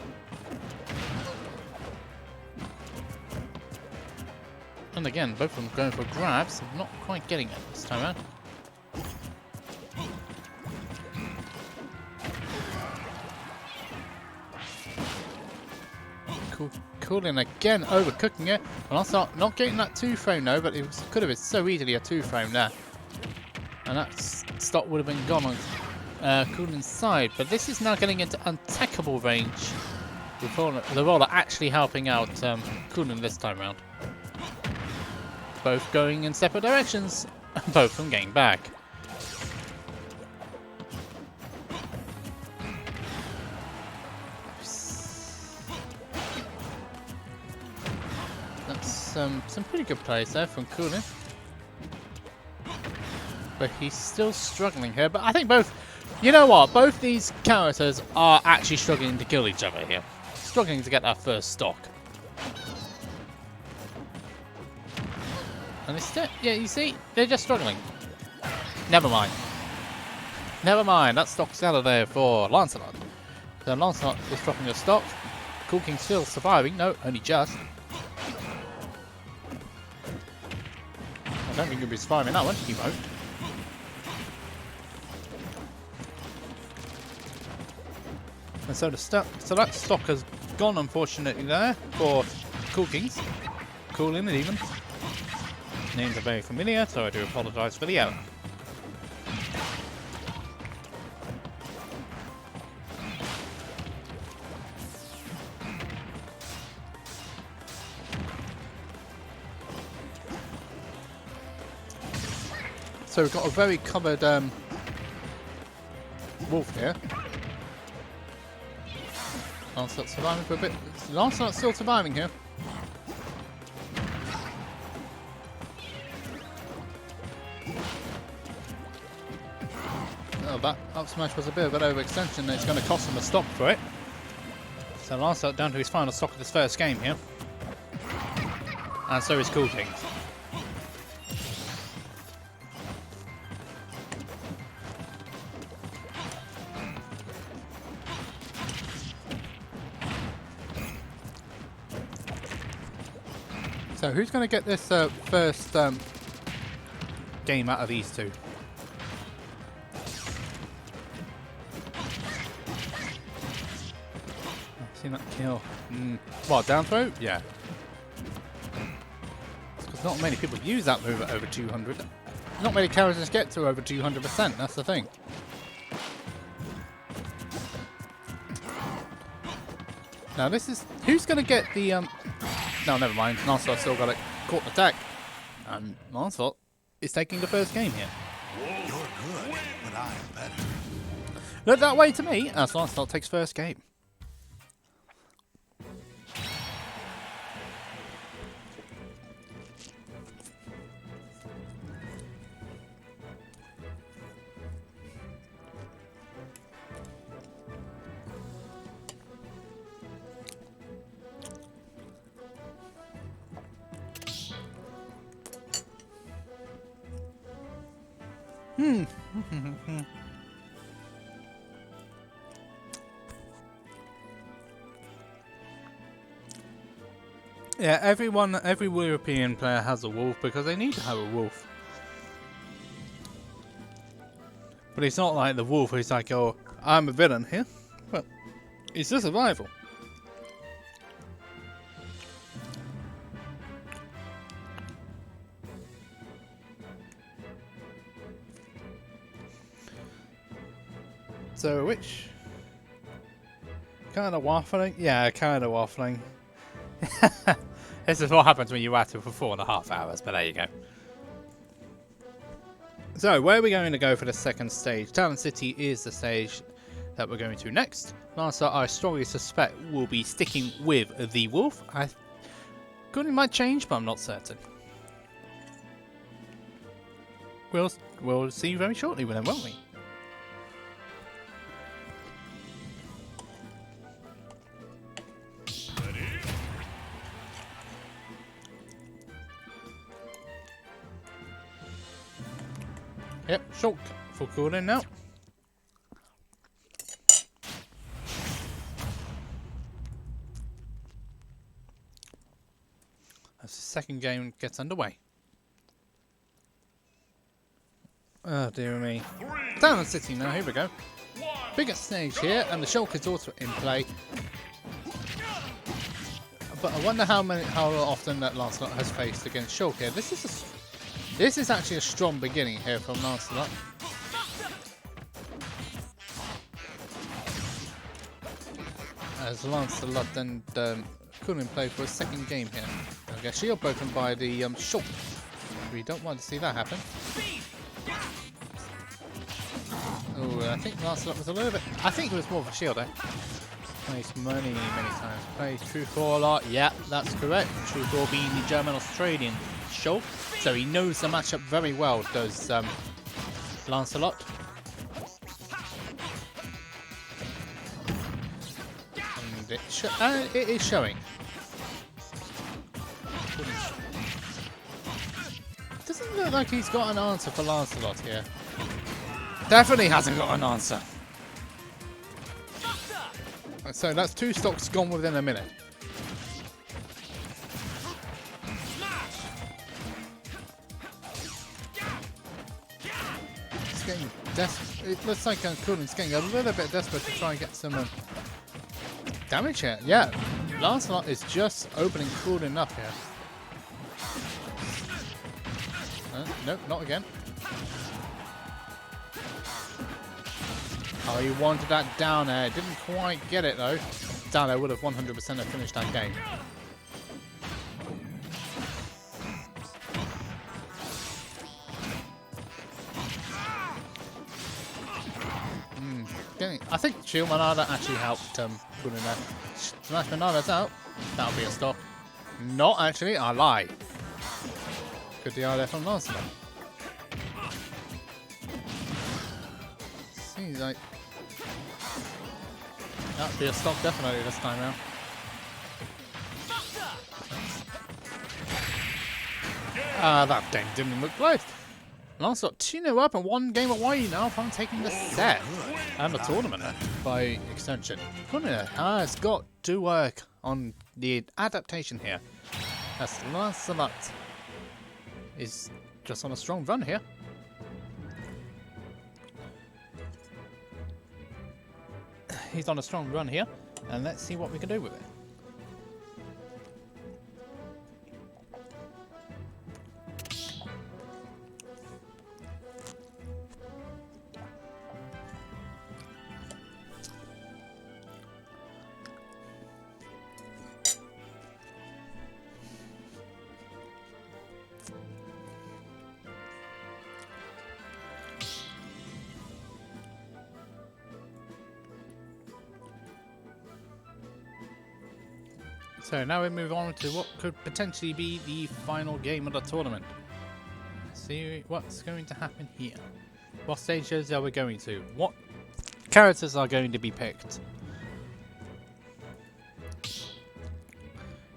And again, both of them going for grabs, not quite getting it this time around. Coolin again overcooking it. And also not getting that 2-frame though, but it could have been so easily a 2-frame there. And that stop would have been gone on Coolin's side. But this is now getting into untackable range. With the roller actually helping out Coolin this time around. Both going in separate directions, both from getting back. some pretty good plays there from Cooling. But he's still struggling here. But I think both, you know what, both these characters are actually struggling to kill each other here. Struggling to get that first stock. And it's still, yeah, you see, they're just struggling. Never mind. Never mind, that stock's out of there for Lancelot. So Lancelot is dropping a stock. Cool King's still surviving. No, only just. I don't think he'll be surviving that one. He won't. And so that stock has gone, unfortunately, there for Cool Kings. Coolin it even. Names are very familiar, so I do apologise for the error. So we've got a very covered wolf here. Lancelot's surviving for a bit. Lancelot's still surviving here. Oh, that up smash was a bit of an overextension and it's going to cost him a stock for it. So Lancelot down to his final stock of this first game here. And so is Cool Kings. So who's going to get this first game out of these two? Seen that kill. What, down throw? Yeah. Because not many people use that move at over 200. Not many characters get to over 200%, that's the thing. Now this is... Who's going to get the... No, never mind. Lancelot still got it. Caught the attack. And Lancelot is taking the first game here. You're good, but I'm better. Look that way to me as Lancelot takes first game. Yeah, every European player has a wolf because they need to have a wolf. But it's not like the wolf is like, oh, I'm a villain here. Well, it's a survival. So which kind of waffling? Yeah, kind of waffling. This is what happens when you at it for 4.5 hours, but there you go. So, where are we going to go for the second stage? Talon City is the stage that we're going to next. Lancelot, I strongly suspect, will be sticking with the wolf. I thought it might change, but I'm not certain. We'll see very shortly with them, won't we? Yep, short for cooling now. As the second game gets underway. Oh dear me. Talon City now, here we go. Biggest stage here, and the Shulk is also in play. But I wonder how often that Lancelot has faced against Shulk here. This is actually a strong beginning here from Lancelot. As Lancelot and Cooling play for a second game here. Okay, shield broken by the Shulk. We don't want to see that happen. Oh, I think Lancelot was a little bit... I think it was more of a shield, eh? place many times. Plays Treehugger a lot. Yeah, that's correct. Treehugger being the German-Australian show. So he knows the matchup very well, does Lancelot. And it is showing. Doesn't look like he's got an answer for Lancelot here. Definitely hasn't got an answer. So that's 2 stocks gone within a minute. It's getting desperate. It looks like Cooling's getting a little bit desperate to try and get some damage here. Yeah, Lancelot is just opening Cooling up here. Nope, not again. Oh, he wanted that down air. Didn't quite get it though. Down air would have 100% finished that game. I think Shield Manada actually helped put in there. Smash Manada's out. That'll be a stop. Not actually, I lie. Good DI there from Lancelot. Seems like that'll be a stop definitely this time round. That game didn't look close. Lancelot 2-0 up and 1 game away now from taking the set and the tournament by extension. Kunina has got to work on the adaptation here. As Lancelot is just on a strong run here. He's on a strong run here, and let's see what we can do with it. So now we move on to what could potentially be the final game of the tournament. See what's going to happen here. What stages are we going to? What characters are going to be picked?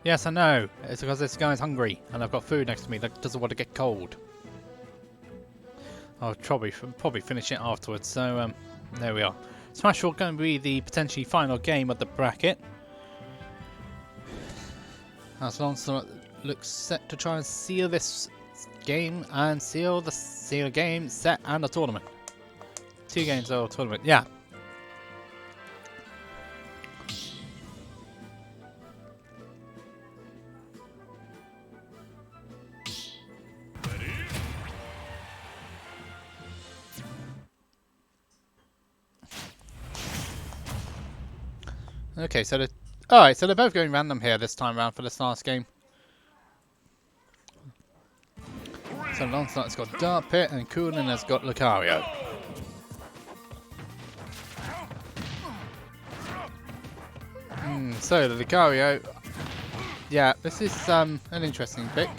Yes, I know. It's because this guy's hungry and I've got food next to me that doesn't want to get cold. I'll probably finish it afterwards. So there we are. Smash Short going to be the potentially final game of the bracket. As Lancelot looks set to try and seal this game and seal the game, set, and the tournament. 2 games of tournament, yeah. Okay, so alright, so they're both going random here this time round for this last game. So Lancelot's got Dart Pit and Coolin has got Lucario. So the Lucario, yeah, this is an interesting pick.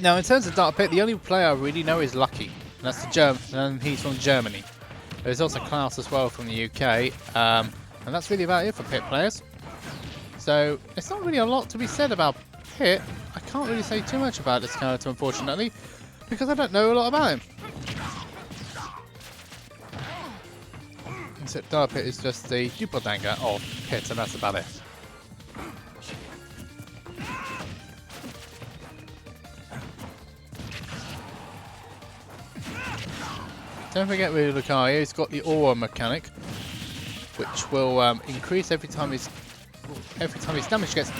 Now in terms of Dart Pit, the only player I really know is Lucky, and that's and he's from Germany. There's also Klaus as well from the UK, and that's really about it for Pit players. So it's not really a lot to be said about Pit. I can't really say too much about this character, unfortunately, because I don't know a lot about him. Except Dark Pit is just the doppelganger of Pit, and that's about it. Don't forget with Lucario, he's got the aura mechanic, which will increase every time his damage gets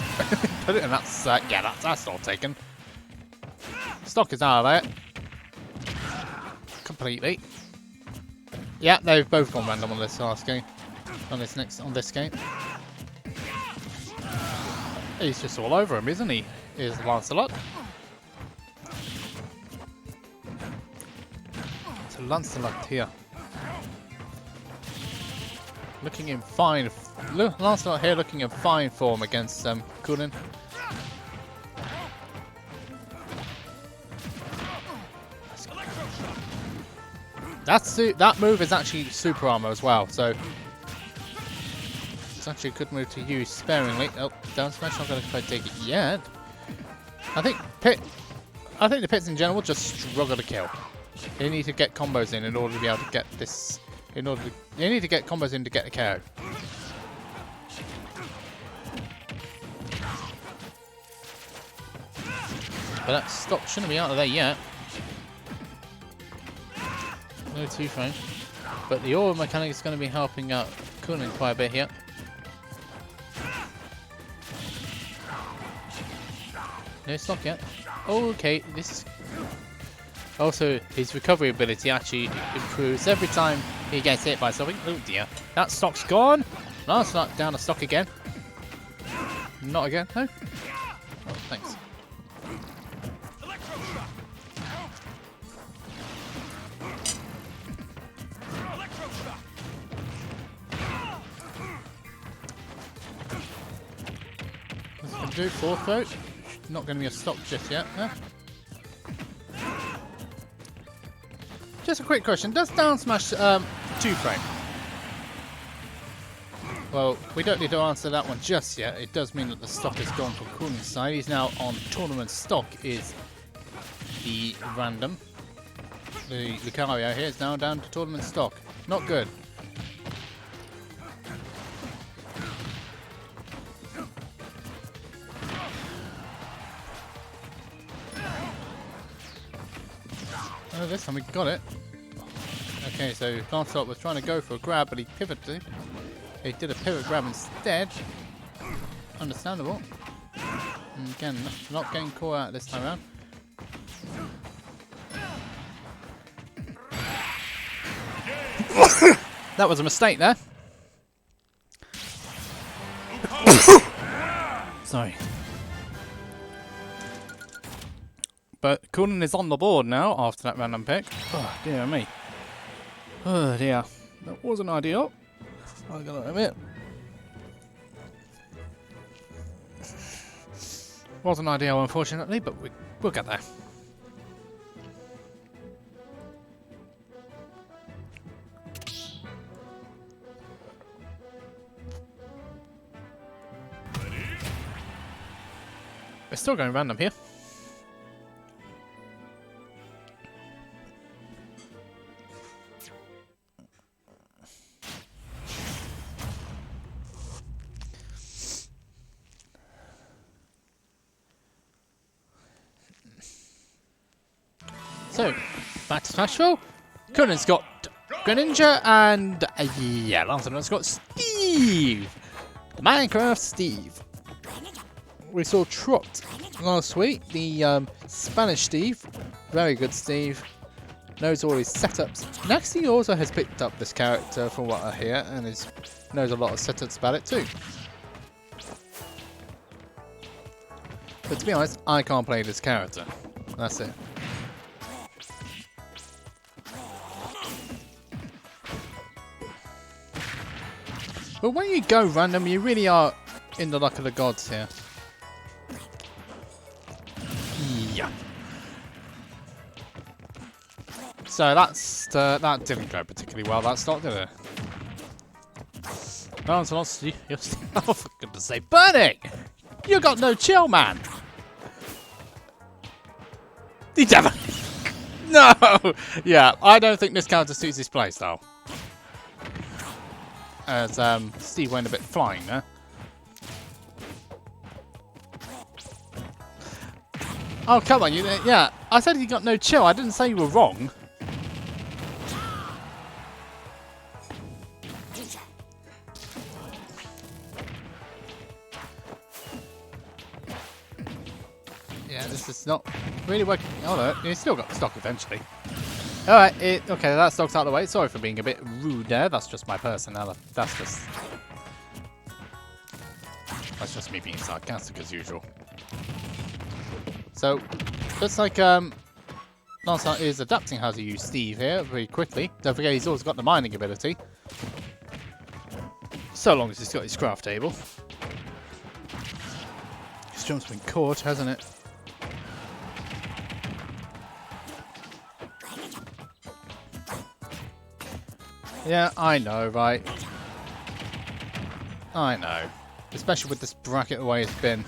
put it, and that's yeah, that's not taken. Stock is out of there completely. Yeah, they've both gone random on this last game, on this game. He's just all over him, isn't he? Is Lancelot. Lancelot here. looking in fine. Lancelot here looking in fine form against Kunin. That move is actually super armor as well, so it's actually a good move to use sparingly. Oh, down smash! Not going to try to take it yet. I think the pits in general just struggle to kill. They need to get combos in order to be able to get this. They need to get combos in to get the KO. But that stock shouldn't be out of there yet. No 2-frame. But the aura mechanic is going to be helping out Kunin quite a bit here. No stock yet. Okay, this is... Also, his recovery ability actually improves every time he gets hit by something. Oh dear. That stock's gone. Lancelot down a stock again. Not again, no? Oh, thanks. What's it going to do? Fourth throat? Not going to be a stock just yet, no? Just a quick question. Does down smash 2-frame? Well, we don't need to answer that one just yet. It does mean that the stock is gone from Kunin's side. He's now on tournament stock is the random. The Lucario here is now down to tournament stock. Not good. Oh, this time we got it. Okay, so Lancelot was trying to go for a grab, but he pivoted. He did a pivot grab instead. Understandable. And again, not getting caught out this time around. That was a mistake there. Sorry. But Kunin is on the board now after that random pick. Oh, dear me. Oh, dear. That wasn't ideal. I gotta admit. Wasn't ideal, unfortunately, but we'll get there. We're still going random here. So, back to Smashville. Kunin's got Greninja and yeah, Lancelot's got Steve! The Minecraft Steve. We saw Trot last week, the Spanish Steve. Very good Steve. Knows all his setups. Next, he also has picked up this character from what I hear and knows a lot of setups about it too. But to be honest, I can't play this character. That's it. But when you go random, you really are in the luck of the gods here. Yeah. So that didn't go particularly well. That start, did it? Lancelot, you're still, oh, for goodness sake, Burning! You got no chill, man. The devil. No. Yeah, I don't think this character suits his playstyle. As Steve went a bit flying there. Oh, come on, yeah, I said you got no chill. I didn't say you were wrong. Yeah, this is not really working. Oh no, you still got the stock eventually. Alright, okay, that stock's out of the way. Sorry for being a bit rude there. That's just my personality. That's just me being sarcastic as usual. So, looks like Lancelot is adapting how to use Steve here very quickly. Don't forget he's also got the mining ability. So long as he's got his craft table. His jump's been caught, hasn't it? Yeah, I know, right? I know. Especially with this bracket the way it's been.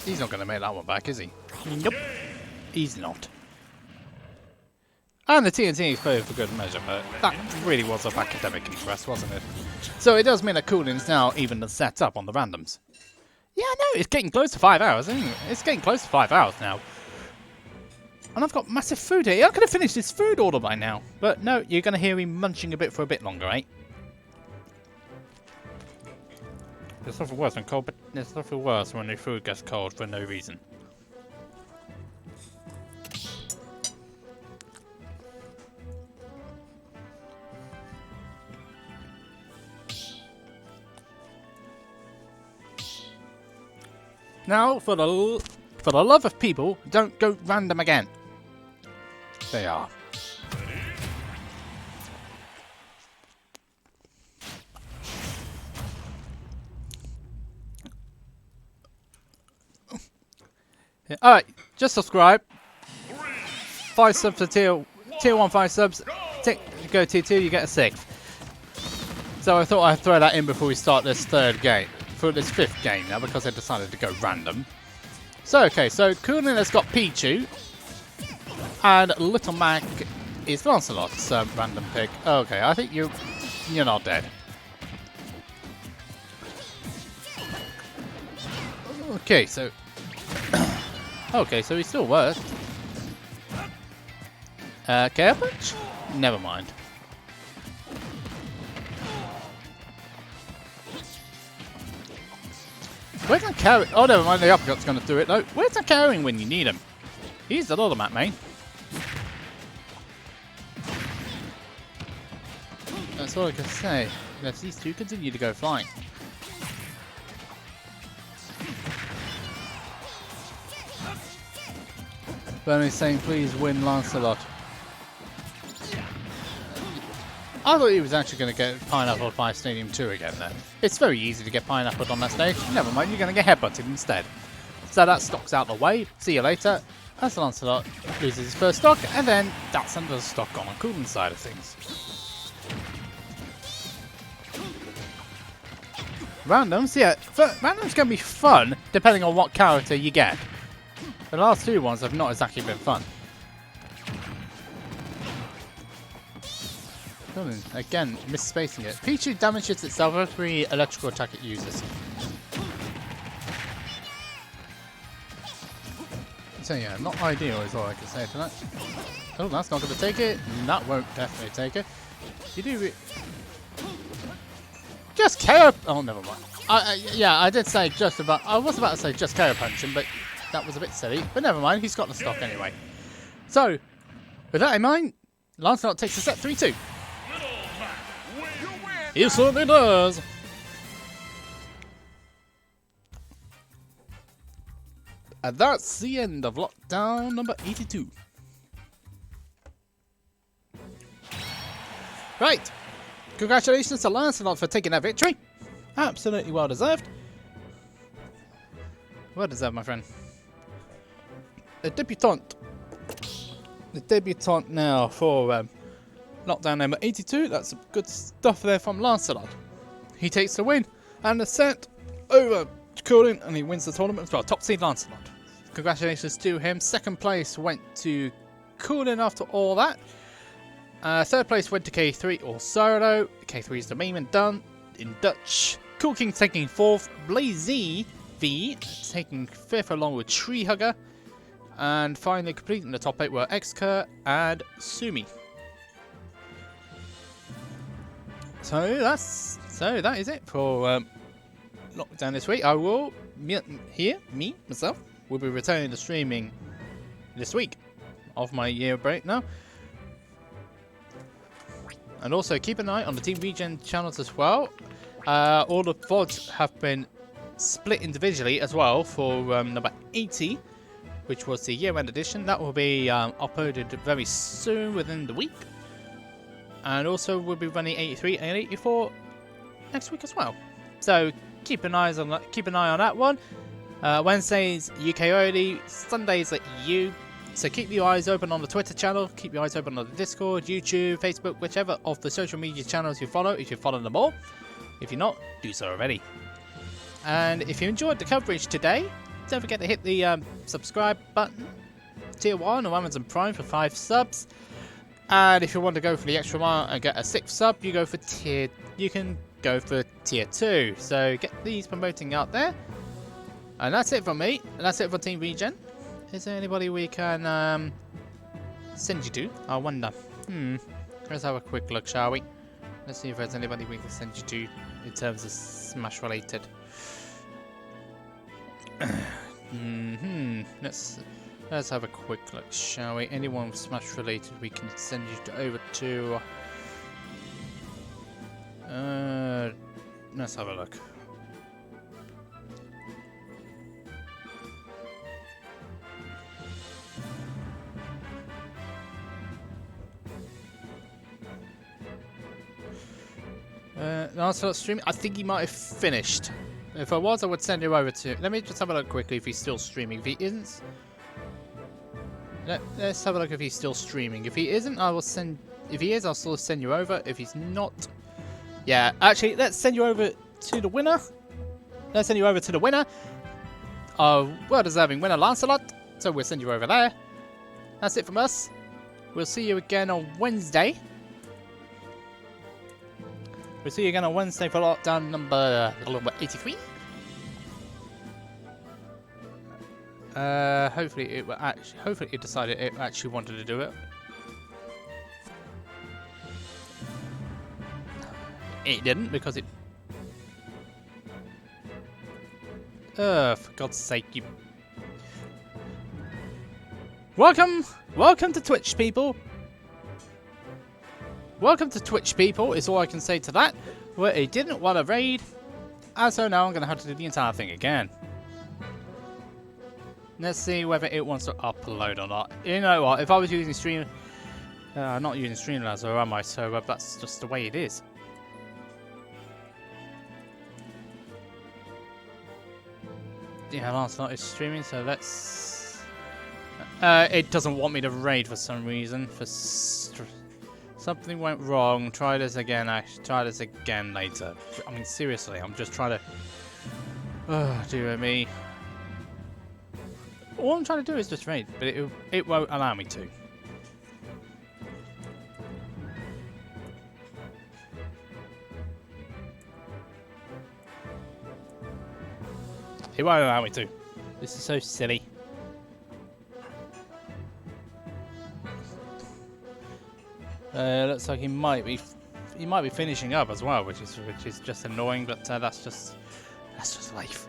He's not going to make that one back, is he? Nope. He's not. And the TNT exploded for good measure, but that really was of academic interest, wasn't it? So it does mean that cooling's now even set up on the randoms. Yeah, no, it's getting close to 5 hours, isn't it? It's getting close to 5 hours now. And I've got massive food here. I could have finished this food order by now. But no, you're going to hear me munching a bit for a bit longer, eh? There's nothing worse than cold, but there's nothing worse when the food gets cold for no reason. Now, for the love of people, don't go random again. They are. Yeah, alright, just subscribe. 5 subs for tier 1 5 subs. Go tier 2, you get a 6th. So I thought I'd throw that in before we start this third game. For this 5th game now, because I decided to go random. So okay, so Cooling has got Pichu. And Little Mac is Lancelot's random pick. Okay, I think you're not dead. Okay, so okay, so he's still worth. Care Punch? Never mind. Where's that carry? Oh, never mind. The uppercut's going to do it though. Where's that carrying when you need him? He's the other map main. That's all I can say. Unless these two continue to go flying. Bernie's saying, please win Lancelot. I thought he was actually going to get pineappled by Stadium 2 again then. It's very easy to get pineappled on that stage. Never mind, you're going to get headbutted instead. So that stock's out the way. See you later. As Lancelot loses his first stock, and then that's another stock on the cooling side of things. Randoms, yeah. Randoms can be fun, depending on what character you get. The last two ones have not exactly been fun. Again, misspacing it. Pichu damages itself every electrical attack it uses. So yeah, not ideal is all I can say to that. Oh, that's not going to take it. That won't definitely take it. You do... Just KO... Oh, never mind. Yeah, I did say just about... I was about to say just KO punch him, but that was a bit silly. But never mind, he's got the stock anyway. So, with that in mind, Lancelot takes a set 3-2. He certainly does. And that's the end of lockdown number 82. Right. Congratulations to Lancelot for taking that victory. Absolutely well deserved. Well deserved, my friend. The debutante. The debutante now for lockdown number 82. That's some good stuff there from Lancelot. He takes the win and the set over Cooling, and he wins the tournament as well. Top seed Lancelot. Congratulations to him. Second place went to Cooling after all that. Third place went to K3 or Solo. K3 is the meme and done in Dutch. Cool King taking fourth. Blazy V taking fifth along with Treehugger. And finally completing the top 8 were Xcurr and Sumi. So that is it for lockdown this week. I will myself will be returning to streaming this week of my year break now. And also keep an eye on the Team Regen channels as well. All the VODs have been split individually as well for number 80. which was the year-end edition. That will be uploaded very soon, within the week. And also we'll be running 83 and 84 next week as well. So keep an eye on that one. Wednesdays UK only, Sundays at EU. So keep your eyes open on the Twitter channel, keep your eyes open on the Discord, YouTube, Facebook, whichever of the social media channels you follow, if you follow them all. If you're not, do so already. And if you enjoyed the coverage today, don't forget to hit the subscribe button, Tier 1 or Amazon Prime for 5 subs. And if you want to go for the extra mile and get a 6th sub, you can go for Tier 2. So get these promoting out there. And that's it from me. That's it for Team Regen. Is there anybody we can send you to? I wonder. Let's have a quick look, shall we? Let's see if there's anybody we can send you to in terms of Smash related. Let's have a quick look, shall we? Anyone Smash related we can send you over to. Let's have a look. Lancelot streaming. I think he might have finished. If I was, I would send you over to. Let me just have a look quickly if he's still streaming. If he isn't, let's have a look if he's still streaming. If he isn't, I will send. If he is, I'll still send you over. If he's not, yeah. Actually, let's send you over to the winner. Let's send you over to the winner. Well-deserving winner, Lancelot. So we'll send you over there. That's it from us. We'll see you again on Wednesday. We'll see you again on Wednesday for lockdown number 83. Hopefully it decided it actually wanted to do it. It didn't because it. For God's sake, you. Welcome to Twitch, people. Welcome to Twitch, people, is all I can say to that. Well, it didn't want to raid, and so now I'm going to have to do the entire thing again. Let's see whether it wants to upload or not. You know what, if I was using Stream... I'm not using Streamlabs, or am I? So that's just the way it is. Yeah, Lancelot is streaming, so let's... it doesn't want me to raid for some reason. Something went wrong. Try this again. Try this again later. I mean, seriously, I'm just trying to. Oh, dear me. All I'm trying to do is just raid, but it won't allow me to. It won't allow me to. This is so silly. Looks like he might be finishing up as well, which is just annoying. But that's just life.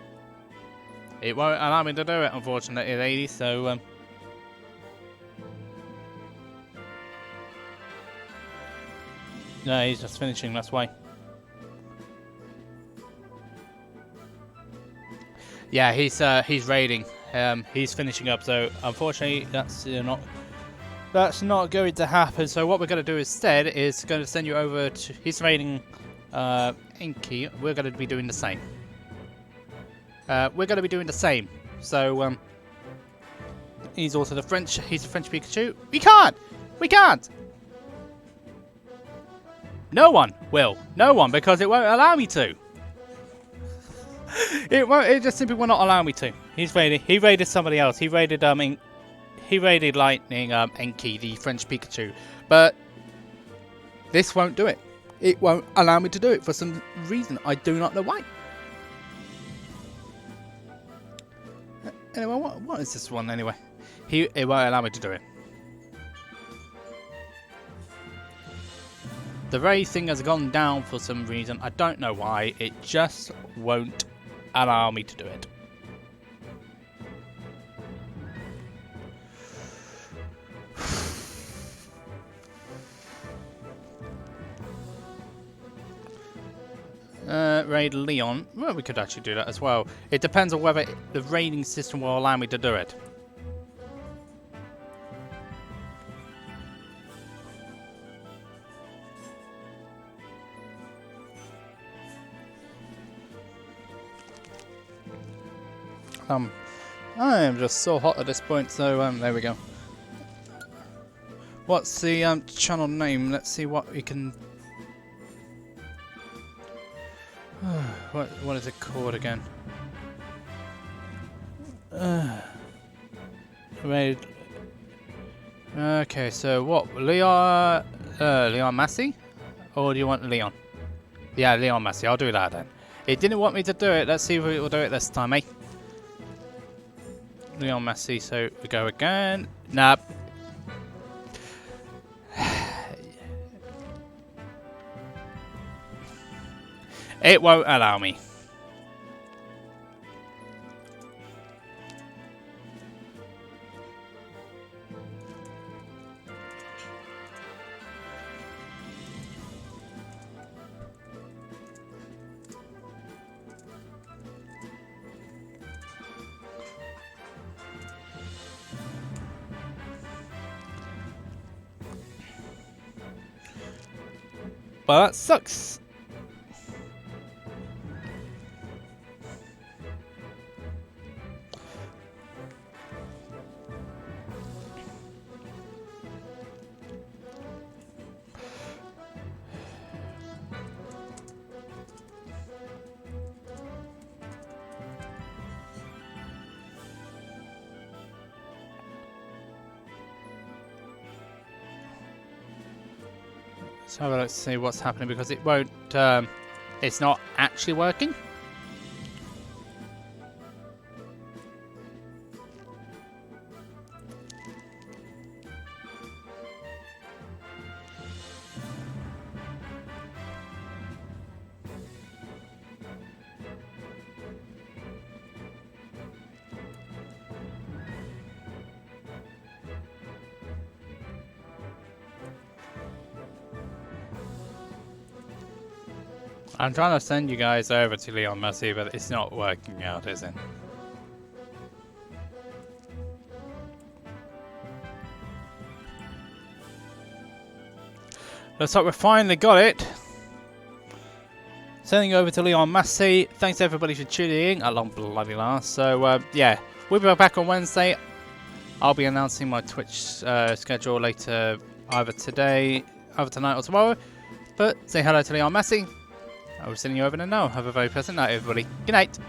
It won't allow me to do it, unfortunately, lady. So no, he's just finishing. That's why. Yeah, he's raiding. He's finishing up. So unfortunately, that's not going to happen. So what we're going to do instead is going to send you over to... He's raiding Inky. We're going to be doing the same. So he's also the French... He's a French Pikachu. We can't! No one will. No one, because it won't allow me to. It just simply will not allow me to. He's raiding. He raided somebody else. He raided Lightning Enki, the French Pikachu, but this won't do it. It won't allow me to do it for some reason. I do not know why. Anyway, what is this one anyway? It won't allow me to do it. The raid thing has gone down for some reason. I don't know why. It just won't allow me to do it. Raid Leon. Well, we could actually do that as well. It depends on whether the raiding system will allow me to do it. I am just so hot at this point, so there we go. What's the channel name? Let's see what we can. What is it called again? Wait. Okay, so what? Leon Massey? Or do you want Leon? Yeah, Leon Massey. I'll do that then. He didn't want me to do it. Let's see if we'll do it this time, eh? Leon Massey, so we go again. Nah. It won't allow me. Well, that sucks. So let's see what's happening because it won't. It's not actually working. I'm trying to send you guys over to Leon Massey, but it's not working out, is it? Looks like we finally got it. Sending over to Leon Massey. Thanks everybody for tuning in at long bloody last. So yeah, we'll be back on Wednesday. I'll be announcing my Twitch schedule later, either tonight or tomorrow. But say hello to Leon Massey. I will send you over there now. Have a very pleasant night, everybody. Good night.